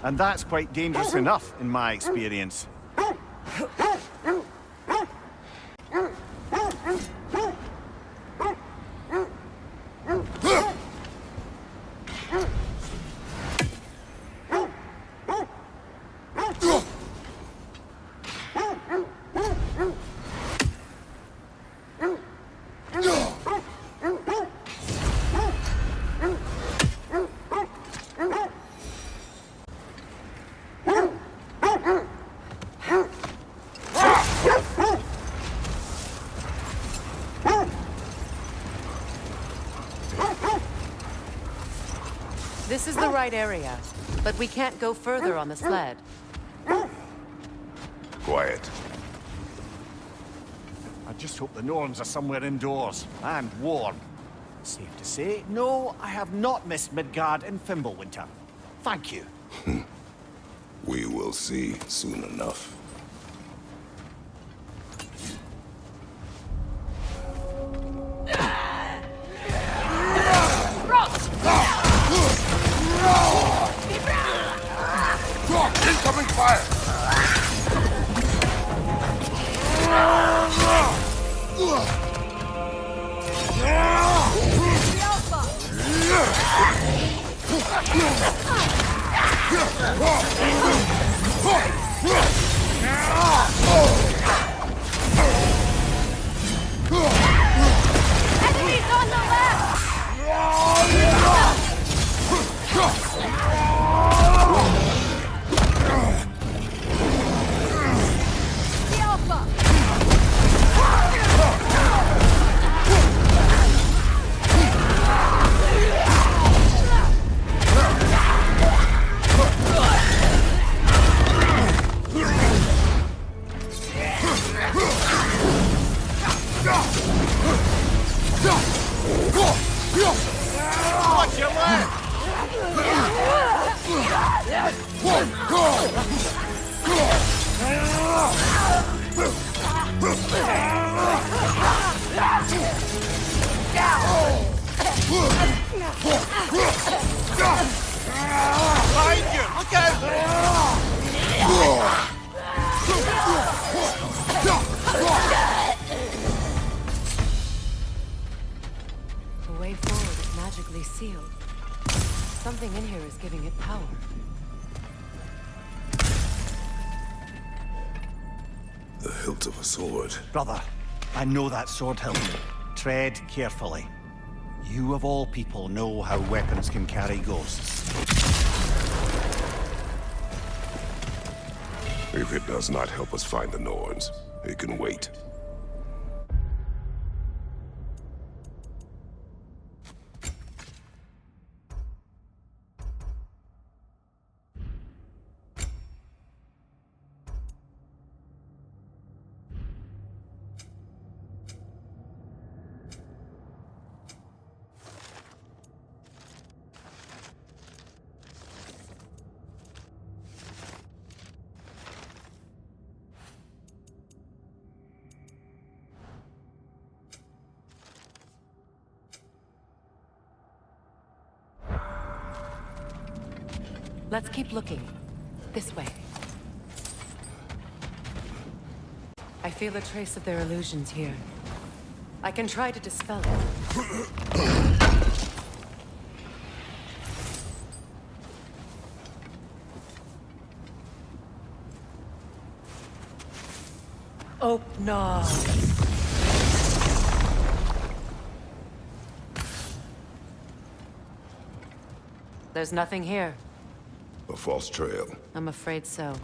[SPEAKER 14] And that's quite dangerous enough, in my experience.
[SPEAKER 13] This is the right area, but we can't go further on the sled.
[SPEAKER 5] Quiet.
[SPEAKER 14] I just hope the Norns are somewhere indoors, and warm. Safe to say, no, I have not missed Midgard in Fimbulwinter. Thank you.
[SPEAKER 5] We will see soon enough.
[SPEAKER 7] Incoming fire!
[SPEAKER 4] Enemies on the left! The Alpha!
[SPEAKER 14] Watch your left! Behind you! Look out!
[SPEAKER 13] The way forward is magically sealed. Something in here is giving it power.
[SPEAKER 5] The hilt of a sword.
[SPEAKER 14] Brother, I know that sword hilt. Tread carefully. You of all people know how weapons can carry ghosts.
[SPEAKER 5] If it does not help us find the Norns, it can wait.
[SPEAKER 13] Let's keep looking. This way. I feel a trace of their illusions here. I can try to dispel it. Oh, no. There's nothing here.
[SPEAKER 5] A false trail.
[SPEAKER 13] I'm afraid so.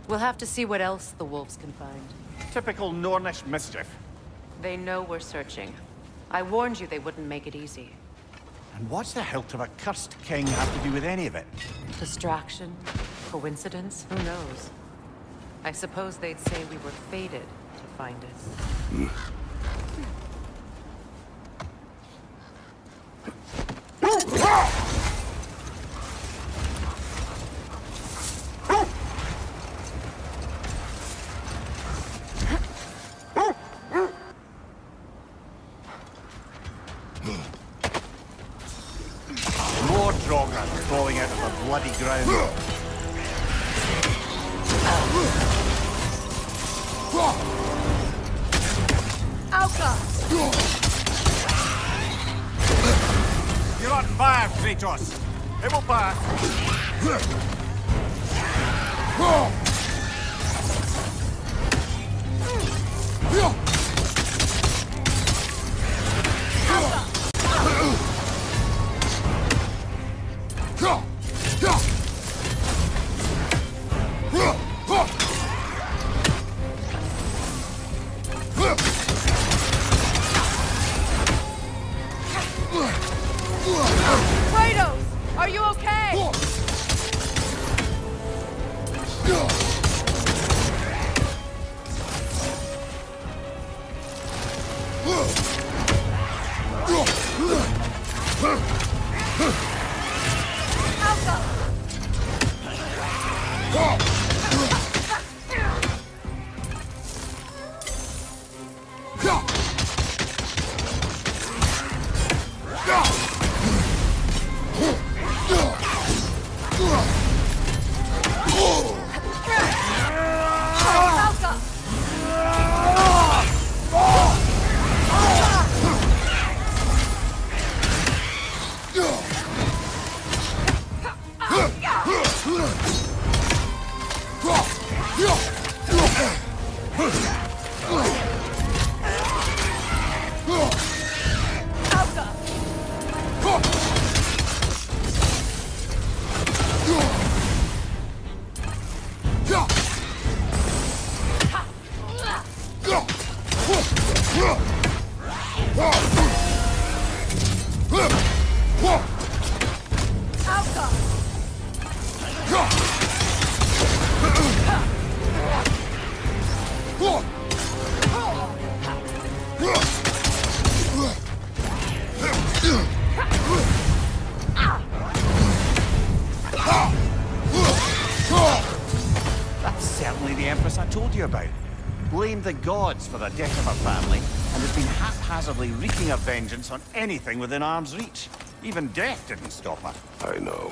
[SPEAKER 13] We'll have to see what else the wolves can find.
[SPEAKER 14] Typical Nornish mischief.
[SPEAKER 13] They know we're searching. I warned you they wouldn't make it easy.
[SPEAKER 14] And what's the hilt of a cursed king have to do with any of it?
[SPEAKER 13] Distraction? Coincidence? Who knows? I suppose they'd say we were fated to find it.
[SPEAKER 14] More Draugr crawling out of the bloody ground. You're on fire, Kratos. It will pass.
[SPEAKER 3] Kratos, are you okay?
[SPEAKER 14] That's certainly the Empress I told you about. Blamed the gods for the death of her family, and has been haphazardly wreaking her vengeance on anything within arm's reach. Even death didn't stop her.
[SPEAKER 5] I know.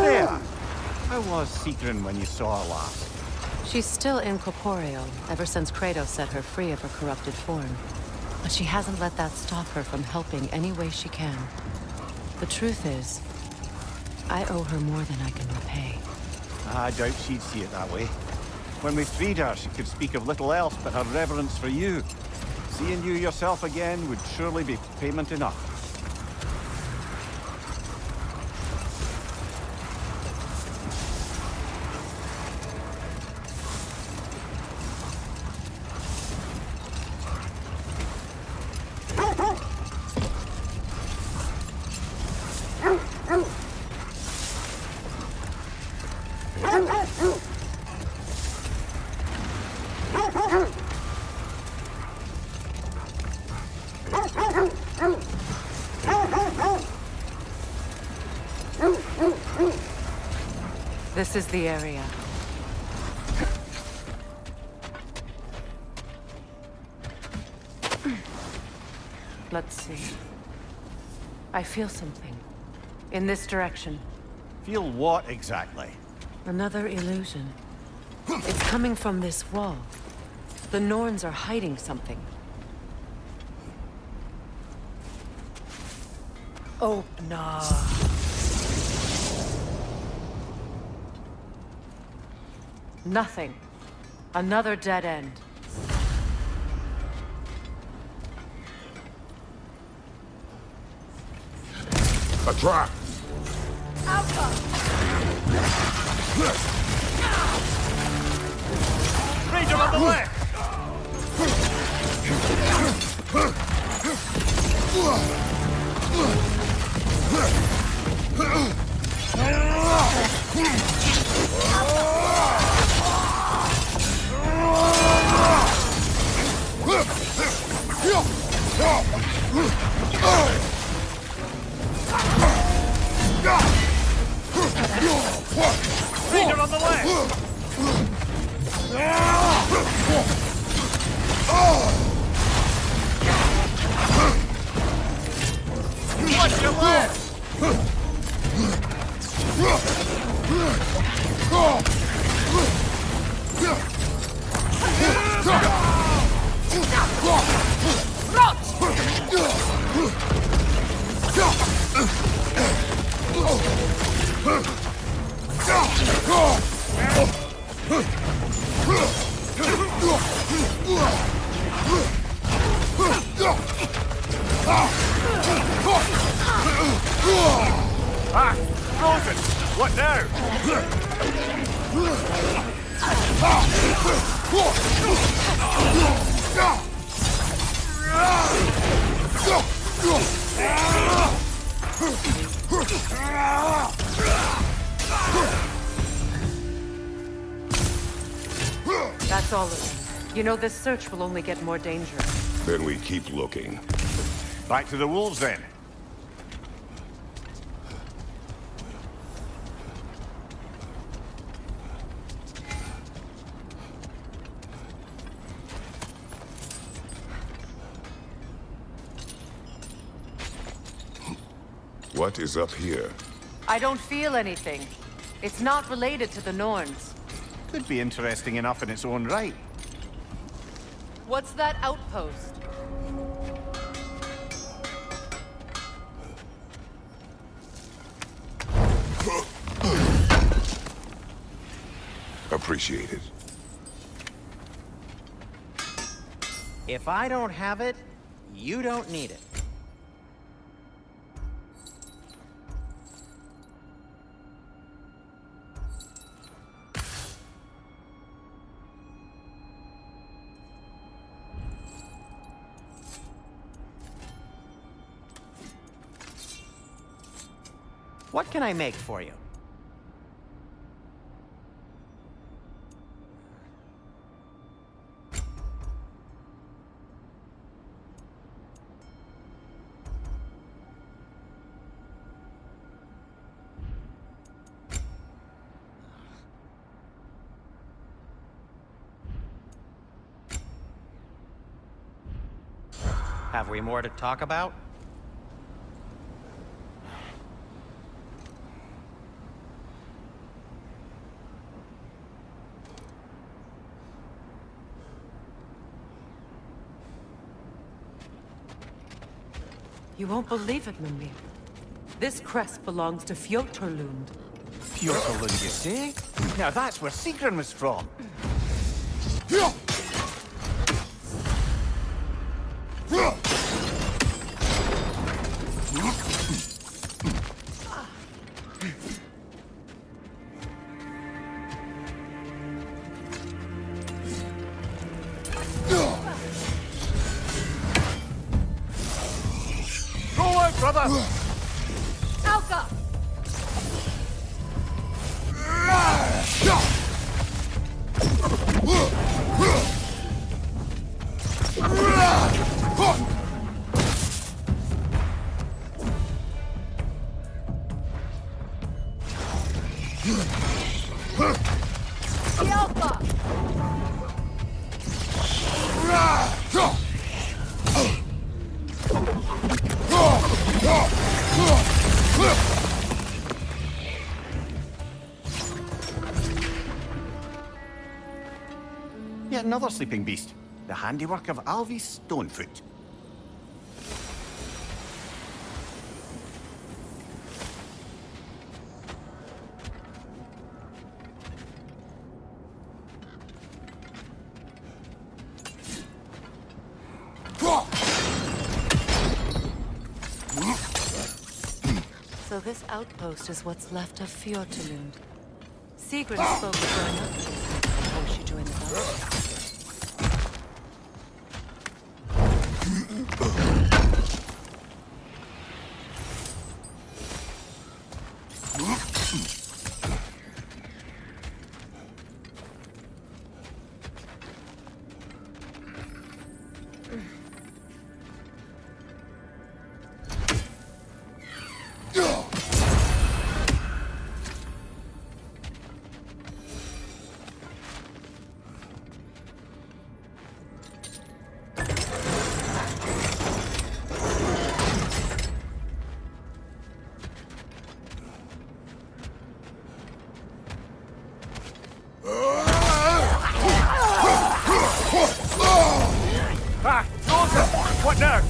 [SPEAKER 14] There! How was Seekrin when you saw her last?
[SPEAKER 13] She's still incorporeal, ever since Kratos set her free of her corrupted form. But she hasn't let that stop her from helping any way she can. The truth is, I owe her more than I can repay.
[SPEAKER 14] I doubt she'd see it that way. When we freed her, she could speak of little else but her reverence for you. Seeing you yourself again would surely be payment enough.
[SPEAKER 13] This is the area. Let's see. I feel something. In this direction.
[SPEAKER 14] Feel what exactly?
[SPEAKER 13] Another illusion. It's coming from this wall. The Norns are hiding something.
[SPEAKER 2] Open up.
[SPEAKER 13] Nothing. Another dead end.
[SPEAKER 5] A trap!
[SPEAKER 14] Ranger on the left! Ranger on the left! Watch your left! Ah! Frozen! What now?
[SPEAKER 13] That's all of them. You know, this search will only get more dangerous.
[SPEAKER 5] Then we keep looking.
[SPEAKER 14] Back to the wolves, then.
[SPEAKER 5] What is up here?
[SPEAKER 13] I don't feel anything. It's not related to the Norns.
[SPEAKER 14] Could be interesting enough in its own right.
[SPEAKER 13] What's that outpost?
[SPEAKER 5] Appreciated.
[SPEAKER 12] If I don't have it, you don't need it. What can I make for you? Have we more to talk about?
[SPEAKER 13] You won't believe it, Mimir. This crest belongs to Fjotorlund.
[SPEAKER 14] Fjotorlund, you say? Now that's where Sigrun was from.
[SPEAKER 6] Roll out, brother!
[SPEAKER 3] Alka!
[SPEAKER 14] Yet another sleeping beast. The handiwork of Alvi Stonefoot.
[SPEAKER 13] So this outpost is what's left of Fjotorlund. Sigrun spoke of growing up before she joined the Valkyries.
[SPEAKER 6] Ah, Joseph! What now?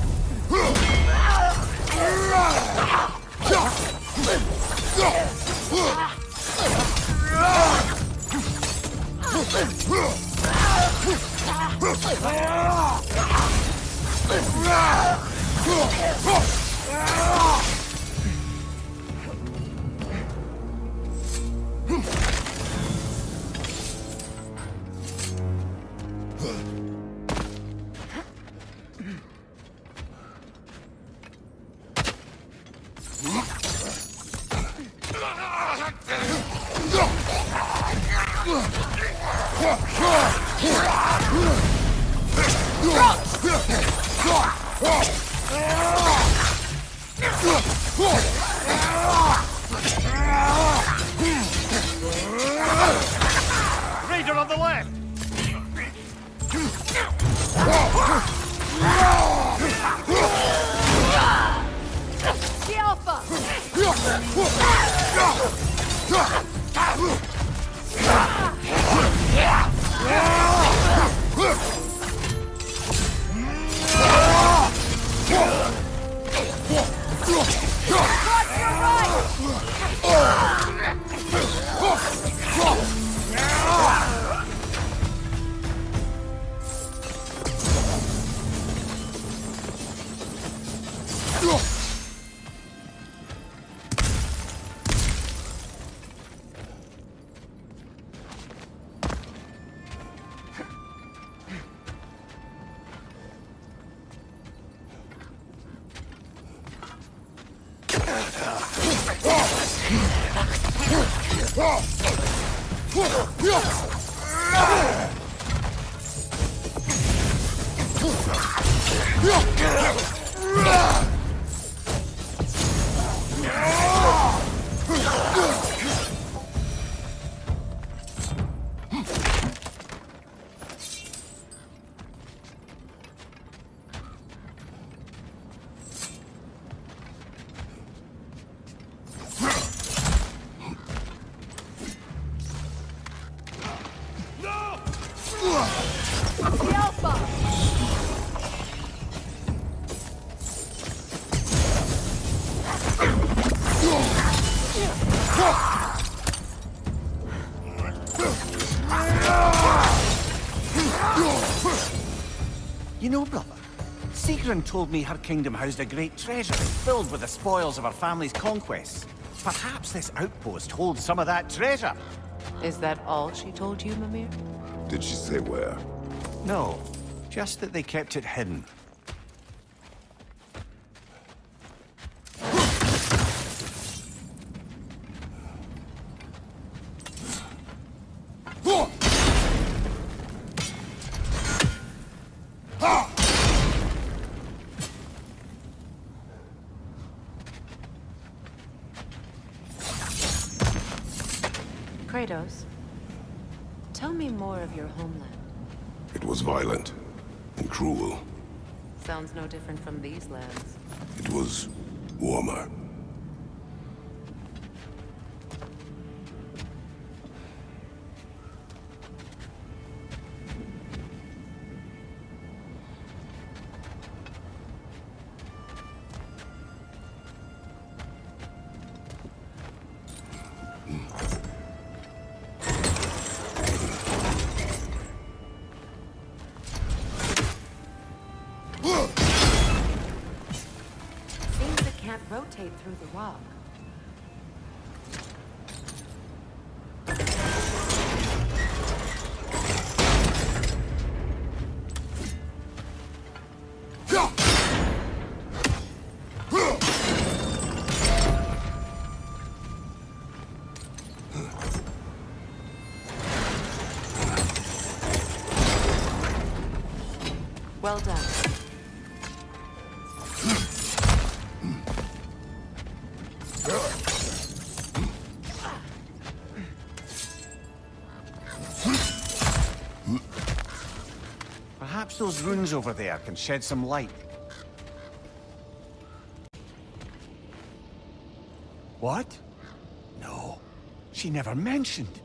[SPEAKER 6] Raider on the left!
[SPEAKER 3] The Alpha!
[SPEAKER 14] You know, brother, Sigrun told me her kingdom housed a great treasury filled with the spoils of her family's conquests. Perhaps this outpost holds some of that treasure.
[SPEAKER 13] Is that all she told you, Mimir?
[SPEAKER 5] Did she say where?
[SPEAKER 14] No, just that they kept it hidden.
[SPEAKER 13] Kratos, tell me more of your homeland.
[SPEAKER 5] It was violent and cruel.
[SPEAKER 13] Sounds no different from these lands.
[SPEAKER 5] It was warmer.
[SPEAKER 13] Seems it can't rotate through the rock. Well done.
[SPEAKER 14] Perhaps those runes over there can shed some light. What? No, she never mentioned.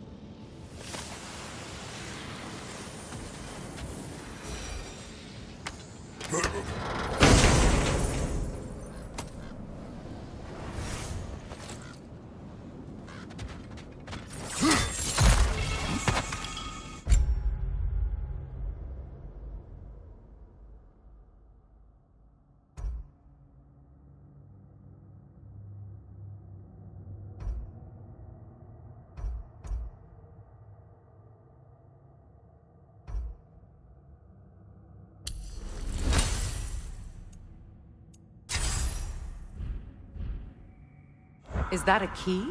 [SPEAKER 13] Is that a key?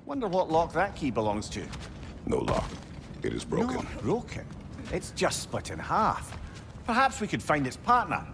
[SPEAKER 14] Wonder what lock that key belongs to.
[SPEAKER 5] No lock. It is broken.
[SPEAKER 14] Not broken. It's just split in half. Perhaps we could find its partner.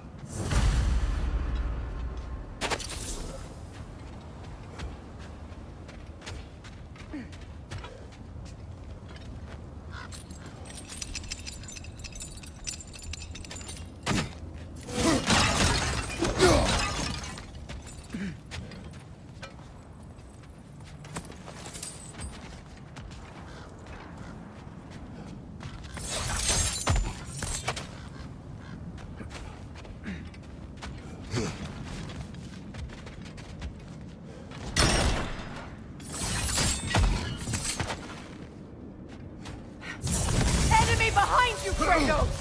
[SPEAKER 3] behind you, Kratos!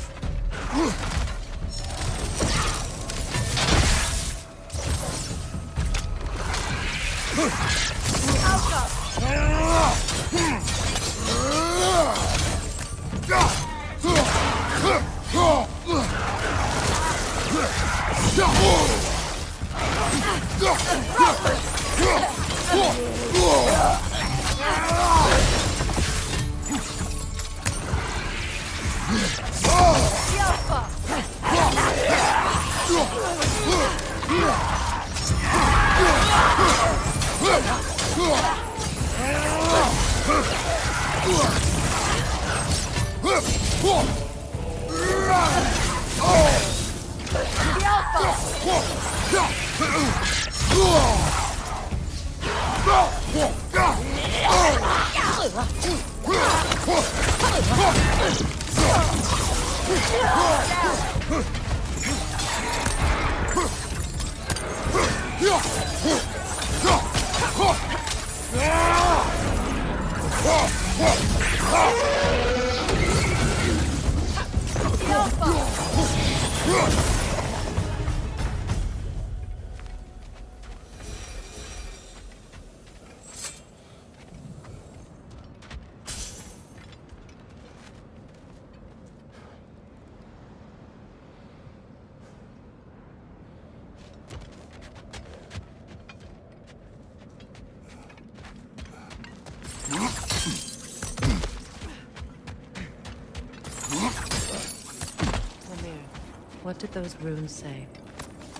[SPEAKER 13] What did those runes say?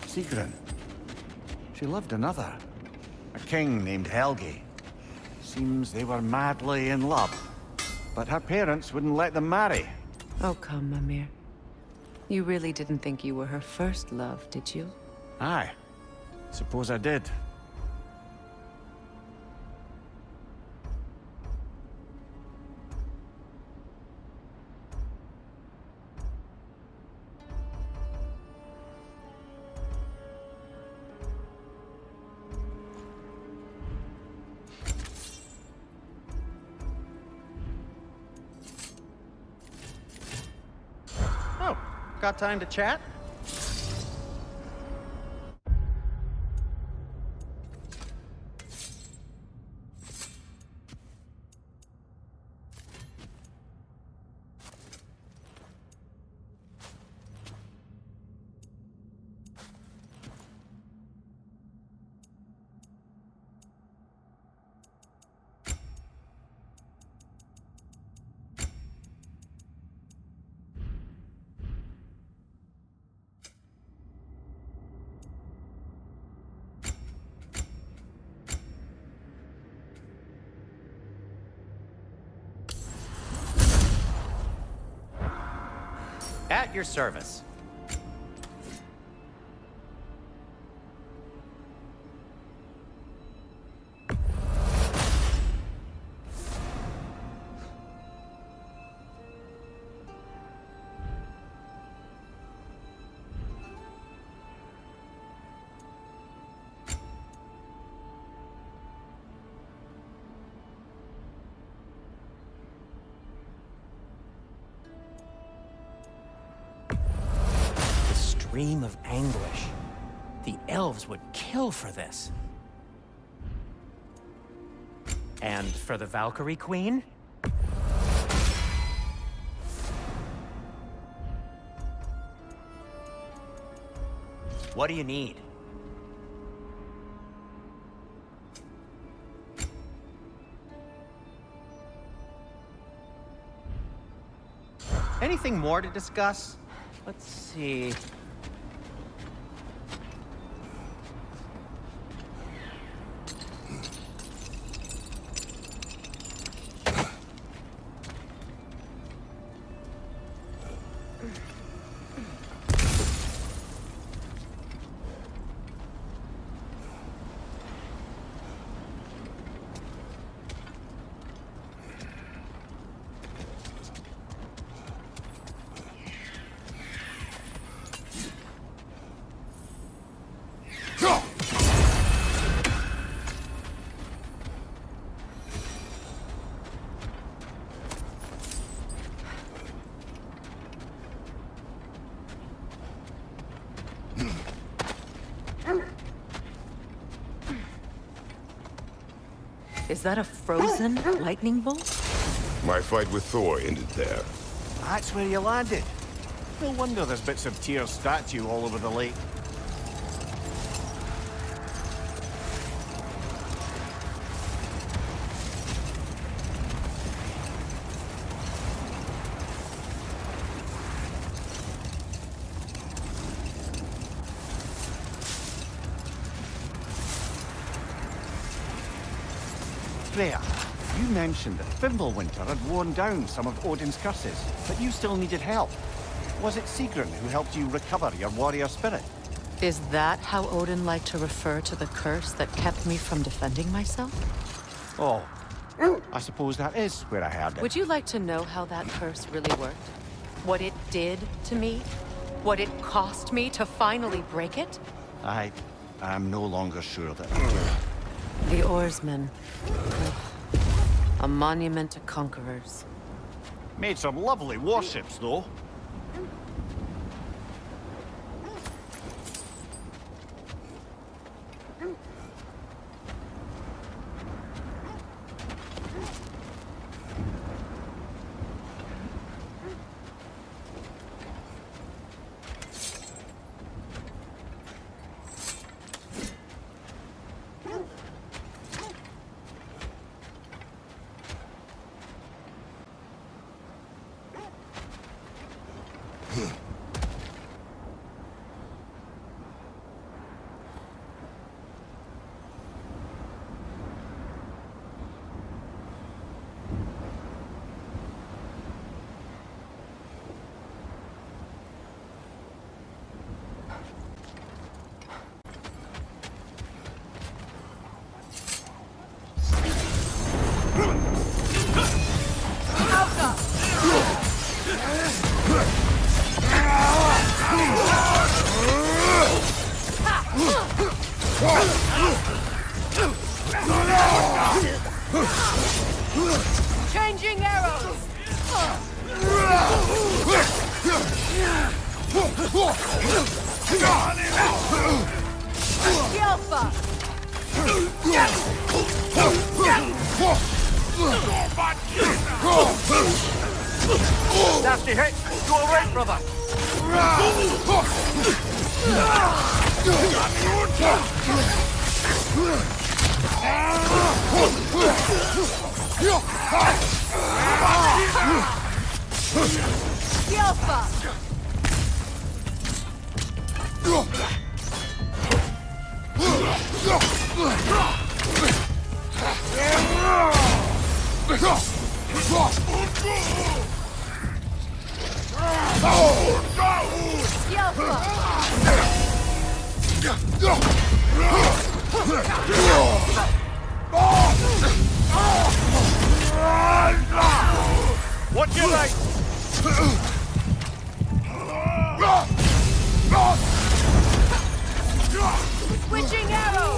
[SPEAKER 14] Sigrun. She loved another. A king named Helgi. Seems they were madly in love. But her parents wouldn't let them marry.
[SPEAKER 13] Oh, come, Mimir. You really didn't think you were her first love, did you?
[SPEAKER 14] Aye. Suppose I did.
[SPEAKER 12] Oh, got time to chat? At your service. Dream of anguish. The elves would kill for this. And for the Valkyrie Queen? What do you need? Anything more to discuss? Let's see.
[SPEAKER 13] Is that a frozen lightning bolt?
[SPEAKER 5] My fight with Thor ended there.
[SPEAKER 23] That's where you landed. No wonder there's bits of Tyr's statue all over the lake. Freya, you mentioned that Fimbulwinter had worn down some of Odin's curses, but you still needed help. Was it Sigrun who helped you recover your warrior spirit?
[SPEAKER 13] Is that how Odin liked to refer to the curse that kept me from defending myself?
[SPEAKER 23] Oh, I suppose that is where I heard it.
[SPEAKER 13] Would you like to know how that curse really worked? What it did to me? What it cost me to finally break it?
[SPEAKER 23] I'm no longer sure of it.
[SPEAKER 13] The oarsmen. A monument to conquerors.
[SPEAKER 23] Made some lovely warships, though.
[SPEAKER 3] Changing arrows! Yelpa!
[SPEAKER 23] Nasty hit! You alright, brother?
[SPEAKER 3] Yelpa!
[SPEAKER 23] What's your right?
[SPEAKER 3] Switching arrows!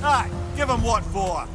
[SPEAKER 23] Aye, give him what for.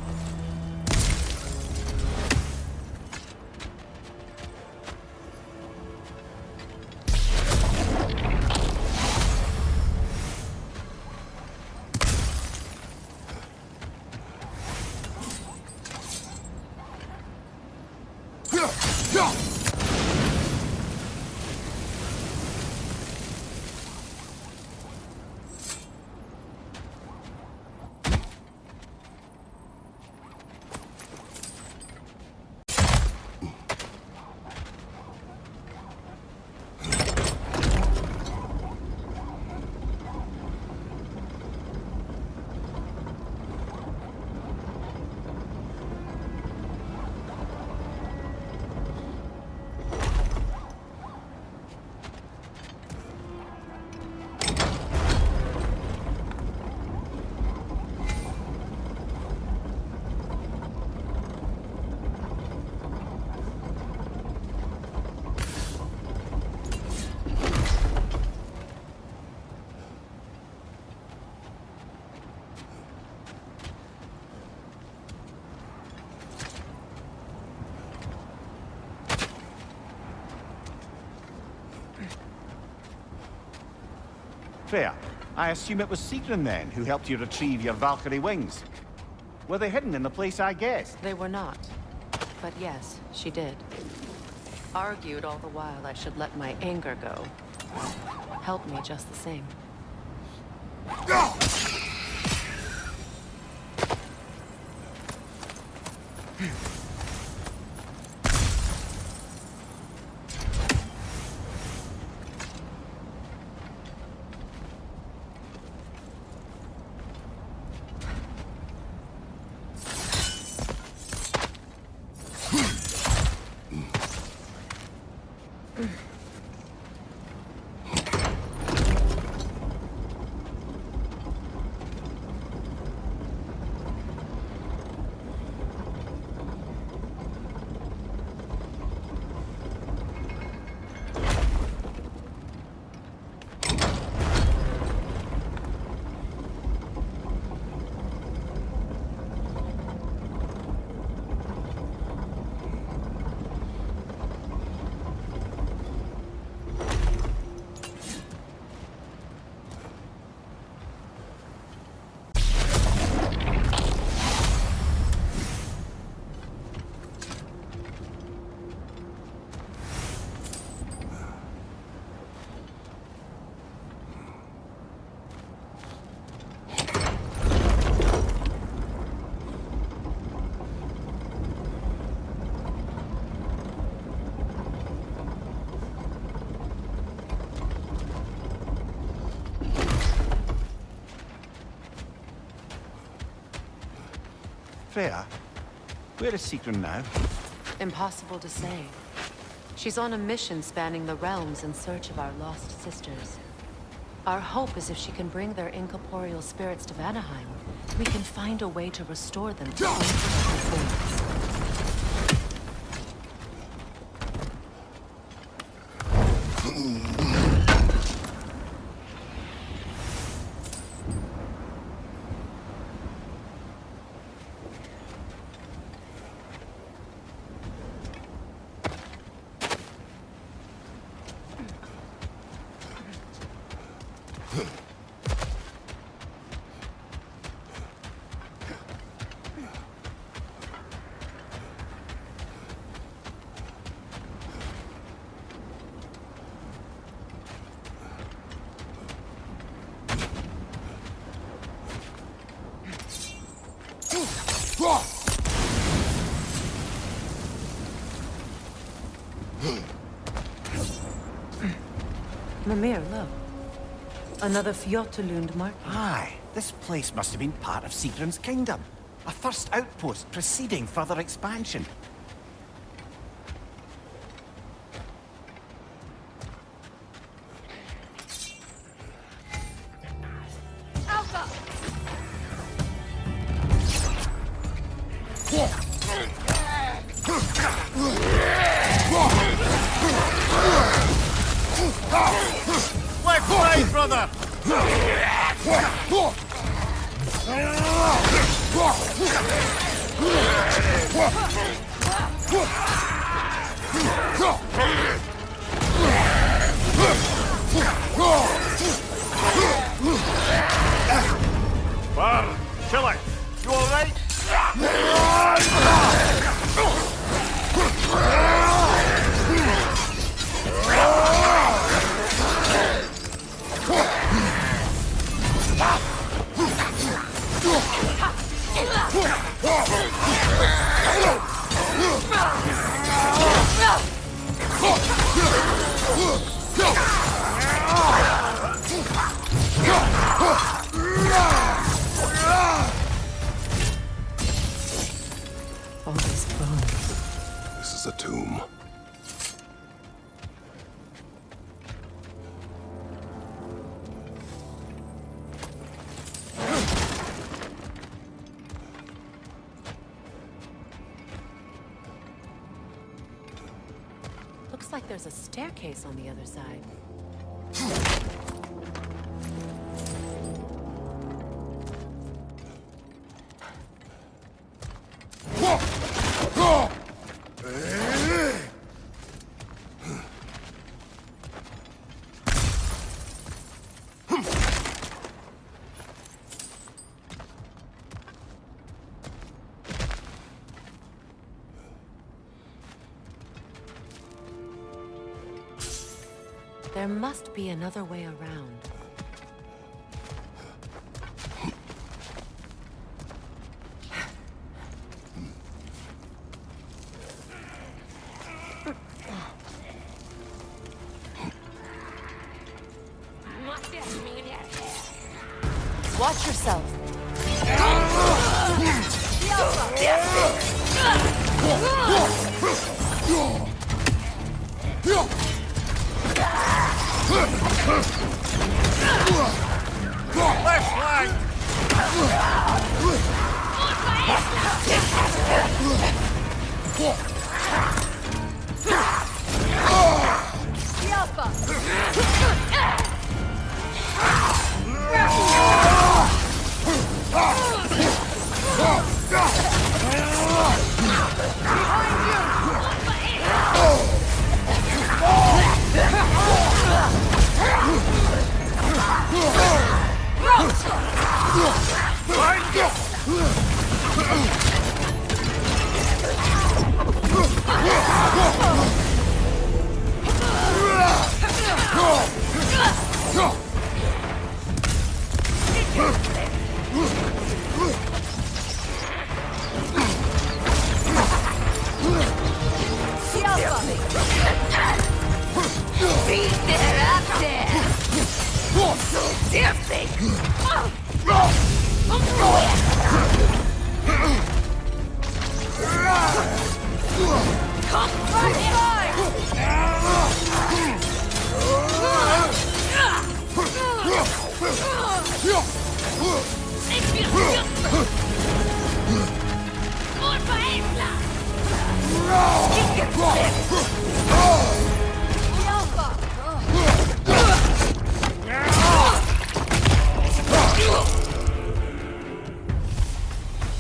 [SPEAKER 23] Freya, I assume it was Sigrun then who helped you retrieve your Valkyrie wings. Were they hidden in the place I guessed?
[SPEAKER 13] They were not. But yes, she did. Argued all the while I should let my anger go. Helped me just the same.
[SPEAKER 23] Freya, where is Sigrun now?
[SPEAKER 13] Impossible to say. She's on a mission spanning the realms in search of our lost sisters. Our hope is if she can bring their incorporeal spirits to Vanaheim, we can find a way to restore them to ancient forms. Mimir, look. Another Fjotalund mark.
[SPEAKER 23] Aye, this place must have been part of Sigrun's kingdom. A first outpost preceding further expansion. Left side, brother!
[SPEAKER 6] Bar, kill it! You alright?
[SPEAKER 13] All these bones.
[SPEAKER 5] This is a tomb.
[SPEAKER 13] Looks like there's a staircase on the other side. There must be another way around.
[SPEAKER 1] Watch yourself.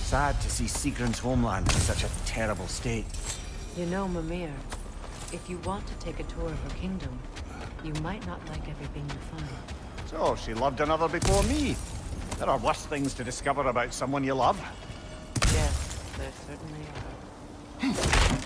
[SPEAKER 23] Sad to see Sigrun's homeland in such a terrible state.
[SPEAKER 13] You know, Mimir, if you want to take a tour of her kingdom, you might not like everything you find.
[SPEAKER 23] So, she loved another before me. There are worse things to discover about someone you love.
[SPEAKER 13] Yes, there certainly are.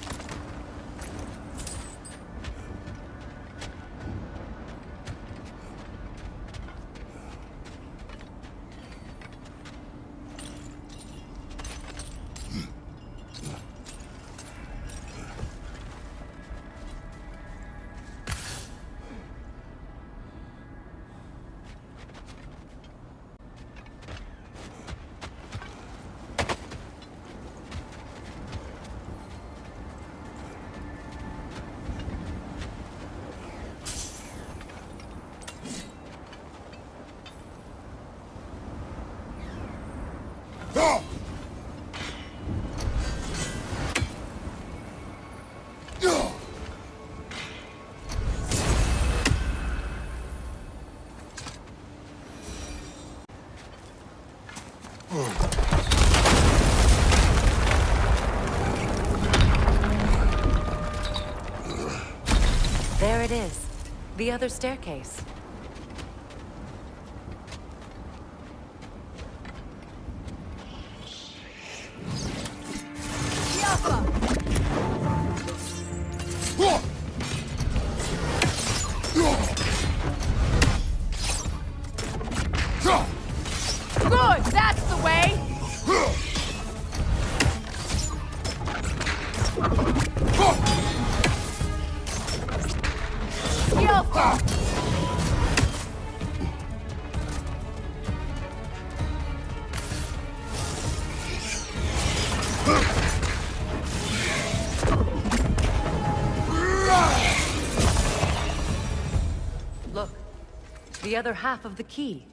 [SPEAKER 13] There it is. The other staircase.
[SPEAKER 3] Good, that's the way!
[SPEAKER 13] Look, the other half of the key.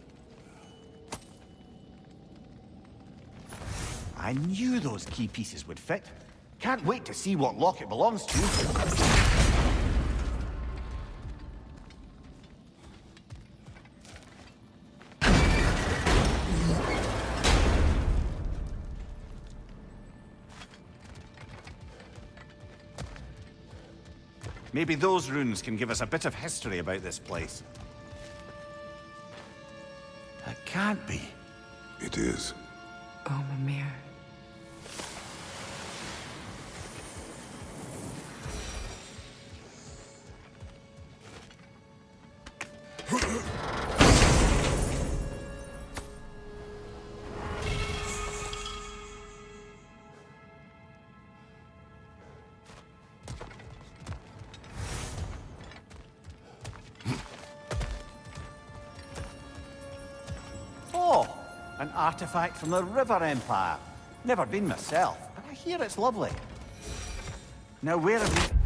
[SPEAKER 23] I knew those key pieces would fit. Can't wait to see what lock it belongs to. Maybe those runes can give us a bit of history about this place. That can't be.
[SPEAKER 5] It is.
[SPEAKER 13] Oh, Mimir.
[SPEAKER 23] An artifact from the River Empire. Never been myself, but I hear it's lovely. Now where have you...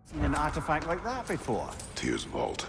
[SPEAKER 23] seen an artifact like that before?
[SPEAKER 5] Tyr's vault.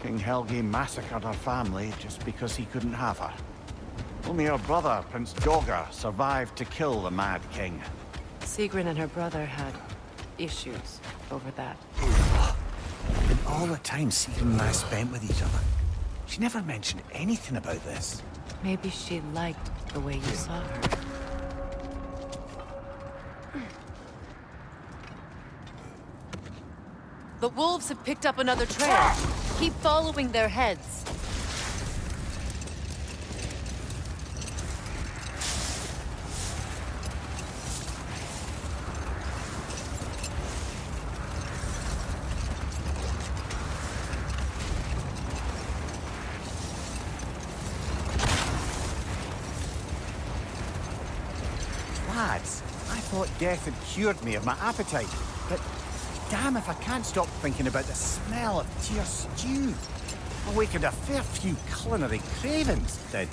[SPEAKER 23] King Helgi massacred her family just because he couldn't have her. Only her brother, Prince Dogger, survived to kill the Mad King.
[SPEAKER 13] Sigrun and her brother had issues over that.
[SPEAKER 14] And all the time Sigrun and I spent with each other, she never mentioned anything about this.
[SPEAKER 13] Maybe she liked the way you saw her. The wolves have picked up another trail. Keep following their heads.
[SPEAKER 23] Lads, I thought death had cured me of my appetite, but damn if I can't stop thinking about the smell of Tyr stew. Awakened a fair few culinary cravings, did.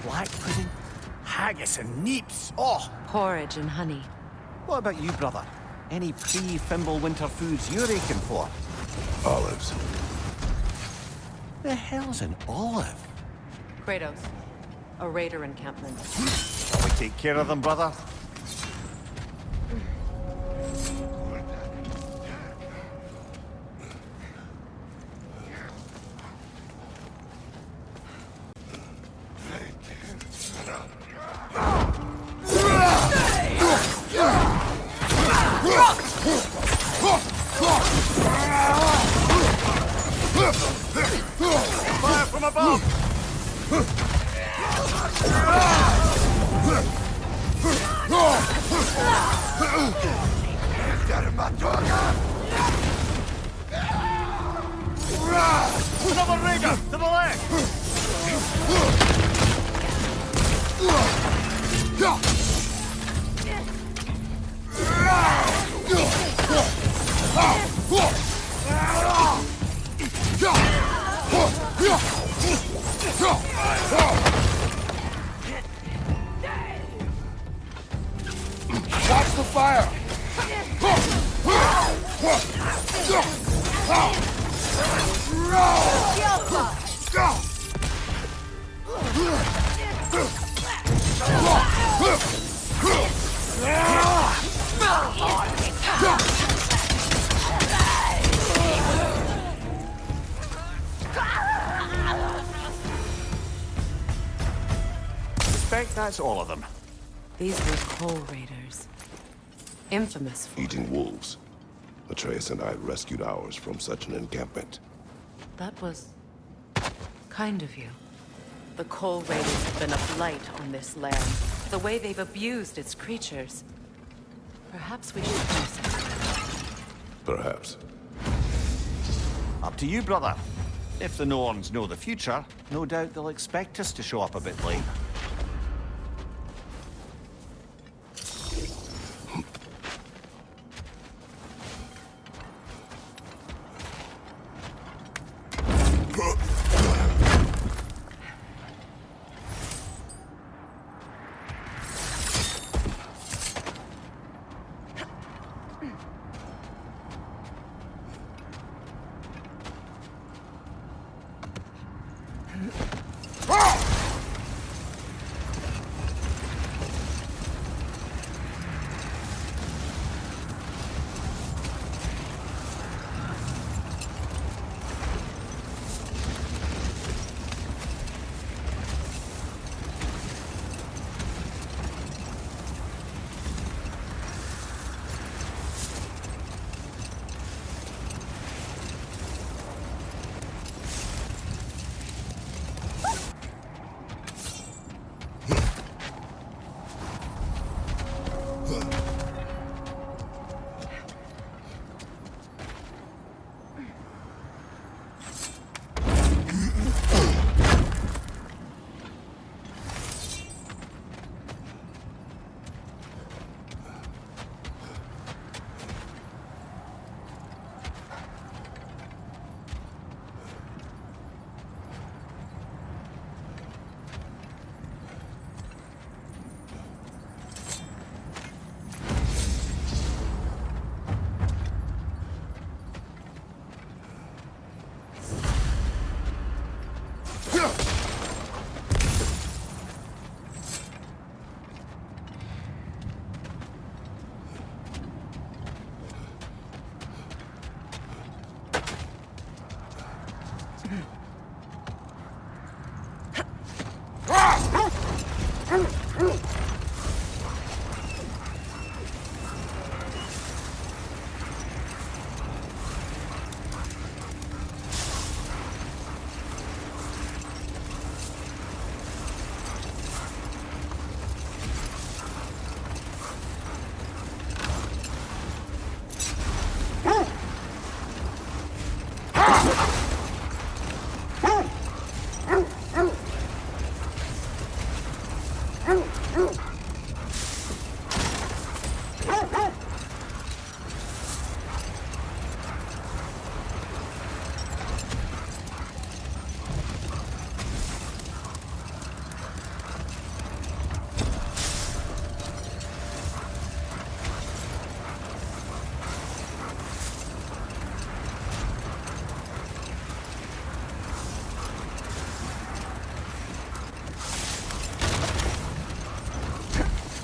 [SPEAKER 23] Black pudding, haggis and neeps, oh!
[SPEAKER 13] Porridge and honey.
[SPEAKER 23] What about you, brother? Any pre-Fimbulwinter foods you're aching for?
[SPEAKER 5] Olives.
[SPEAKER 23] The hell's an olive?
[SPEAKER 13] Kratos, a raider encampment.
[SPEAKER 23] Shall we take care of them, brother? Fire from above! Another raider to the left!
[SPEAKER 7] Watch the fire!
[SPEAKER 14] Suspect that's all of them.
[SPEAKER 13] These were Coal Raiders. Infamous for...
[SPEAKER 5] Eating wolves. Atreus and I rescued ours from such an encampment.
[SPEAKER 13] That was... kind of you. The Coal Raiders have been a blight on this land. The way they've abused its creatures. Perhaps we should do something.
[SPEAKER 5] Perhaps.
[SPEAKER 14] Up to you, brother. If the Norns know the future, no doubt they'll expect us to show up a bit late.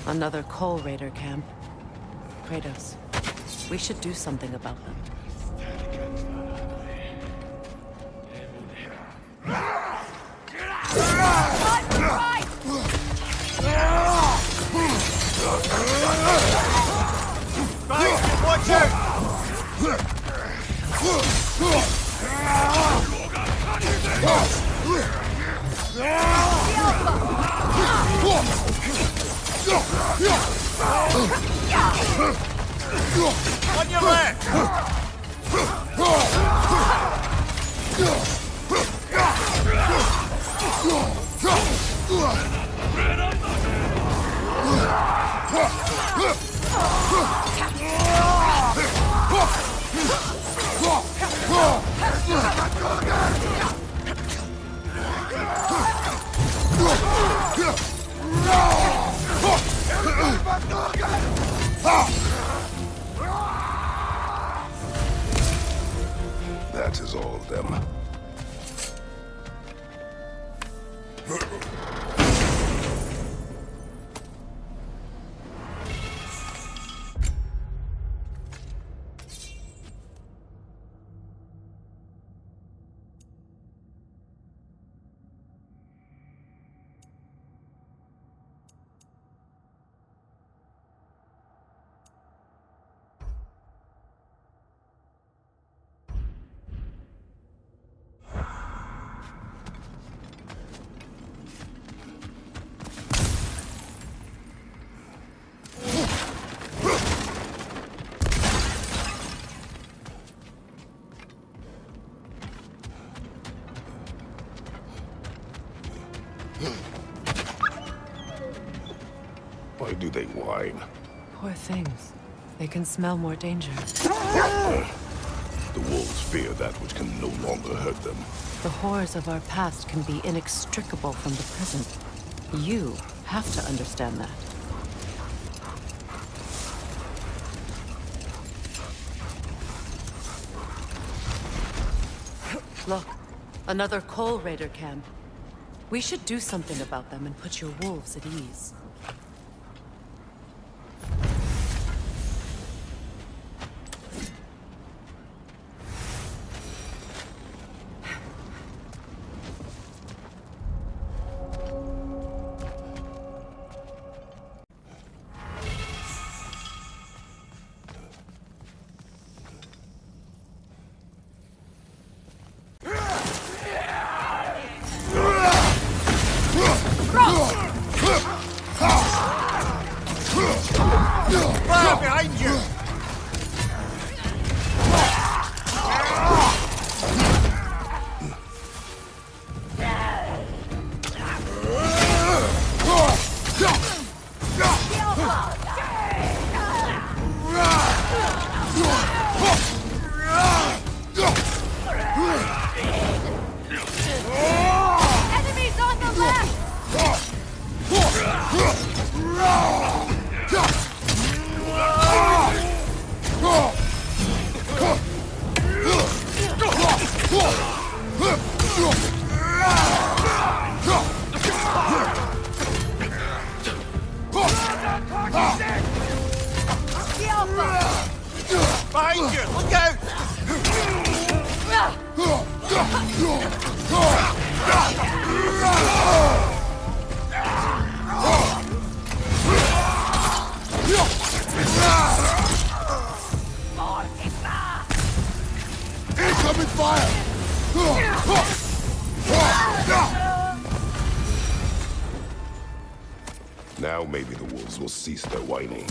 [SPEAKER 13] Another Coal Raider camp. Kratos, we should do something about them.
[SPEAKER 7] Watch
[SPEAKER 15] On your left!
[SPEAKER 5] Why do they whine?
[SPEAKER 13] Poor things. They can smell more danger.
[SPEAKER 5] The wolves fear that which can no longer hurt them.
[SPEAKER 13] The horrors of our past can be inextricable from the present. You have to understand that. Look, another Coal Raider camp. We should do something about them and put your wolves at ease.
[SPEAKER 23] Fire behind you!
[SPEAKER 4] Enemies on the left!
[SPEAKER 23] Behind you! Look out!
[SPEAKER 5] Incoming fire! Now maybe the wolves will cease their whining.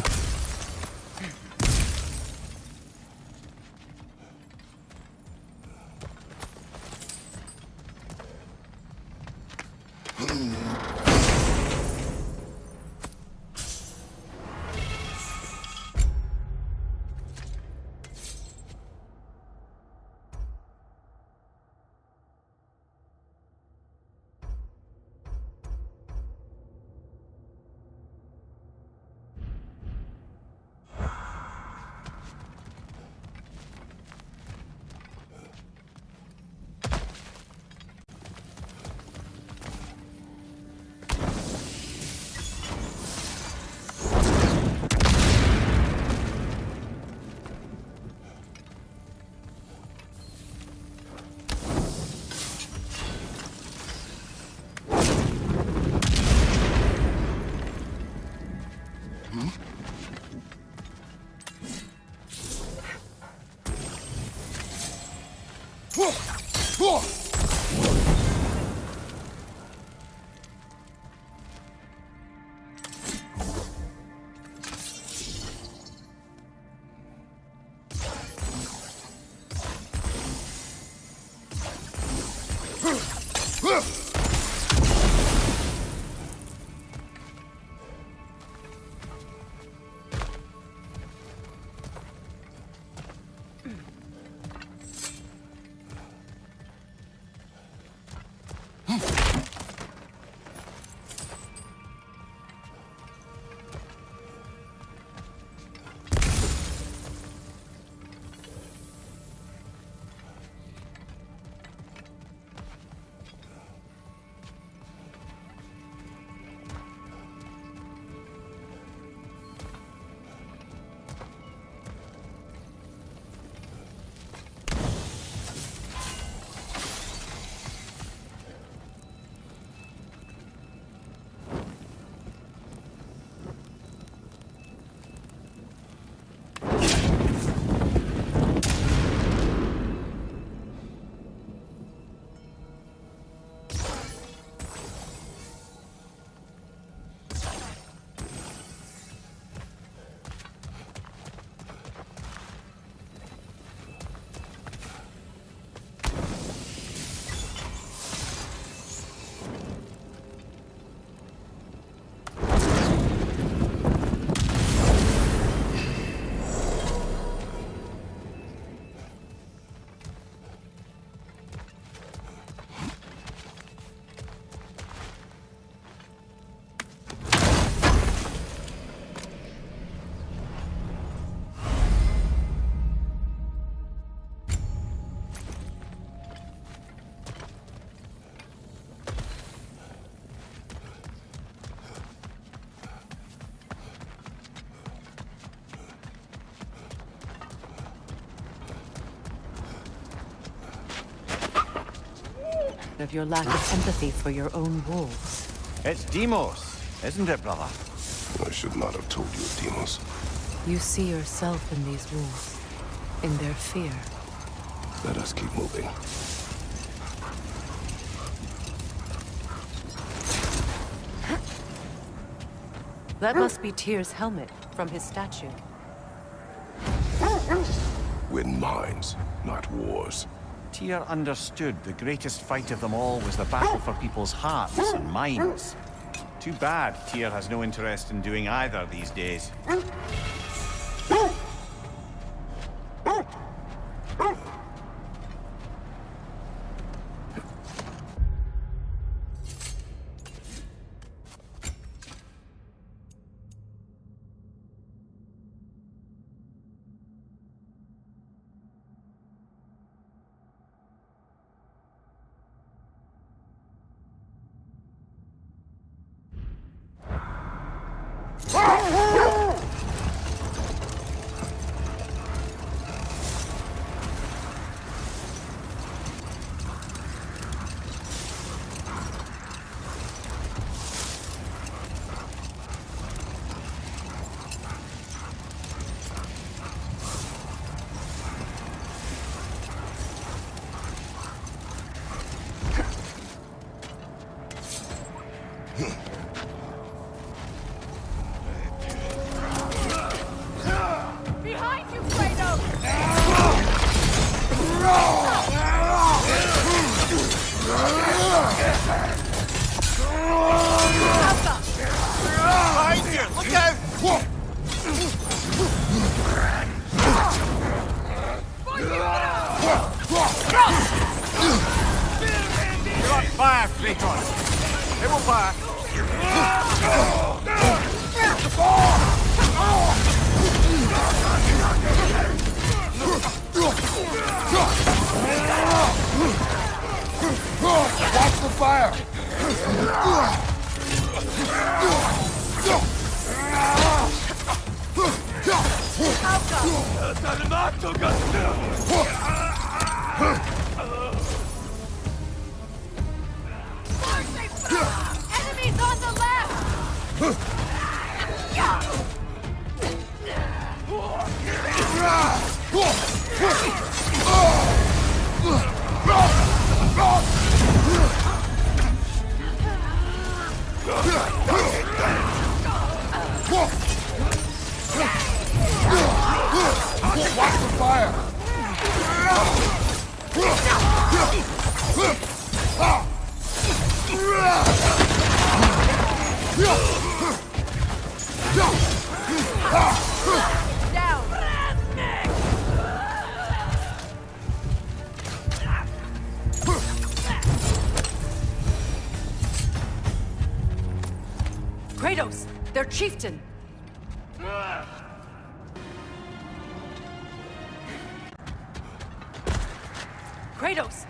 [SPEAKER 13] of your lack of empathy for your own wolves.
[SPEAKER 23] It's Deimos, isn't it, brother?
[SPEAKER 5] I should not have told you, Deimos.
[SPEAKER 13] You see yourself in these wolves, in their fear.
[SPEAKER 5] Let us keep moving.
[SPEAKER 13] That must be Tyr's helmet from his statue.
[SPEAKER 5] Win minds, not wars.
[SPEAKER 23] Tyr understood the greatest fight of them all was the battle for people's hearts and minds. Too bad Tyr has no interest in doing either these days.
[SPEAKER 3] Behind you, Kratos!
[SPEAKER 15] Behind you! Look out!
[SPEAKER 23] You're on fire, Kratos! They will fire!
[SPEAKER 15] Watch the fire!
[SPEAKER 3] Enemies on the left!
[SPEAKER 15] Watch the fire!
[SPEAKER 13] Kratos! Their chieftain! Kratos!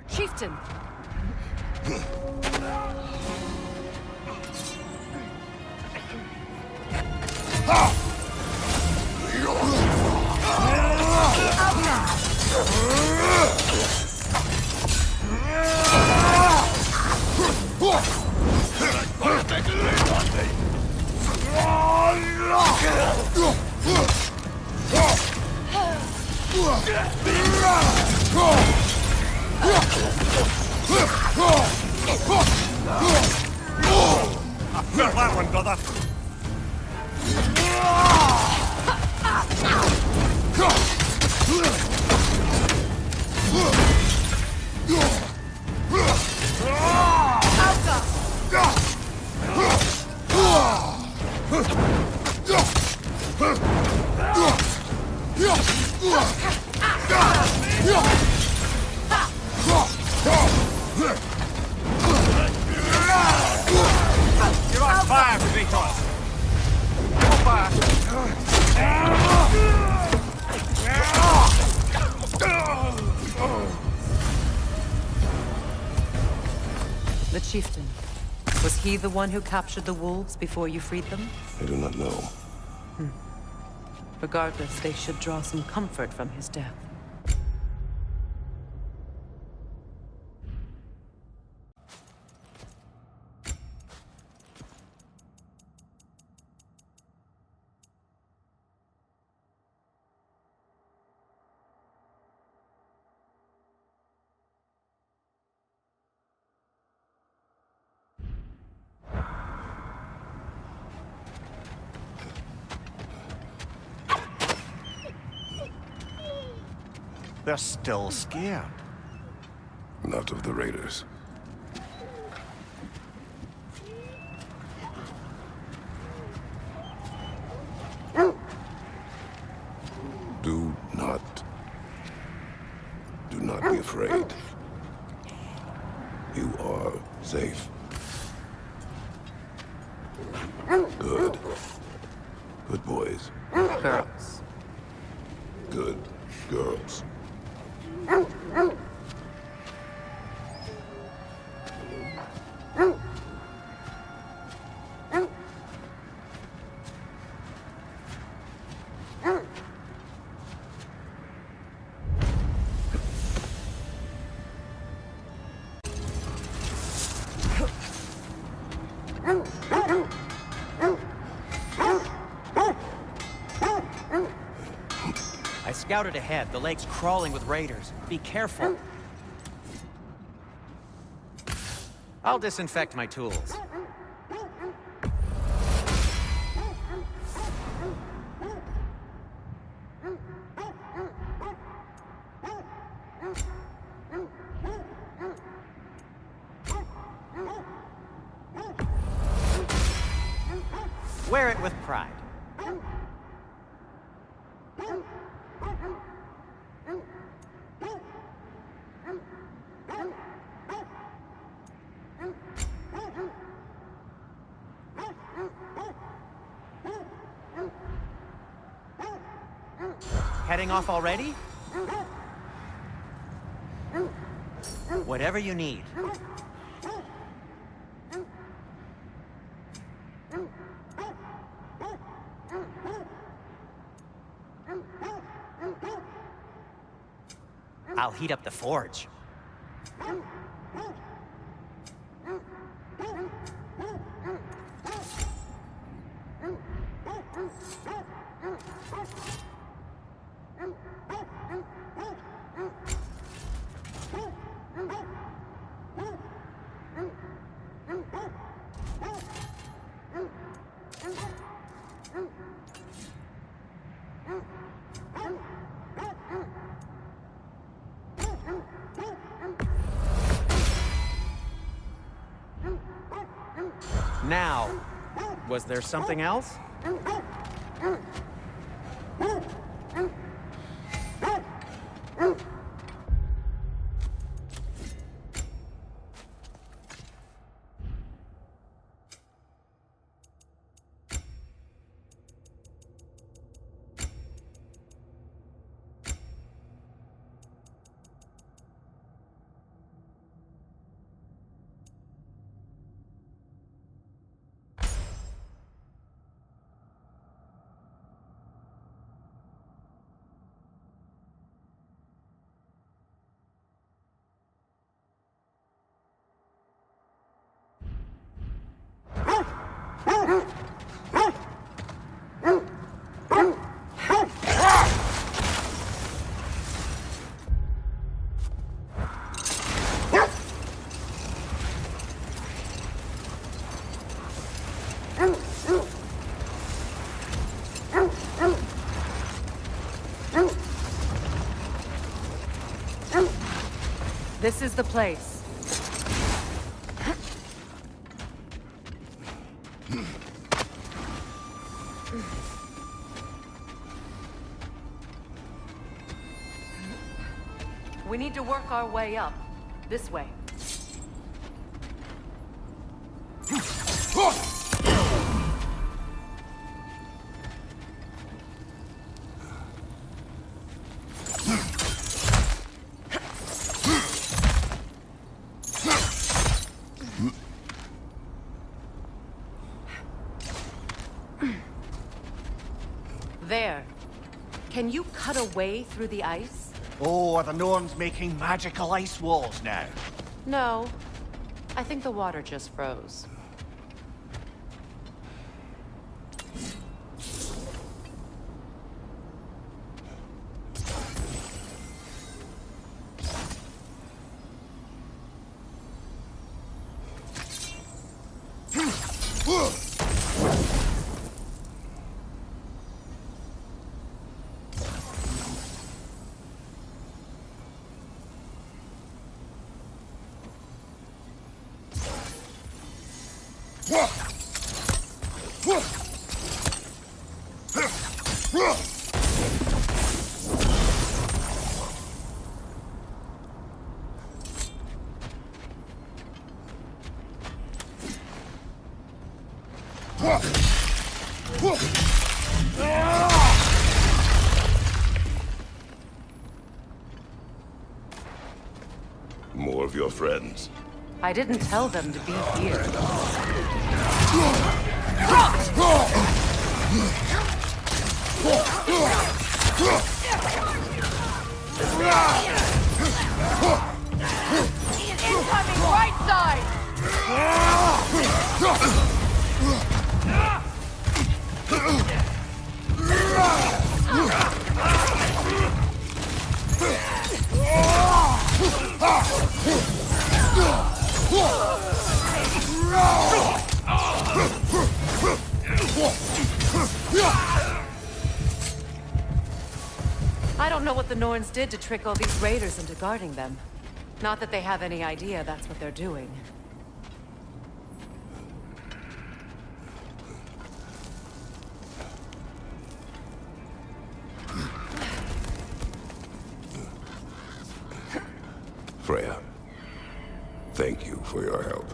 [SPEAKER 13] Chieftain!
[SPEAKER 23] I felt that one, brother. You're on fire, Kratos. On fire.
[SPEAKER 13] The chieftain. Was he the one who captured the wolves before you freed them?
[SPEAKER 5] I do not know.
[SPEAKER 13] Regardless, they should draw some comfort from his death.
[SPEAKER 23] They're still scared.
[SPEAKER 5] Not of the raiders. Do not be afraid. You are safe. Good. Good boys.
[SPEAKER 13] Girls.
[SPEAKER 5] Good girls.
[SPEAKER 12] I scouted ahead. The lake's crawling with raiders. Be careful. I'll disinfect my tools. Wear it with pride. Heading off already? Whatever you need. I'll heat up the forge. Now, was there something else?
[SPEAKER 13] This is the place. We need to work our way up. This way. Can you cut a way through the ice?
[SPEAKER 14] Oh, are the Norns making magical ice walls now?
[SPEAKER 13] No. I think the water just froze.
[SPEAKER 5] More of your friends.
[SPEAKER 13] I didn't tell them to be here.
[SPEAKER 3] Incoming right side!
[SPEAKER 13] I don't know what the Norns did to trick all these raiders into guarding them. Not that they have any idea that's what they're doing.
[SPEAKER 5] Freya, thank you for your help.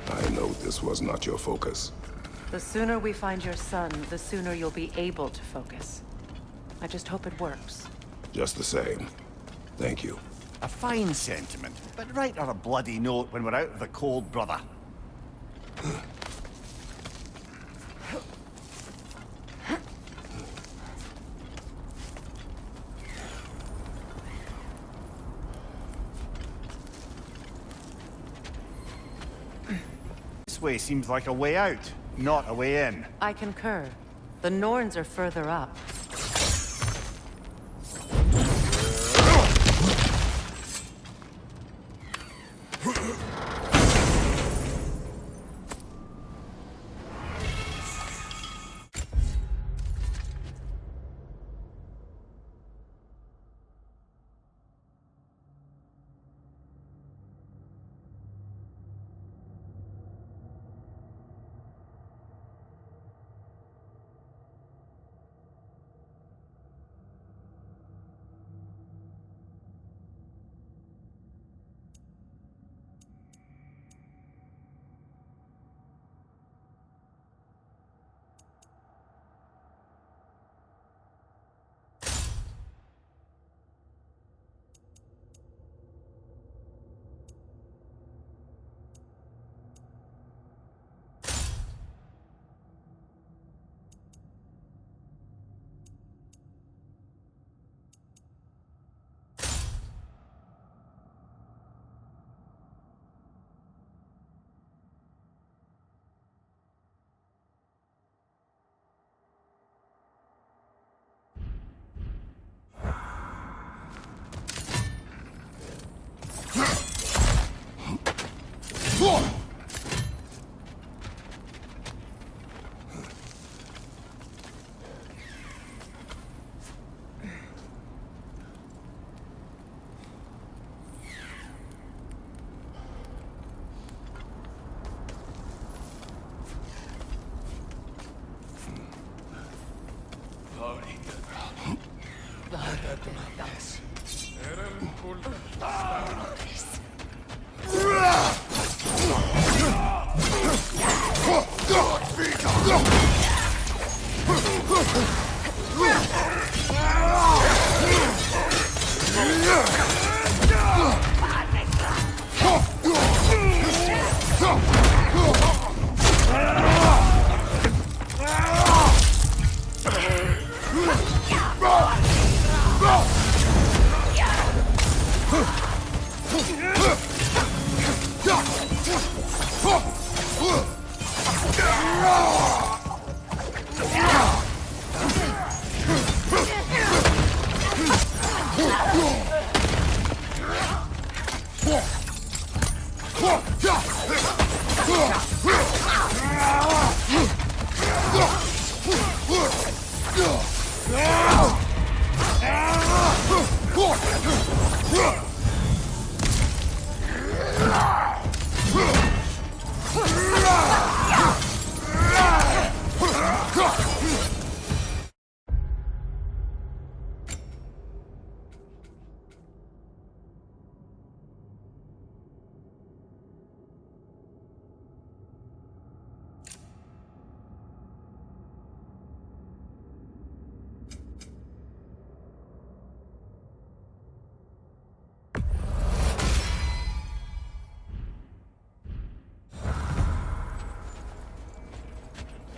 [SPEAKER 5] I know this was not your focus.
[SPEAKER 13] The sooner we find your son, the sooner you'll be able to focus. I just hope it works.
[SPEAKER 5] Just the same. Thank you.
[SPEAKER 14] A fine sentiment, but write her a bloody note when we're out of the cold, brother. This way seems like a way out, not a way in.
[SPEAKER 13] I concur. The Norns are further up.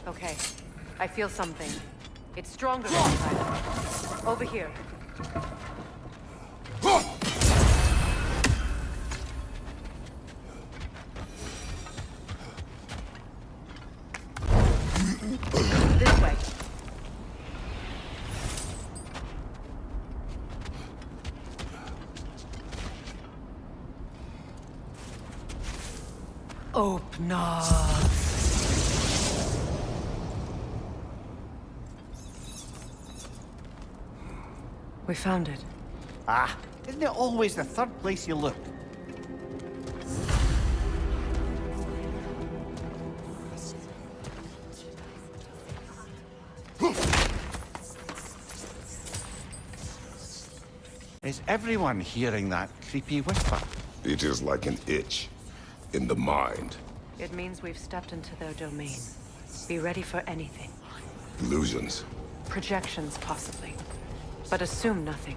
[SPEAKER 13] Okay, I feel something. It's stronger than I. Over here. This way. Open up. We found it.
[SPEAKER 23] Ah, isn't it always the third place you look? Is everyone hearing that creepy whisper?
[SPEAKER 5] It is like an itch in the mind.
[SPEAKER 13] It means we've stepped into their domain. Be ready for anything.
[SPEAKER 5] Illusions.
[SPEAKER 13] Projections, possibly. But assume nothing.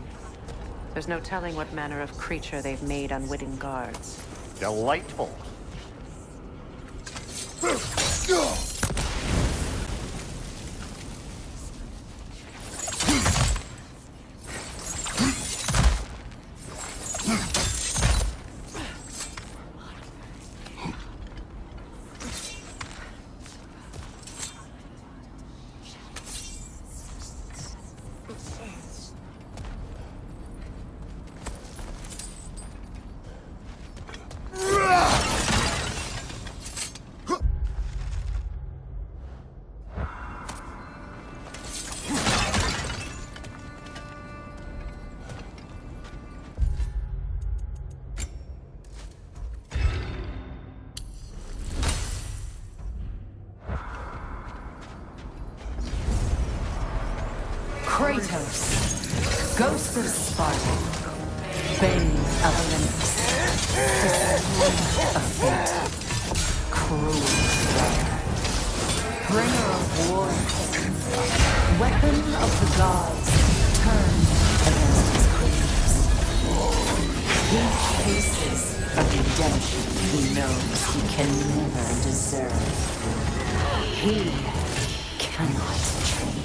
[SPEAKER 13] There's no telling what manner of creature they've made unwitting guards.
[SPEAKER 23] Delightful.
[SPEAKER 3] Kratos, Ghost of Sparta, Bane of Olympus, of fate, cruel slayer, bringer of war, weapon of the gods, turned against his creators. He faces a redemption he knows he can never deserve. He cannot change.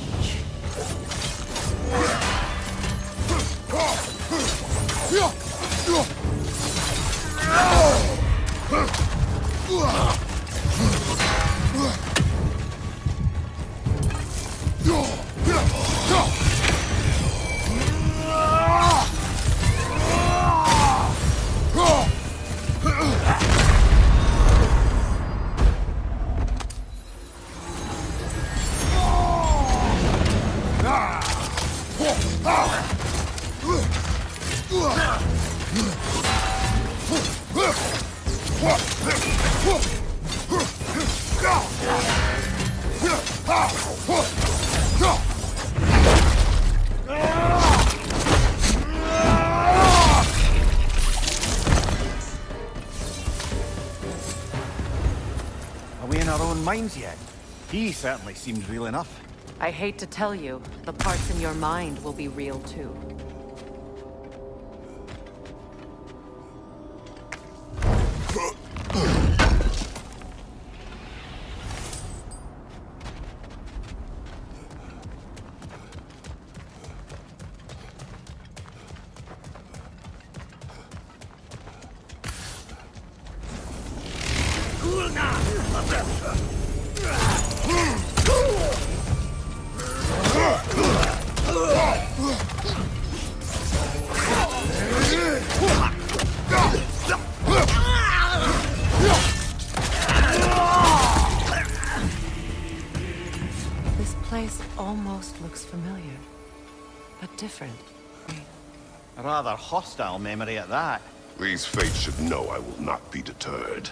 [SPEAKER 23] Are we in our own minds yet? He certainly seemed real enough.
[SPEAKER 13] I hate to tell you, the parts in your mind will be real too. This place almost looks familiar, but different.
[SPEAKER 14] A rather hostile memory at that.
[SPEAKER 5] These fates should know I will not be deterred.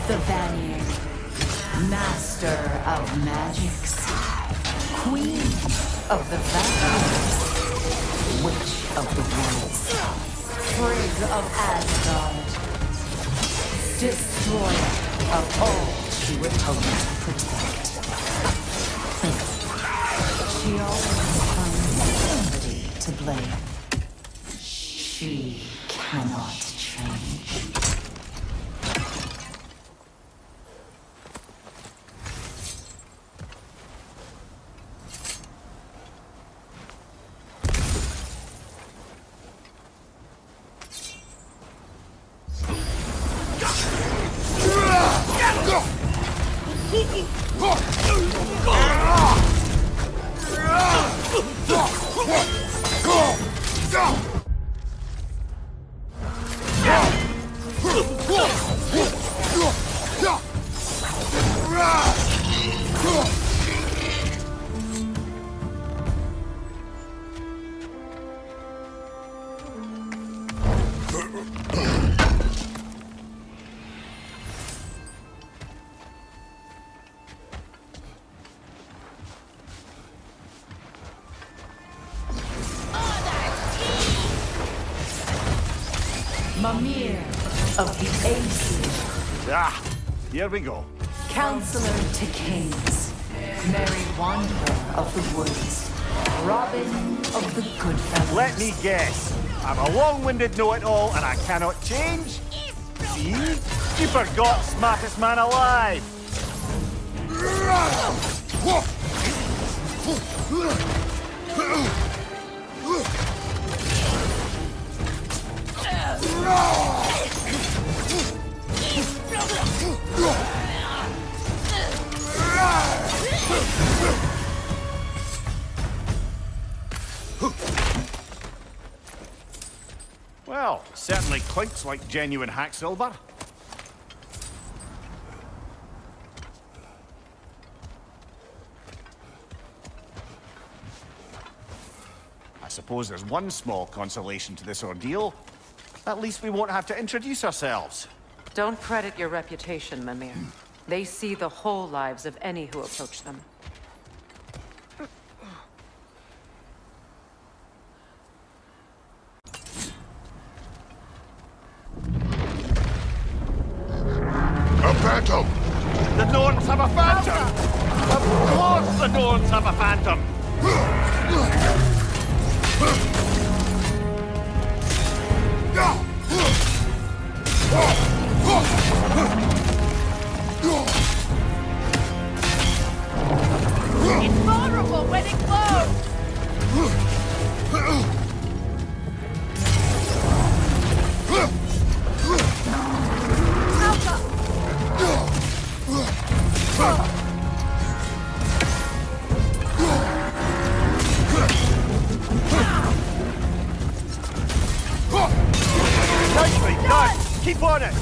[SPEAKER 3] The Vanir, master of magics, queen of the vampires, witch of the woods, Frigg of Asgard, destroyer of all she would hope to protect. She always finds somebody to blame. She cannot change. Mimir of the Aesir.
[SPEAKER 14] Ah, here we go.
[SPEAKER 3] Counselor to kings, Merry Wanderer of the woods, Robin of the good fellows.
[SPEAKER 14] Let me guess. I'm a long-winded know-it-all and I cannot change? See? You forgot smartest man alive. Well, certainly clinks like genuine hack silver. I suppose there's one small consolation to this ordeal. At least we won't have to introduce ourselves.
[SPEAKER 13] Don't credit your reputation, Mimir. They see the whole lives of any who approach them.
[SPEAKER 5] A phantom!
[SPEAKER 14] The Norns have a phantom! Of course the Norns have a phantom!
[SPEAKER 3] It's vulnerable when it glows!
[SPEAKER 14] Nicely done! Keep on it!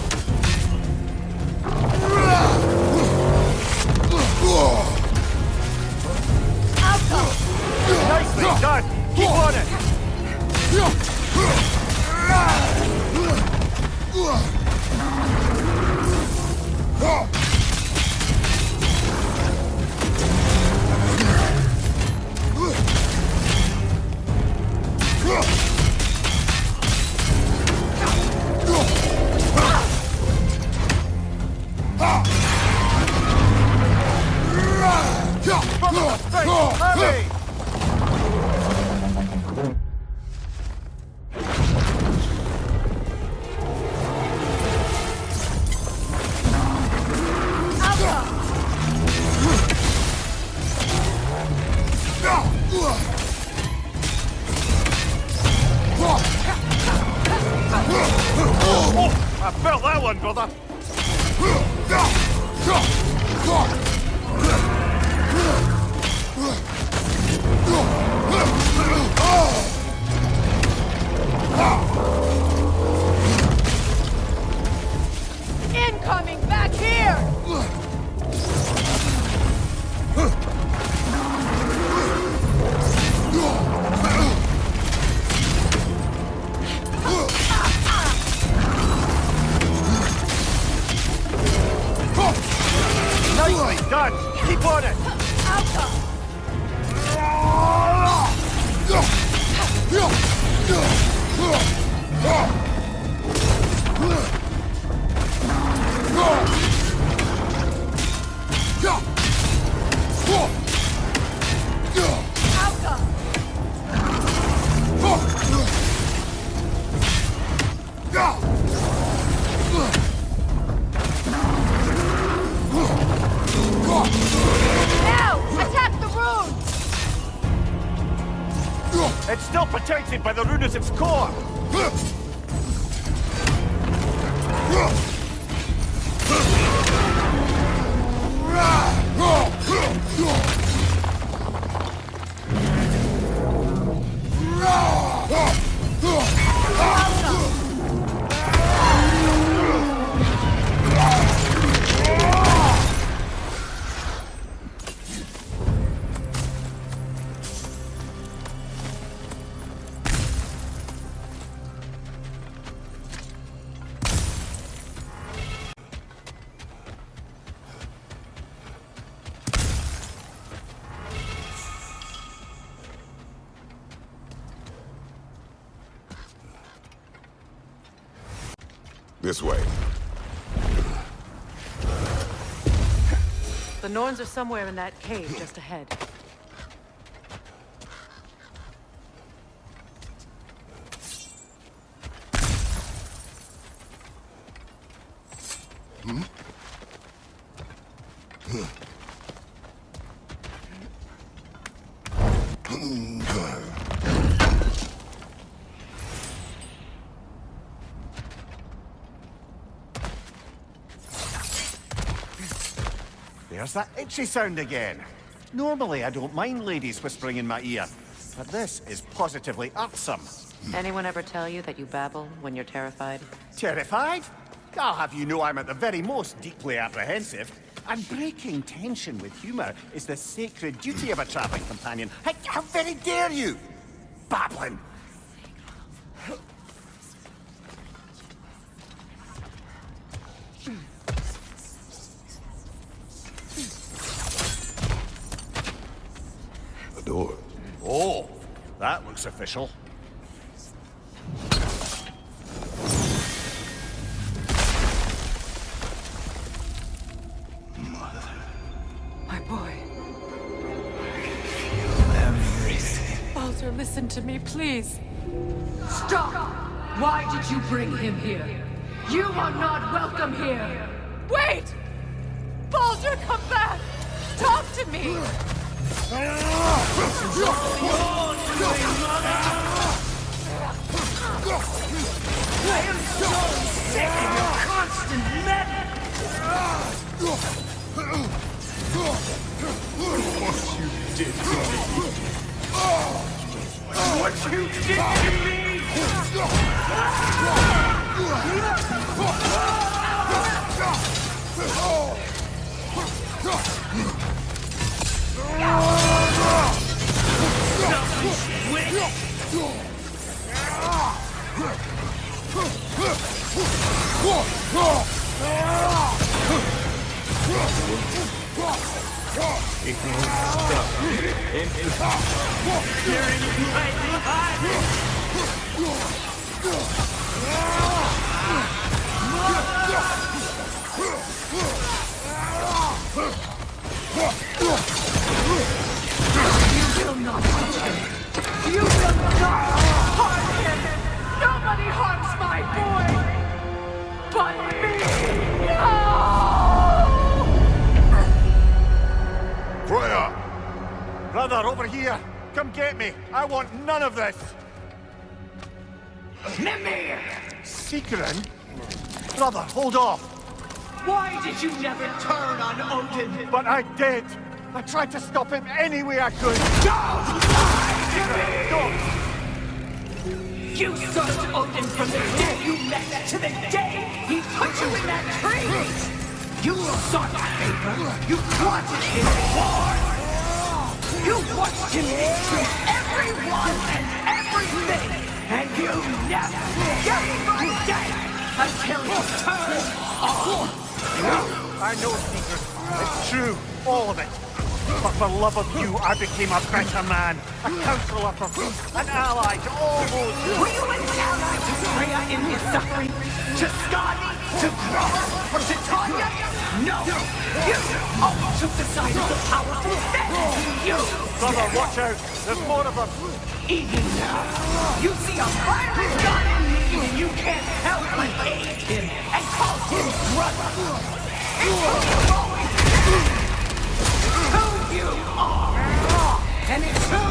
[SPEAKER 14] Nicely done! Keep on it!
[SPEAKER 23] that one, brother.
[SPEAKER 3] Incoming back here!
[SPEAKER 23] Nicely done! Keep on it!
[SPEAKER 3] Now! Attack the rune!
[SPEAKER 23] It's still protected by the rune at its core!
[SPEAKER 5] This way.
[SPEAKER 13] The Norns are somewhere in that cave just ahead.
[SPEAKER 23] There's that itchy sound again. Normally, I don't mind ladies whispering in my ear, but this is positively irksome.
[SPEAKER 13] Anyone ever tell you that you babble when you're terrified?
[SPEAKER 23] Terrified? I'll have you know I'm at the very most deeply apprehensive. And breaking tension with humor is the sacred duty of a traveling companion. How very dare you! Babbling!
[SPEAKER 5] A door.
[SPEAKER 23] Oh, that looks official.
[SPEAKER 13] My boy.
[SPEAKER 10] Everything.
[SPEAKER 13] Baldur, listen to me, please.
[SPEAKER 3] Stop! Why did you bring him here? You are not welcome here!
[SPEAKER 13] Wait! Baldur, come back! Talk to me!
[SPEAKER 3] I am so sick of your constant meddling!
[SPEAKER 10] What you did to me. What you did to me!
[SPEAKER 3] You will not touch him! You will not harm him! Nobody harms my boy! But me! No!
[SPEAKER 23] Freya! Brother, over here! Come get me! I want none of this!
[SPEAKER 3] Mimir!
[SPEAKER 23] Secret? Brother, hold off!
[SPEAKER 10] Why did you never turn on Odin?
[SPEAKER 23] But I did! I tried to stop him any way I could!
[SPEAKER 10] Don't lie to me! You served Odin from the day you met to the day he put you in that tree! You sought favor, you wanted his war! You watched him destroy everyone and everything! And you never gave a damn until he turned on!
[SPEAKER 23] I know, Secret. It's true, all of it. But for love of you, I became a better man. A counselor for peace, an ally to all those who...
[SPEAKER 10] Were you an ally to Freya in his suffering? To Skadi? To Groma? Or to Tanya? No! You always took the side of the powerful. That's you!
[SPEAKER 23] Brother, watch out. There's more of them.
[SPEAKER 10] Even now, you see a fiery god in me, and you can't help but hate him and call him brother. It's who you've always been. Who you are. And it's who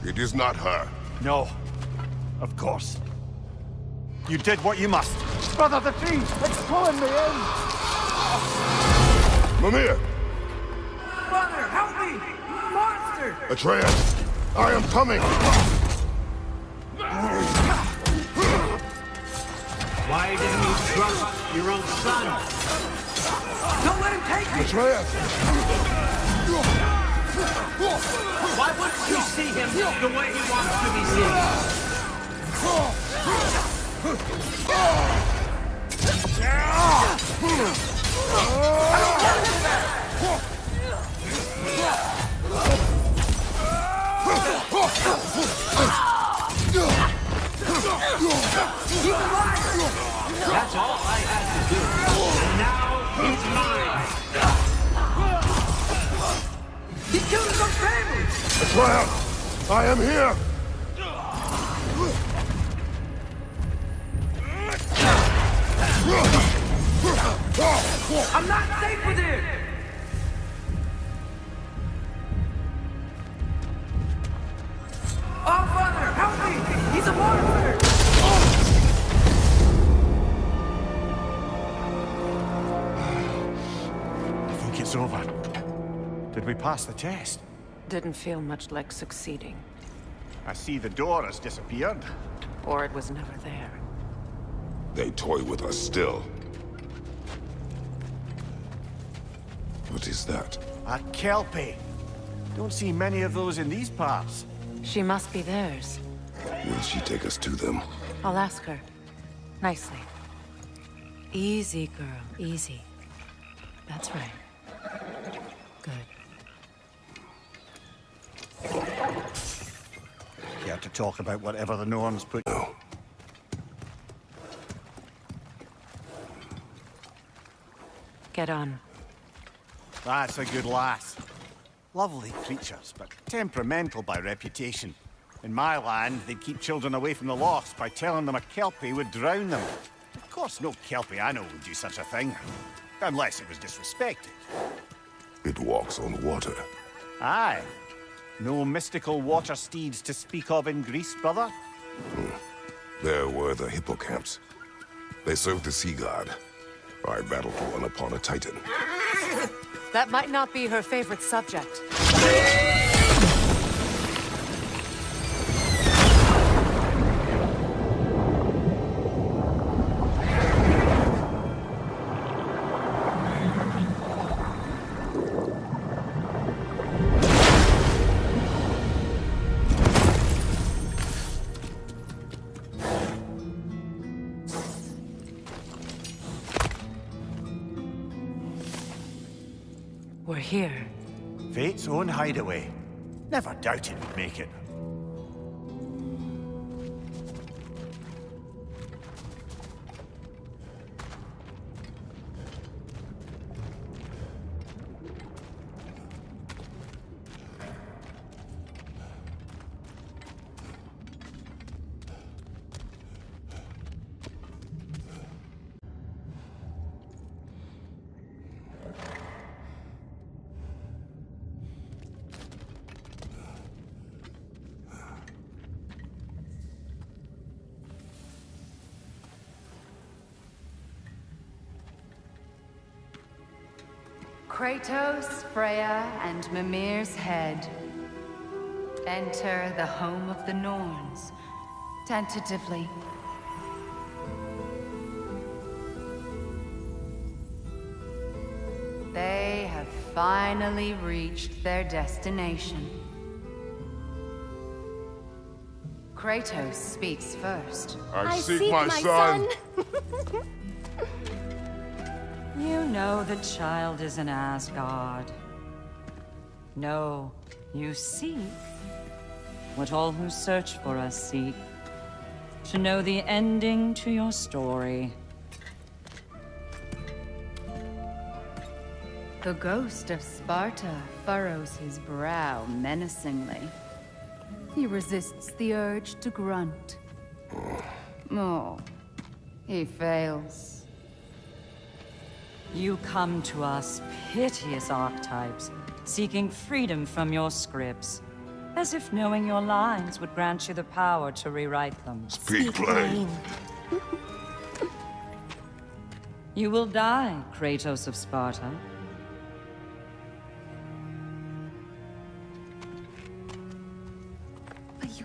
[SPEAKER 10] you...
[SPEAKER 5] It is not her.
[SPEAKER 23] No. Of course. You did what you must. Brother, the tree! It's pulling me in!
[SPEAKER 5] Mimir!
[SPEAKER 10] Brother, help me! Monster!
[SPEAKER 5] Atreus! I am coming!
[SPEAKER 10] Why didn't you trust your own son? Don't let him take me!
[SPEAKER 5] Atreus!
[SPEAKER 10] Why wouldn't you see him the way he wants to be seen? That's all I had to do. And now he's mine. He killed some family.
[SPEAKER 5] Atreus! I am here!
[SPEAKER 10] I'm not safe with him! Oh, Father, help me! He's a monster!
[SPEAKER 23] I think it's over. Did we pass the test?
[SPEAKER 13] Didn't feel much like succeeding.
[SPEAKER 23] I see the door has disappeared.
[SPEAKER 13] Or it was never there.
[SPEAKER 5] They toy with us still. What is that?
[SPEAKER 23] A Kelpie. Don't see many of those in these parts.
[SPEAKER 13] She must be theirs.
[SPEAKER 5] Will she take us to them?
[SPEAKER 13] I'll ask her. Nicely. Easy, girl. Easy. That's right. Good.
[SPEAKER 23] Care to talk about whatever the Norns put...
[SPEAKER 5] No.
[SPEAKER 13] Get on.
[SPEAKER 23] That's a good lass. Lovely creatures, but temperamental by reputation. In my land, they'd keep children away from the lost by telling them a Kelpie would drown them. Of course, no Kelpie I know would do such a thing. Unless it was disrespected.
[SPEAKER 5] It walks on water.
[SPEAKER 23] Aye. No mystical water steeds to speak of in Greece, brother?
[SPEAKER 5] There were the hippocamps. They served the sea god. I battled one upon a titan.
[SPEAKER 13] That might not be her favorite subject. We're here.
[SPEAKER 23] Fate's own hideaway. Never doubted we'd make it.
[SPEAKER 3] Kratos, Freya, and Mimir's head. Enter the home of the Norns, tentatively. They have finally reached their destination. Kratos speaks first.
[SPEAKER 15] I seek my son.
[SPEAKER 11] You know the child is in Asgard. No, you seek what all who search for us seek. To know the ending to your story.
[SPEAKER 3] The ghost of Sparta furrows his brow menacingly. He resists the urge to grunt. Oh, he fails.
[SPEAKER 11] You come to us, piteous archetypes, seeking freedom from your scripts. As if knowing your lines would grant you the power to rewrite them.
[SPEAKER 15] Speak plain.
[SPEAKER 11] You will die, Kratos of Sparta.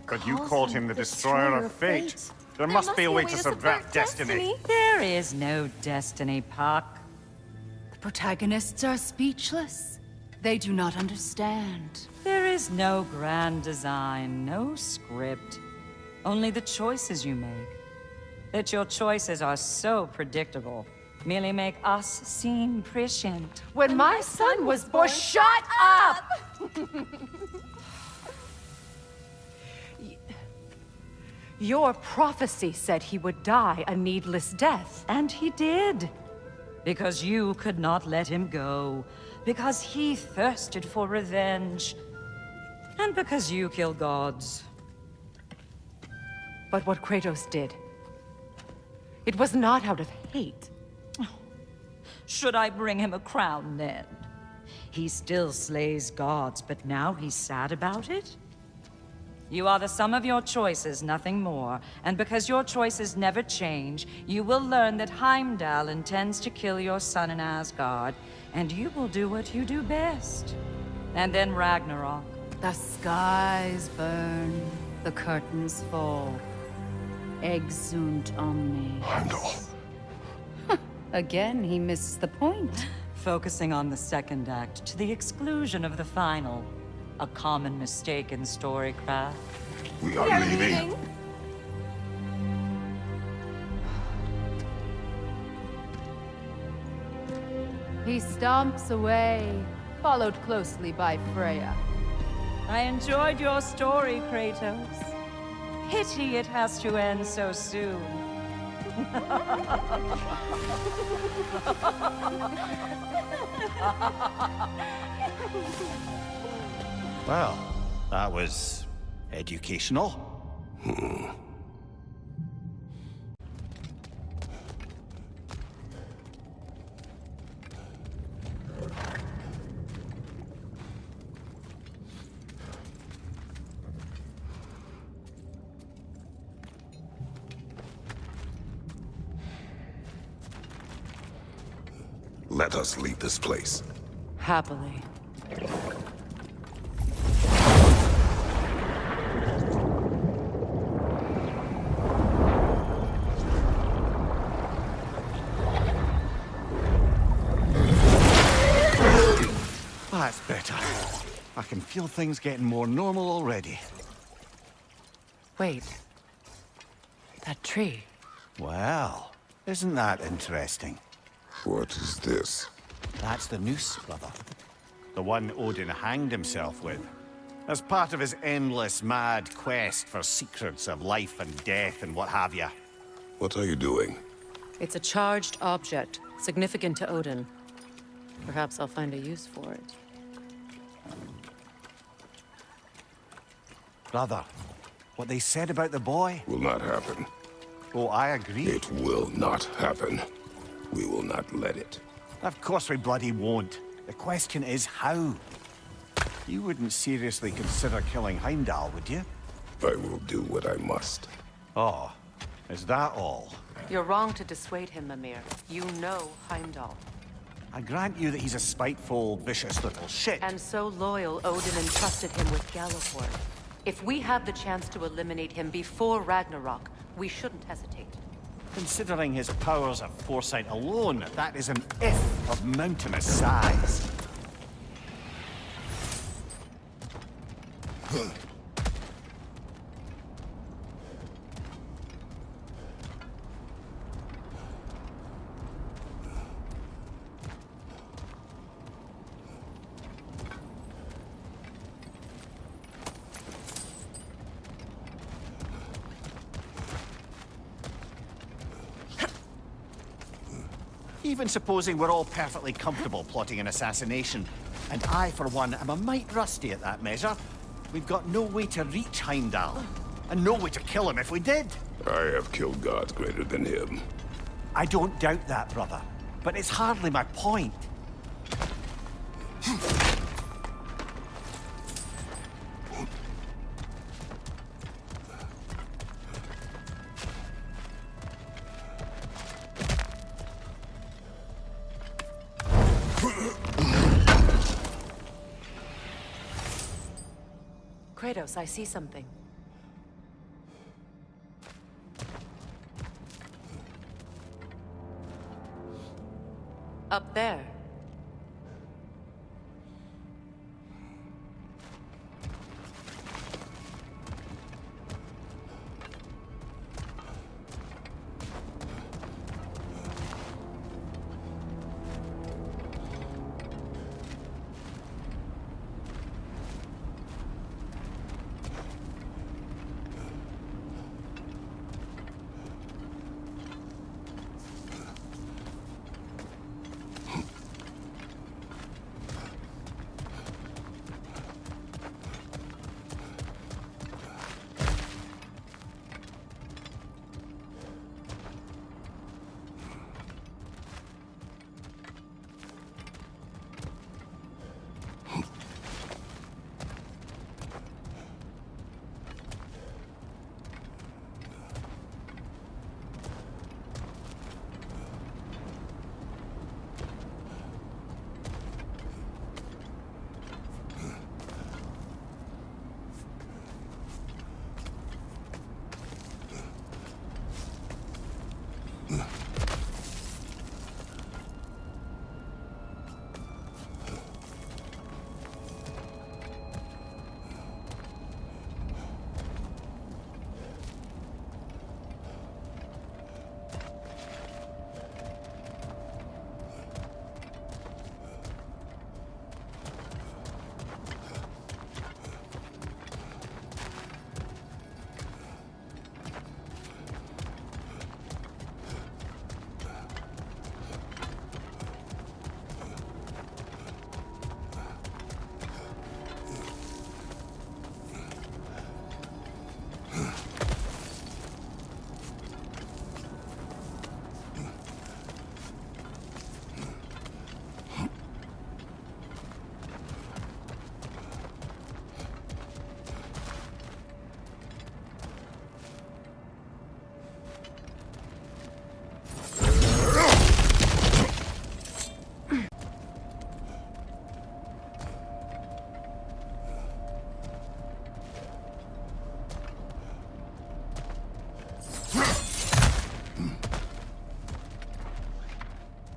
[SPEAKER 23] But you called him the destroyer of fate. There must be a way to subvert destiny.
[SPEAKER 11] There is no destiny, Puck.
[SPEAKER 3] The protagonists are speechless. They do not understand.
[SPEAKER 11] There is no grand design, no script. Only the choices you make. That your choices are so predictable merely make us seem prescient.
[SPEAKER 3] When my son was born, shut up! Your prophecy said he would die a needless death.
[SPEAKER 11] And he did. Because you could not let him go. Because he thirsted for revenge. And because you kill gods.
[SPEAKER 3] But what Kratos did, it was not out of hate.
[SPEAKER 11] Should I bring him a crown then? He still slays gods, but now he's sad about it? You are the sum of your choices, nothing more. And because your choices never change, you will learn that Heimdall intends to kill your son in Asgard, and you will do what you do best. And then Ragnarok.
[SPEAKER 3] The skies burn, the curtains fall. Exunt omnes.
[SPEAKER 15] Heimdall.
[SPEAKER 3] Again, he misses the point.
[SPEAKER 11] Focusing on the second act to the exclusion of the final. A common mistake in storycraft.
[SPEAKER 15] We are leaving.
[SPEAKER 3] He stomps away, followed closely by Freya.
[SPEAKER 11] I enjoyed your story, Kratos. Pity it has to end so soon.
[SPEAKER 14] Well, that was educational.
[SPEAKER 5] Let us leave this place.
[SPEAKER 11] Happily.
[SPEAKER 14] That's better. I can feel things getting more normal already.
[SPEAKER 3] Wait. That tree.
[SPEAKER 14] Well, isn't that interesting?
[SPEAKER 5] What is this?
[SPEAKER 14] That's the noose, brother. The one Odin hanged himself with. As part of his endless, mad quest for secrets of life and death and what have you.
[SPEAKER 5] What are you doing?
[SPEAKER 13] It's a charged object, significant to Odin. Perhaps I'll find a use for it.
[SPEAKER 14] Brother, what they said about the boy?
[SPEAKER 5] Will not happen.
[SPEAKER 14] Oh, I agree.
[SPEAKER 5] It will not happen. We will not let it.
[SPEAKER 14] Of course we bloody won't. The question is how. You wouldn't seriously consider killing Heimdall, would you?
[SPEAKER 5] I will do what I must.
[SPEAKER 14] Oh, is that all?
[SPEAKER 13] You're wrong to dissuade him, Mimir. You know Heimdall.
[SPEAKER 14] I grant you that he's a spiteful, vicious little shit.
[SPEAKER 13] And so loyal, Odin entrusted him with Galliford. If we have the chance to eliminate him before Ragnarok, we shouldn't hesitate.
[SPEAKER 14] Considering his powers of foresight alone, that is an if of mountainous size. Even supposing we're all perfectly comfortable plotting an assassination, and I, for one, am a mite rusty at that measure, we've got no way to reach Heimdall, and no way to kill him if we did.
[SPEAKER 5] I have killed gods greater than him.
[SPEAKER 14] I don't doubt that, brother, but it's hardly my point.
[SPEAKER 13] Kratos, I see something. Up there.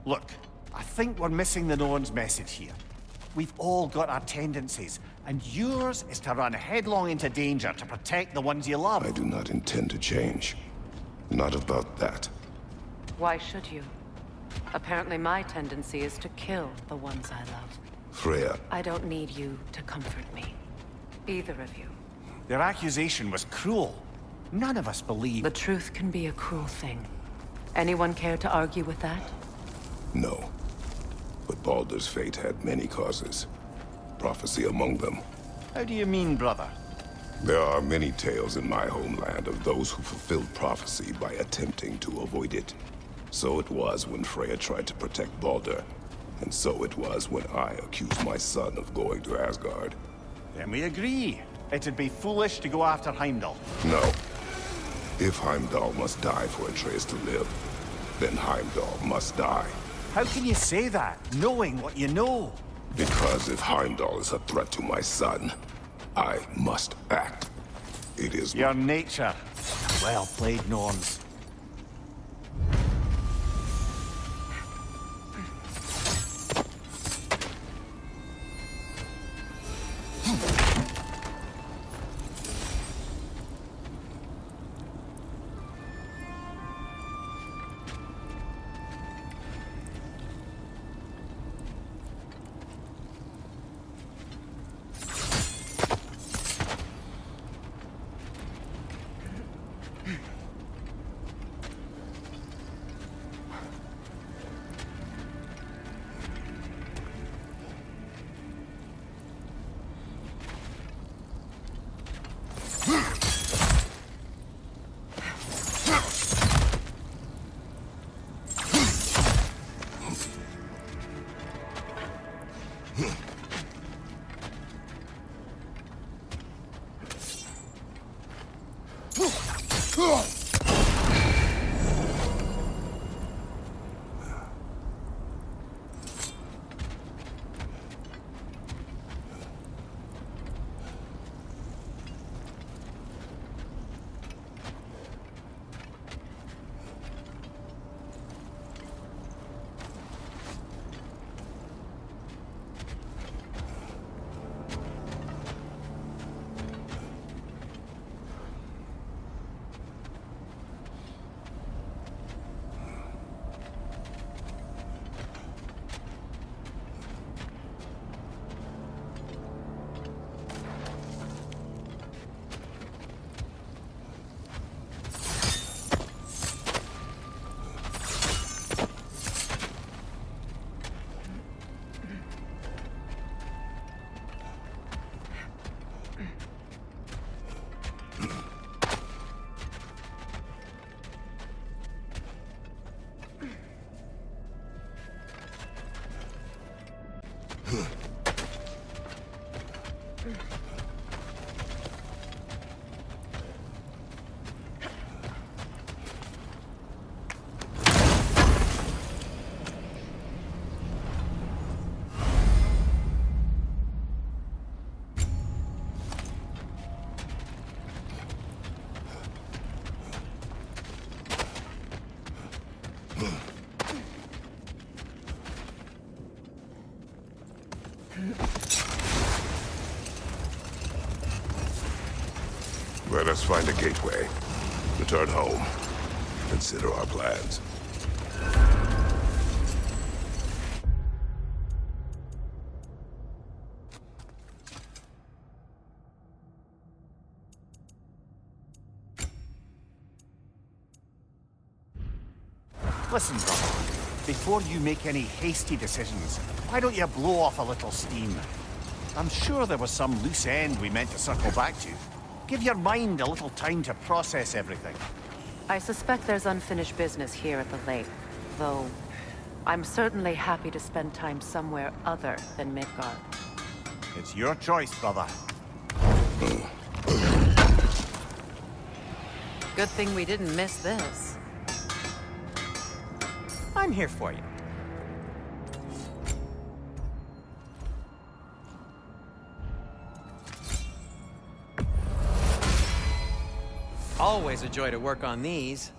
[SPEAKER 14] Look, I think we're missing the Norn's message here. We've all got our tendencies, and yours is to run headlong into danger to protect the ones you love.
[SPEAKER 5] I do not intend to change. Not about that.
[SPEAKER 13] Why should you? Apparently my tendency is to kill the ones I love.
[SPEAKER 5] Freya.
[SPEAKER 13] I don't need you to comfort me. Either of you.
[SPEAKER 14] Their accusation was cruel. None of us believe...
[SPEAKER 13] The truth can be a cruel thing. Anyone care to argue with that?
[SPEAKER 5] No. But Baldur's fate had many causes. Prophecy among them.
[SPEAKER 14] How do you mean, brother?
[SPEAKER 5] There are many tales in my homeland of those who fulfilled prophecy by attempting to avoid it. So it was when Freya tried to protect Baldur. And so it was when I accused my son of going to Asgard.
[SPEAKER 14] Then we agree. It'd be foolish to go after Heimdall.
[SPEAKER 5] No. If Heimdall must die for Atreus to live, then Heimdall must die.
[SPEAKER 23] How can you say that, knowing what you know?
[SPEAKER 5] Because if Heimdall is a threat to my son, I must act. It is
[SPEAKER 23] your nature. Well played, Norns.
[SPEAKER 5] Let us find a gateway. Return home. Consider our plans.
[SPEAKER 23] Listen, brother. Before you make any hasty decisions, why don't you blow off a little steam? I'm sure there was some loose end we meant to circle back to. Give your mind a little time to process everything.
[SPEAKER 13] I suspect there's unfinished business here at the lake, though I'm certainly happy to spend time somewhere other than Midgard.
[SPEAKER 23] It's your choice, brother.
[SPEAKER 13] Good thing we didn't miss this.
[SPEAKER 12] I'm here for you. Always a joy to work on these.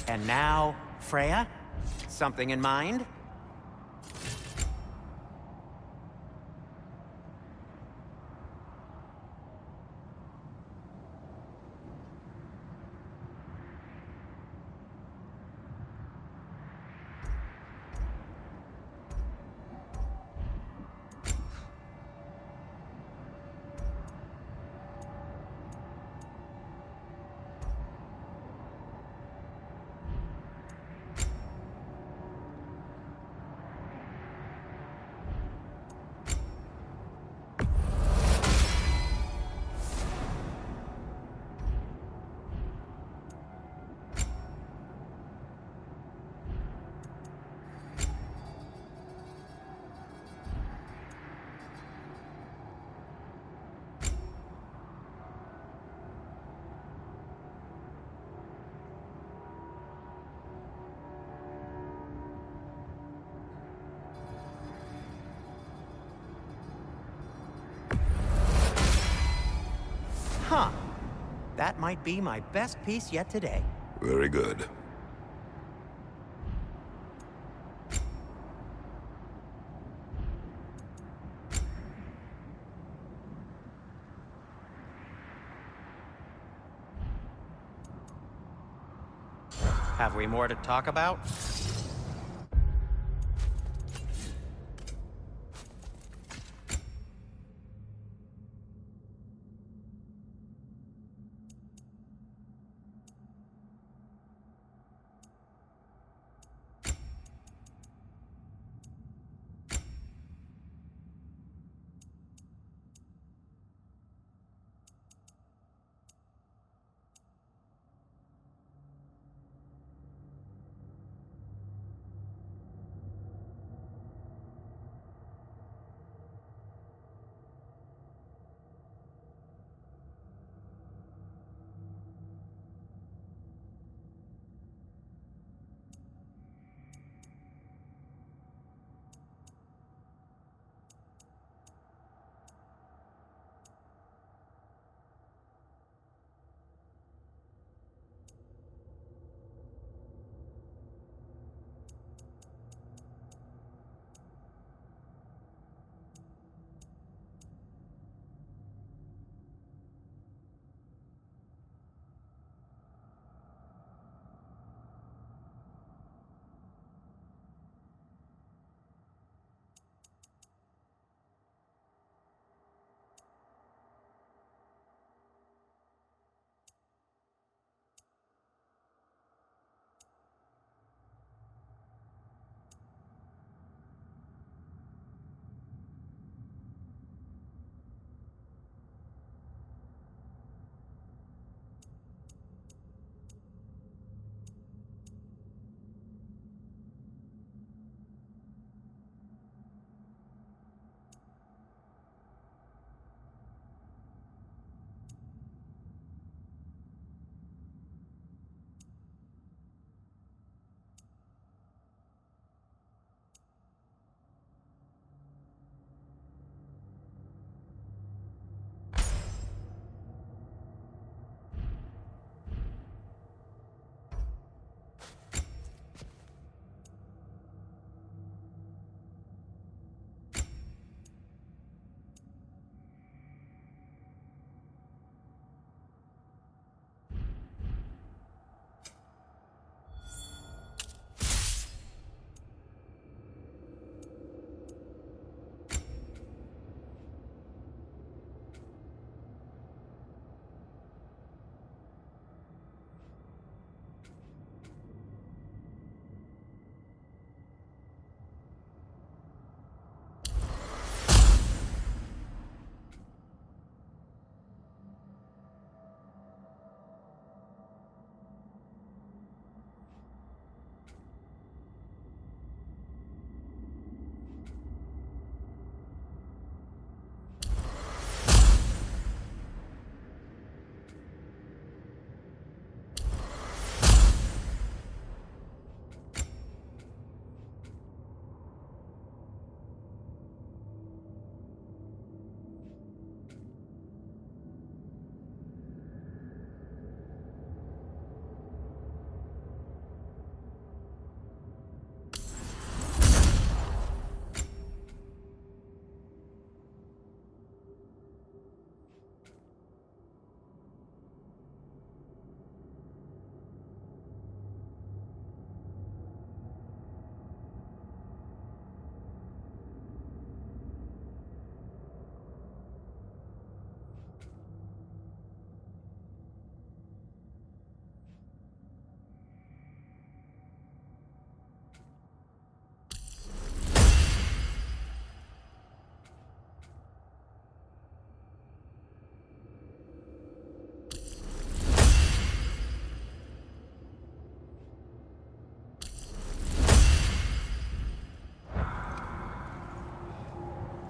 [SPEAKER 12] And now, Freya? Something in mind? that might be my best piece yet today.
[SPEAKER 5] Very good.
[SPEAKER 12] Have we more to talk about?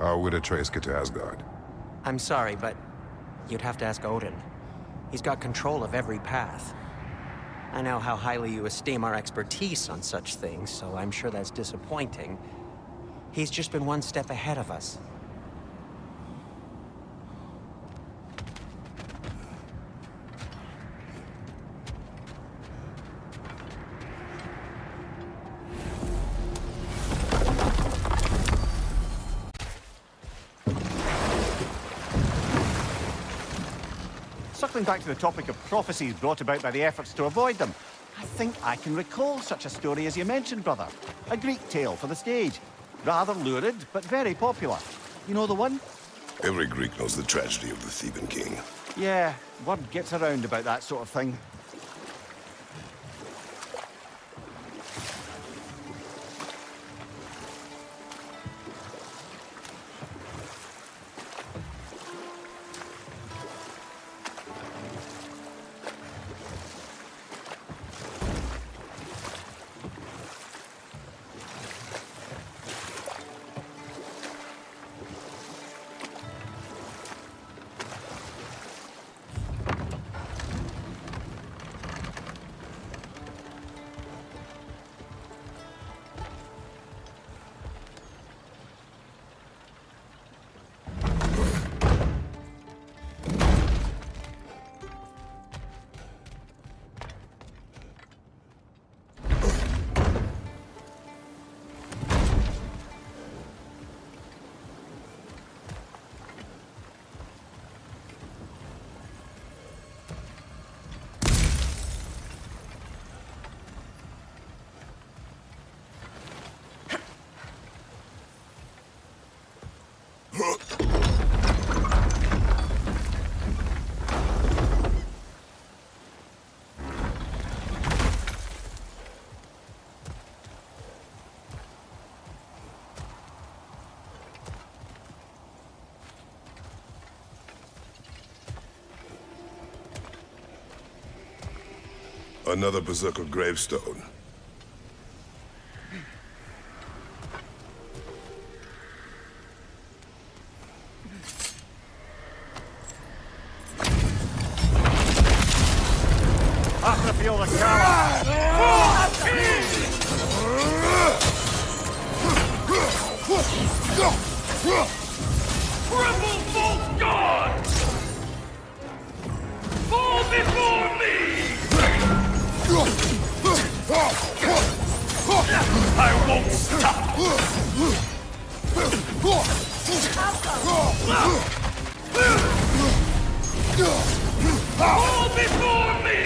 [SPEAKER 5] How would Atreus get to Asgard?
[SPEAKER 12] I'm sorry, but you'd have to ask Odin. He's got control of every path. I know how highly you esteem our expertise on such things, so I'm sure that's disappointing. He's just been one step ahead of us.
[SPEAKER 23] Circling back to the topic of prophecies brought about by the efforts to avoid them, I think I can recall such a story as you mentioned, brother. A Greek tale for the stage. Rather lurid, but very popular. You know the one?
[SPEAKER 5] Every Greek knows the tragedy of the Theban king.
[SPEAKER 23] Yeah, word gets around about that sort of thing.
[SPEAKER 5] Another Berserker gravestone.
[SPEAKER 23] After feel the
[SPEAKER 15] Tremble, false god! Fall before me! I won't stop! Fall before me!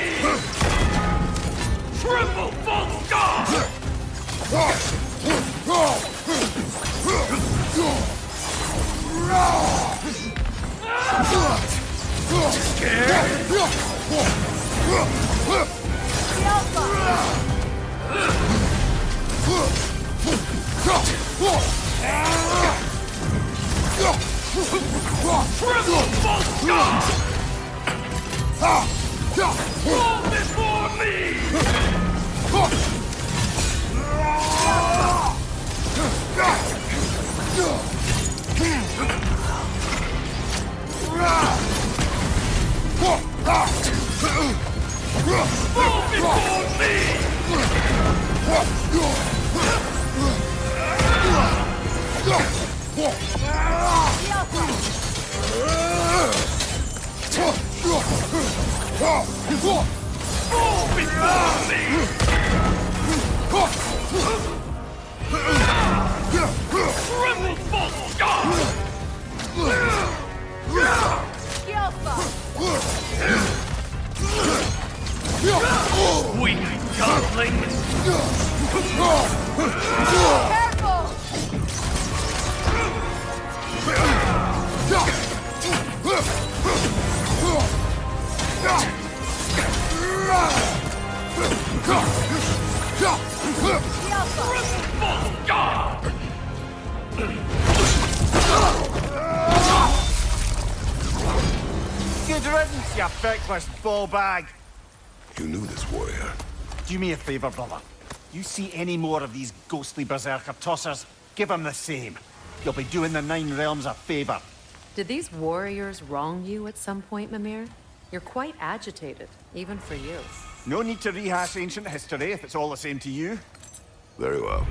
[SPEAKER 15] Tremble, false god! Tremble, false god! Fall before me! Fall before me! Fall before me! Tremble, false god! Weak godlings!
[SPEAKER 23] Good riddance, you feckless ball bag.
[SPEAKER 5] You knew this warrior.
[SPEAKER 23] Do me a favor, brother. You see any more of these ghostly berserker tossers, give them the same. You'll be doing the Nine Realms a favor.
[SPEAKER 13] Did these warriors wrong you at some point, Mimir? You're quite agitated, even for you.
[SPEAKER 23] No need to rehash ancient history if it's all the same to you.
[SPEAKER 5] Very well.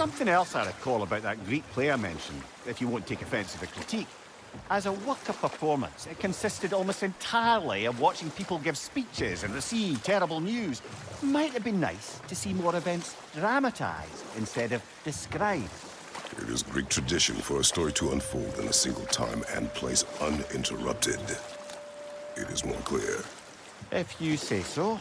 [SPEAKER 23] something else I recall about that Greek play I mentioned, if you won't take offense to the critique. As a work of performance, it consisted almost entirely of watching people give speeches and receive terrible news. Might have been nice to see more events dramatized instead of described.
[SPEAKER 5] It is Greek tradition for a story to unfold in a single time and place uninterrupted. It is more clear.
[SPEAKER 23] If you say so.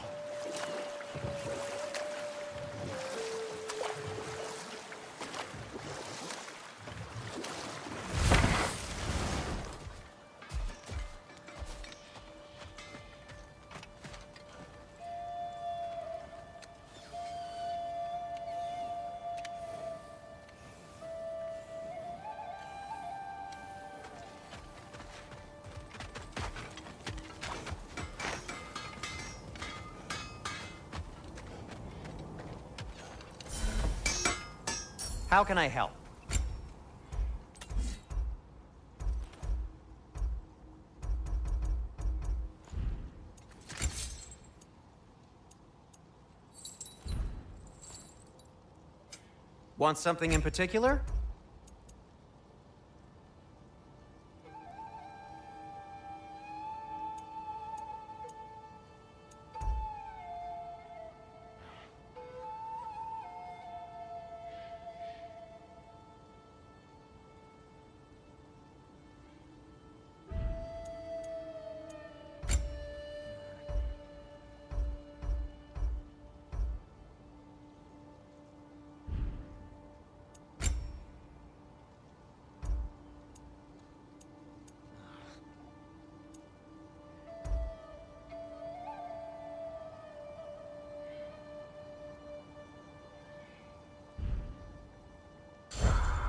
[SPEAKER 12] How can I help? Want something in particular?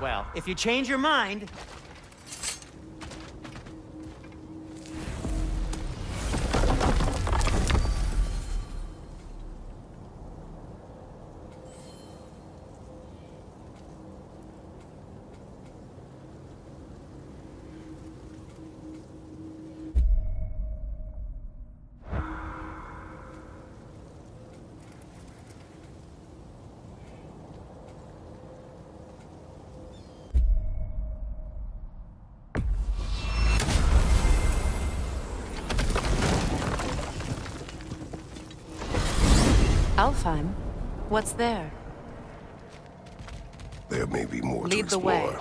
[SPEAKER 12] Well, if you change your mind...
[SPEAKER 13] Alfheim? What's there?
[SPEAKER 5] There may be more to
[SPEAKER 13] Lead the
[SPEAKER 5] explore.
[SPEAKER 13] way.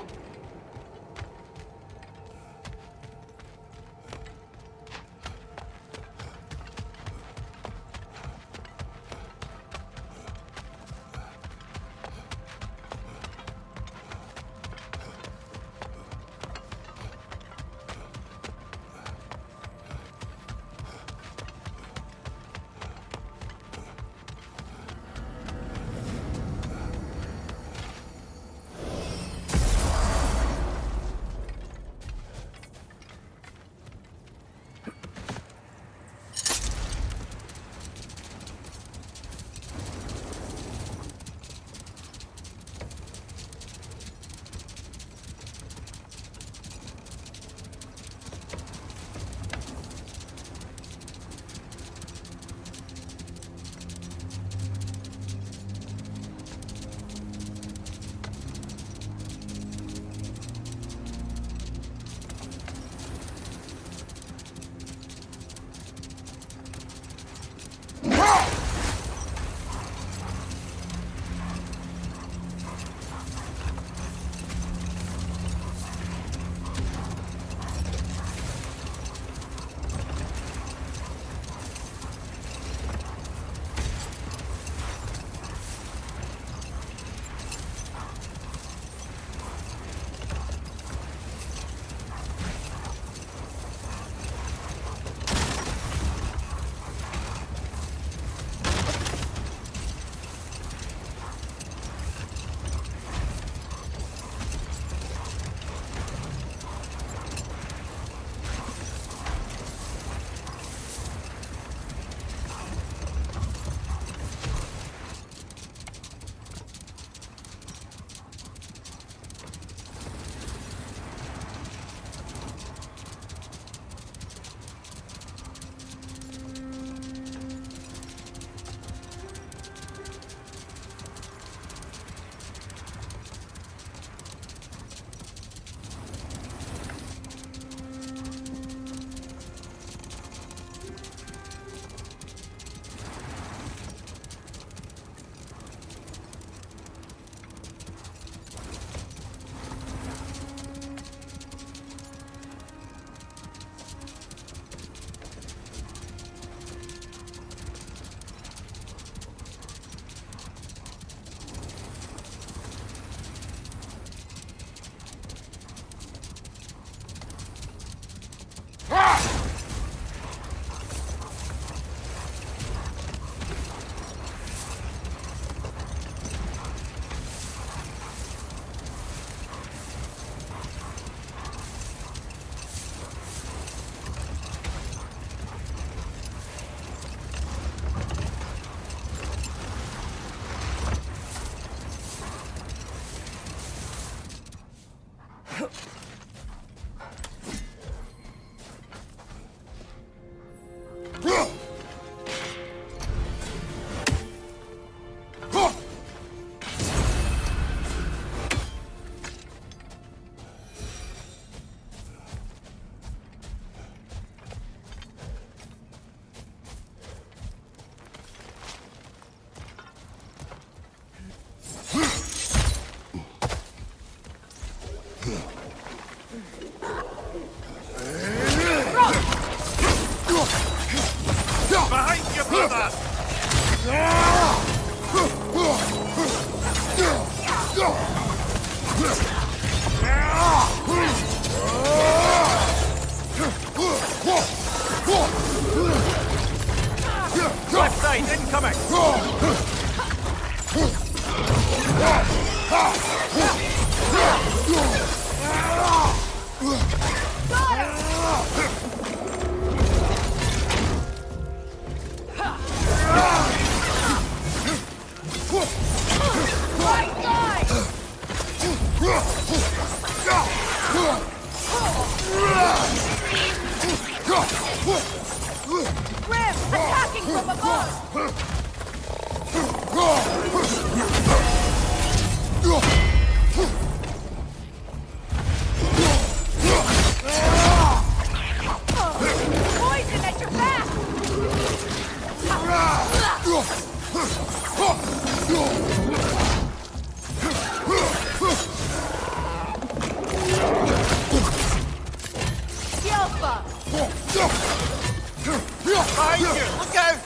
[SPEAKER 3] Grim, attacking from above! Poison at your back! Yelpa!
[SPEAKER 15] Behind you! Look out!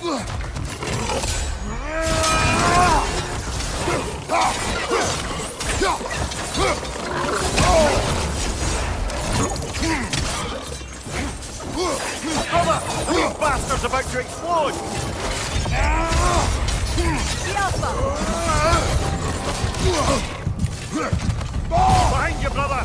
[SPEAKER 14] Brother! These bastards about to explode! Behind you, brother!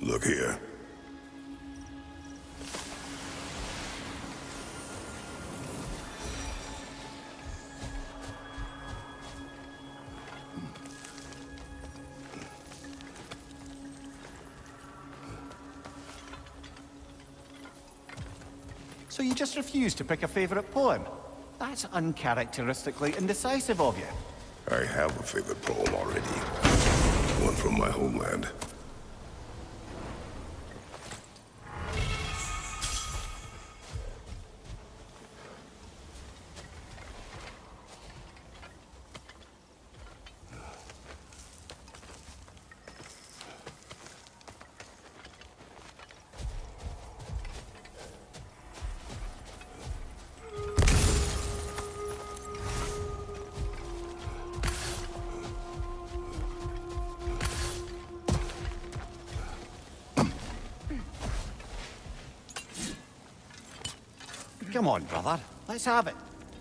[SPEAKER 5] Look here.
[SPEAKER 14] So you just refuse to pick a favorite poem? That's uncharacteristically indecisive of you.
[SPEAKER 5] I have a favorite poem already. One from my homeland.
[SPEAKER 14] Come on, brother. Let's have it.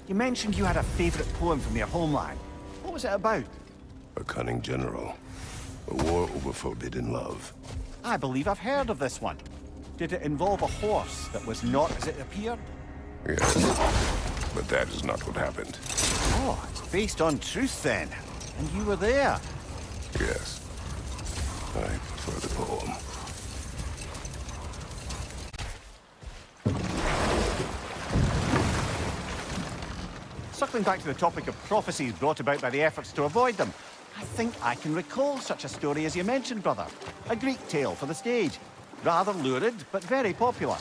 [SPEAKER 14] You mentioned you had a favorite poem from your homeland. What was it about?
[SPEAKER 5] A cunning general. A war over forbidden love.
[SPEAKER 14] I believe I've heard of this one. Did it involve a horse that was not as it appeared?
[SPEAKER 5] Yes, but that is not what happened.
[SPEAKER 14] Oh, it's based on truth then. And you were there.
[SPEAKER 5] Yes. I prefer the poem.
[SPEAKER 14] Circling back to the topic of prophecies brought about by the efforts to avoid them, I think I can recall such a story as you mentioned, brother. A Greek tale for the stage. Rather lurid, but very popular.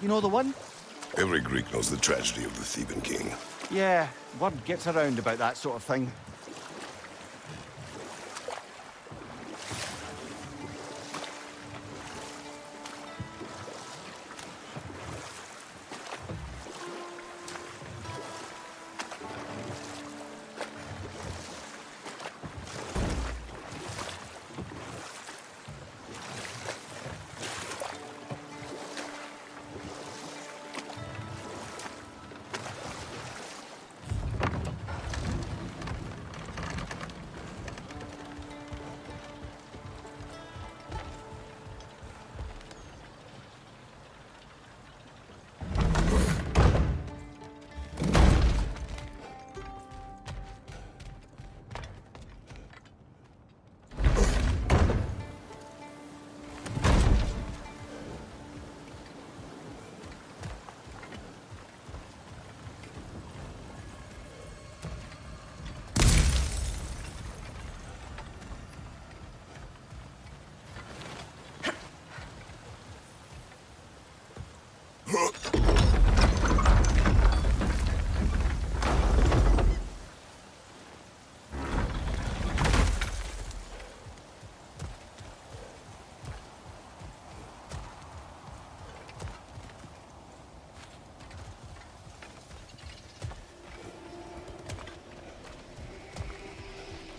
[SPEAKER 14] You know the one?
[SPEAKER 5] Every Greek knows the tragedy of the Theban king.
[SPEAKER 14] Yeah, word gets around about that sort of thing.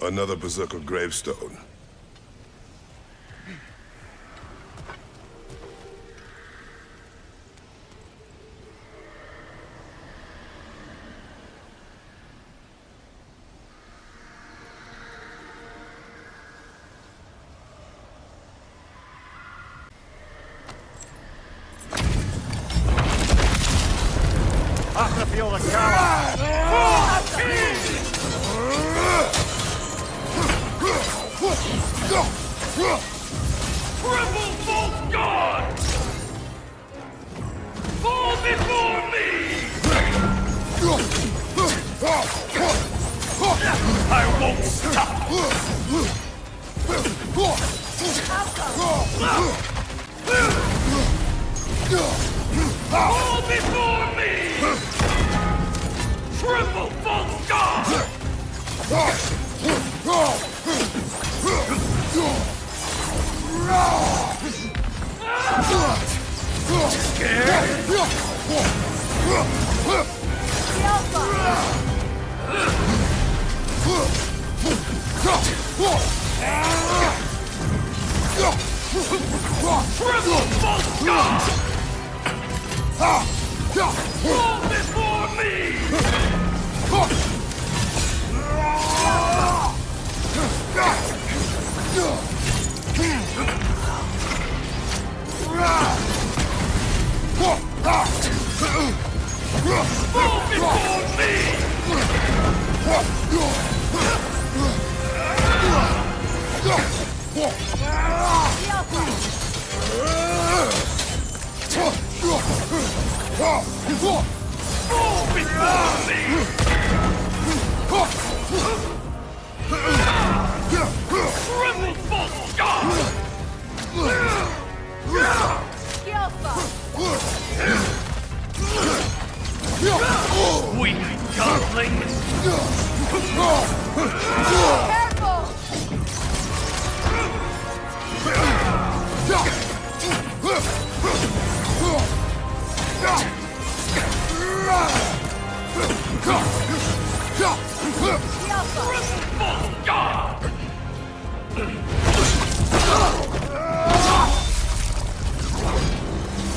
[SPEAKER 5] Another Berserker gravestone.
[SPEAKER 23] I can feel the
[SPEAKER 15] Tremble, false god! Fall before me! I won't stop! Fall before me! Tremble, false god! Fall before me! Weak godlings!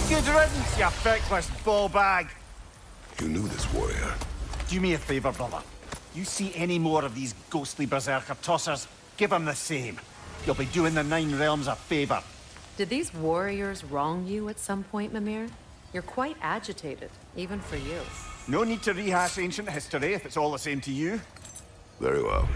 [SPEAKER 23] Good riddance, you feckless ball bag.
[SPEAKER 5] You knew this warrior.
[SPEAKER 23] Do me a favor, brother. You see any more of these ghostly berserker tossers, give them the same. You'll be doing the Nine Realms a favor.
[SPEAKER 13] Did these warriors wrong you at some point, Mimir? You're quite agitated, even for you.
[SPEAKER 23] No need to rehash ancient history if it's all the same to you.
[SPEAKER 5] Very well.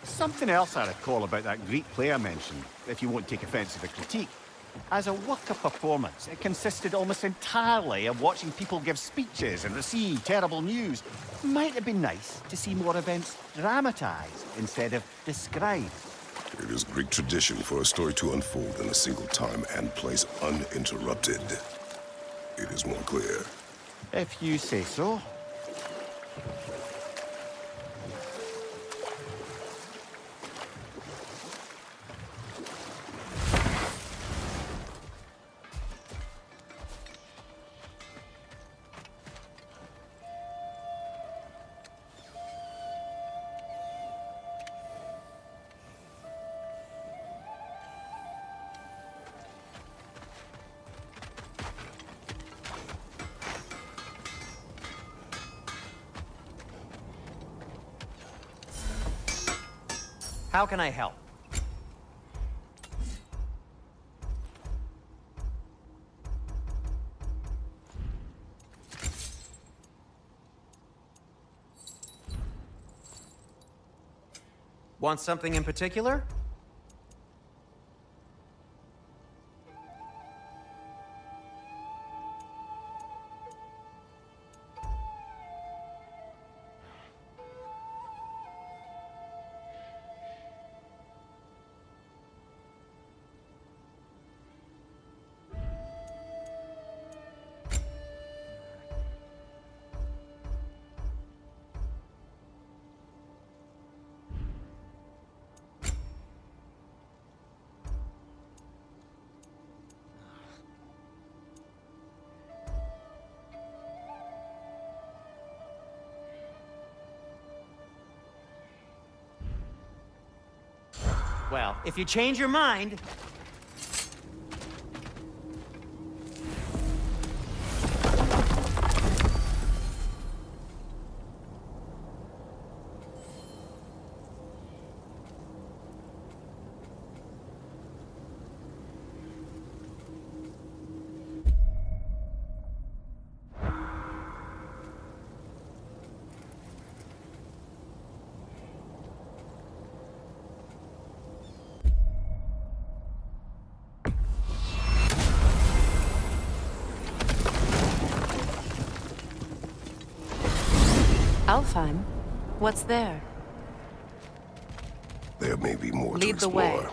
[SPEAKER 23] Something else I recall about that Greek play I mentioned, if you won't take offence to the critique. As a work of performance, it consisted almost entirely of watching people give speeches and receive terrible news. Might have been nice to see more events dramatized instead of described.
[SPEAKER 5] It is Greek tradition for a story to unfold in a single time and place uninterrupted. It is more clear.
[SPEAKER 23] If you say so.
[SPEAKER 12] How can I help? Want something in particular? Well, if you change your mind...
[SPEAKER 13] Alfheim? What's there?
[SPEAKER 5] There may be more to
[SPEAKER 13] Lead the
[SPEAKER 5] explore.
[SPEAKER 13] way.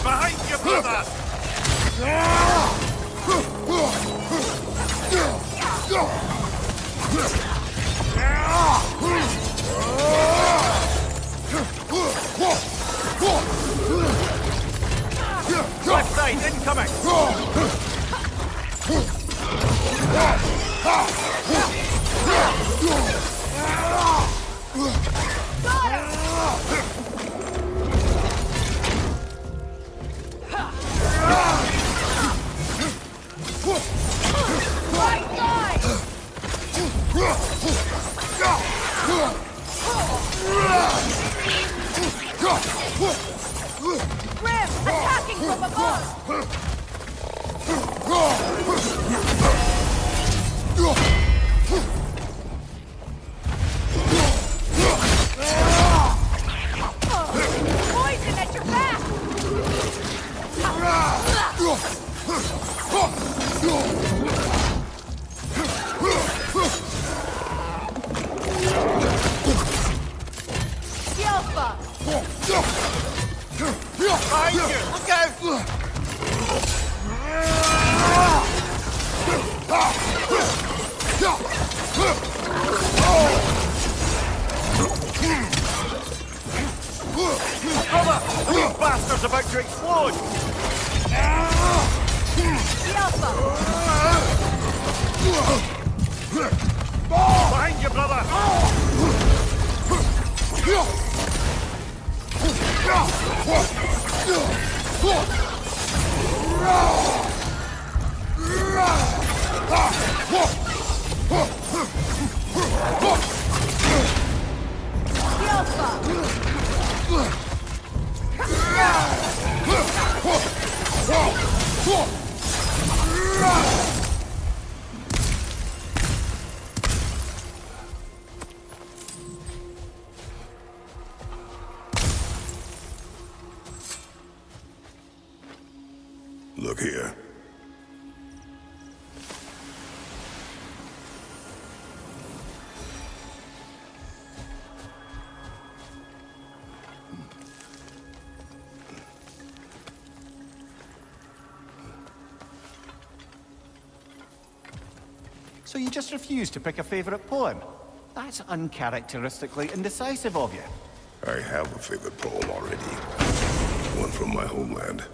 [SPEAKER 15] Behind you, brother!
[SPEAKER 10] Left side, incoming!
[SPEAKER 3] Grim, attacking from above! Poison at your back!
[SPEAKER 15] Behind you! Look out!
[SPEAKER 14] Cover! These bastards about to explode! Behind you, brother!
[SPEAKER 5] Look here.
[SPEAKER 14] So you just refuse to pick a favorite poem? That's uncharacteristically indecisive of you.
[SPEAKER 5] I have a favorite poem already. One from my homeland.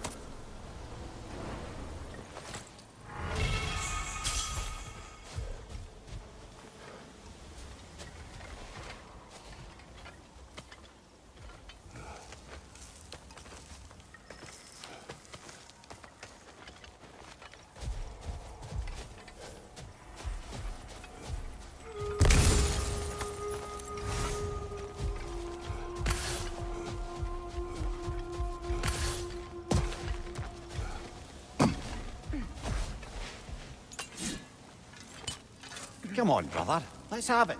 [SPEAKER 14] Come on, brother. Let's have it.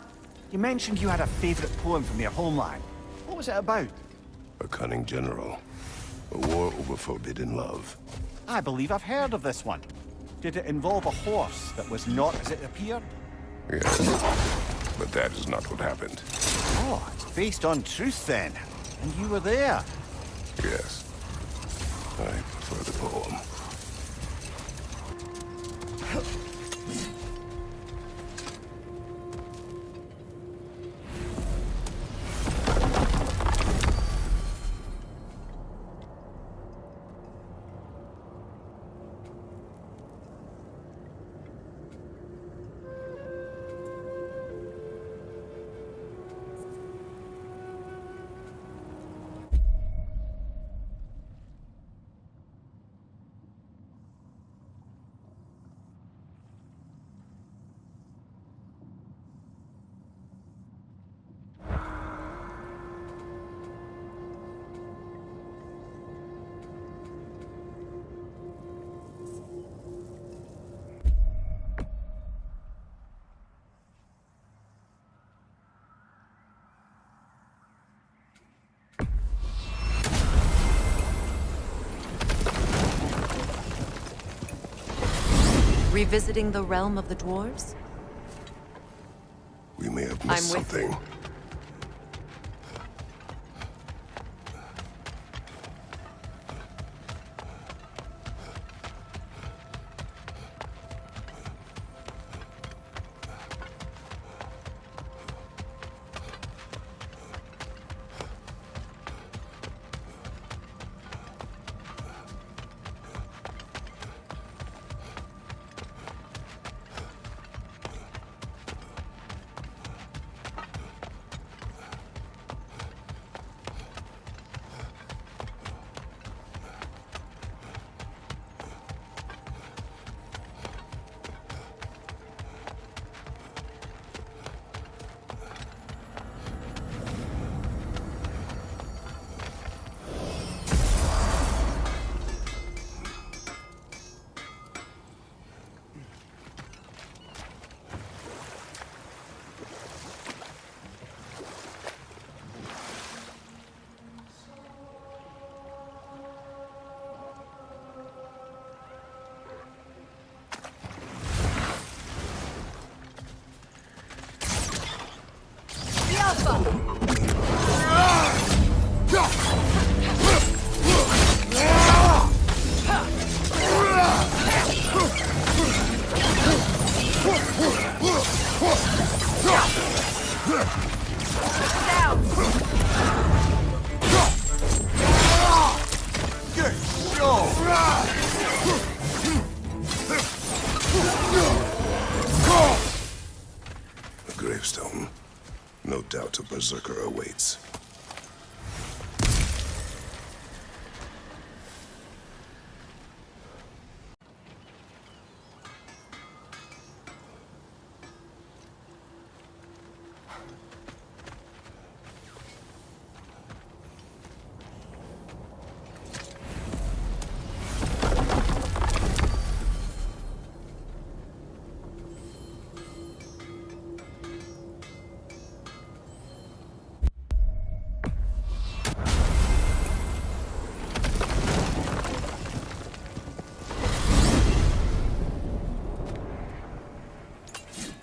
[SPEAKER 14] You mentioned you had a favorite poem from your homeland. What was it about?
[SPEAKER 5] A cunning general. A war over forbidden love.
[SPEAKER 14] I believe I've heard of this one. Did it involve a horse that was not as it appeared?
[SPEAKER 5] Yes, but that is not what happened.
[SPEAKER 14] Oh, it's based on truth then. And you were there.
[SPEAKER 5] Yes. I prefer the poem.
[SPEAKER 13] Revisiting the realm of the dwarves?
[SPEAKER 5] We may have missed something. doubt a berserker awaits.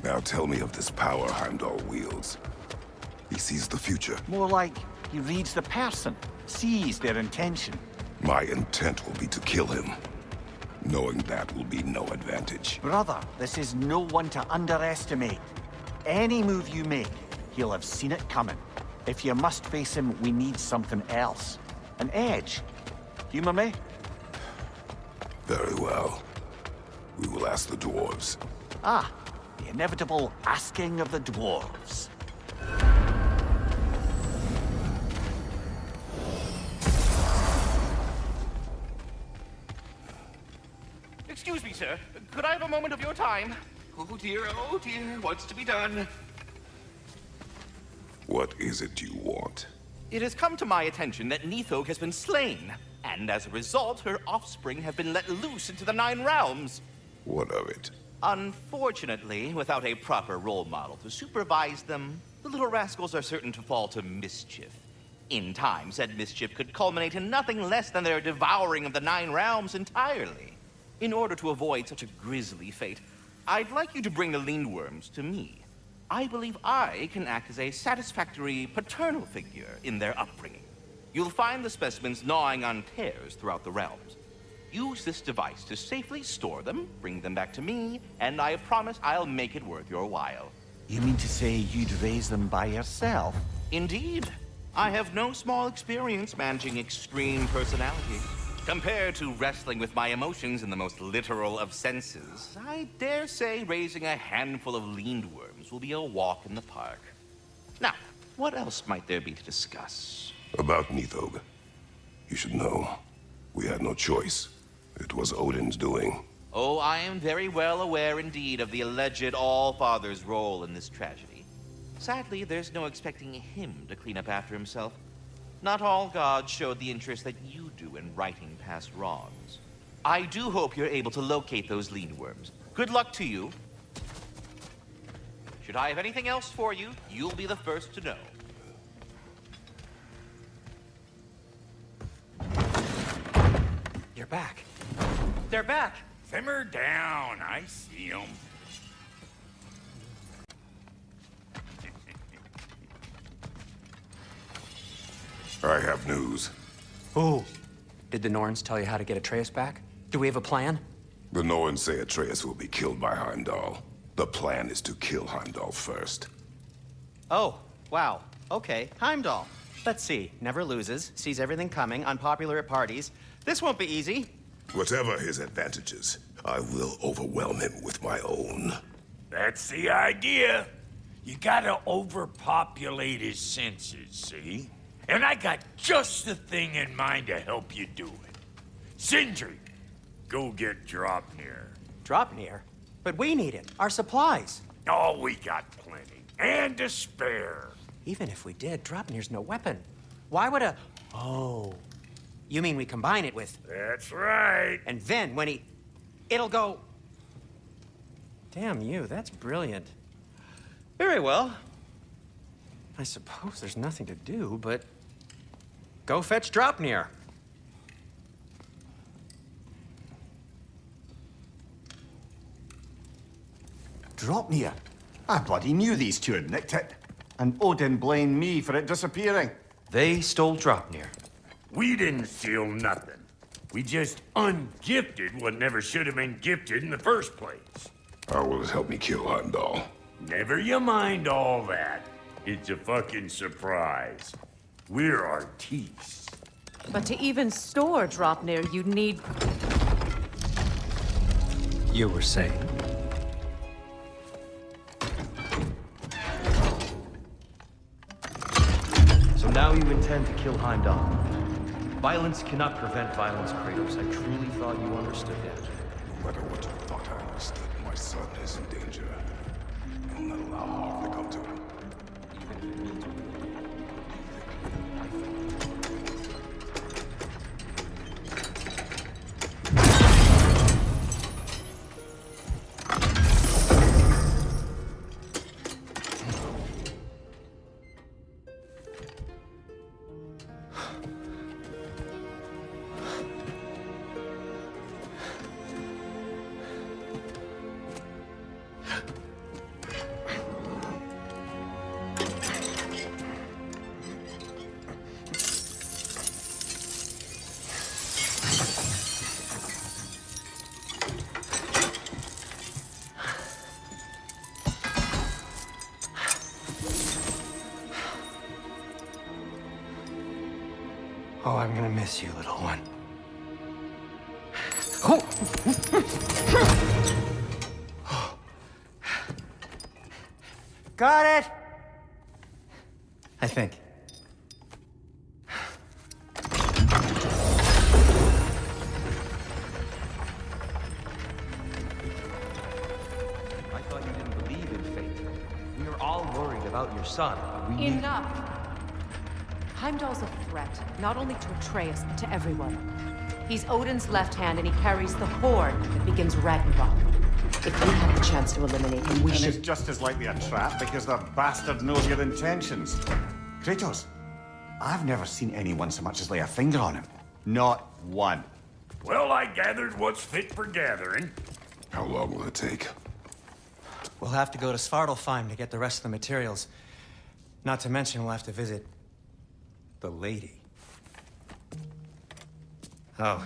[SPEAKER 5] Now tell me of this power Heimdall wields. He sees the future.
[SPEAKER 15] More like he reads the person, sees their intention.
[SPEAKER 5] My intent will be to kill him. Knowing that will be no advantage.
[SPEAKER 15] Brother, this is no one to underestimate. Any move you make, he'll have seen it coming. If you must face him, we need something else. An edge. Humor me?
[SPEAKER 5] Very well. We will ask the dwarves.
[SPEAKER 15] Ah, the inevitable asking of the dwarves.
[SPEAKER 10] Excuse me, sir. Could I have a moment of your time? Oh dear, what's to be done?
[SPEAKER 5] What is it you want?
[SPEAKER 18] It has come to my attention that Nithog has been slain, and as a result, her offspring have been let loose into the Nine Realms.
[SPEAKER 5] What of it?
[SPEAKER 18] Unfortunately, without a proper role model to supervise them, the little rascals are certain to fall to mischief. In time, said mischief could culminate in nothing less than their devouring of the Nine Realms entirely. In order to avoid such a grisly fate, I'd like you to bring the Lindworms to me. I believe I can act as a satisfactory paternal figure in their upbringing. You'll find the specimens gnawing on tears throughout the realms. Use this device to safely store them, bring them back to me, and I promise I'll make it worth your while.
[SPEAKER 15] You mean to say you'd raise them by yourself?
[SPEAKER 18] Indeed. I have no small experience managing extreme personalities. Compared to wrestling with my emotions in the most literal of senses, I dare say raising a handful of Lindworms will be a walk in the park. Now, what else might there be to discuss?
[SPEAKER 5] About Nithog. You should know. We had no choice. It was Odin's doing.
[SPEAKER 18] Oh, I am very well aware indeed of the alleged All-Father's role in this tragedy. Sadly, there's no expecting him to clean up after himself. Not all gods showed the interest that you do in righting past wrongs. I do hope you're able to locate those Lindworms. Good luck to you. Should I have anything else for you, you'll be the first to know.
[SPEAKER 9] You're back. They're back.
[SPEAKER 6] Simmer down. I see them.
[SPEAKER 5] I have news.
[SPEAKER 12] Oh. Did the Norns tell you how to get Atreus back? Do we have a plan?
[SPEAKER 5] The Norns say Atreus will be killed by Heimdall. The plan is to kill Heimdall first.
[SPEAKER 12] Oh, wow. Okay, Heimdall. Let's see. Never loses, sees everything coming, unpopular at parties. This won't be easy.
[SPEAKER 5] Whatever his advantages, I will overwhelm him with my own.
[SPEAKER 6] That's the idea. You gotta overpopulate his senses, see? And I got just the thing in mind to help you do it. Sindri, go get Draupnir.
[SPEAKER 12] Draupnir? But we need it. Our supplies.
[SPEAKER 6] Oh, we got plenty. And to spare.
[SPEAKER 12] Even if we did, Draupnir's no weapon. Why would a... Oh. You mean we combine it with...
[SPEAKER 6] That's right.
[SPEAKER 12] And then when he... It'll go... Damn you, that's brilliant. Very well. I suppose there's nothing to do, but... Go fetch Draupnir.
[SPEAKER 14] Draupnir? I bloody knew these two had nicked it. And Odin blamed me for it disappearing.
[SPEAKER 9] They stole Draupnir.
[SPEAKER 6] We didn't steal nothing. We just ungifted what never should have been gifted in the first place.
[SPEAKER 5] How will it help me kill Heimdall?
[SPEAKER 6] Never you mind all that. It's a fucking surprise. We're artistes.
[SPEAKER 3] But to even store Draupnir, you'd need...
[SPEAKER 9] You were saying?
[SPEAKER 16] now you intend to kill Heimdall. Violence cannot prevent violence, Kratos. I truly thought you understood that.
[SPEAKER 5] No matter what you thought I understood, my son is in danger. I will not allow harm to come to him.
[SPEAKER 9] Oh, I'm gonna miss you, little one. Got it! I think.
[SPEAKER 16] I thought you didn't believe in fate. We were all worried about your son, but we
[SPEAKER 13] Enough! Heimdall's a threat, not only to Atreus, but to everyone. He's Odin's left hand, and he carries the horn that begins Ragnarok. If we have the chance to eliminate him, we
[SPEAKER 23] and
[SPEAKER 13] should...
[SPEAKER 23] it's just as likely a trap because the bastard knows your intentions. Kratos, I've never seen anyone so much as lay a finger on him. Not one.
[SPEAKER 6] Well, I gathered what's fit for gathering.
[SPEAKER 5] How long will it take?
[SPEAKER 9] We'll have to go to Svartalfheim to get the rest of the materials. Not to mention we'll have to visit the lady. Oh.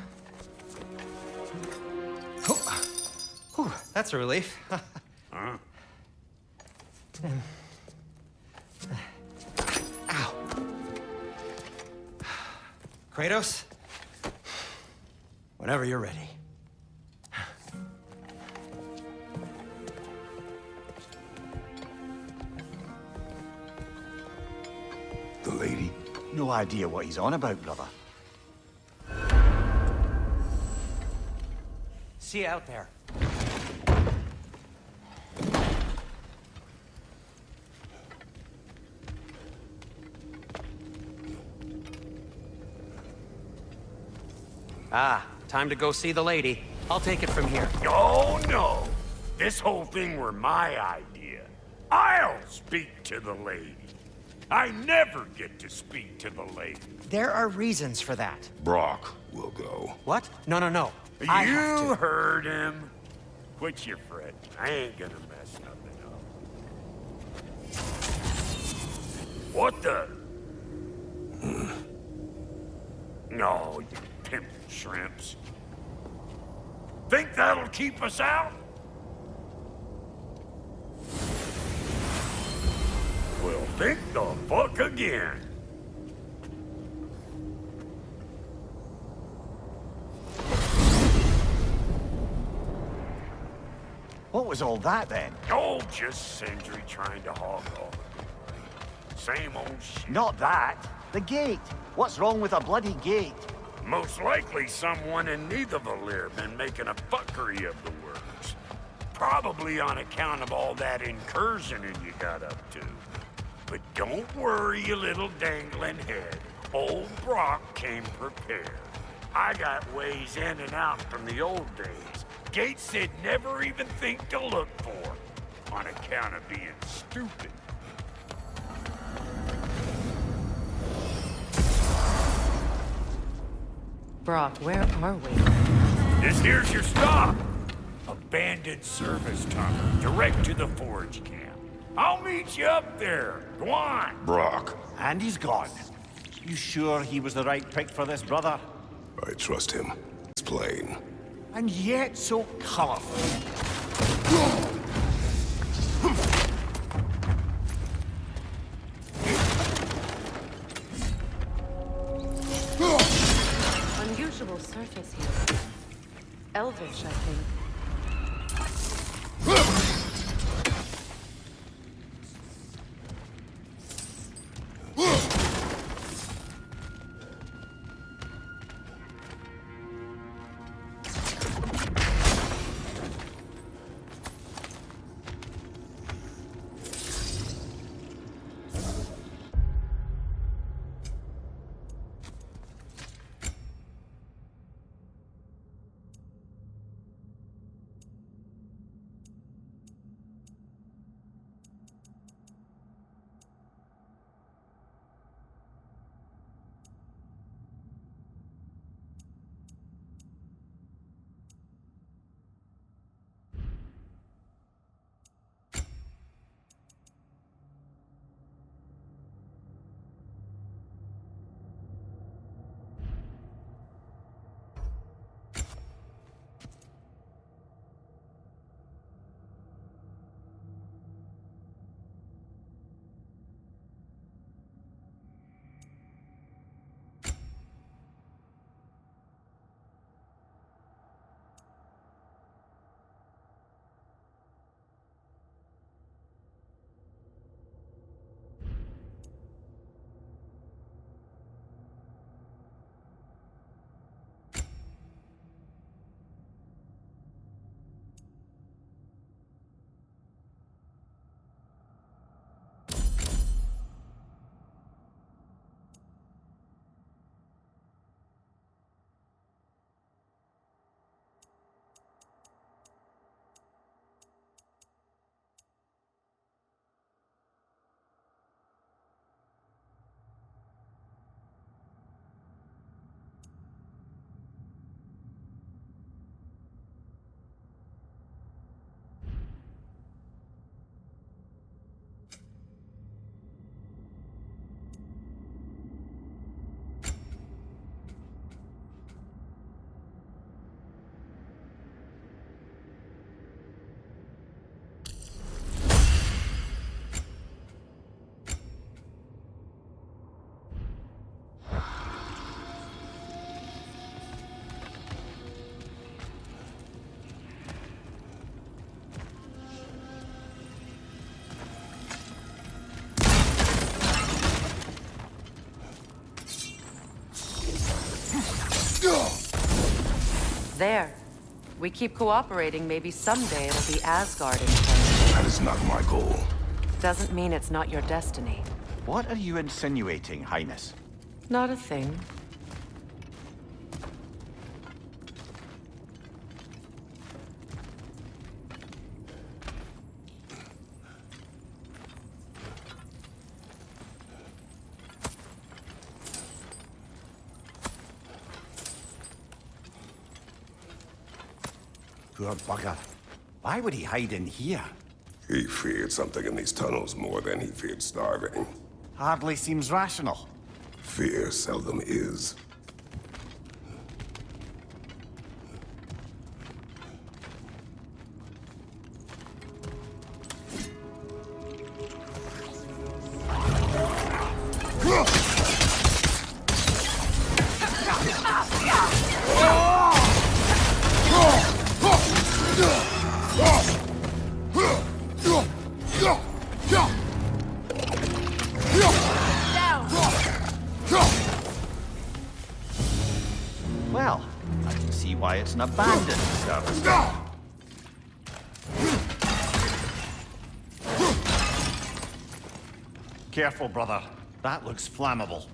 [SPEAKER 9] Whew, that's a relief.
[SPEAKER 6] Huh?
[SPEAKER 9] Ow. Kratos? Whenever you're ready.
[SPEAKER 5] The lady?
[SPEAKER 23] No idea what he's on about, brother.
[SPEAKER 9] See you out there.
[SPEAKER 12] Ah, time to go see the lady. I'll take it from here.
[SPEAKER 6] Oh, no. This whole thing were my idea. I'll speak to the lady. I never get to speak to the lady.
[SPEAKER 9] There are reasons for that.
[SPEAKER 5] Brock will go.
[SPEAKER 9] What? No, no, no. I have
[SPEAKER 6] You
[SPEAKER 9] to.
[SPEAKER 6] heard him. Quit your fretting. I ain't gonna mess nothing up. What the? No, you pimp shrimps. Think that'll keep us out? Well, think the fuck again.
[SPEAKER 23] What was all that then?
[SPEAKER 6] Oh, just Sindri trying to hog all the glory. Same old shit.
[SPEAKER 23] Not that. The gate. What's wrong with a bloody gate?
[SPEAKER 6] Most likely someone in Nidavellir been making a fuckery of the works. Probably on account of all that incursioning you got up to. But don't worry, you little dangling head. Old Brock came prepared. I got ways in and out from the old days. Gates they'd never even think to look for, on account of being stupid.
[SPEAKER 13] Brock, where are we?
[SPEAKER 6] This here's your stop. Abandoned service tunnel, direct to the forge camp. I'll meet you up there. Go on.
[SPEAKER 5] Brock.
[SPEAKER 23] And he's gone. You sure he was the right pick for this, brother?
[SPEAKER 5] I trust him. It's plain.
[SPEAKER 23] And yet so colorful.
[SPEAKER 13] Unusual surface here. Elvish, I think. There. We keep cooperating, maybe someday it'll be Asgard in place.
[SPEAKER 5] That is not my goal.
[SPEAKER 13] Doesn't mean it's not your destiny.
[SPEAKER 15] What are you insinuating, Highness?
[SPEAKER 13] Not a thing.
[SPEAKER 23] Poor bugger. Why would he hide in here?
[SPEAKER 5] He feared something in these tunnels more than he feared starving.
[SPEAKER 23] Hardly seems rational.
[SPEAKER 5] Fear seldom is.
[SPEAKER 15] Well, I can see why it's an abandoned service.
[SPEAKER 23] Careful, brother. That looks flammable.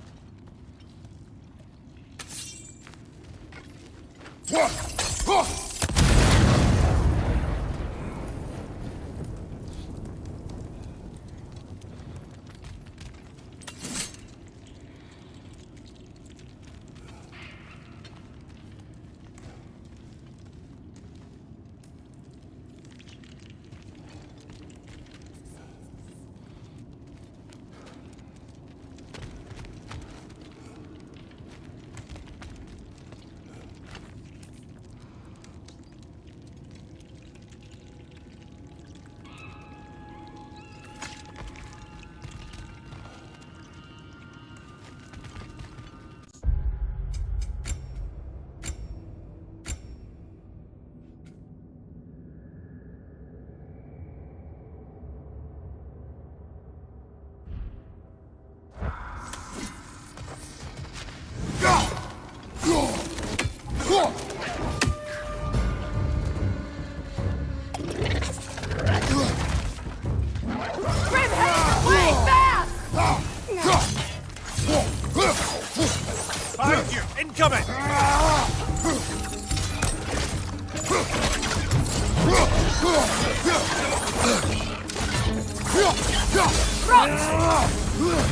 [SPEAKER 15] Behind you! Incoming!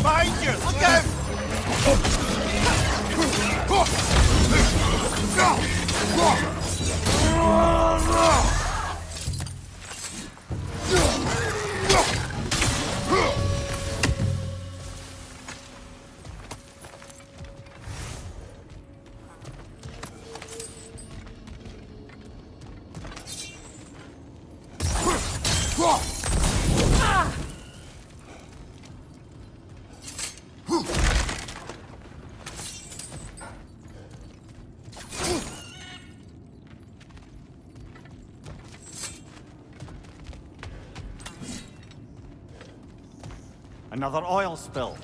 [SPEAKER 15] Behind you! Look out! Another oil spill.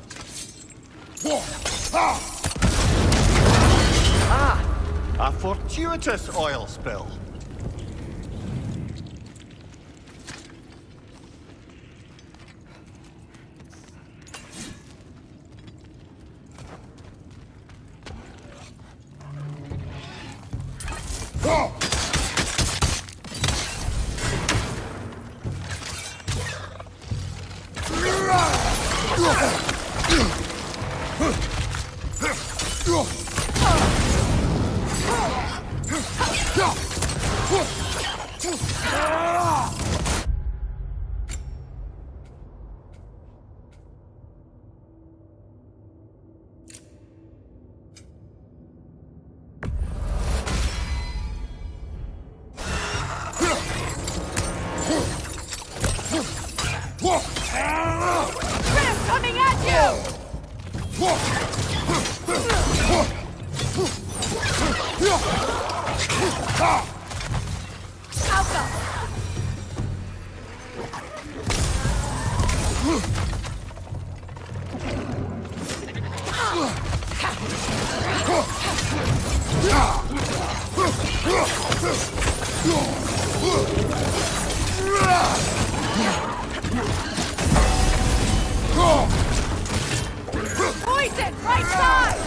[SPEAKER 15] A fortuitous oil spill.
[SPEAKER 3] Coming at you!
[SPEAKER 5] Alpha!
[SPEAKER 3] Poison! Right side!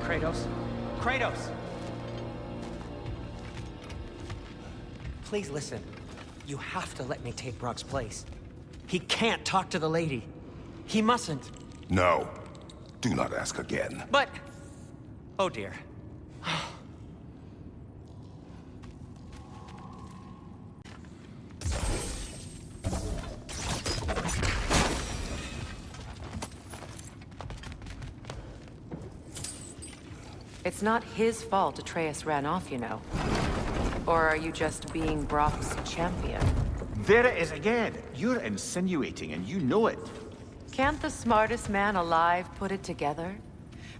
[SPEAKER 12] Kratos? Kratos! Please listen. You have to let me take Brock's place. He can't talk to the lady. He mustn't.
[SPEAKER 5] No. Do not ask again.
[SPEAKER 12] But... Oh dear.
[SPEAKER 13] It's not his fault Atreus ran off, you know. Or are you just being Brock's champion?
[SPEAKER 15] There it is again. You're insinuating and you know it.
[SPEAKER 13] Can't the smartest man alive put it together?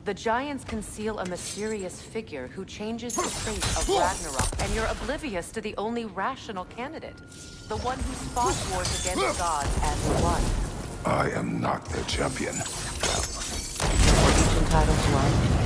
[SPEAKER 13] The Giants conceal a mysterious figure who changes the fate of Ragnarok, and you're oblivious to the only rational candidate. The one who fought wars against gods and won.
[SPEAKER 5] I am not their champion.
[SPEAKER 13] Are each entitled to one?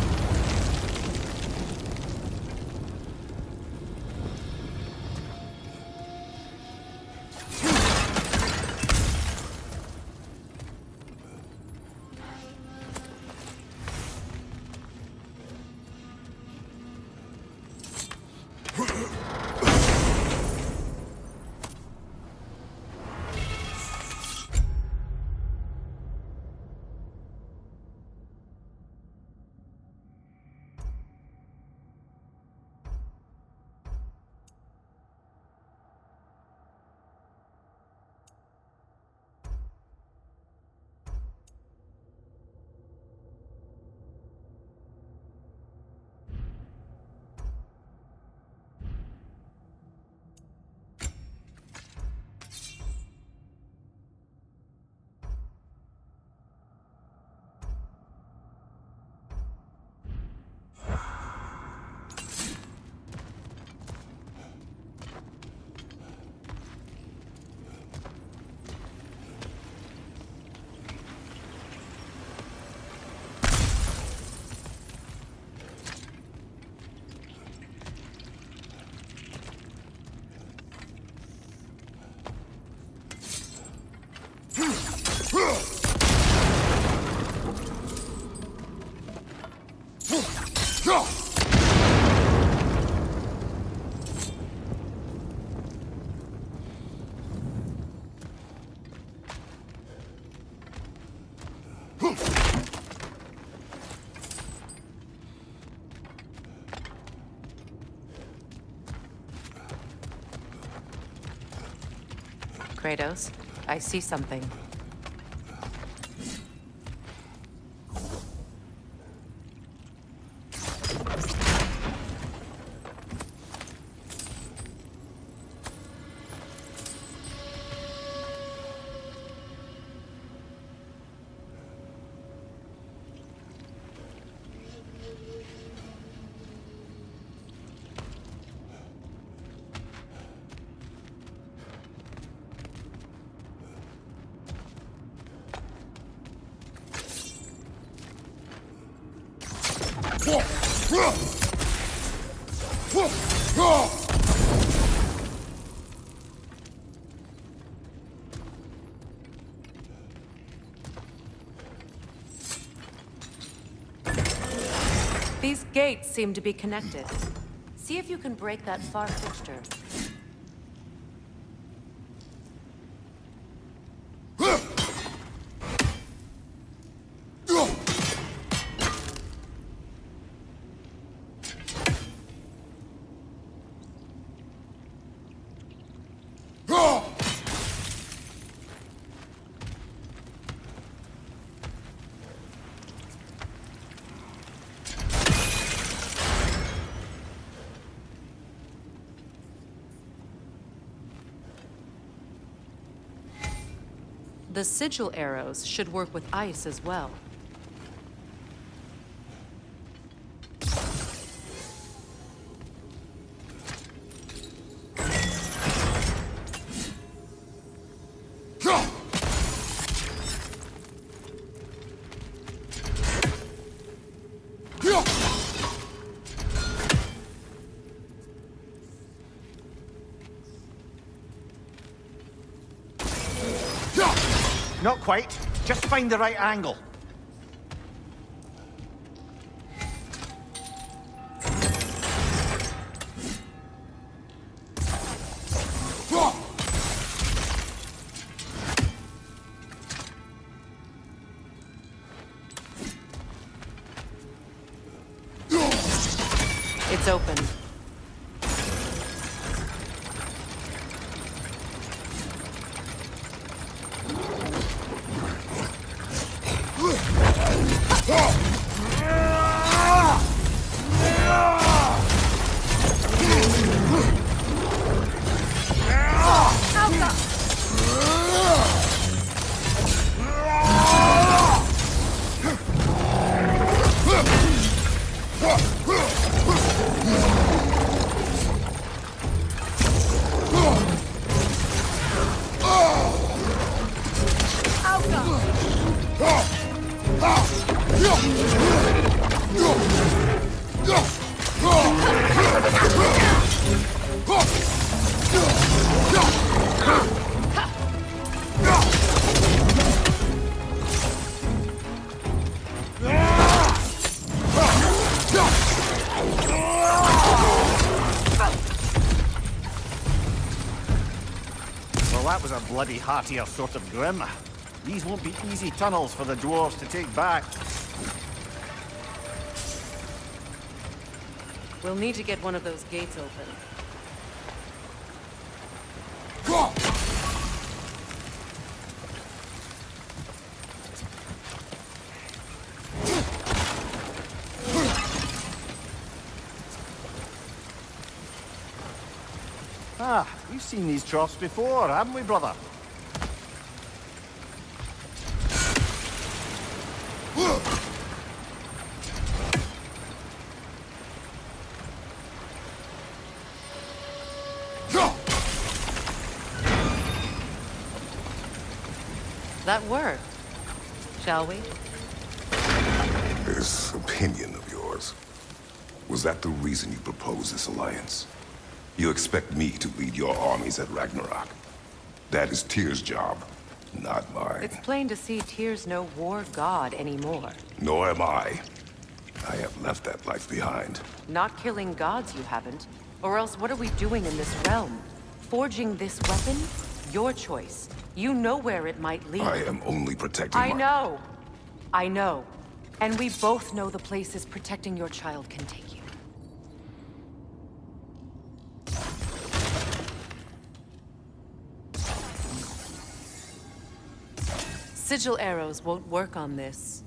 [SPEAKER 13] Kratos, I see something. These gates seem to be connected. See if you can break that far fixture. The sigil arrows should work with ice as well.
[SPEAKER 15] Not quite. Just find the right angle.
[SPEAKER 13] It's open.
[SPEAKER 15] Well, that was a bloody heartier sort of grim. These won't be easy tunnels for the dwarves to take back.
[SPEAKER 13] We'll need to get one of those gates open.
[SPEAKER 15] Ah, we've seen these troughs before, haven't we, brother?
[SPEAKER 13] That worked. Shall we?
[SPEAKER 5] This opinion of yours, was that the reason you proposed this alliance? You expect me to lead your armies at Ragnarok? That is Tyr's job, not mine.
[SPEAKER 13] It's plain to see Tyr's no war god anymore.
[SPEAKER 5] Nor am I. I have left that life behind.
[SPEAKER 13] Not killing gods, you haven't. Or else what are we doing in this realm? Forging this weapon? Your choice. You know where it might lead.
[SPEAKER 5] I am only protecting
[SPEAKER 13] I know. I know. And we both know the places protecting your child can take you. Sigil arrows won't work on this.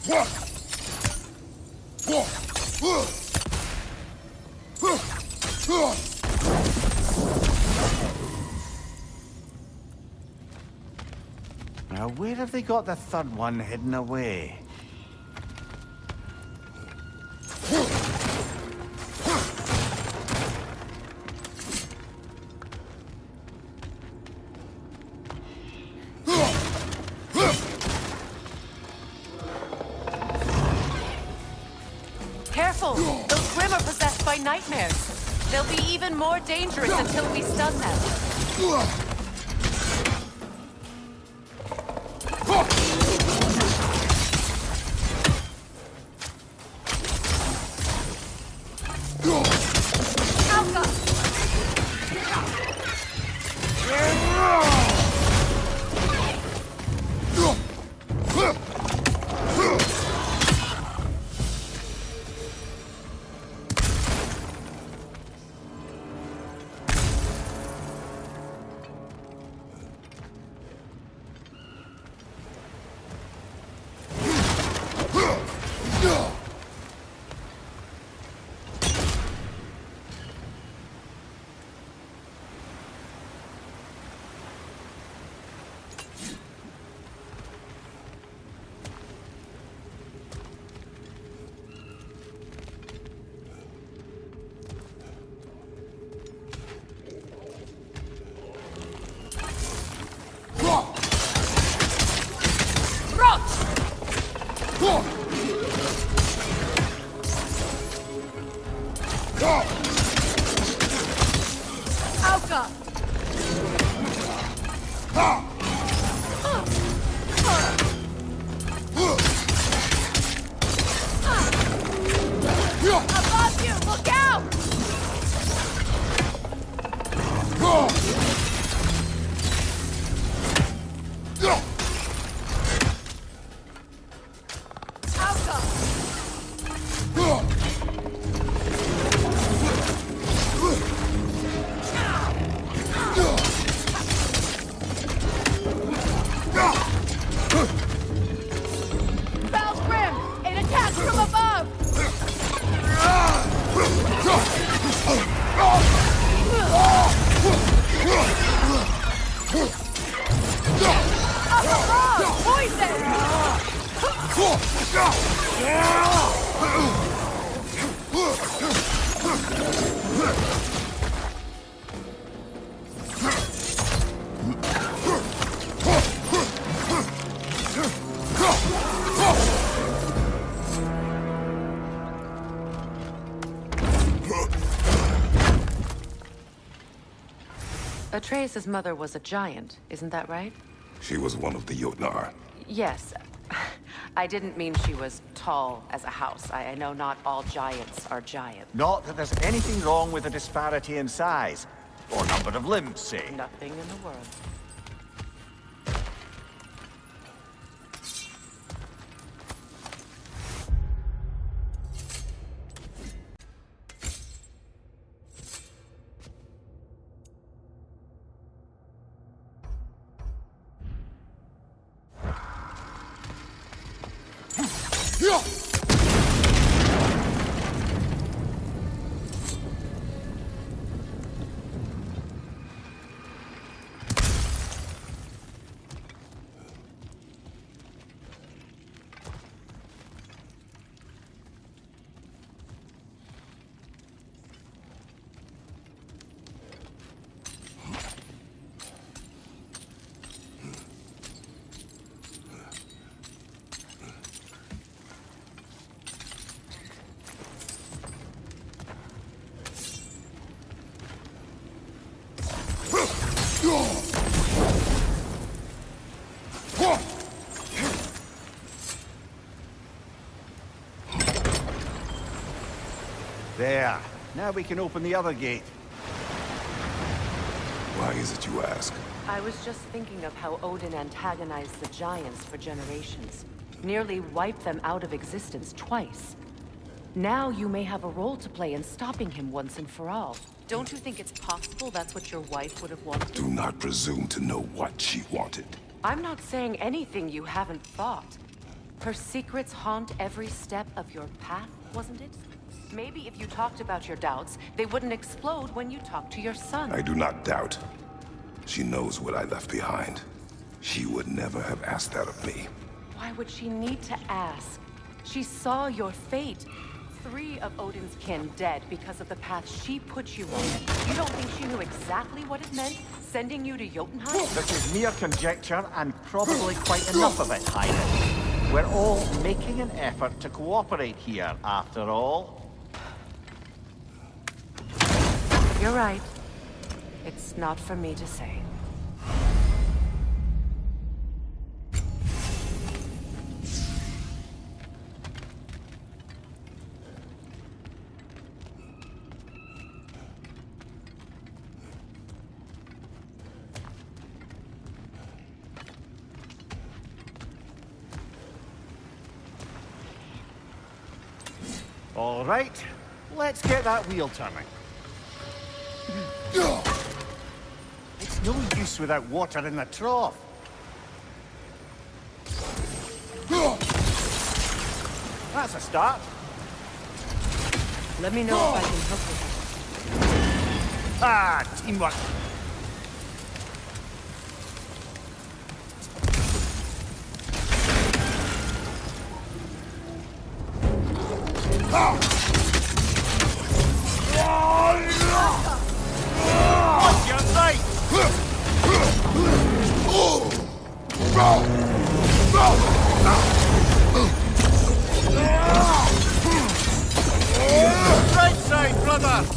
[SPEAKER 15] Now, where have they got the third one hidden away?
[SPEAKER 13] Careful! Those Grimm are possessed by nightmares. They'll be even more dangerous until we stun them.
[SPEAKER 3] Above you! Look out! Val's Grim! It attacks from above! Up above!
[SPEAKER 13] Atreus' mother was a giant, isn't that right?
[SPEAKER 5] She was one of the Jotnar.
[SPEAKER 13] Yes. I didn't mean she was tall as a house. I know not all giants are giants.
[SPEAKER 15] Not that there's anything wrong with a disparity in size. Or number of limbs, say.
[SPEAKER 13] Nothing in the world.
[SPEAKER 15] There. Now we can open the other gate.
[SPEAKER 5] Why is it you ask?
[SPEAKER 13] I was just thinking of how Odin antagonized the giants for generations. Nearly wiped them out of existence twice. Now you may have a role to play in stopping him once and for all. Don't you think it's possible that's what your wife would have wanted?
[SPEAKER 5] Do not presume to know what she wanted.
[SPEAKER 13] I'm not saying anything you haven't thought. Her secrets haunt every step of your path, wasn't it? Maybe if you talked about your doubts, they wouldn't explode when you talked to your son.
[SPEAKER 5] I do not doubt. She knows what I left behind. She would never have asked that of me.
[SPEAKER 13] Why would she need to ask? She saw your fate. 3 of Odin's kin dead because of the path she put you on. You don't think she knew exactly what it meant, sending you to Jotunheim?
[SPEAKER 15] This is mere conjecture, and probably quite enough of it, Highness. We're all making an effort to cooperate here, after all.
[SPEAKER 13] You're right. It's not for me to say.
[SPEAKER 15] All right, let's get that wheel turning. It's no use without water in the trough. That's a start.
[SPEAKER 13] Let me know if I can help with
[SPEAKER 15] Ah, teamwork. What's your sight? Right side, brother!
[SPEAKER 3] Left side, Kratos!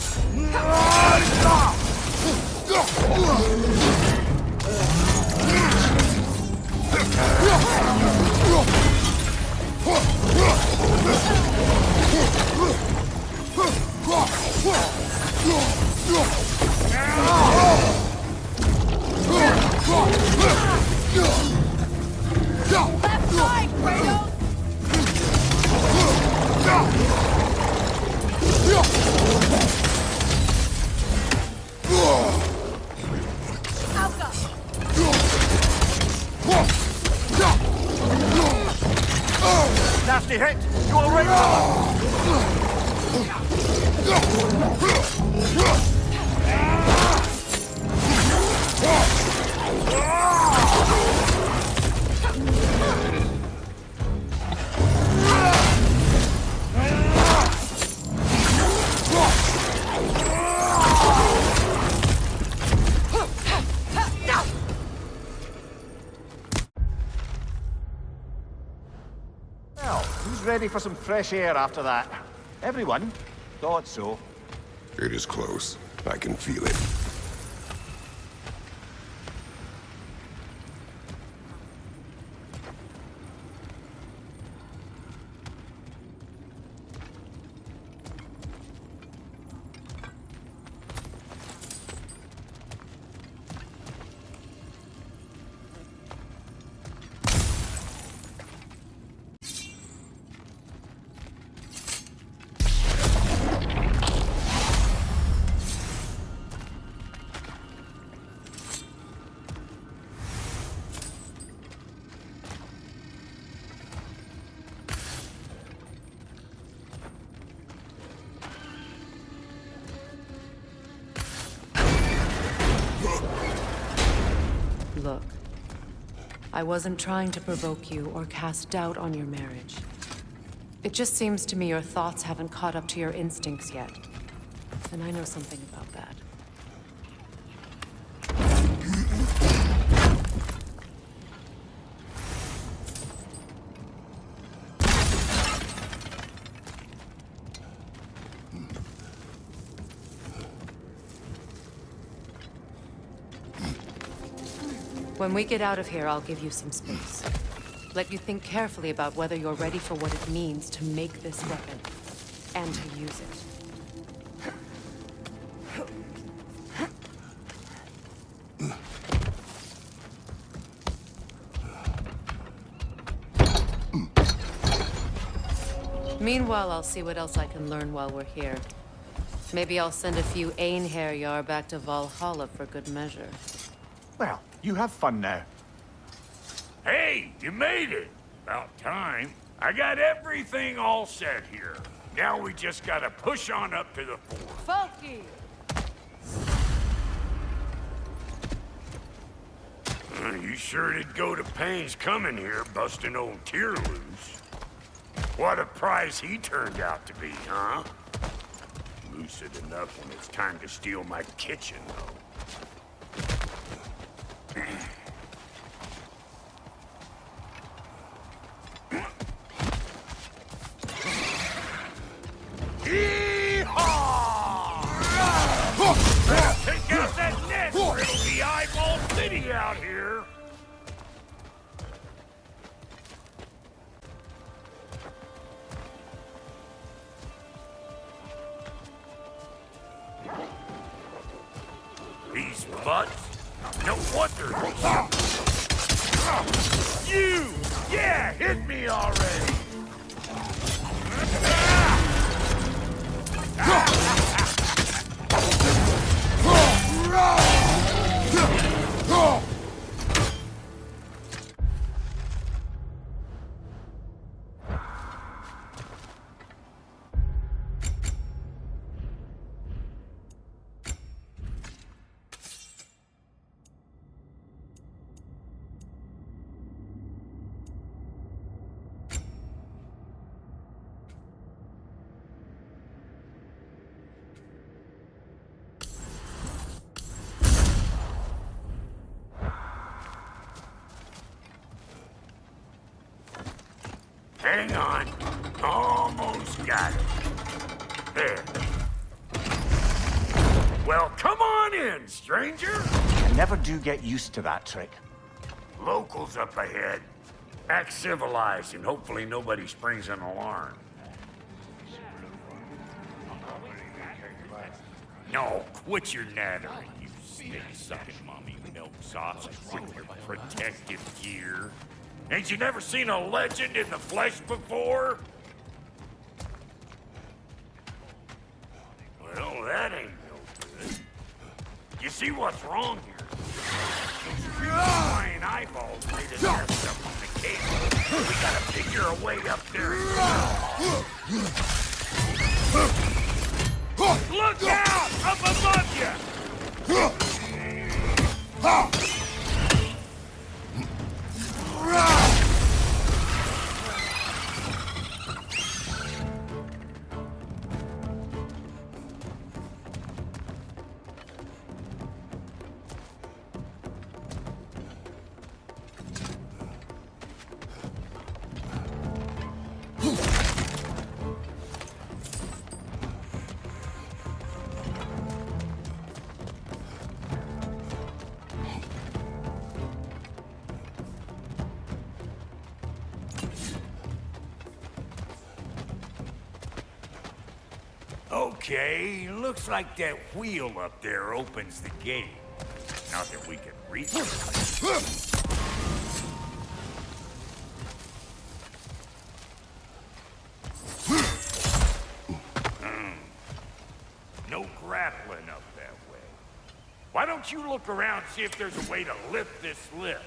[SPEAKER 15] Nasty hit! You all right, Well, who's ready for some fresh air after that? Everyone? Thought so.
[SPEAKER 5] It is close. I can feel it.
[SPEAKER 13] Look, I wasn't trying to provoke you or cast doubt on your marriage. It just seems to me your thoughts haven't caught up to your instincts yet. And I know something about that. When we get out of here, I'll give you some space. Let you think carefully about whether you're ready for what it means to make this weapon, and to use it. Meanwhile, I'll see what else I can learn while we're here. Maybe I'll send a few Einherjar back to Valhalla for good measure.
[SPEAKER 15] Well, you have fun now.
[SPEAKER 6] Hey, you made it! About time. I got everything all set here. Now we just gotta push on up to the fort.
[SPEAKER 3] Funky!
[SPEAKER 6] You sure did go to pains coming here, busting old Tyr loose. What a prize he turned out to be, huh? Lucid enough when it's time to steal my kitchen, though. Take out that net, or it'll be eyeball city out here. These butts? No wonder they You! Yeah, hit me already! Hang on. Almost got it. There. Well, come on in, stranger.
[SPEAKER 15] I never do get used to that trick.
[SPEAKER 6] Locals up ahead. Act civilized and hopefully nobody springs an alarm. No, quit your nattering, you stick-sucking mommy milk sausage with your protective gear. Ain't you never seen a legend in the flesh before? Well, that ain't no good. You see what's wrong here? Those flying eyeballs made us mess up on the cable. We gotta figure a way up there and Look out! Up above you! Okay, looks like that wheel up there opens the gate. Not that we can reach it. No grappling up that way. Why don't you look around, see if there's a way to lift this lift?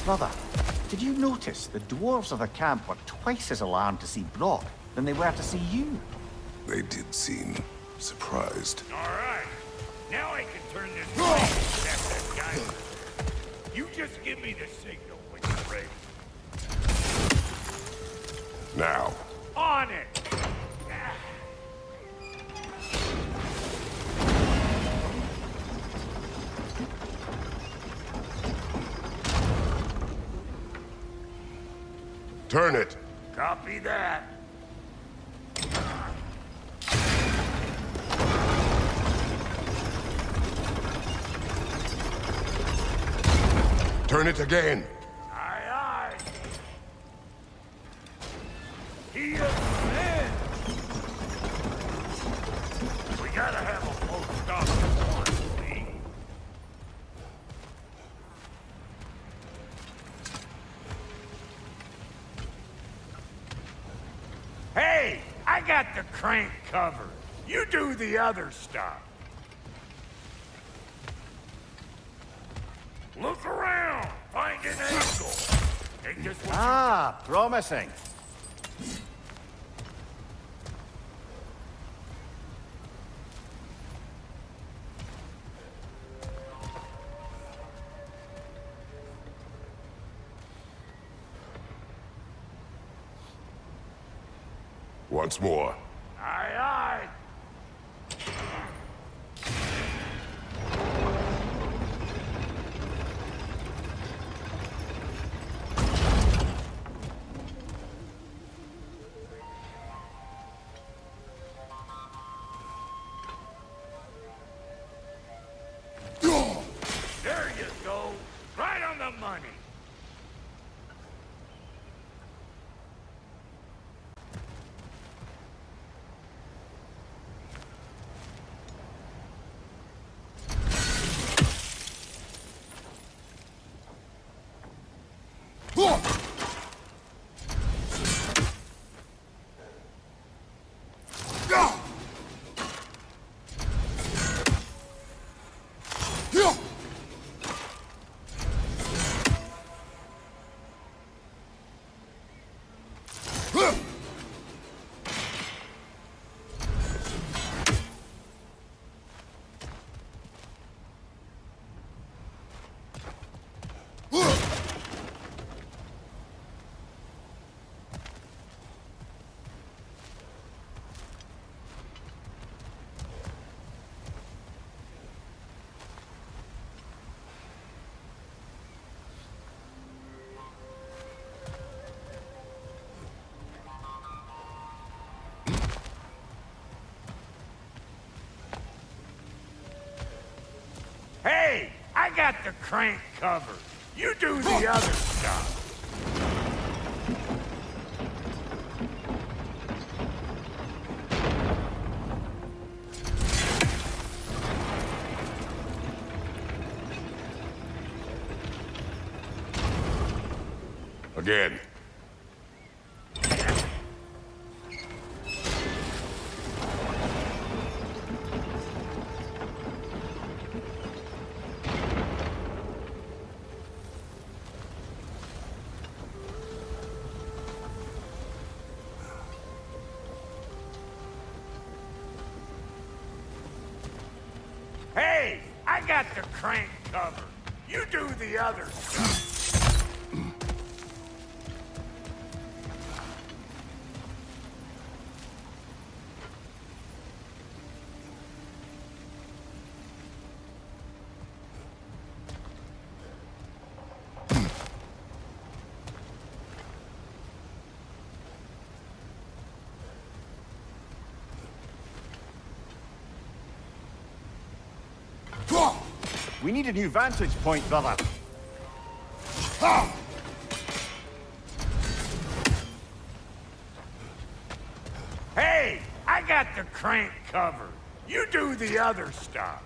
[SPEAKER 15] Brother, did you notice the dwarves of the camp were twice as alarmed to see Brock than they were to see you?
[SPEAKER 5] They did seem surprised.
[SPEAKER 6] All right. Now I can turn this blade and tap that guy. You just give me the signal when you're ready.
[SPEAKER 5] Now.
[SPEAKER 6] On it!
[SPEAKER 5] Turn it.
[SPEAKER 6] Copy that.
[SPEAKER 5] Turn it again.
[SPEAKER 6] Aye, aye. He is dead. We gotta have a full stop before see? Hey, I got the crank covered. You do the other stuff. Look around. Find an angle. Take this one.
[SPEAKER 15] Ah, promising.
[SPEAKER 5] Once more.
[SPEAKER 6] Aye, aye. There you go. Right on the money. Hey, I got the crank covered. You do the other stuff.
[SPEAKER 5] Again.
[SPEAKER 6] Hey, I got the crank covered. You do the other stuff.
[SPEAKER 15] We need a new vantage point, brother.
[SPEAKER 6] Hey, I got the crank covered. You do the other stuff.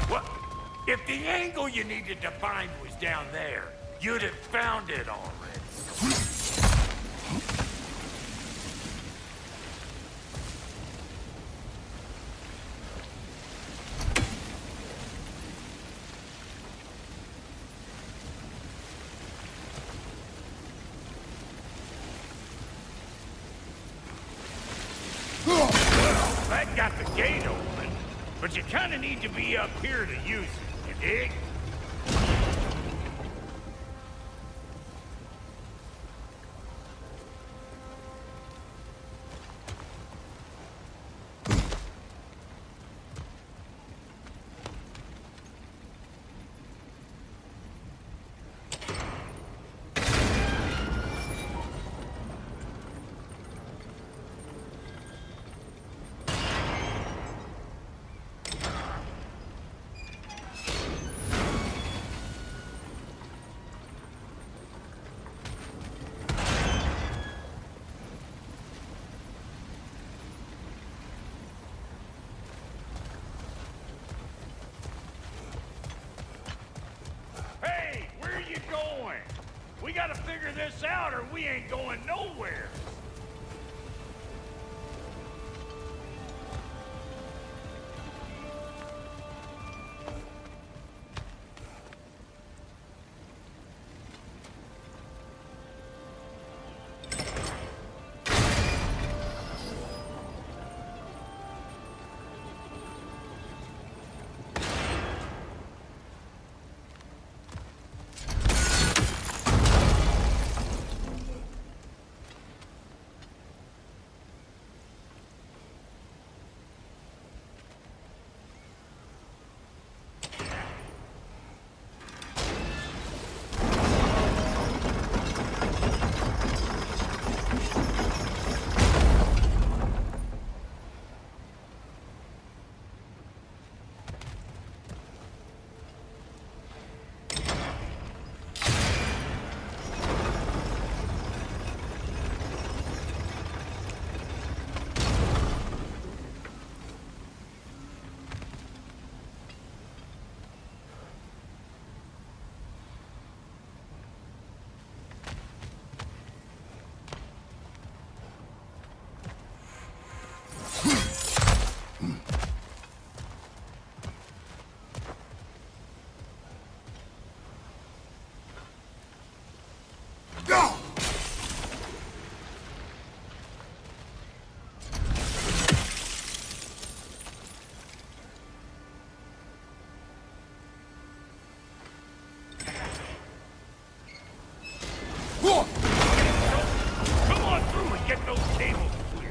[SPEAKER 6] What? If the angle you needed to find was down there, you'd have found it already. Well, that got the gate open, but you kinda need to be up here to use it, you dig? this out or we ain't going nowhere. Come on through and get those cables clear.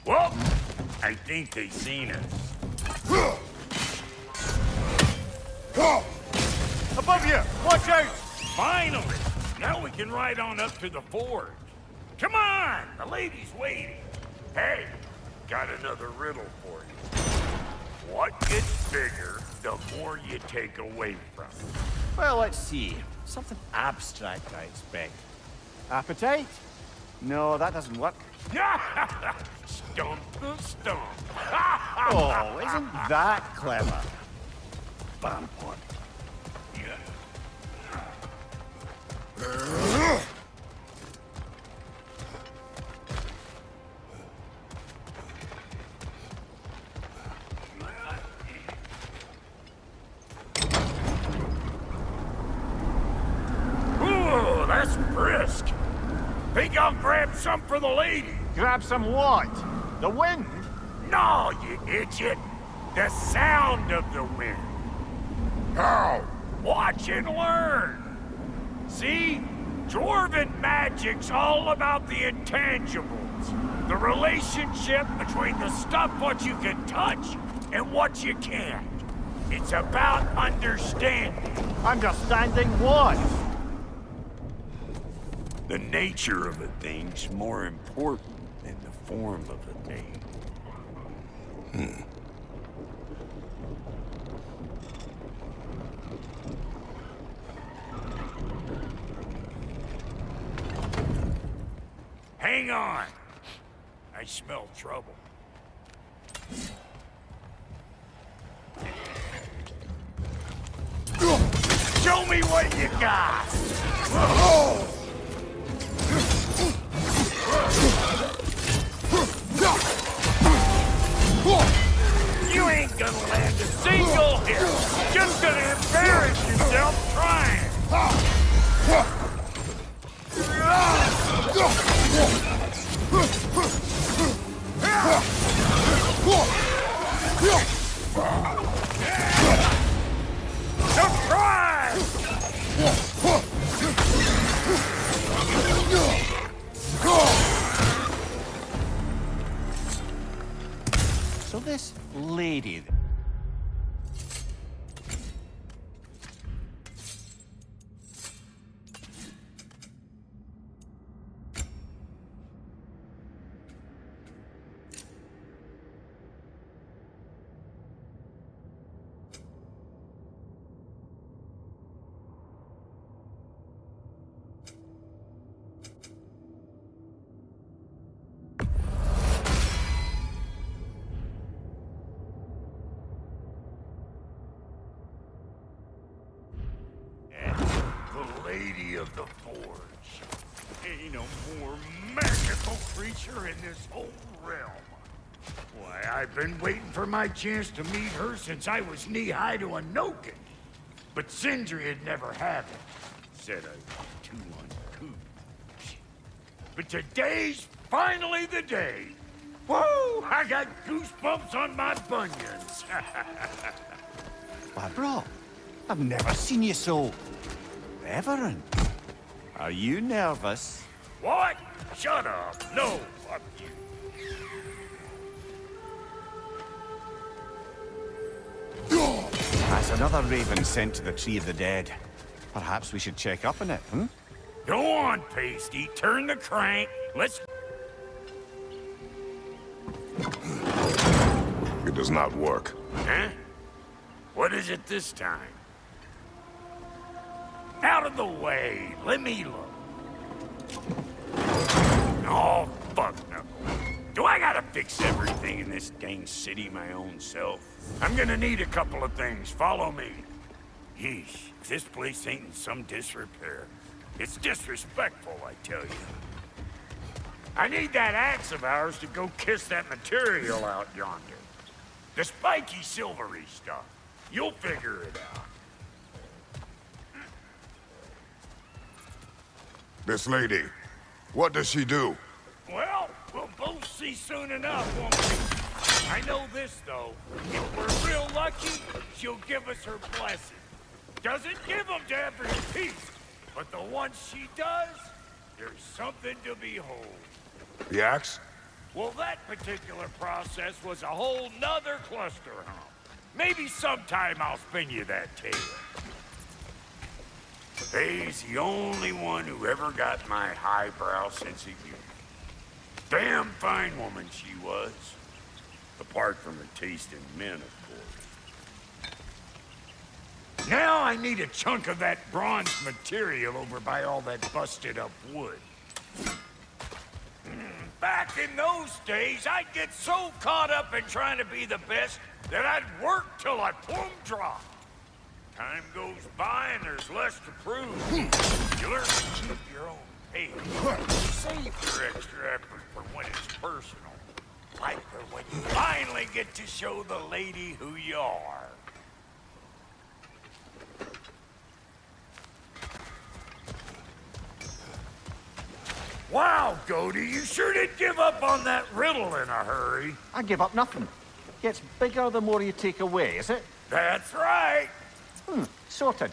[SPEAKER 6] Well, I think they seen us.
[SPEAKER 15] Above you! Watch out!
[SPEAKER 6] Finally! Now we can ride on up to the forge. Come on! The lady's waiting. Hey, got another riddle for you. What gets bigger the more you take away from it?
[SPEAKER 15] Well, let's see. Something abstract, I expect. Appetite? No, that doesn't work.
[SPEAKER 6] Stump the stump.
[SPEAKER 15] Oh, isn't that clever? Bam pot.
[SPEAKER 6] Ooh, that's brisk. Think I'll grab some for the lady.
[SPEAKER 15] Grab some what? The wind?
[SPEAKER 6] No, you idiot. The sound of the wind.
[SPEAKER 5] How?
[SPEAKER 6] Watch and learn. See? Dwarven magic's all about the intangibles. The relationship between the stuff what you can touch and what you can't. It's about understanding.
[SPEAKER 15] Understanding what?
[SPEAKER 6] The nature of a thing's more important than the form of a thing. Hang on. I smell trouble. Show me what you got! You ain't gonna land a single hit! Just gonna embarrass yourself trying! Surprise! Lady of the Forge. Ain't no more magical creature in this whole realm. Why, I've been waiting for my chance to meet her since I was knee-high to a Noken. But Sindri had never had it. Said I was too uncouth. But today's finally the day. Whoa! I got goosebumps on my bunions.
[SPEAKER 23] Why, bro, I've never seen you so reverent. Are you nervous?
[SPEAKER 6] What? Shut up. No, fuck you.
[SPEAKER 23] That's another raven sent to the Tree of the Dead. Perhaps we should check up on it, hmm?
[SPEAKER 6] Go on, Pasty. Turn the crank. Let's...
[SPEAKER 5] It does not work.
[SPEAKER 6] Huh? What is it this time? Out of the way. Let me look. Oh, fuck no. Do I gotta fix everything in this dang city my own self? I'm gonna need a couple of things. Follow me. Yeesh, if this place ain't in some disrepair. It's disrespectful, I tell you. I need that axe of ours to go kiss that material out yonder. The spiky, silvery stuff. You'll figure it out.
[SPEAKER 5] This lady, what does she do?
[SPEAKER 6] Well, we'll both see soon enough, won't we? I know this, though. If we're real lucky, she'll give us her blessing. Doesn't give them to every piece, but the ones she does, there's something to behold.
[SPEAKER 5] The axe?
[SPEAKER 6] Well, that particular process was a whole nother cluster hump. Maybe sometime I'll spin you that tale. Faye's the only one who ever got my highbrow sense of humor. Damn fine woman she was. Apart from her taste in men, of course. Now I need a chunk of that bronze material over by all that busted up wood. Back in those days, I'd get so caught up in trying to be the best that I'd work till I plumb dropped. Time goes by and there's less to prove. You learn to keep your own pace. Save your extra effort for when it's personal. Like for when you finally get to show the lady who you are. Wow, Goody, you sure did give up on that riddle in a hurry.
[SPEAKER 15] I give up nothing. Gets bigger the more you take away, is it?
[SPEAKER 6] That's right.
[SPEAKER 15] Sorted.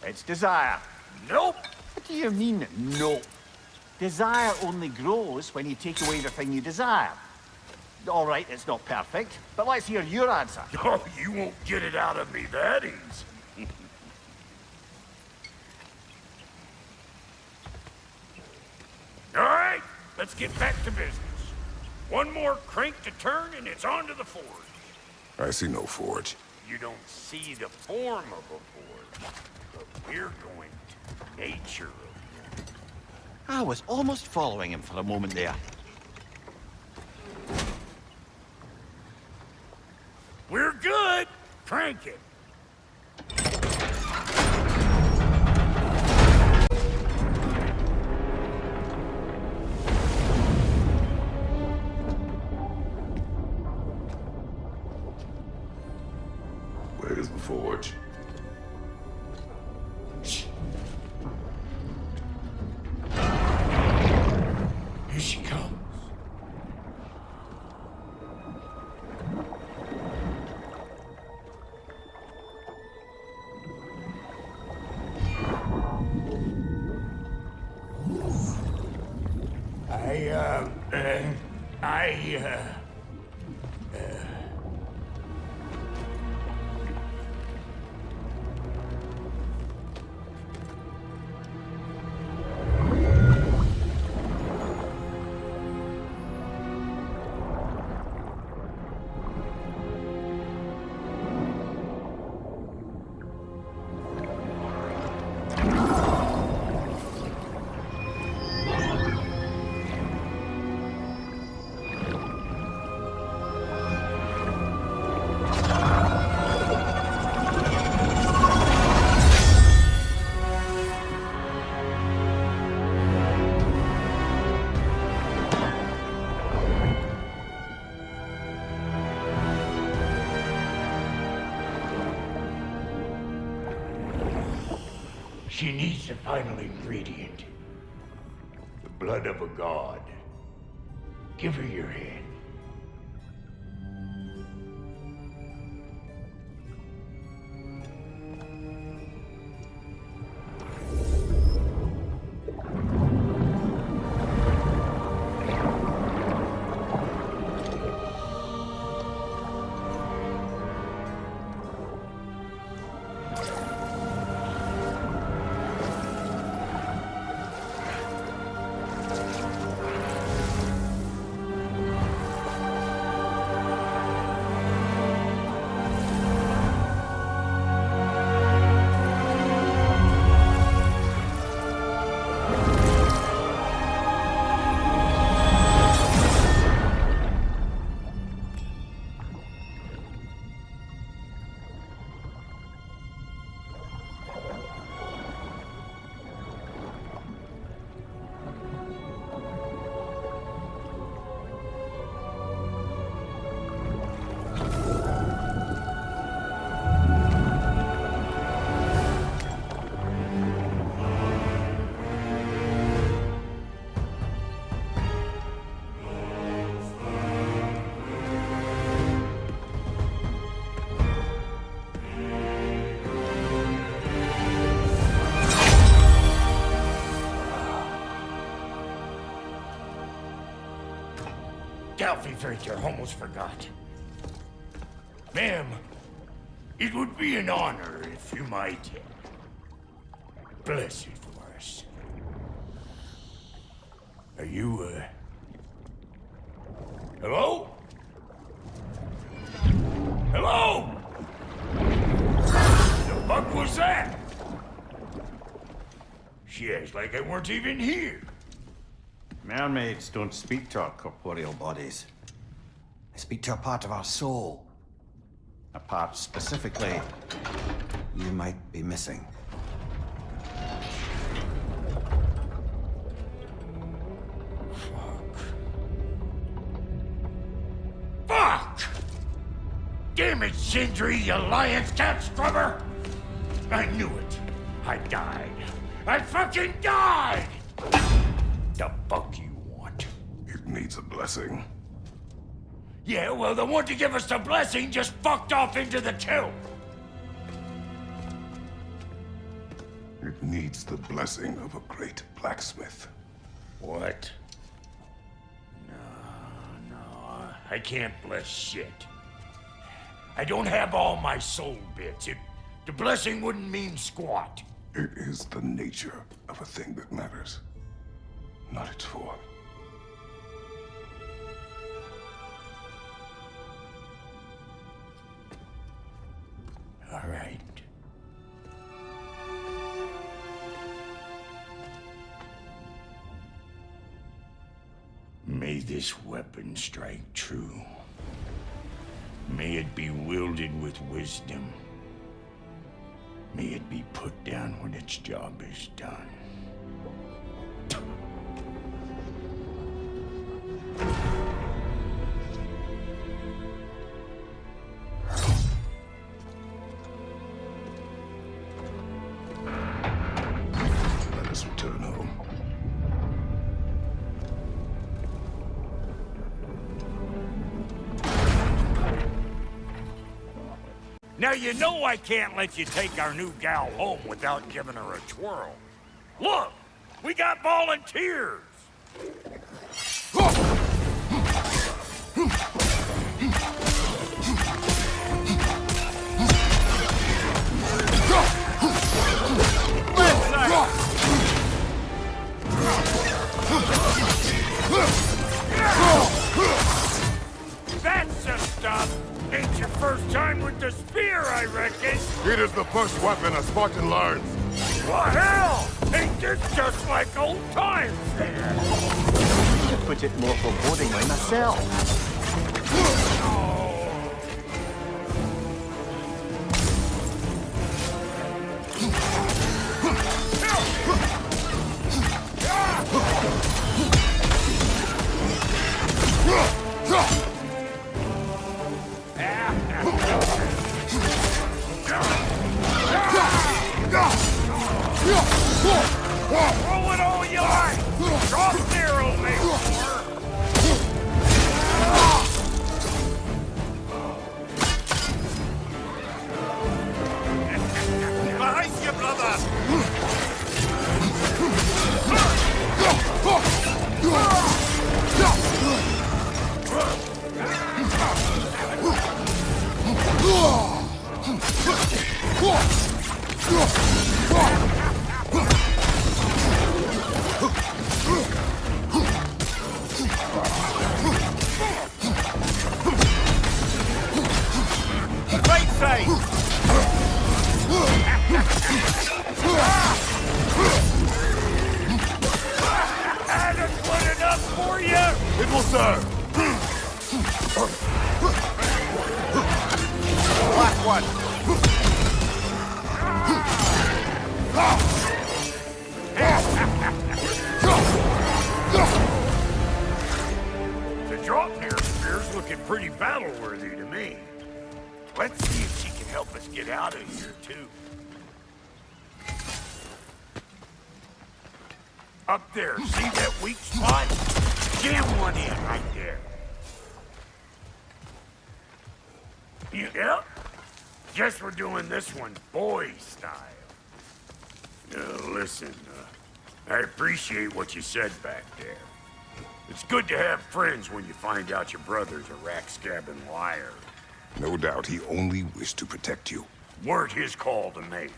[SPEAKER 15] It's desire.
[SPEAKER 6] Nope.
[SPEAKER 15] What do you mean, nope? Desire only grows when you take away the thing you desire. All right, it's not perfect, but let's hear your answer.
[SPEAKER 6] Oh, you won't get it out of me that easy. All right, let's get back to business. One more crank to turn and it's on to the forge.
[SPEAKER 5] I see no forge.
[SPEAKER 6] You don't see the form of a forge, but we're going to nature of one.
[SPEAKER 23] I was almost following him for a moment there.
[SPEAKER 6] We're good. Crank it.
[SPEAKER 5] Where's the forge?
[SPEAKER 6] Here she comes. She needs the final ingredient. The blood of a god. Give her your hand. I almost forgot. Ma'am, it would be an honor if you might bless it for us. Are you, hello? Hello? The fuck was that? She acts like I weren't even here.
[SPEAKER 14] Mermaids don't speak to our corporeal bodies. They speak to a part of our soul. A part specifically you might be missing.
[SPEAKER 6] Fuck! Damn it, Sindri, you lion's cat scrubber! I knew it. I died. I fucking died! The fuck you want?
[SPEAKER 5] It needs a blessing.
[SPEAKER 6] Yeah, well, the one to give us the blessing just fucked off into the tomb.
[SPEAKER 5] It needs the blessing of a great blacksmith.
[SPEAKER 6] What? No, I can't bless shit. I don't have all my soul bits. The blessing wouldn't mean squat.
[SPEAKER 5] It is the nature of a thing that matters, not its form.
[SPEAKER 6] All right. May this weapon strike true. May it be wielded with wisdom. May it be put down when its job is done.
[SPEAKER 5] Let us return home.
[SPEAKER 6] Now you know I can't let you take our new gal home without giving her a twirl. Look, we got volunteers. That's the stuff. Ain't your first time with the spear, I reckon.
[SPEAKER 5] It is the first weapon a Spartan learns.
[SPEAKER 6] What hell? Ain't this just like old times there?
[SPEAKER 15] To put it more forebodingly myself.
[SPEAKER 5] Yeah!
[SPEAKER 15] Right side!
[SPEAKER 6] Adequate enough for you?
[SPEAKER 5] It will serve.
[SPEAKER 15] Last one.
[SPEAKER 6] The Draupnir spear's looking pretty battle-worthy to me. Let's see if she can help us get out of here, too. Up there, see that weak spot? Jam one in right there. Yep. Guess we're doing this one boy style. Listen, I appreciate what you said back there. It's good to have friends when you find out your brother's a rack-scabbing liar.
[SPEAKER 5] No doubt he only wished to protect you.
[SPEAKER 6] Weren't his call to make.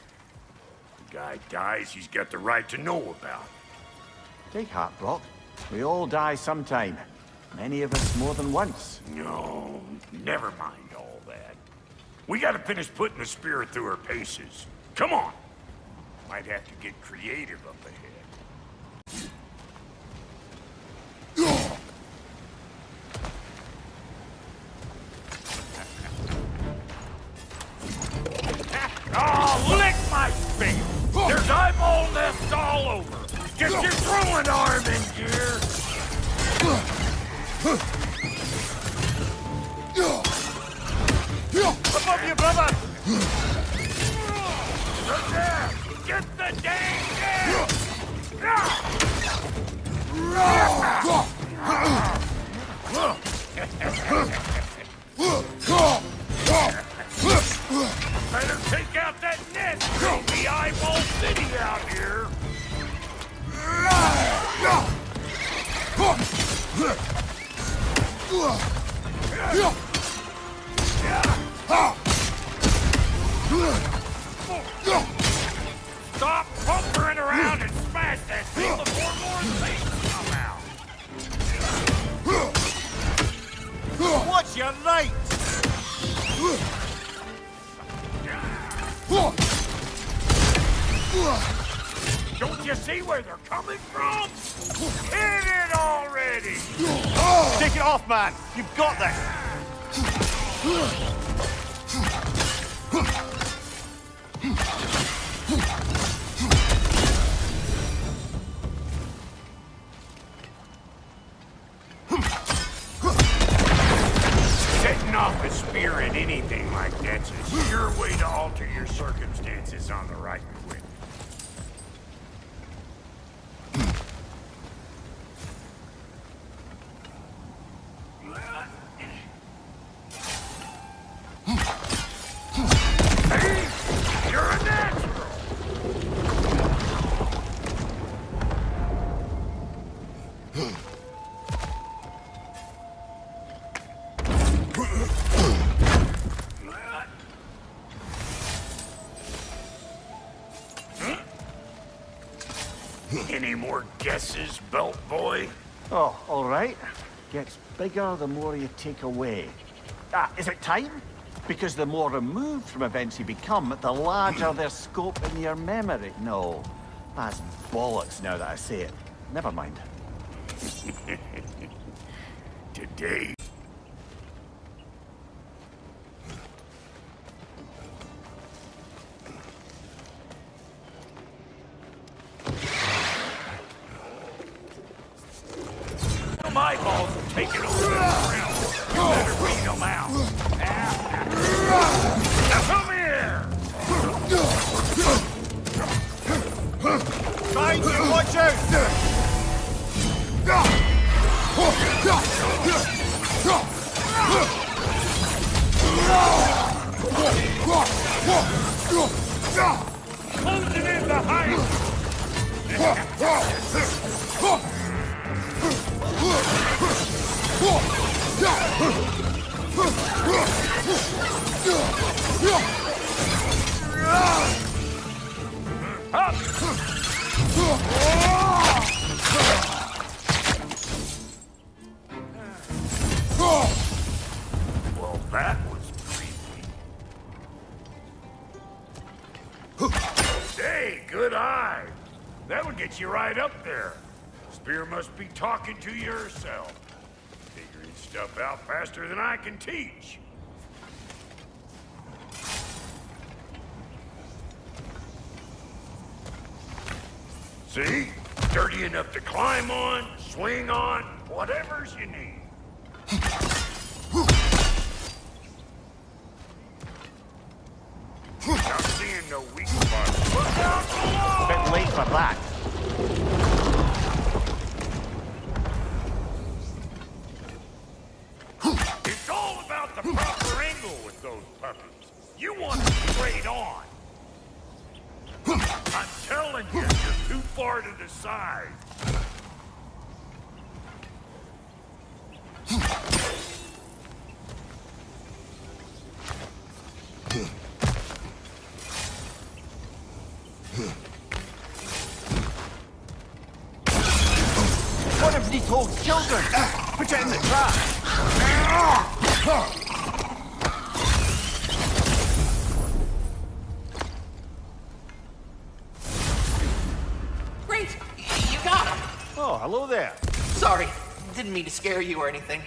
[SPEAKER 6] The guy dies, he's got the right to know about it.
[SPEAKER 15] Take heart, Brock. We all die sometime. Many of us more than once.
[SPEAKER 6] No, never mind all that. We gotta finish putting the spirit through her paces. Come on! Might have to get creative up ahead. Oh, lick my face! There's eyeball nests all over! Get your throwing arm in gear!
[SPEAKER 15] Above you, brother!
[SPEAKER 6] Get the dang Better take out that net! The eyeball city out here! Stop pumpering around and smash that thing before more things come out!
[SPEAKER 15] Watch your right!
[SPEAKER 6] Don't you see where they're coming from? Hit it already!
[SPEAKER 15] Take it off, man! You've got this!
[SPEAKER 6] Setting off a spear in anything like that's a sure way to alter your circumstances on the right quick. Hey, you're a natural! Any more guesses, belt boy?
[SPEAKER 15] Oh, all right. Gets bigger the more you take away. Is it time? Because the more removed from events you become, the larger their scope in your memory. No, that's bollocks now that I say it. Never mind.
[SPEAKER 6] Today... My balls are taking over the ground. You better beat them out. Now come here!
[SPEAKER 15] Mind you, watch out!
[SPEAKER 6] Closing in behind! behind you! Up! Well, that was creepy. Hey, good eye. That would get you right up there. Spear must be talking to you herself. Figuring stuff out faster than I can teach. See? Sturdy enough to climb on, swing on, whatever's you need. Not seeing no weak spots. Look out below!
[SPEAKER 15] Bit late for that.
[SPEAKER 6] It's all about the proper angle with those puppies. You want it straight on. I'm telling you, you're too far to the side.
[SPEAKER 15] What if these old children? Put it in the trash.
[SPEAKER 17] Great! You got him!
[SPEAKER 15] Oh, hello there.
[SPEAKER 17] Sorry, didn't mean to scare you or anything.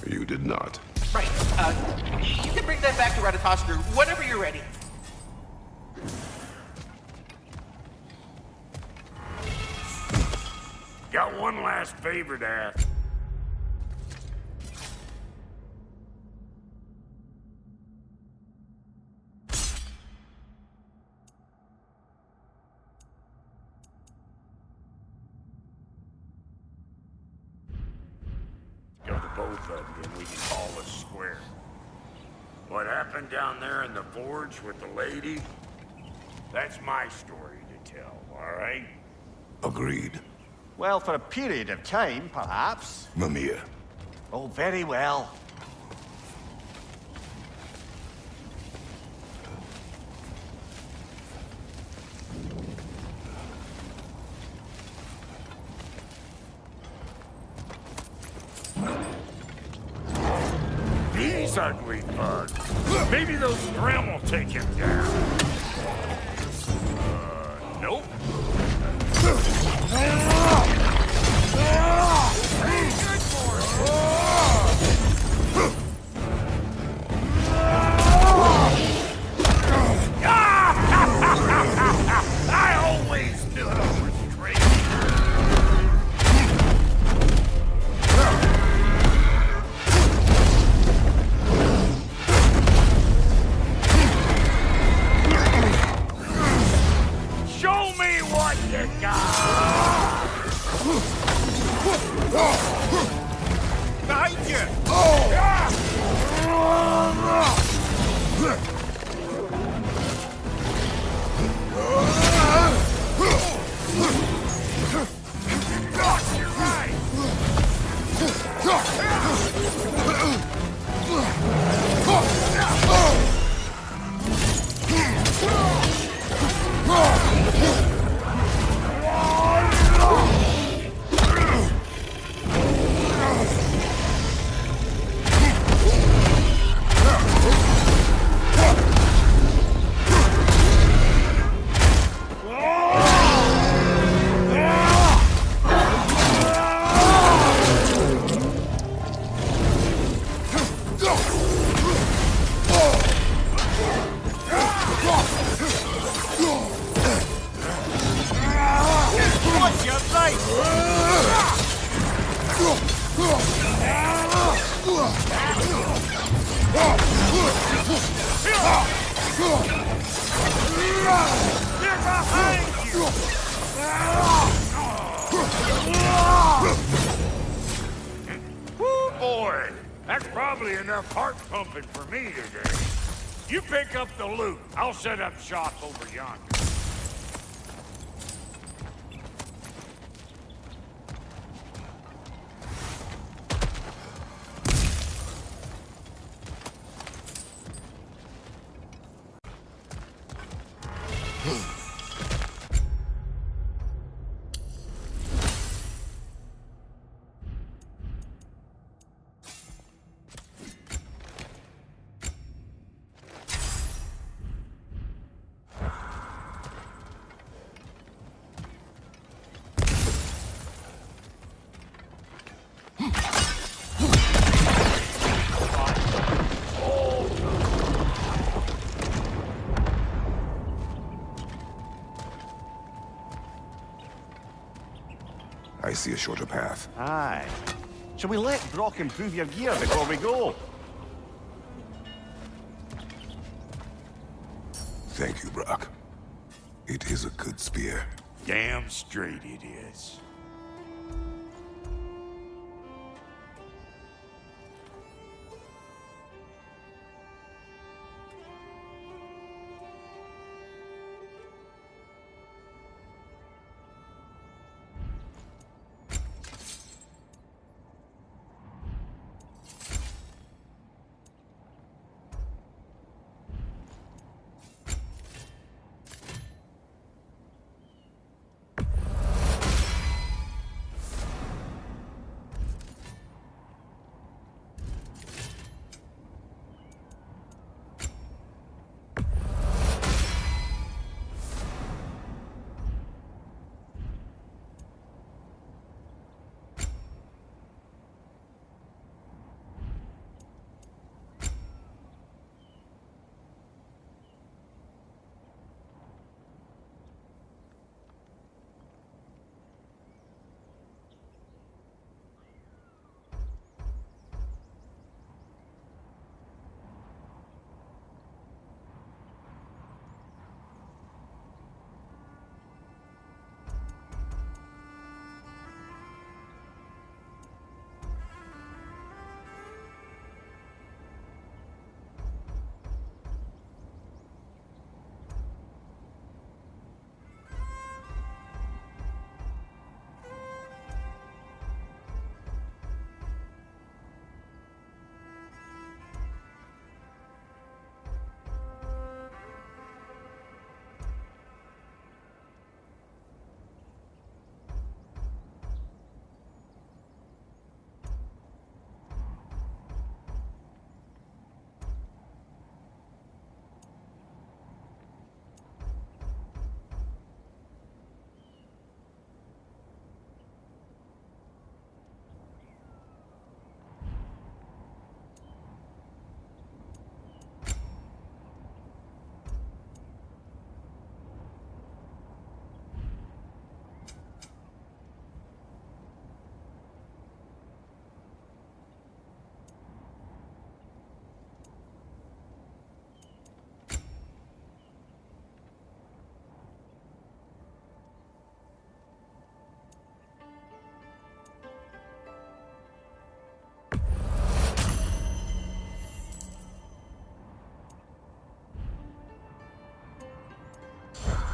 [SPEAKER 5] You did not.
[SPEAKER 17] Right, you can bring that back to Ratatoskru whenever you're ready.
[SPEAKER 6] Got one last favor to ask. Go to both of you and we can call us square. What happened down there in the forge with the lady? That's my story to tell, all right?
[SPEAKER 5] Agreed.
[SPEAKER 15] Well, for a period of time, perhaps.
[SPEAKER 5] Mimir.
[SPEAKER 15] Oh, very well.
[SPEAKER 6] These ugly bugs. Maybe those Strim will take him down. Nope. I always knew it was crazy. Show me what you got!
[SPEAKER 15] Behind you!
[SPEAKER 6] You're right!
[SPEAKER 15] What's your life?
[SPEAKER 6] They're behind you! Woo, boy! That's probably enough heart pumping for me today. You pick up the loot. I'll set up shop over yonder.
[SPEAKER 5] I see a shorter path.
[SPEAKER 23] Aye. Shall we let Brock improve your gear before we go?
[SPEAKER 5] Thank you, Brock. It is a good spear.
[SPEAKER 6] Damn straight it is.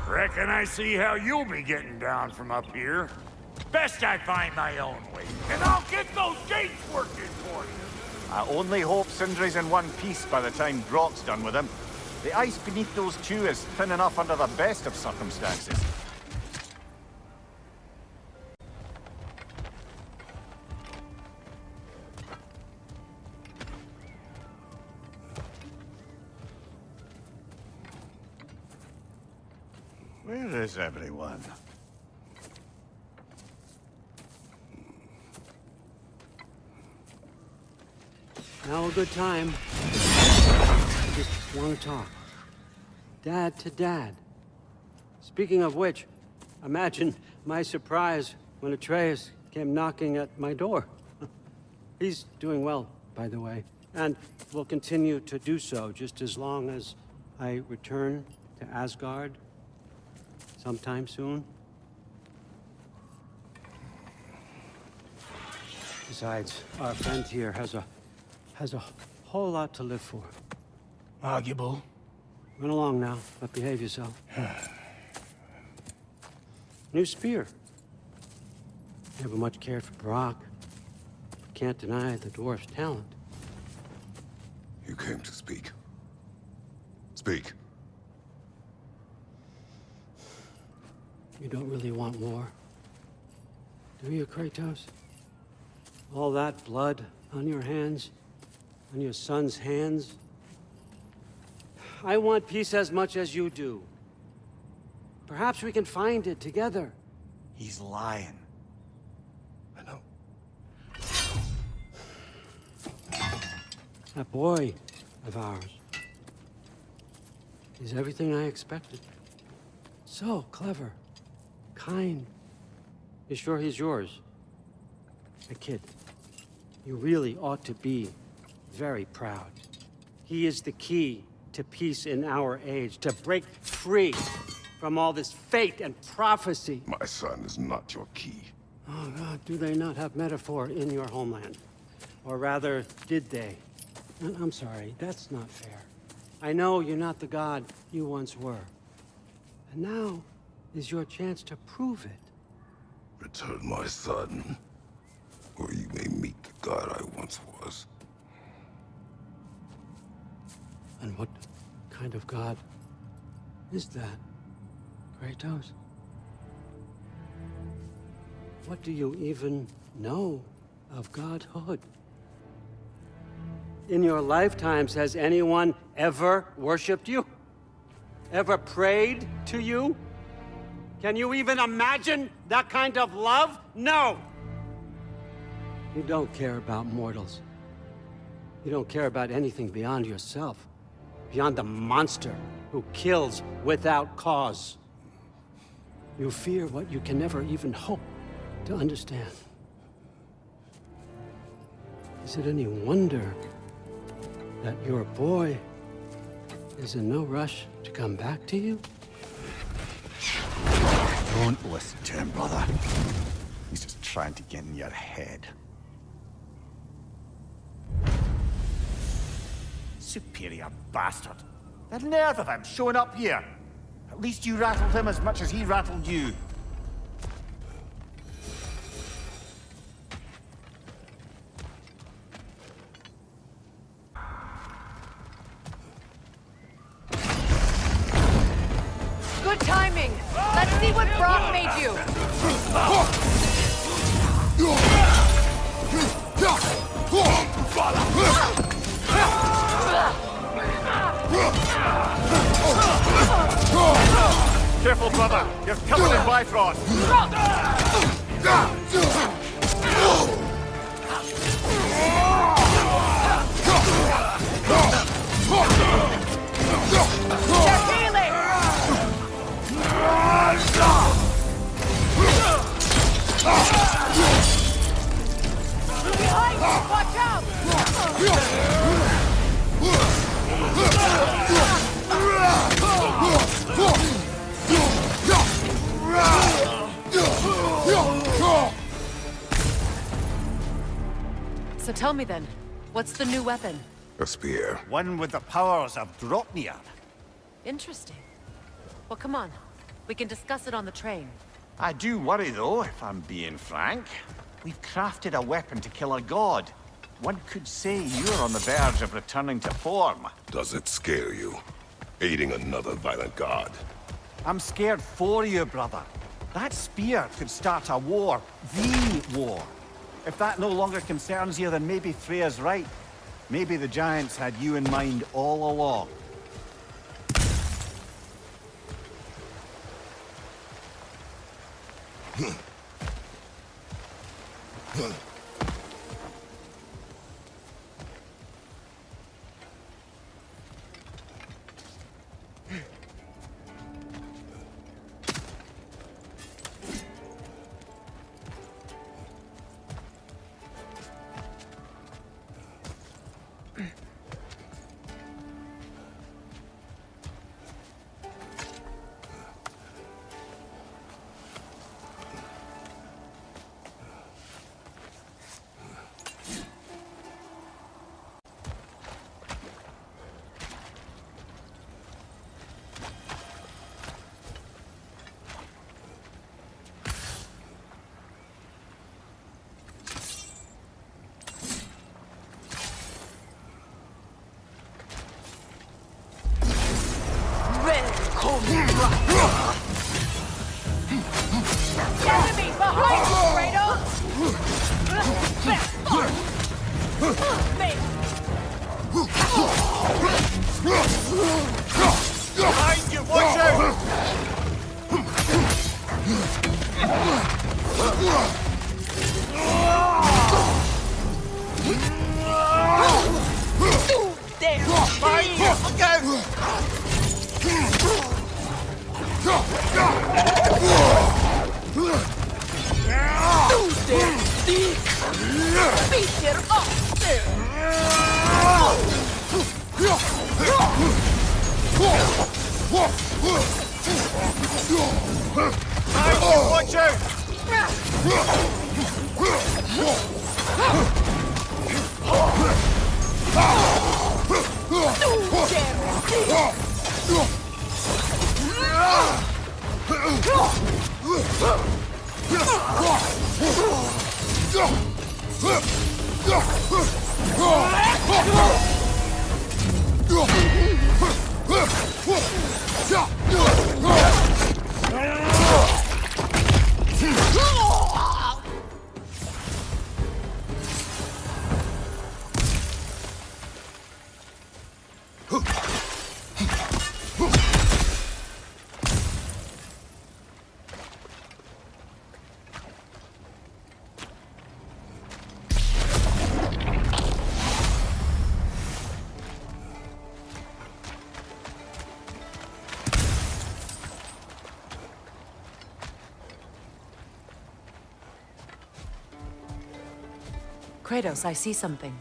[SPEAKER 6] Reckon I see how you'll be getting down from up here. Best I find my own way, and I'll get those gates working for you.
[SPEAKER 15] I only hope Sindri's in one piece by the time Brock's done with him. The ice beneath those two is thin enough under the best of circumstances.
[SPEAKER 23] Where is everyone?
[SPEAKER 19] Now a good time. I just want to talk. Dad to Dad. Speaking of which, imagine my surprise when Atreus came knocking at my door. He's doing well, by the way, and will continue to do so just as long as I return to Asgard sometime soon. Besides, our friend here has a whole lot to live for.
[SPEAKER 10] Arguable.
[SPEAKER 19] Run along now, but behave yourself. New spear. Never much cared for Brock, but can't deny the dwarf's talent.
[SPEAKER 5] You came to speak. Speak.
[SPEAKER 19] You don't really want war, do you, Kratos? All that blood on your hands, on your son's hands? I want peace as much as you do. Perhaps we can find it together.
[SPEAKER 23] He's lying.
[SPEAKER 5] I know.
[SPEAKER 19] That boy of ours is everything I expected. So clever, kind. You sure he's yours? A kid, you really ought to be very proud. He is the key to peace in our age, to break free from all this fate and prophecy.
[SPEAKER 5] My son is not your key.
[SPEAKER 19] Oh, God, do they not have metaphor in your homeland? Or rather, did they? I'm sorry, that's not fair. I know you're not the god you once were. And now is your chance to prove it.
[SPEAKER 5] Return my son, or you may meet the god I once was.
[SPEAKER 19] And what kind of god is that, Kratos? What do you even know of godhood? In your lifetimes, has anyone ever worshipped you? Ever prayed to you? Can you even imagine that kind of love? No! You don't care about mortals. You don't care about anything beyond yourself. Beyond the monster who kills without cause. You fear what you can never even hope to understand. Is it any wonder that your boy is in no rush to come back to you?
[SPEAKER 23] Don't listen to him, brother. He's just trying to get in your head. Superior bastard. The nerve of him showing up here. At least you rattled him as much as he rattled you.
[SPEAKER 3] Good timing. Let's see what Brock made you.
[SPEAKER 15] Careful, brother. You're covered in Bifrost.
[SPEAKER 3] They're healing! Behind you! Watch out! So tell me then, what's the new weapon?
[SPEAKER 5] A spear.
[SPEAKER 23] One with the powers of Dropnir.
[SPEAKER 3] Interesting. Well, come on. We can discuss it on the train.
[SPEAKER 15] I do worry, though, if I'm being frank. We've crafted a weapon to kill a god. One could say you're on the verge of returning to form.
[SPEAKER 5] Does it scare you? Aiding another violent god?
[SPEAKER 23] I'm scared for you, brother. That spear could start a war. The war. If that no longer concerns you, then maybe Freya's right. Maybe the Giants had you in mind all along.
[SPEAKER 17] Behind you, watch out! Behind you, look watch
[SPEAKER 13] Kratos, I see something.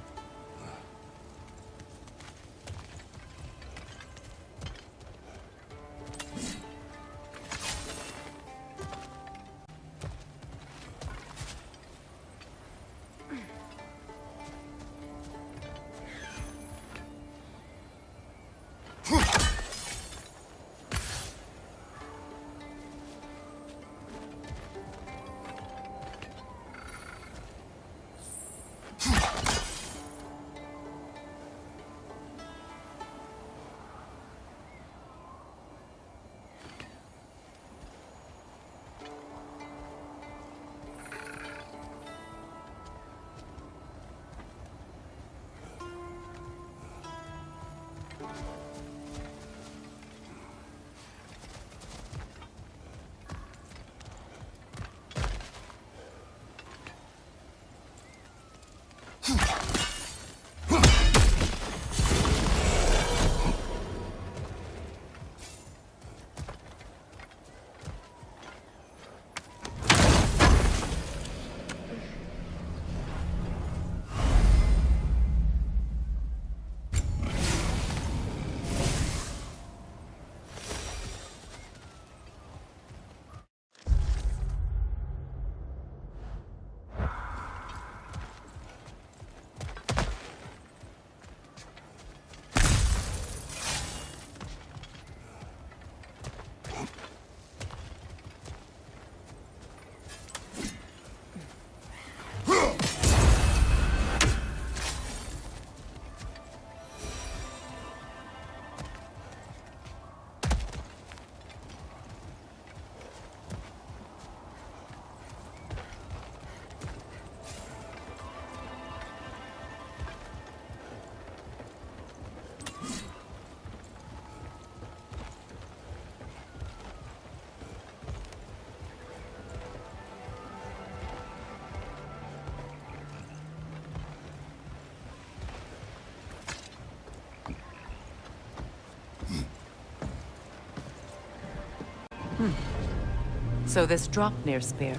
[SPEAKER 13] So this Draupnir spear,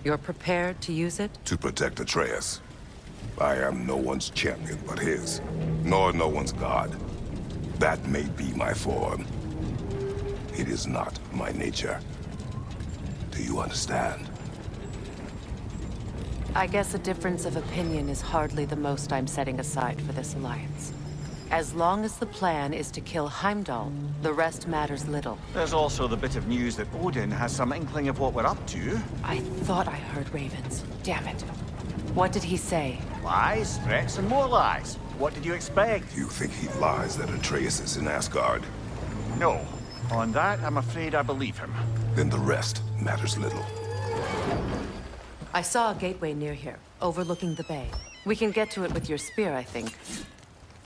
[SPEAKER 13] you're prepared to use it?
[SPEAKER 5] To protect Atreus. I am no one's champion but his, nor no one's god. That may be my form. It is not my nature. Do you understand?
[SPEAKER 13] I guess a difference of opinion is hardly the most I'm setting aside for this alliance. As long as the plan is to kill Heimdall, the rest matters little.
[SPEAKER 15] There's also the bit of news that Odin has some inkling of what we're up to.
[SPEAKER 13] I thought I heard ravens. Damn it. What did he say?
[SPEAKER 15] Lies, threats, and more lies. What did you expect?
[SPEAKER 5] You think he lies that Atreus is in Asgard?
[SPEAKER 15] No. On that, I'm afraid I believe him.
[SPEAKER 5] Then the rest matters little.
[SPEAKER 13] I saw a gateway near here, overlooking the bay. We can get to it with your spear, I think.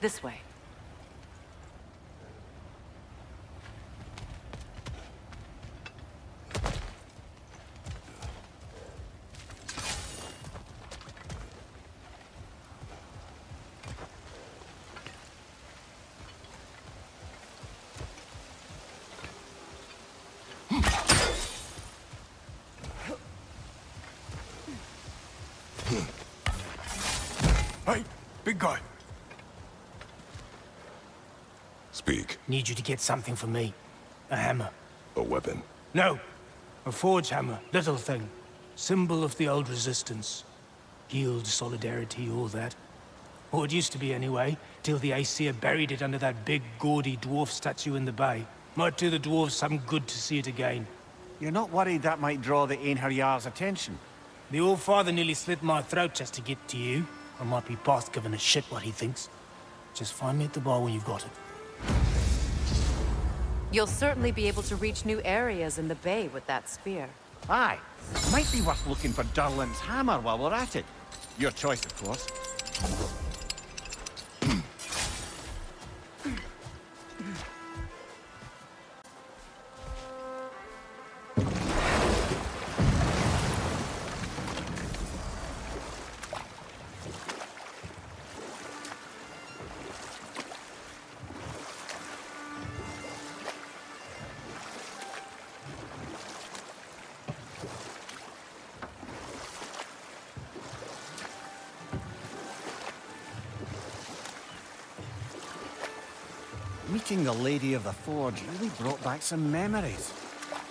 [SPEAKER 13] This way.
[SPEAKER 20] Hey, big guy.
[SPEAKER 5] Speak.
[SPEAKER 20] Need you to get something for me. A hammer.
[SPEAKER 5] A weapon.
[SPEAKER 20] No. A forge hammer. Little thing. Symbol of the old resistance. Guild, solidarity, all that. Or it used to be anyway, till the Aesir buried it under that big, gaudy dwarf statue in the bay. Might do the dwarves some good to see it again.
[SPEAKER 23] You're not worried that might draw the Einherjar's Jarl's attention?
[SPEAKER 20] The All-Father nearly slit my throat just to get to you. I might be past giving a shit what he thinks. Just find me at the bar when you've got it.
[SPEAKER 13] You'll certainly be able to reach new areas in the bay with that spear.
[SPEAKER 23] Aye. Might be worth looking for Durlin's hammer while we're at it. Your choice, of course. Meeting the Lady of the Forge really brought back some memories.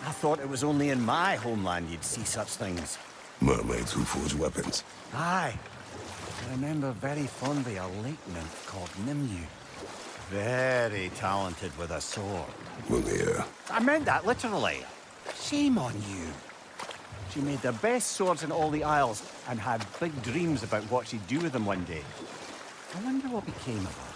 [SPEAKER 23] I thought it was only in my homeland you'd see such things.
[SPEAKER 5] Mermaids who forge weapons.
[SPEAKER 23] Aye. I remember very fondly a lake nymph called Nimue. Very talented with a sword.
[SPEAKER 5] Mimir.
[SPEAKER 23] I meant that literally. Shame on you. She made the best swords in all the Isles and had big dreams about what she'd do with them one day. I wonder what became of her.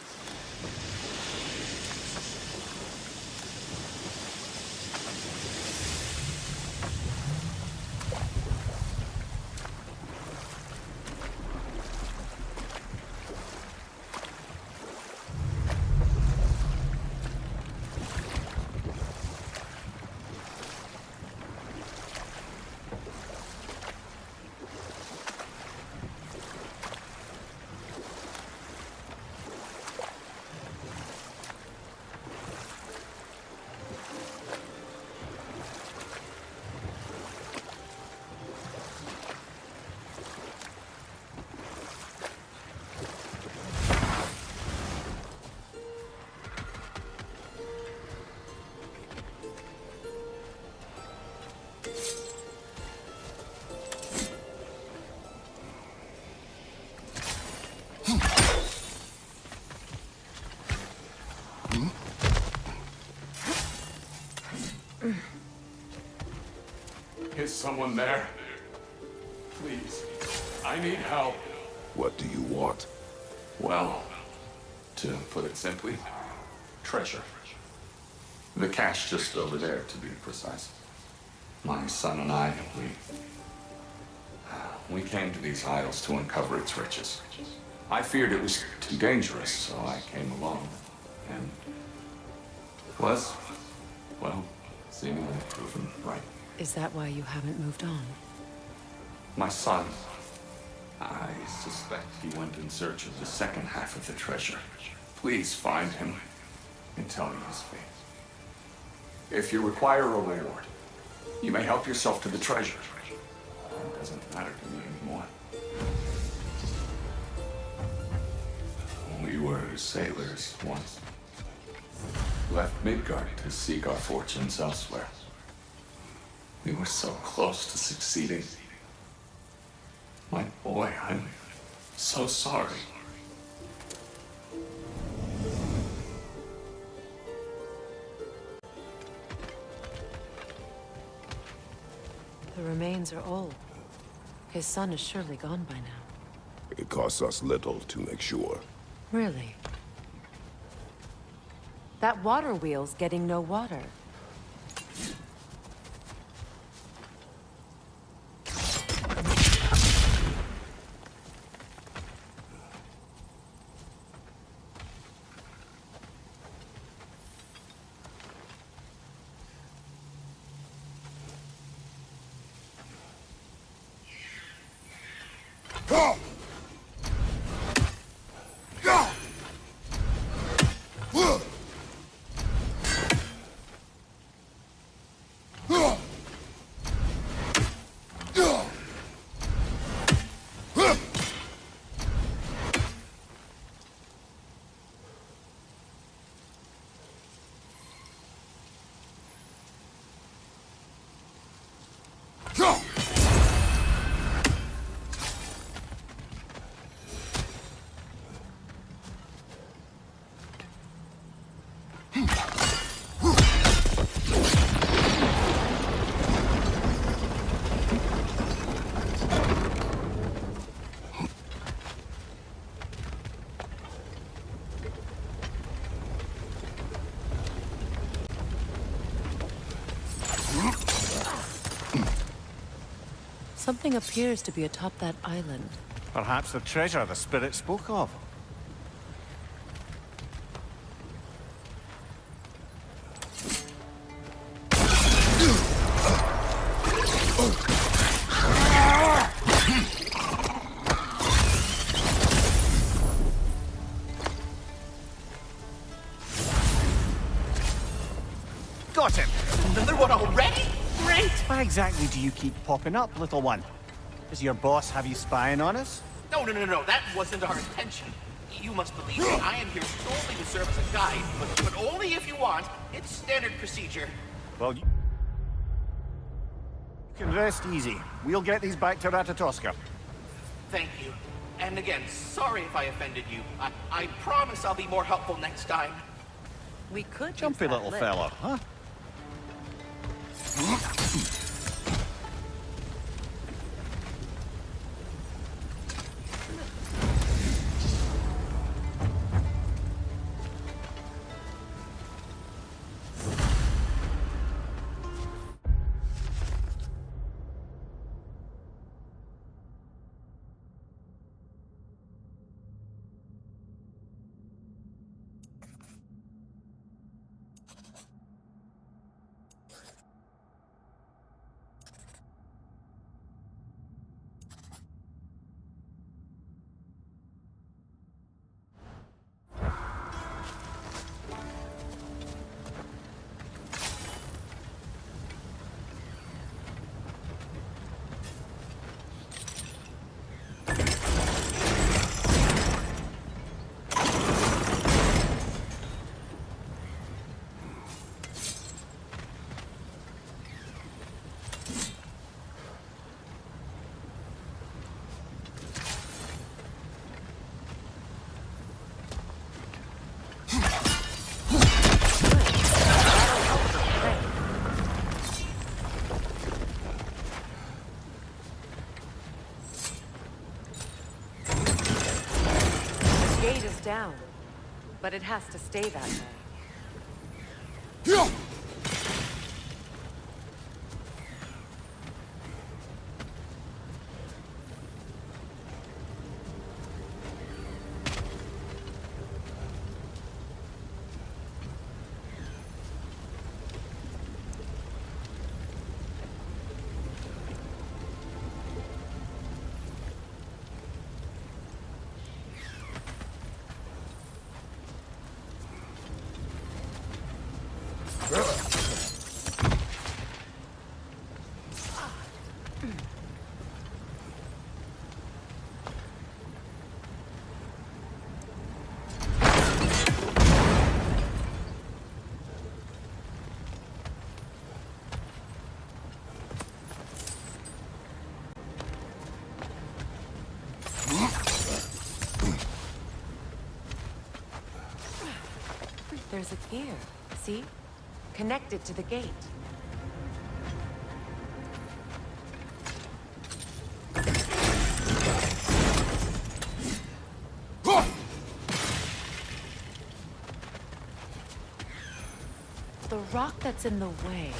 [SPEAKER 21] Is someone there? Please, I need help.
[SPEAKER 5] What do you want?
[SPEAKER 21] Well, to put it simply, treasure. The cache just over there, to be precise. My son and I, we came to these isles to uncover its riches. I feared it was too dangerous, so I came along. And was, well, seemingly proven right.
[SPEAKER 13] Is that why you haven't moved on?
[SPEAKER 21] My son, I suspect he went in search of the second half of the treasure. Please find him and tell me his fate. If you require a reward, you may help yourself to the treasure. It doesn't matter to me anymore. We were sailors once. Left Midgard to seek our fortunes elsewhere. We were so close to succeeding. My boy, I'm so sorry.
[SPEAKER 13] The remains are old. His son is surely gone by now.
[SPEAKER 5] It costs us little to make sure.
[SPEAKER 13] Really? That water wheel's getting no water. Something appears to be atop that island.
[SPEAKER 23] Perhaps the treasure the spirit spoke of. Got him!
[SPEAKER 17] Another one already? Great!
[SPEAKER 23] Why exactly do you keep popping up, little one? Does your boss have you spying on us?
[SPEAKER 17] No, that wasn't our intention. You must believe me, I am here solely to serve as a guide, but only if you want. It's standard procedure.
[SPEAKER 23] Well, you can rest easy. We'll get these back to Ratatoska.
[SPEAKER 17] Thank you. And again, sorry if I offended you. I promise I'll be more helpful next time.
[SPEAKER 13] We could
[SPEAKER 23] Jumpy little fellow, huh?
[SPEAKER 13] Down, but it has to stay that way. There's a gear, see? Connected to the gate. The rock that's in the way,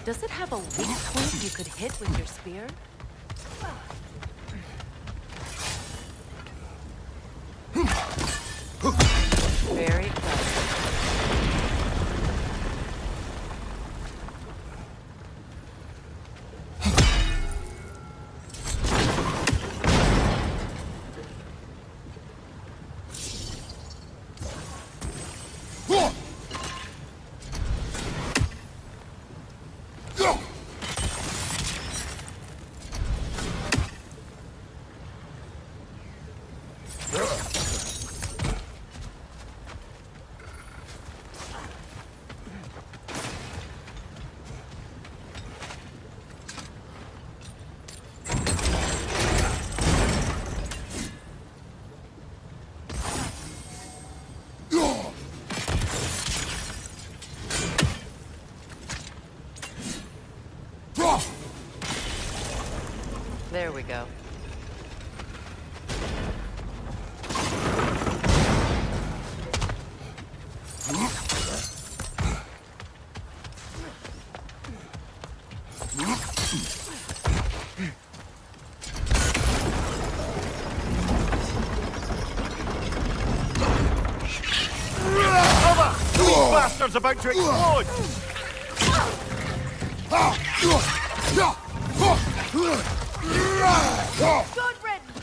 [SPEAKER 13] does it have a weak point you could hit with your spear? Very clever. There we go.
[SPEAKER 15] Cover! These bastards about to explode!
[SPEAKER 3] Good riddance!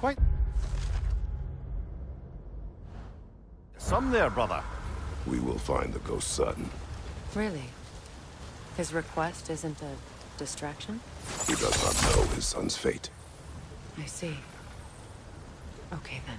[SPEAKER 15] Quite some there, brother.
[SPEAKER 5] We will find the ghost son.
[SPEAKER 13] Really? His request isn't a distraction?
[SPEAKER 5] He does not know his son's fate.
[SPEAKER 13] I see. Okay, then.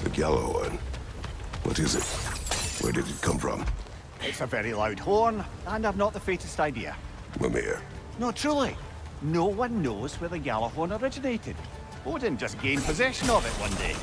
[SPEAKER 5] The yellow one. What is it? Where did it come from?
[SPEAKER 15] It's a very loud horn, and I've not the faintest idea.
[SPEAKER 5] Mimir.
[SPEAKER 15] No, truly. No one knows where the Gjallarhorn originated. Odin just gained possession of it one day.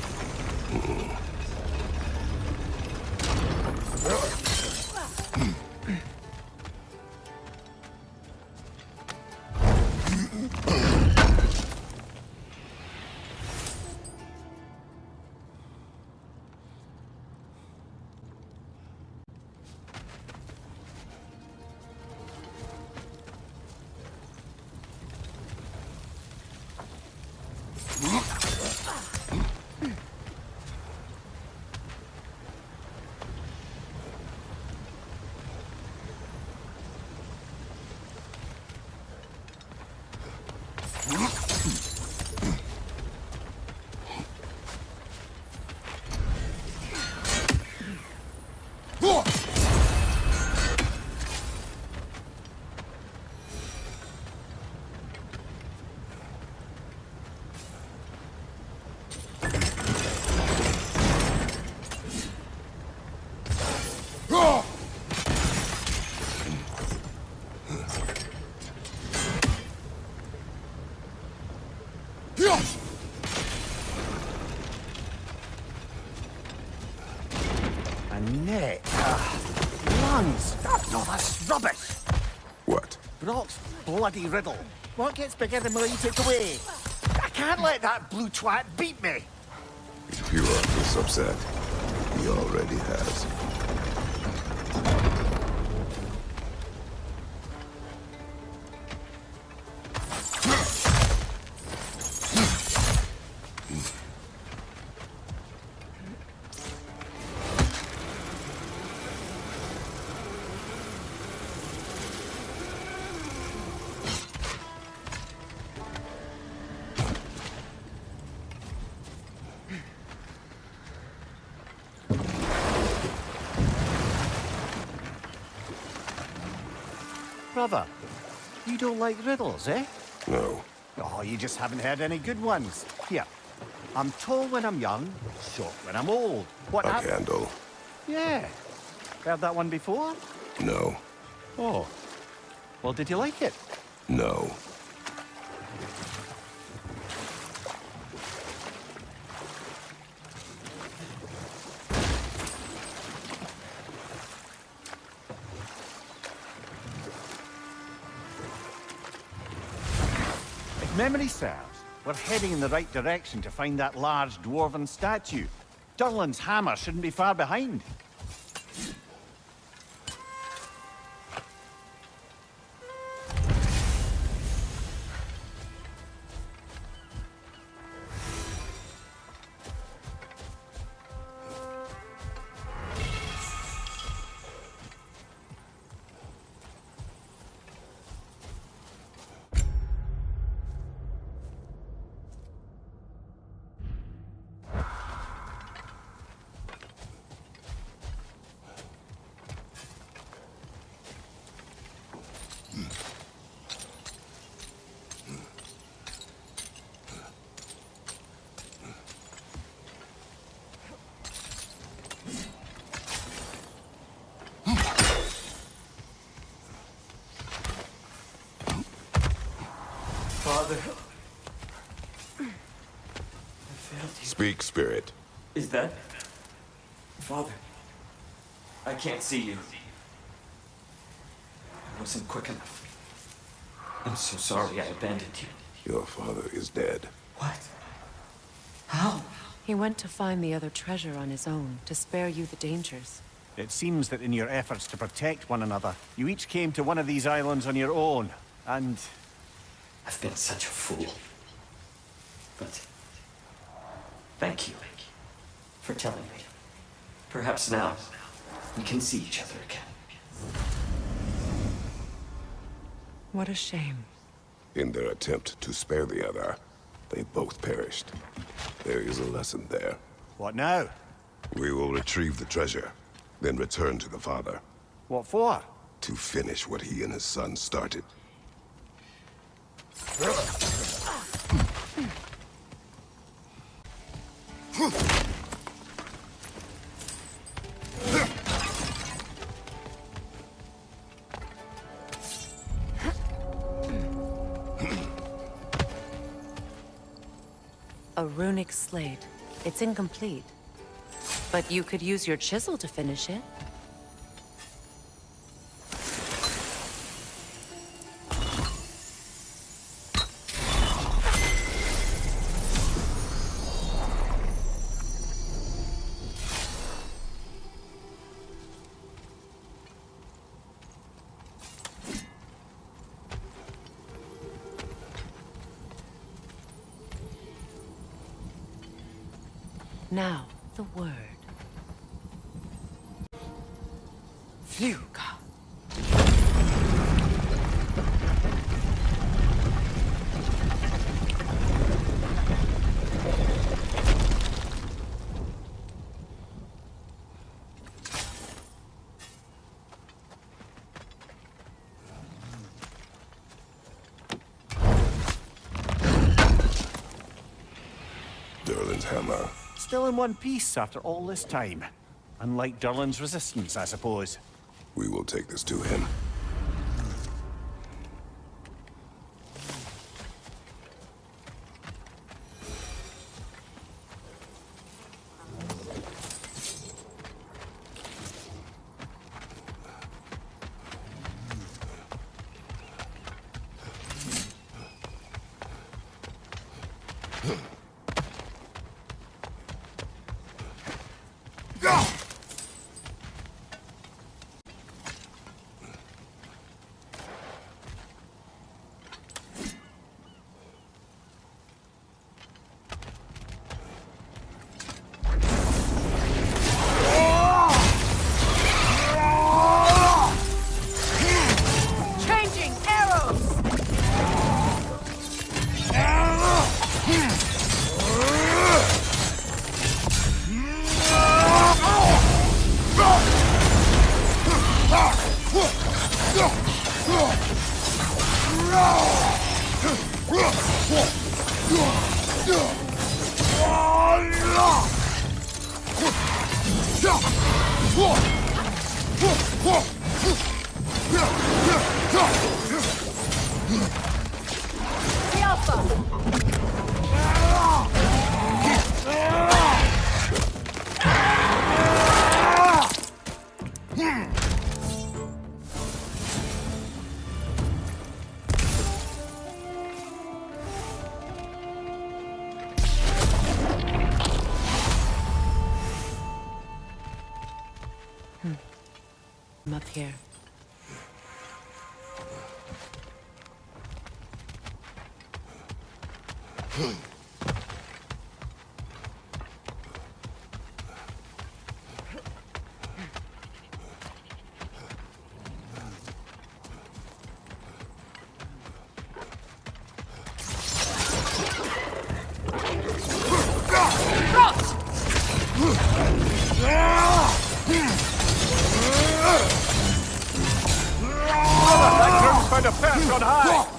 [SPEAKER 15] A neck. Lungs. No, that's rubbish.
[SPEAKER 5] What?
[SPEAKER 15] Brock's bloody riddle. What gets bigger the more you take away? I can't let that blue twat beat me.
[SPEAKER 5] If you are this upset, he already has.
[SPEAKER 23] brother. You don't like riddles, eh?
[SPEAKER 5] No.
[SPEAKER 23] Oh, you just haven't heard any good ones. Here. I'm tall when I'm young, short when I'm old. What
[SPEAKER 5] A candle.
[SPEAKER 23] Yeah. Heard that one before?
[SPEAKER 5] No.
[SPEAKER 23] Oh. Well, did you like it?
[SPEAKER 5] No.
[SPEAKER 23] If memory serves, we're heading in the right direction to find that large dwarven statue. Durlin's hammer shouldn't be far behind.
[SPEAKER 18] Father. I failed you.
[SPEAKER 5] Speak, spirit.
[SPEAKER 18] Is that... Father. I can't see you. I wasn't quick enough. I'm so sorry I abandoned you.
[SPEAKER 5] Your father is dead.
[SPEAKER 18] What? How?
[SPEAKER 13] He went to find the other treasure on his own, to spare you the dangers.
[SPEAKER 23] It seems that in your efforts to protect one another, you each came to one of these islands on your own, and...
[SPEAKER 18] I've been such a fool. But... thank you for telling me. Perhaps now we can see each other again.
[SPEAKER 13] What a shame.
[SPEAKER 5] In their attempt to spare the other, they both perished. There is a lesson there.
[SPEAKER 23] What now?
[SPEAKER 5] We will retrieve the treasure, then return to the father.
[SPEAKER 23] What for?
[SPEAKER 5] To finish what he and his son started.
[SPEAKER 13] A runic slate. It's incomplete. But you could use your chisel to finish it. Now, the word. Fluga.
[SPEAKER 5] Durlin's hammer.
[SPEAKER 23] Still in one piece after all this time. Unlike Durlin's resistance, I suppose.
[SPEAKER 5] We will take this to him.
[SPEAKER 3] The Alpha!
[SPEAKER 13] I'm up here.
[SPEAKER 10] Find a path on high!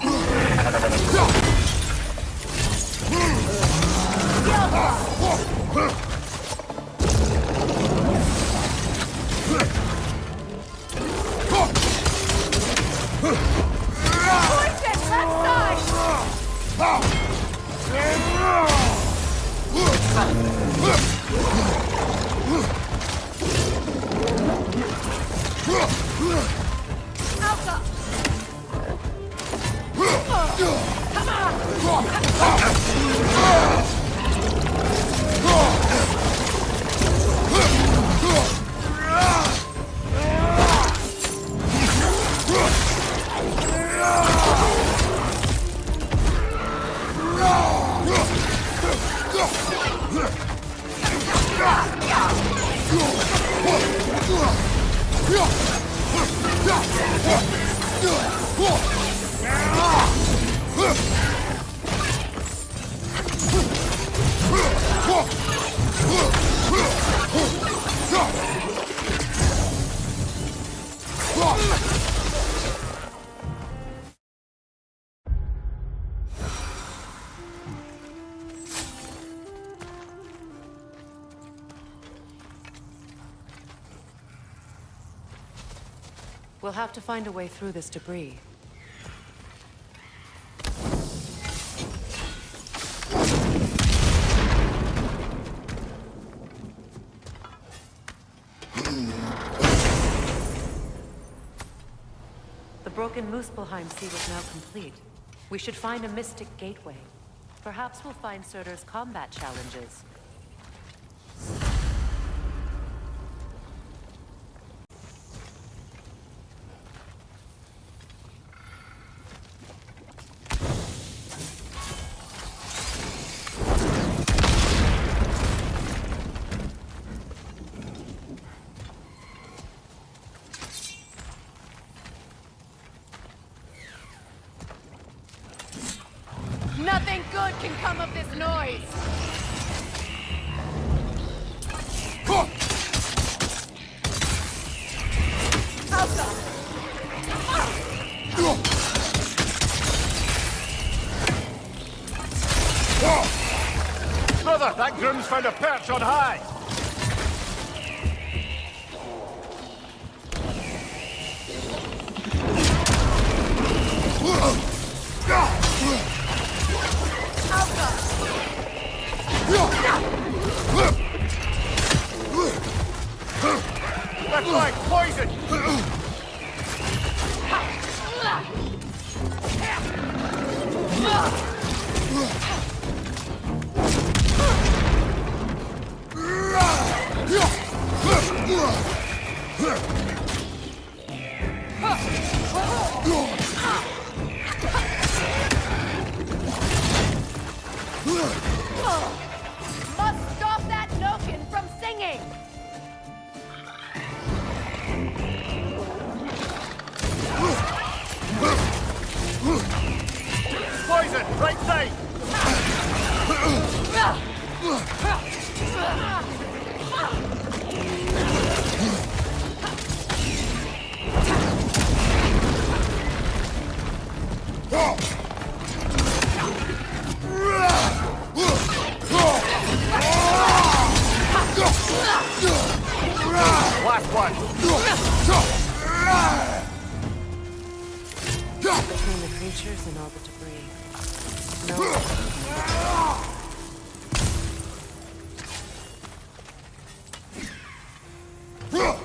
[SPEAKER 13] We'll have to find a way through this debris. The broken Muspelheim seat is now complete. We should find a mystic gateway. Perhaps we'll find Surtur's combat challenges.
[SPEAKER 3] Nothing good can come of this noise!
[SPEAKER 10] Brother, that groom's found a perch on high! That's like poison!
[SPEAKER 13] Between the creatures and all the debris. No.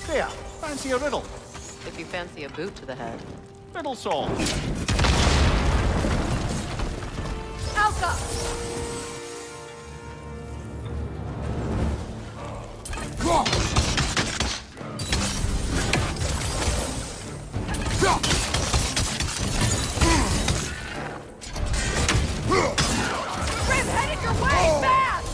[SPEAKER 15] There, fancy a riddle.
[SPEAKER 13] If you fancy a boot to the head.
[SPEAKER 15] Riddle solved.
[SPEAKER 3] Alka! Grim, headed your way! Fast!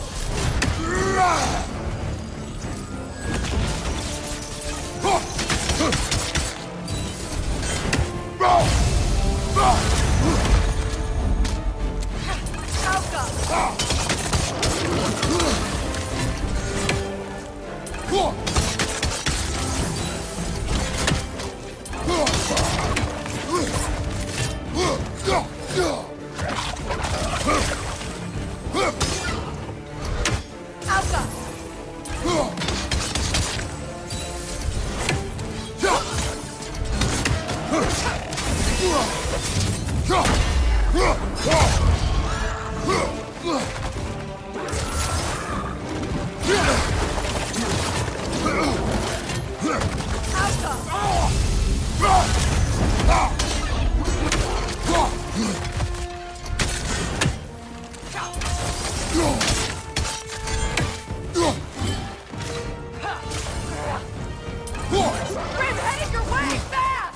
[SPEAKER 3] Grim, headed your way! Fast!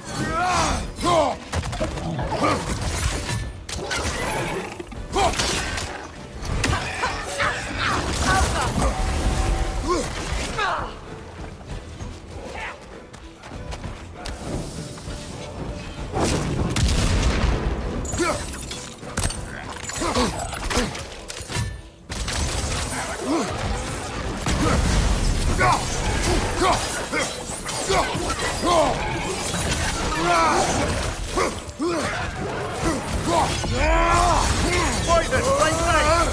[SPEAKER 15] Poison, right side!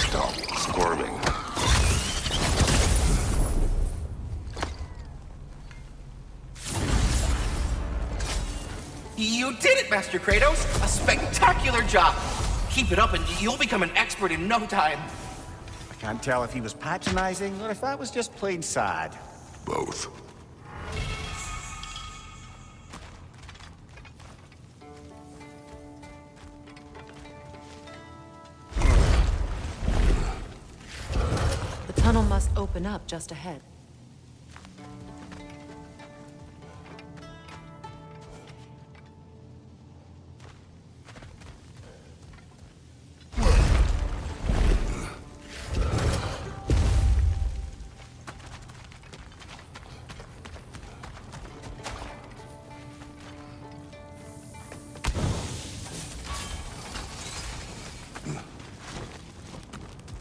[SPEAKER 5] Stop squirming.
[SPEAKER 17] You did it, Master Kratos! A spectacular job! Keep it up and you'll become an expert in no time.
[SPEAKER 15] I can't tell if he was patronizing or if that was just plain sad.
[SPEAKER 5] Both.
[SPEAKER 13] The tunnel must open up just ahead.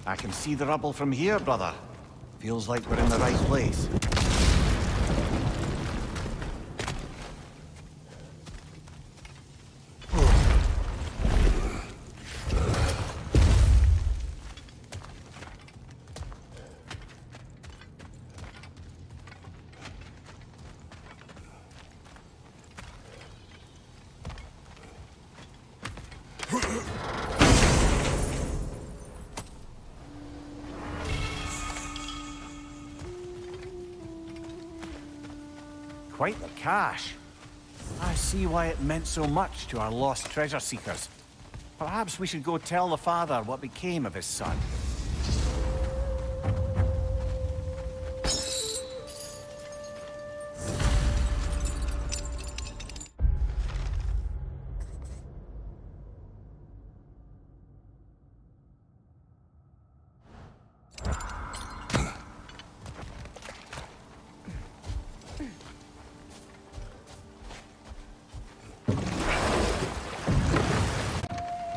[SPEAKER 23] I can see the rubble from here, brother. Feels like we're in the right place. Quite the cache. I see why it meant so much to our lost treasure seekers. Perhaps we should go tell the father what became of his son.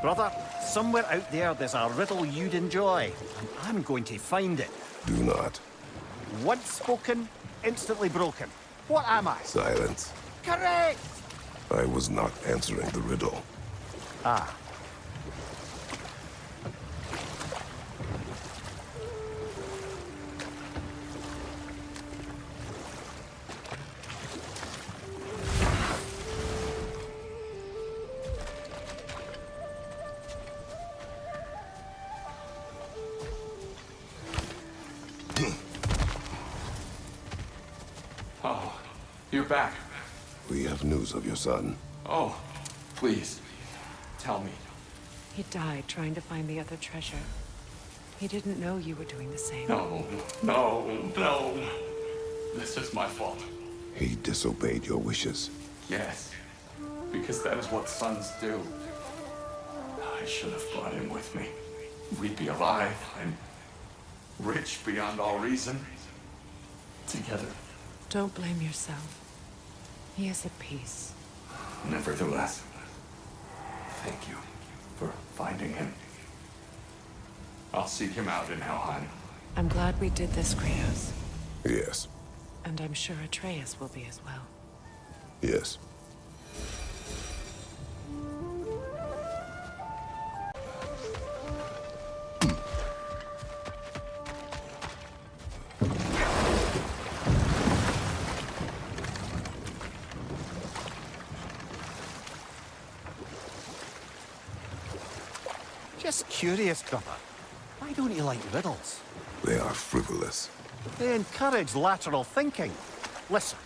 [SPEAKER 23] Brother, somewhere out there's a riddle you'd enjoy, and I'm going to find it.
[SPEAKER 5] Do not.
[SPEAKER 23] Once spoken, instantly broken. What am I?
[SPEAKER 5] Silence.
[SPEAKER 23] Correct!
[SPEAKER 5] I was not answering the riddle.
[SPEAKER 23] Ah.
[SPEAKER 21] Oh, you're back.
[SPEAKER 5] We have news of your son.
[SPEAKER 21] Oh, please, tell me.
[SPEAKER 13] He died trying to find the other treasure. He didn't know you were doing the same.
[SPEAKER 21] No, no, no. This is my fault.
[SPEAKER 5] He disobeyed your wishes.
[SPEAKER 21] Yes, because that is what sons do. I should have brought him with me. We'd be alive and rich beyond all reason. Together.
[SPEAKER 13] Don't blame yourself. He is at peace.
[SPEAKER 21] Nevertheless, thank you for finding him. I'll seek him out in Helheim.
[SPEAKER 13] I'm glad we did this, Kratos.
[SPEAKER 5] Yes.
[SPEAKER 13] And I'm sure Atreus will be as well.
[SPEAKER 5] Yes.
[SPEAKER 23] Just curious, brother. Why don't you like riddles?
[SPEAKER 5] They are frivolous.
[SPEAKER 23] They encourage lateral thinking. Listen,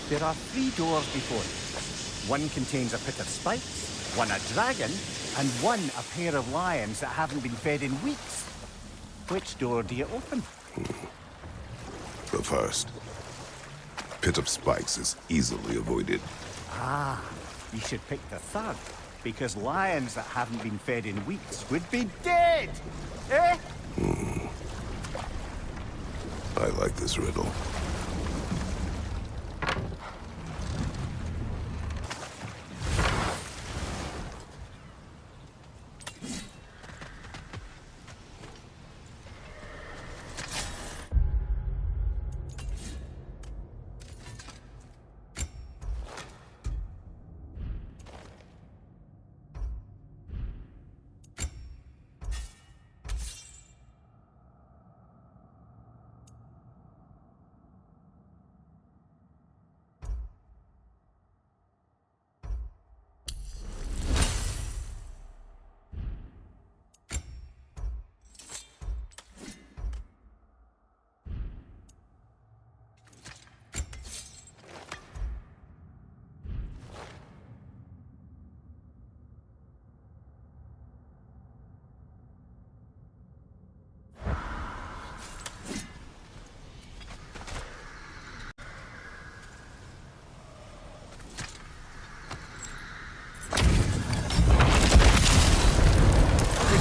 [SPEAKER 23] there are 3 doors before you. One contains a pit of spikes, one a dragon, and one a pair of lions that haven't been fed in weeks. Which door do you open?
[SPEAKER 5] The first. Pit of spikes is easily avoided.
[SPEAKER 23] Ah, you should pick the third, because lions that haven't been fed in weeks would be dead! Eh?
[SPEAKER 5] I like this riddle.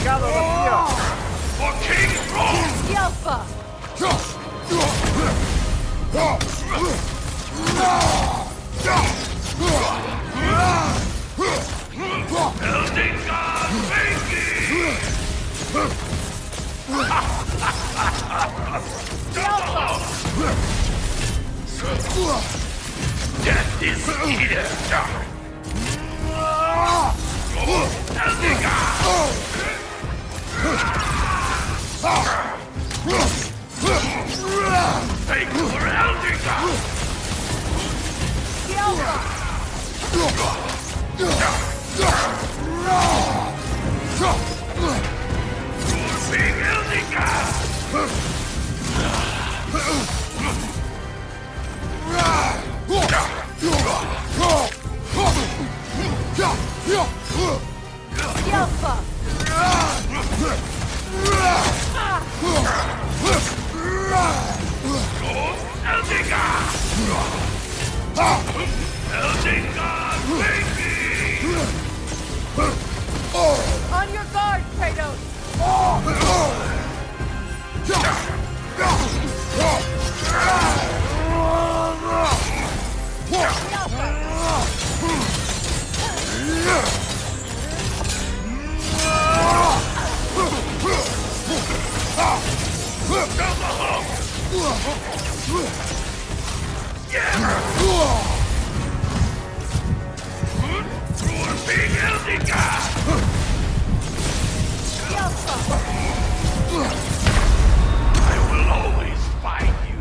[SPEAKER 23] Gather them here!
[SPEAKER 6] For King Rome!
[SPEAKER 3] Yelpa!
[SPEAKER 6] Elding God, thank thee! Death is here. Take for Eldica! Big Eldica!
[SPEAKER 3] On your guard, Kratos!
[SPEAKER 6] Big Eldica! I will always find you.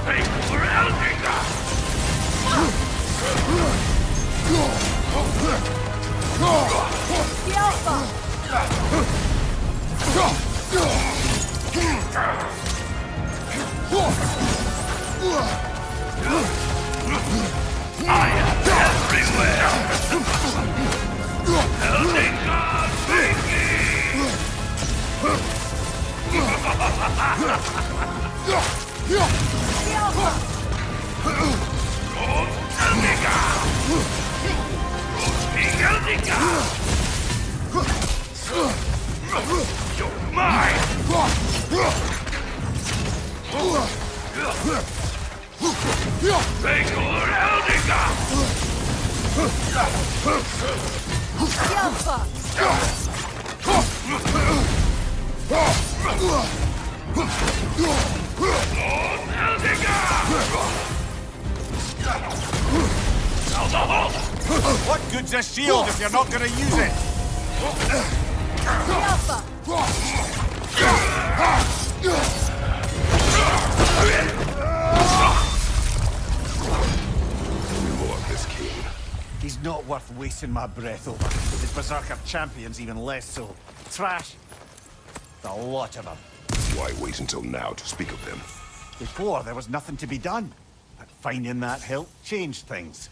[SPEAKER 6] Take for Eldica! I am everywhere! Eldica, save me! Eldica! Big Eldica! You're mine! Take for Eldica!
[SPEAKER 23] What good's a shield if you're not gonna use it?
[SPEAKER 5] More of this king.
[SPEAKER 23] He's not worth wasting my breath over. His Berserker champions even less so. Trash. A lot of them.
[SPEAKER 5] Why wait until now to speak of them?
[SPEAKER 23] Before, there was nothing to be done. But finding that hilt changed things.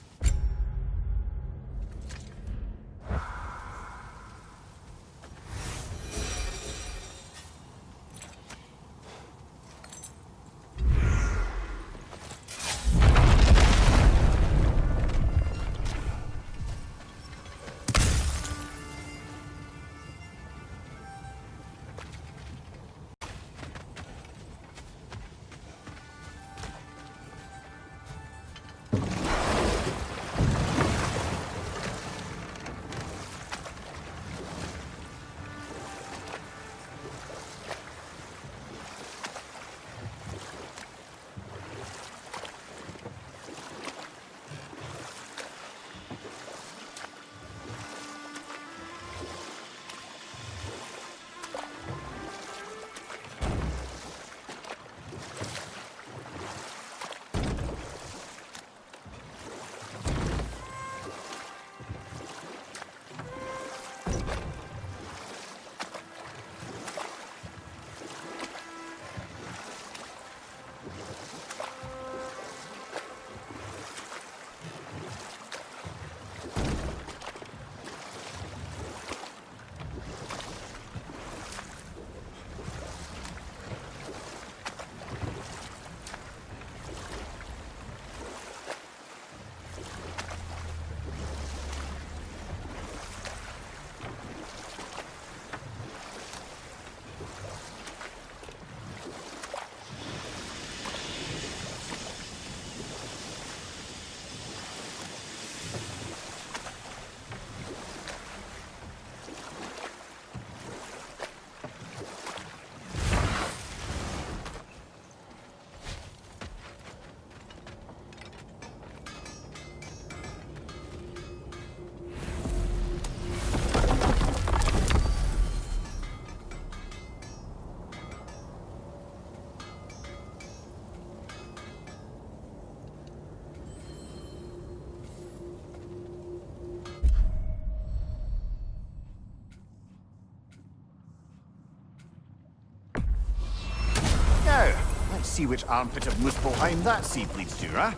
[SPEAKER 23] Let's see which armpit of Muspelheim that seed leads to, huh?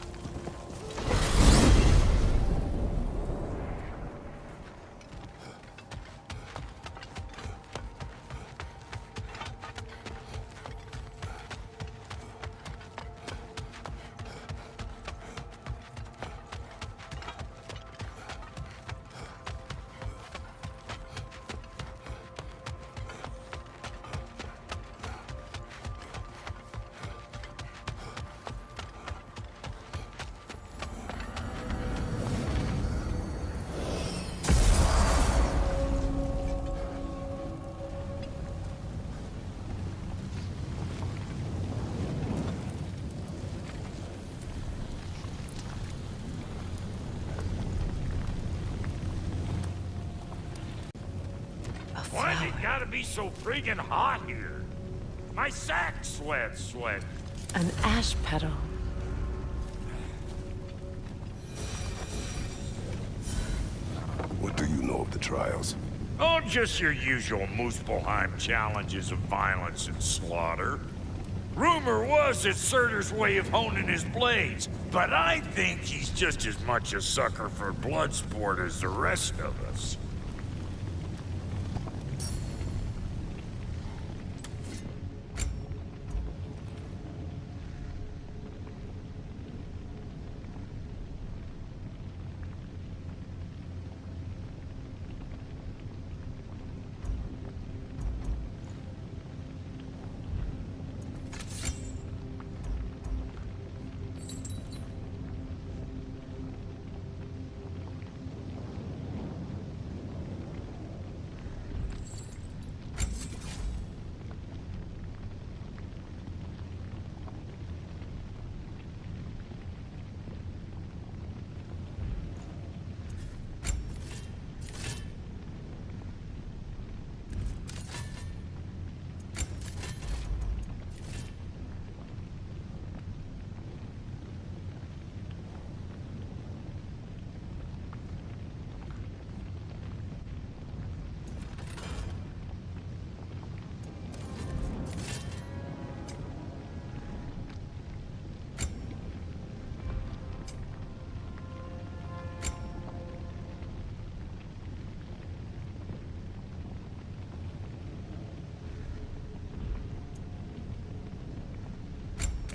[SPEAKER 6] Why's it gotta be so friggin' hot here? My sack sweats.
[SPEAKER 13] An ash petal.
[SPEAKER 5] What do you know of the trials?
[SPEAKER 6] Oh, just your usual Muspelheim challenges of violence and slaughter. Rumor was it's Surtur's way of honing his blades, but I think he's just as much a sucker for blood sport as the rest of us.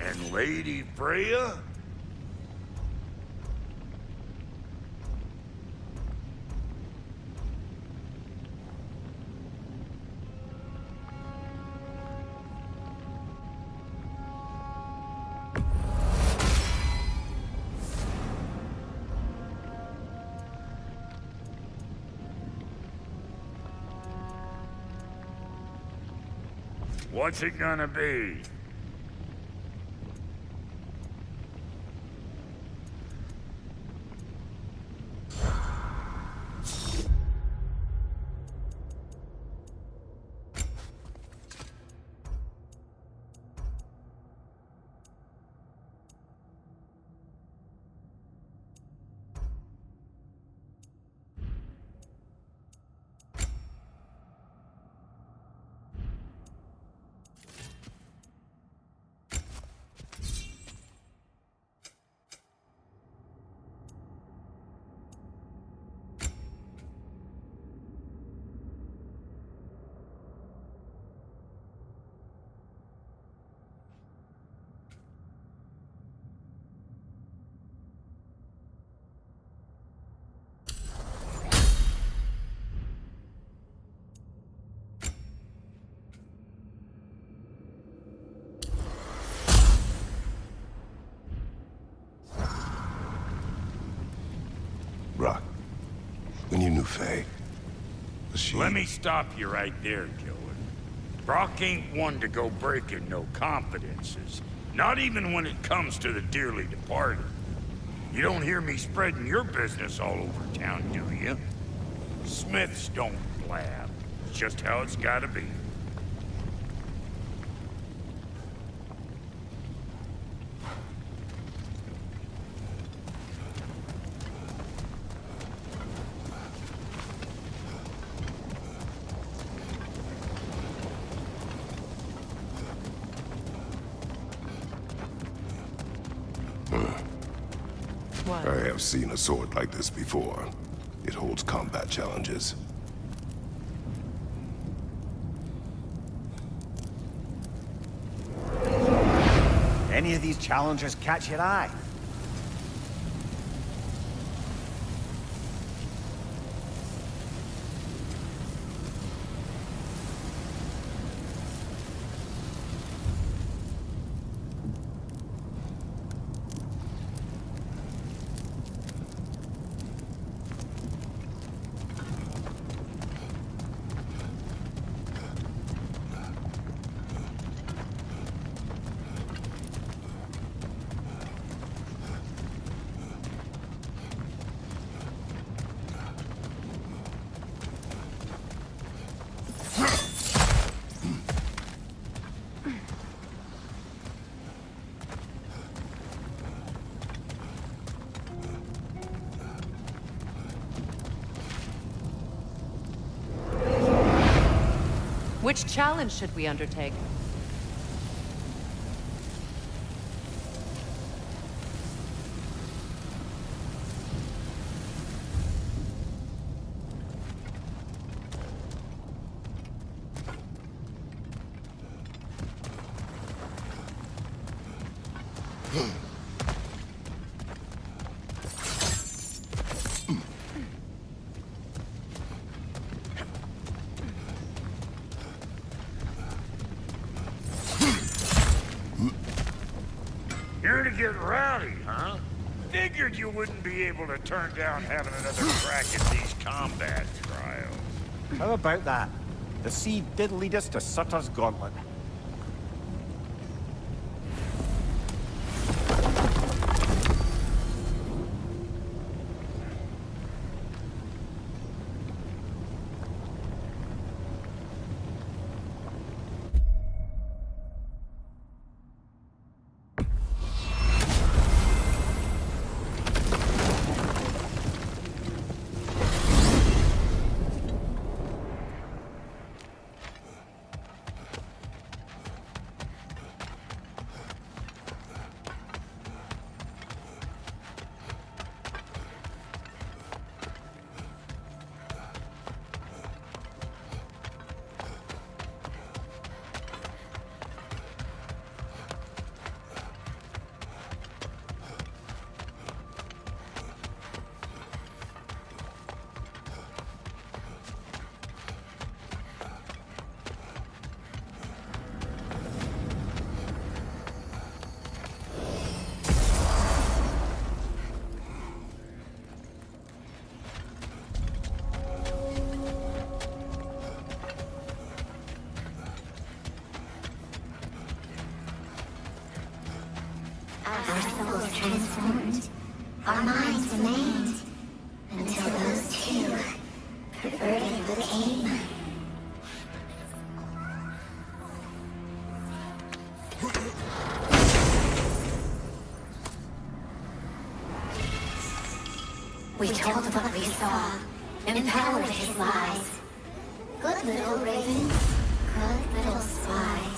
[SPEAKER 6] And Lady Freya? What's it gonna be?
[SPEAKER 5] Brock, when you knew Faye, was she...
[SPEAKER 6] Let me stop you right there, Killer. Brock ain't one to go breaking no confidences. Not even when it comes to the dearly departed. You don't hear me spreading your business all over town, do you? Smiths don't blab. It's just how it's gotta be.
[SPEAKER 13] What?
[SPEAKER 5] I have seen a sword like this before. It holds combat challenges.
[SPEAKER 23] Any of these challenges catch your eye?
[SPEAKER 13] Which challenge should we undertake?
[SPEAKER 6] Here to get rowdy, huh? Figured you wouldn't be able to turn down having another crack at these combat trials.
[SPEAKER 23] How about that? The sea did lead us to Sutter's Gauntlet.
[SPEAKER 2] Our souls transformed, our minds remained, until those two perverted became. We told what we saw, empowered his lies. Good little ravens, good little spies.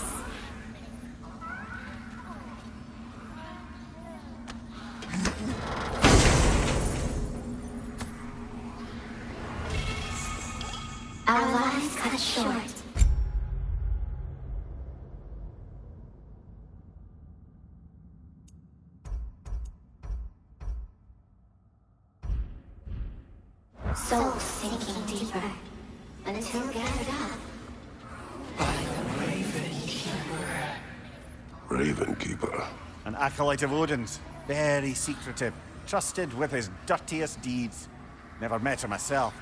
[SPEAKER 2] Our lives cut short. Souls sinking deeper until gathered up by the Raven Keeper.
[SPEAKER 5] Raven Keeper.
[SPEAKER 23] An acolyte of Odin's. Very secretive. Trusted with his dirtiest deeds. Never met her myself.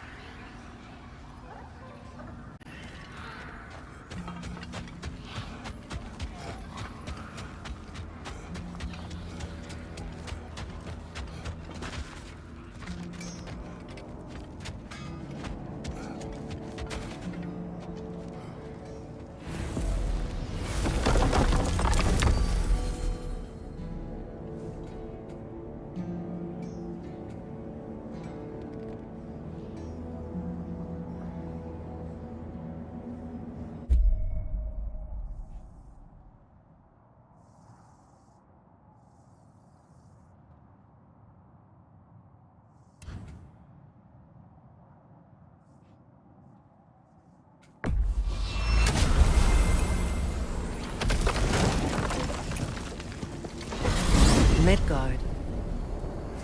[SPEAKER 13] Midgard.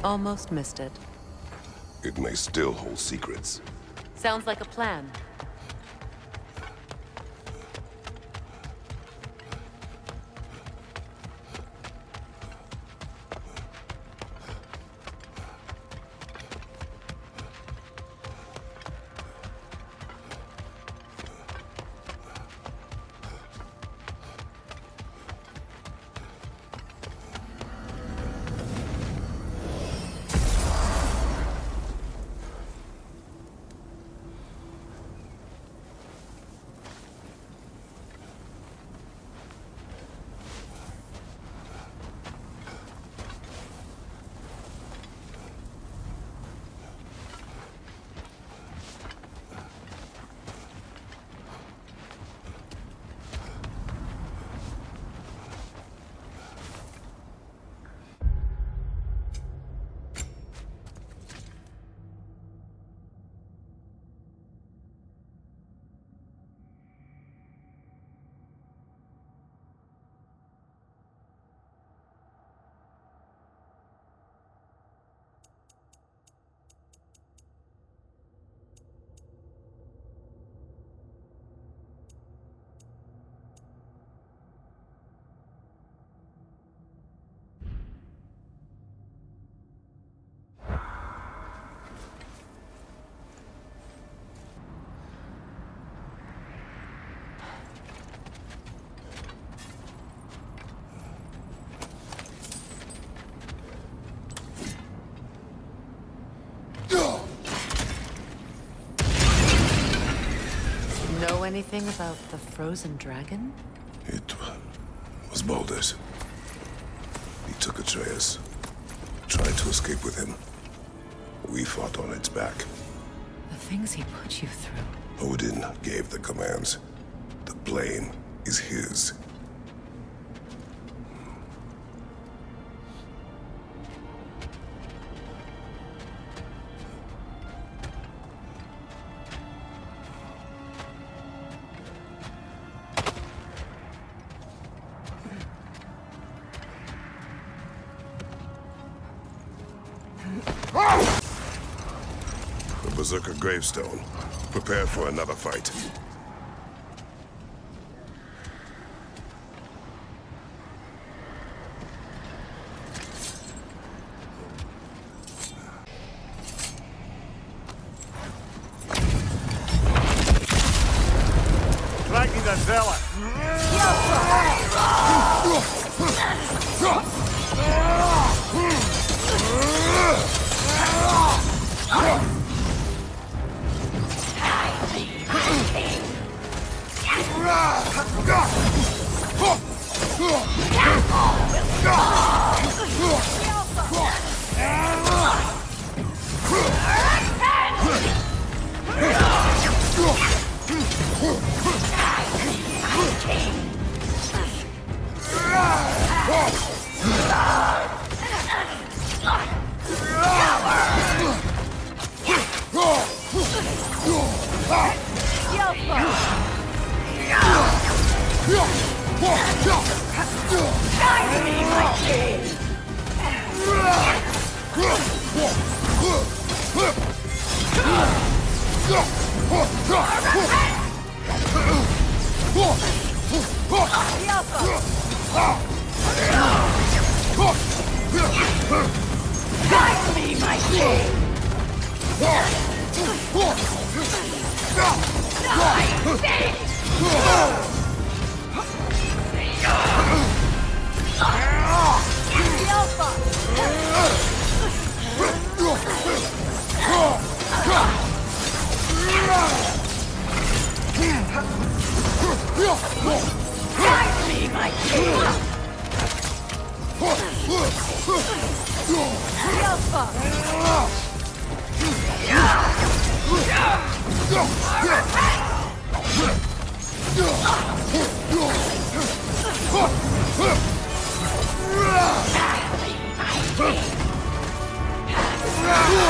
[SPEAKER 13] Almost missed it.
[SPEAKER 5] It may still hold secrets.
[SPEAKER 13] Sounds like a plan. Know anything about the frozen dragon?
[SPEAKER 5] It was Baldur's. He took Atreus. Tried to escape with him. We fought on its back.
[SPEAKER 13] The things he put you through.
[SPEAKER 5] Odin gave the commands. The blame is his. The Berserker gravestone. Prepare for another fight.
[SPEAKER 23] Striking the zealot.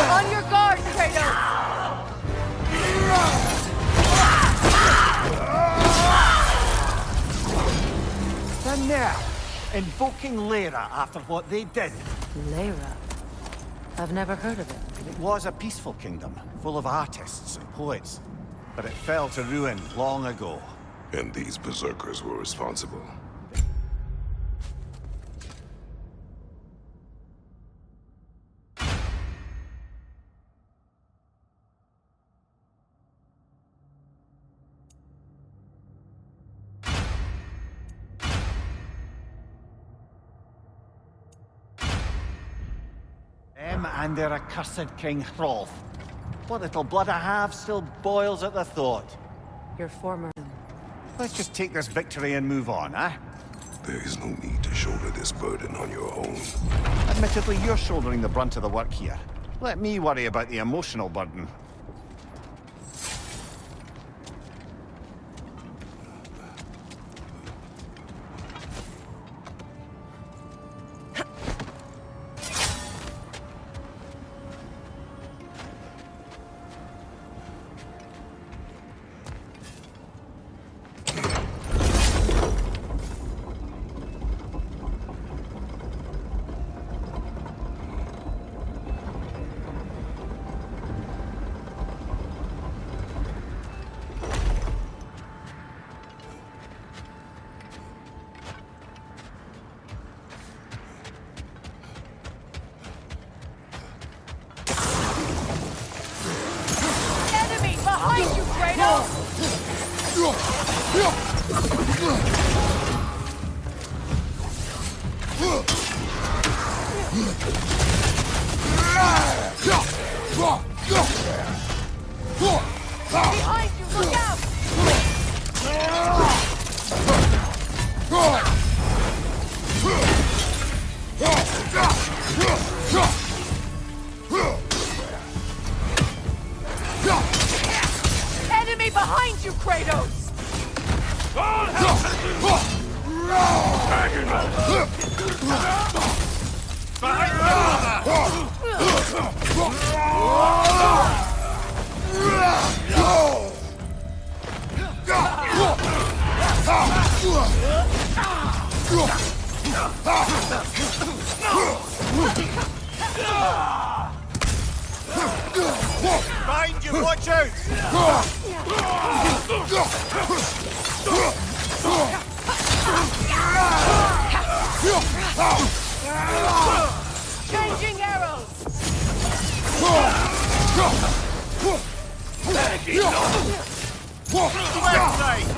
[SPEAKER 3] On your guard, Kratos!
[SPEAKER 23] And now, Invoking Lyra after what they did.
[SPEAKER 13] Lyra? I've never heard of it.
[SPEAKER 23] It was a peaceful kingdom, full of artists and poets. But it fell to ruin long ago.
[SPEAKER 5] And these berserkers were responsible.
[SPEAKER 23] Them and their accursed King Hrolf. What little blood I have still boils at the thought.
[SPEAKER 13] Your former...
[SPEAKER 23] Let's just take this victory and move on, eh?
[SPEAKER 5] There is no need to shoulder this burden on your own.
[SPEAKER 23] Admittedly, you're shouldering the brunt of the work here. Let me worry about the emotional burden.
[SPEAKER 3] Enemy behind you, Kratos! Behind you, look out! Enemy behind you, Kratos!
[SPEAKER 23] Behind you, watch out!
[SPEAKER 3] Changing arrows!
[SPEAKER 23] Left side!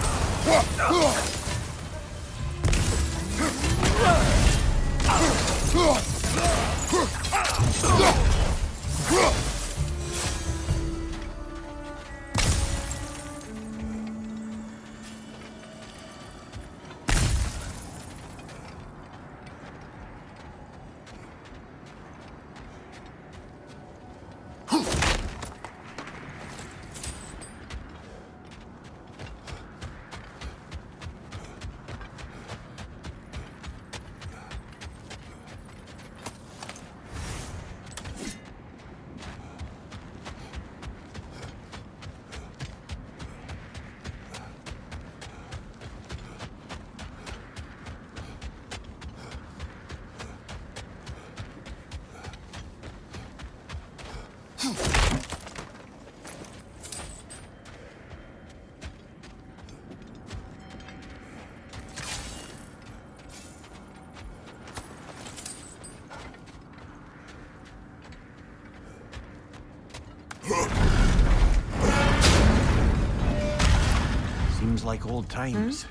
[SPEAKER 23] Seems like old times.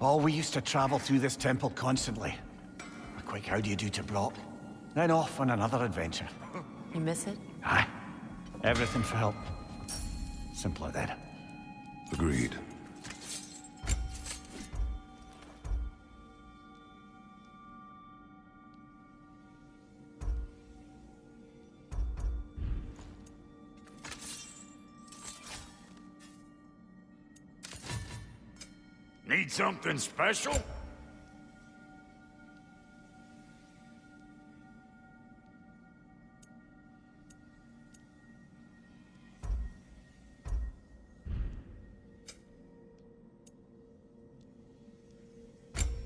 [SPEAKER 23] Oh, we used to travel through this temple constantly. A quick how do you do to Brock, then off on another adventure.
[SPEAKER 13] You miss it?
[SPEAKER 23] Aye. Everything for help. Simpler then.
[SPEAKER 5] Agreed.
[SPEAKER 6] Need something special?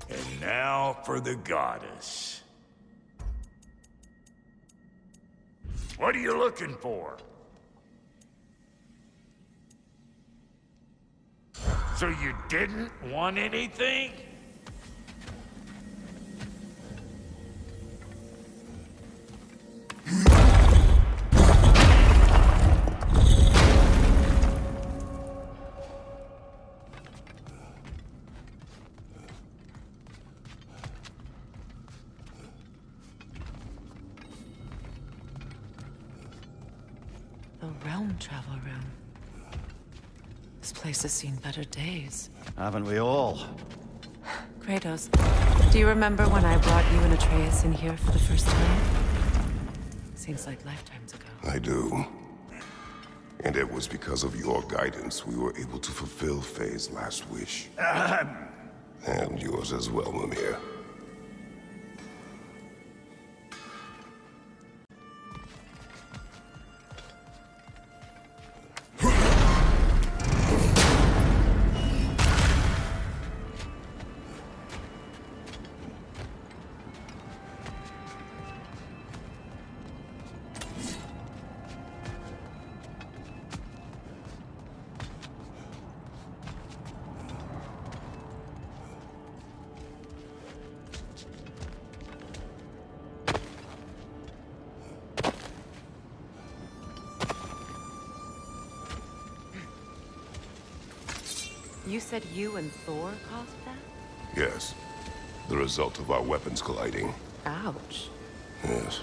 [SPEAKER 6] And Now for the goddess. What are you looking for? So you didn't want anything?
[SPEAKER 13] The realm travel room. This place has seen better days.
[SPEAKER 23] Haven't we all?
[SPEAKER 13] Kratos, do you remember when I brought you and Atreus in here for the first time? Seems like lifetimes ago.
[SPEAKER 5] I do. And it was because of your guidance we were able to fulfill Faye's last wish. And yours as well, Mimir.
[SPEAKER 13] You said you and Thor caused that?
[SPEAKER 5] Yes. The result of our weapons colliding.
[SPEAKER 13] Ouch.
[SPEAKER 5] Yes.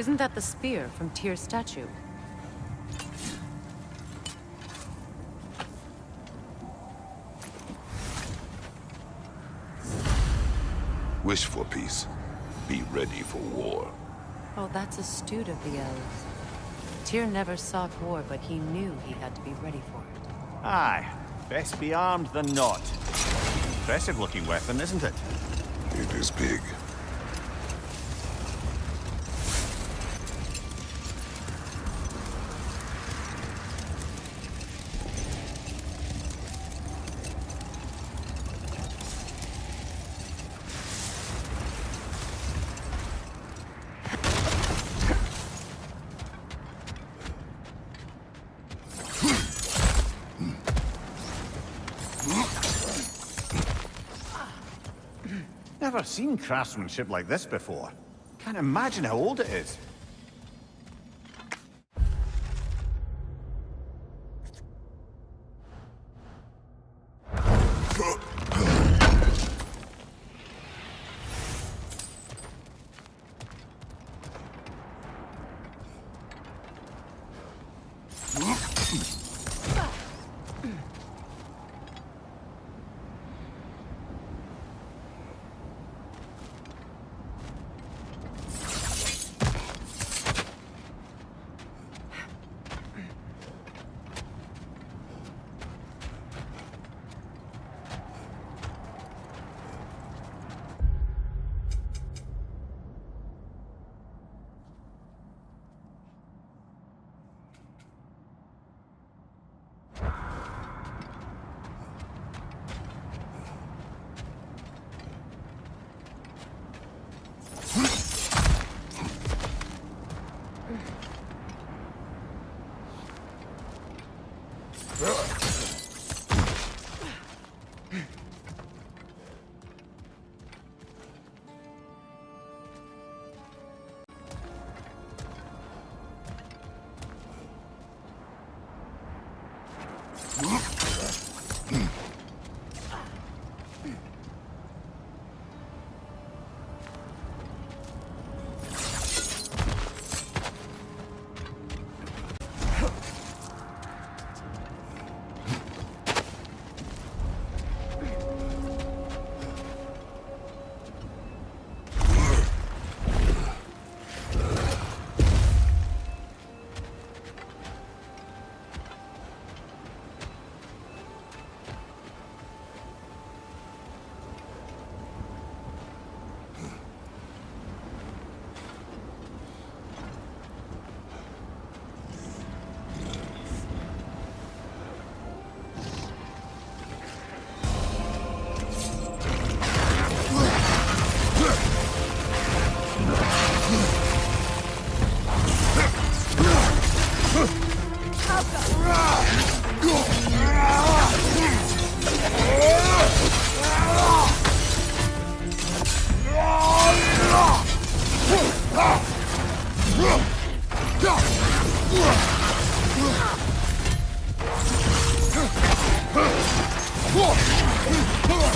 [SPEAKER 13] Isn't that the spear from Tyr's statue?
[SPEAKER 5] Wish for peace. Be ready for war.
[SPEAKER 13] Oh, that's astute of the elves. Tyr never sought war, but he knew he had to be ready for it.
[SPEAKER 23] Aye. Best be armed than not. Impressive-looking weapon, isn't it?
[SPEAKER 5] It is big.
[SPEAKER 23] Never seen craftsmanship like this before. Can't imagine how old it is.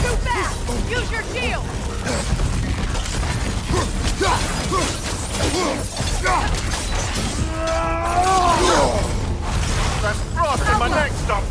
[SPEAKER 3] Too fast! Use your shield!
[SPEAKER 15] That's frost in my neck stump!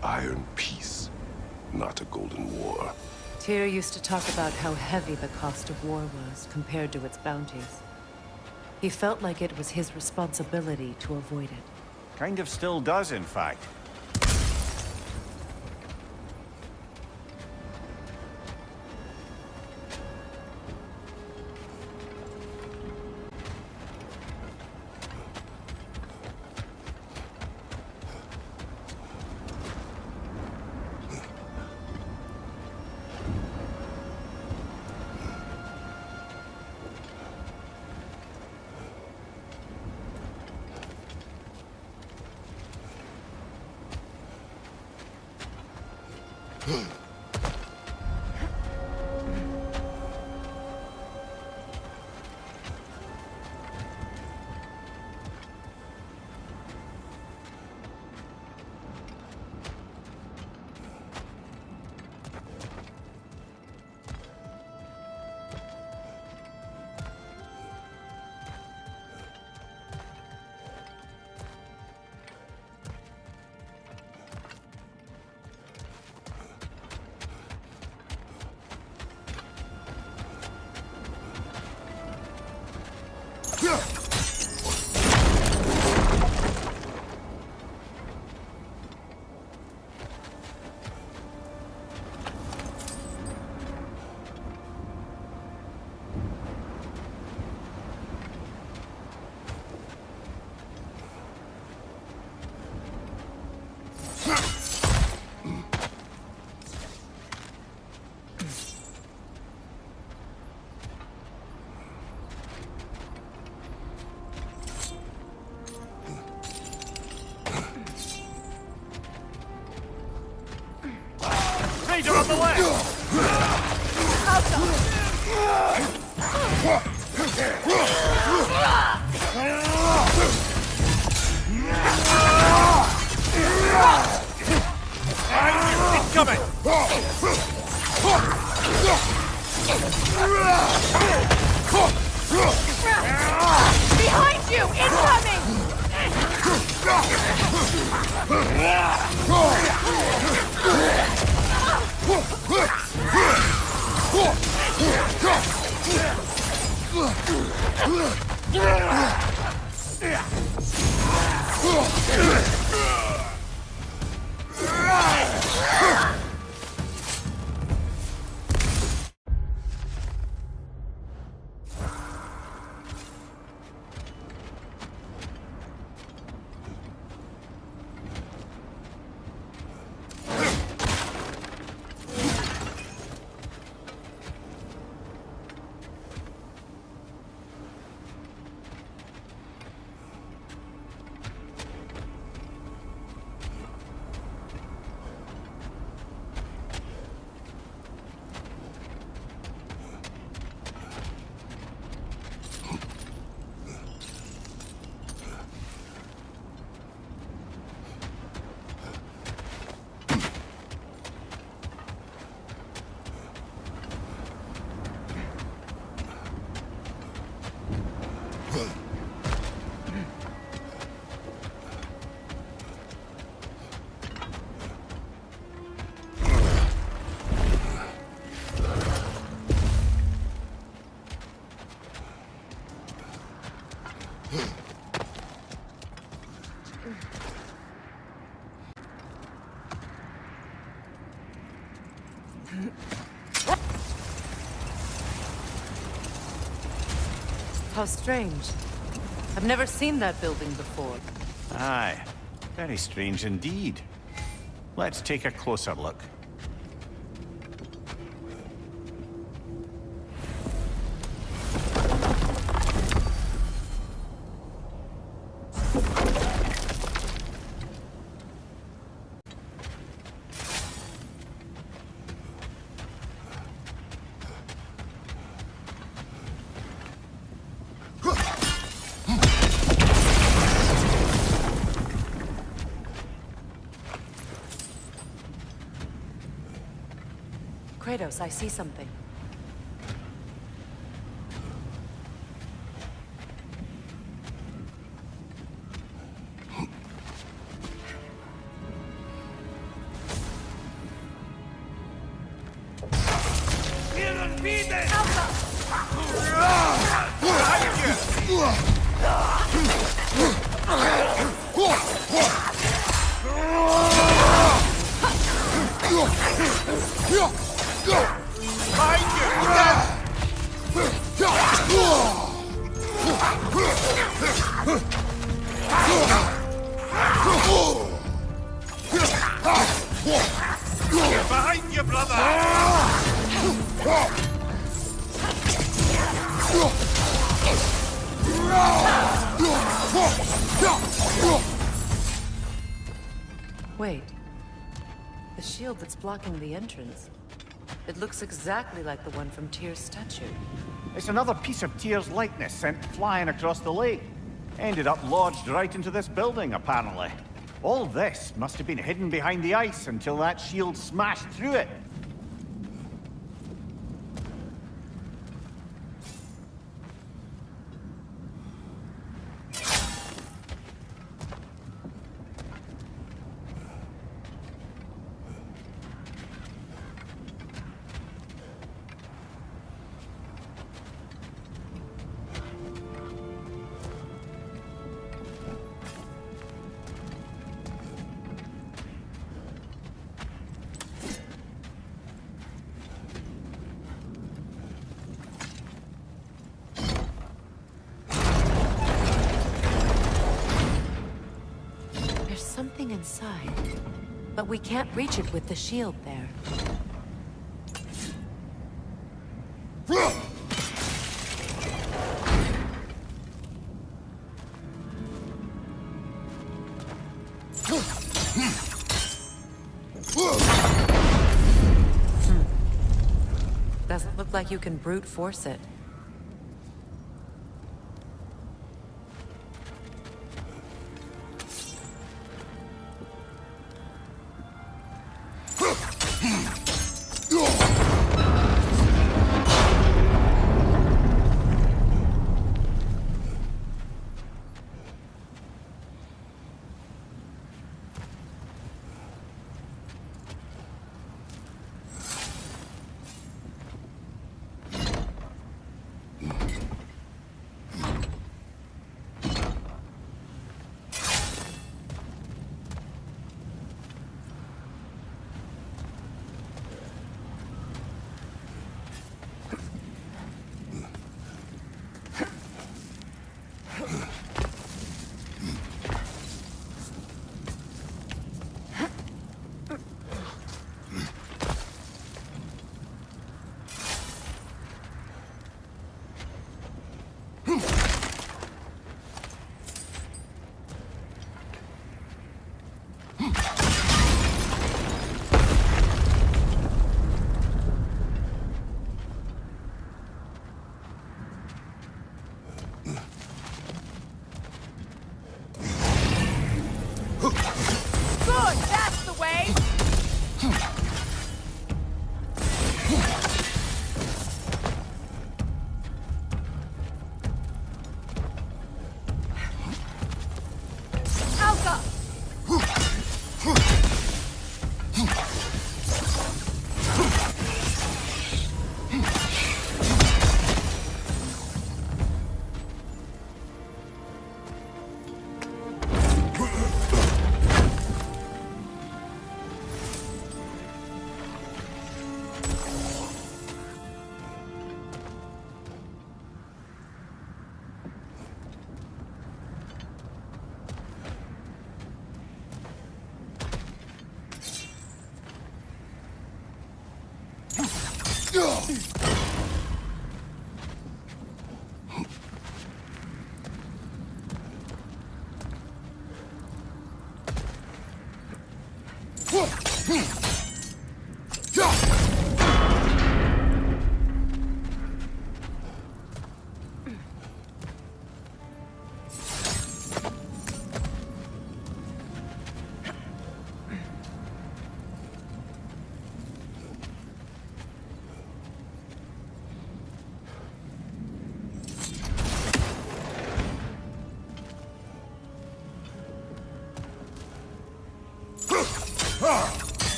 [SPEAKER 5] Iron peace, not a golden war.
[SPEAKER 13] Tyr used to talk about how heavy the cost of war was compared to its bounties. He felt like it was his responsibility to avoid it.
[SPEAKER 23] Kind of still does, in fact.
[SPEAKER 15] Danger on the left!
[SPEAKER 3] Out
[SPEAKER 13] How strange. I've never seen that building before.
[SPEAKER 23] Aye, very strange indeed. Let's take a closer look.
[SPEAKER 13] Kratos, I see something.
[SPEAKER 6] Behind you, brother!
[SPEAKER 13] Wait. The shield that's blocking the entrance. It looks exactly like the one from Tyr's statue.
[SPEAKER 23] It's another piece of Tyr's likeness sent flying across the lake. Ended up lodged right into this building, apparently. All this must have been hidden behind the ice until that shield smashed through it.
[SPEAKER 13] There's something inside, but we can't reach it with the shield there. Doesn't look like you can brute force it.
[SPEAKER 3] Good, that's the way! Alka!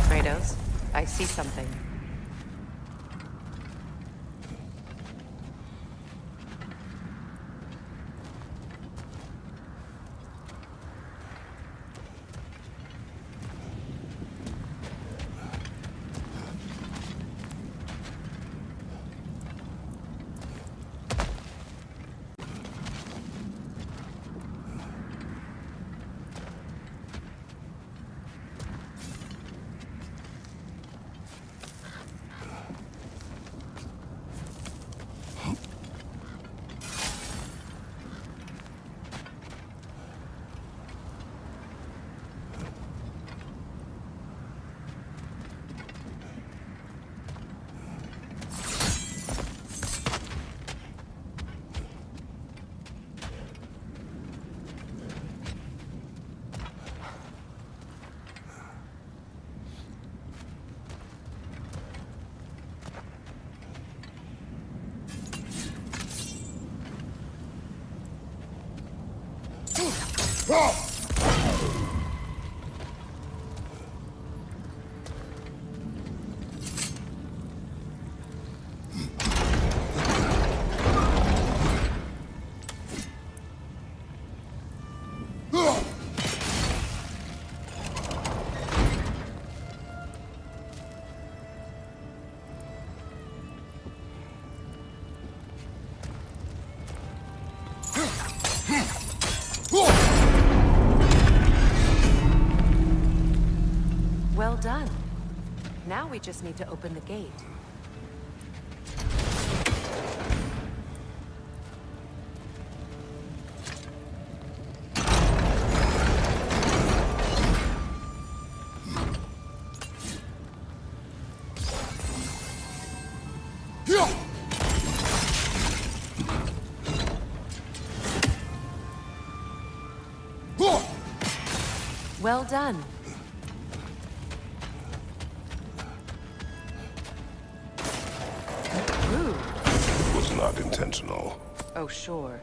[SPEAKER 13] Kratos, I see something. Well done. Now we just need to open the gate. Well done.
[SPEAKER 5] It was not intentional.
[SPEAKER 13] Oh, sure.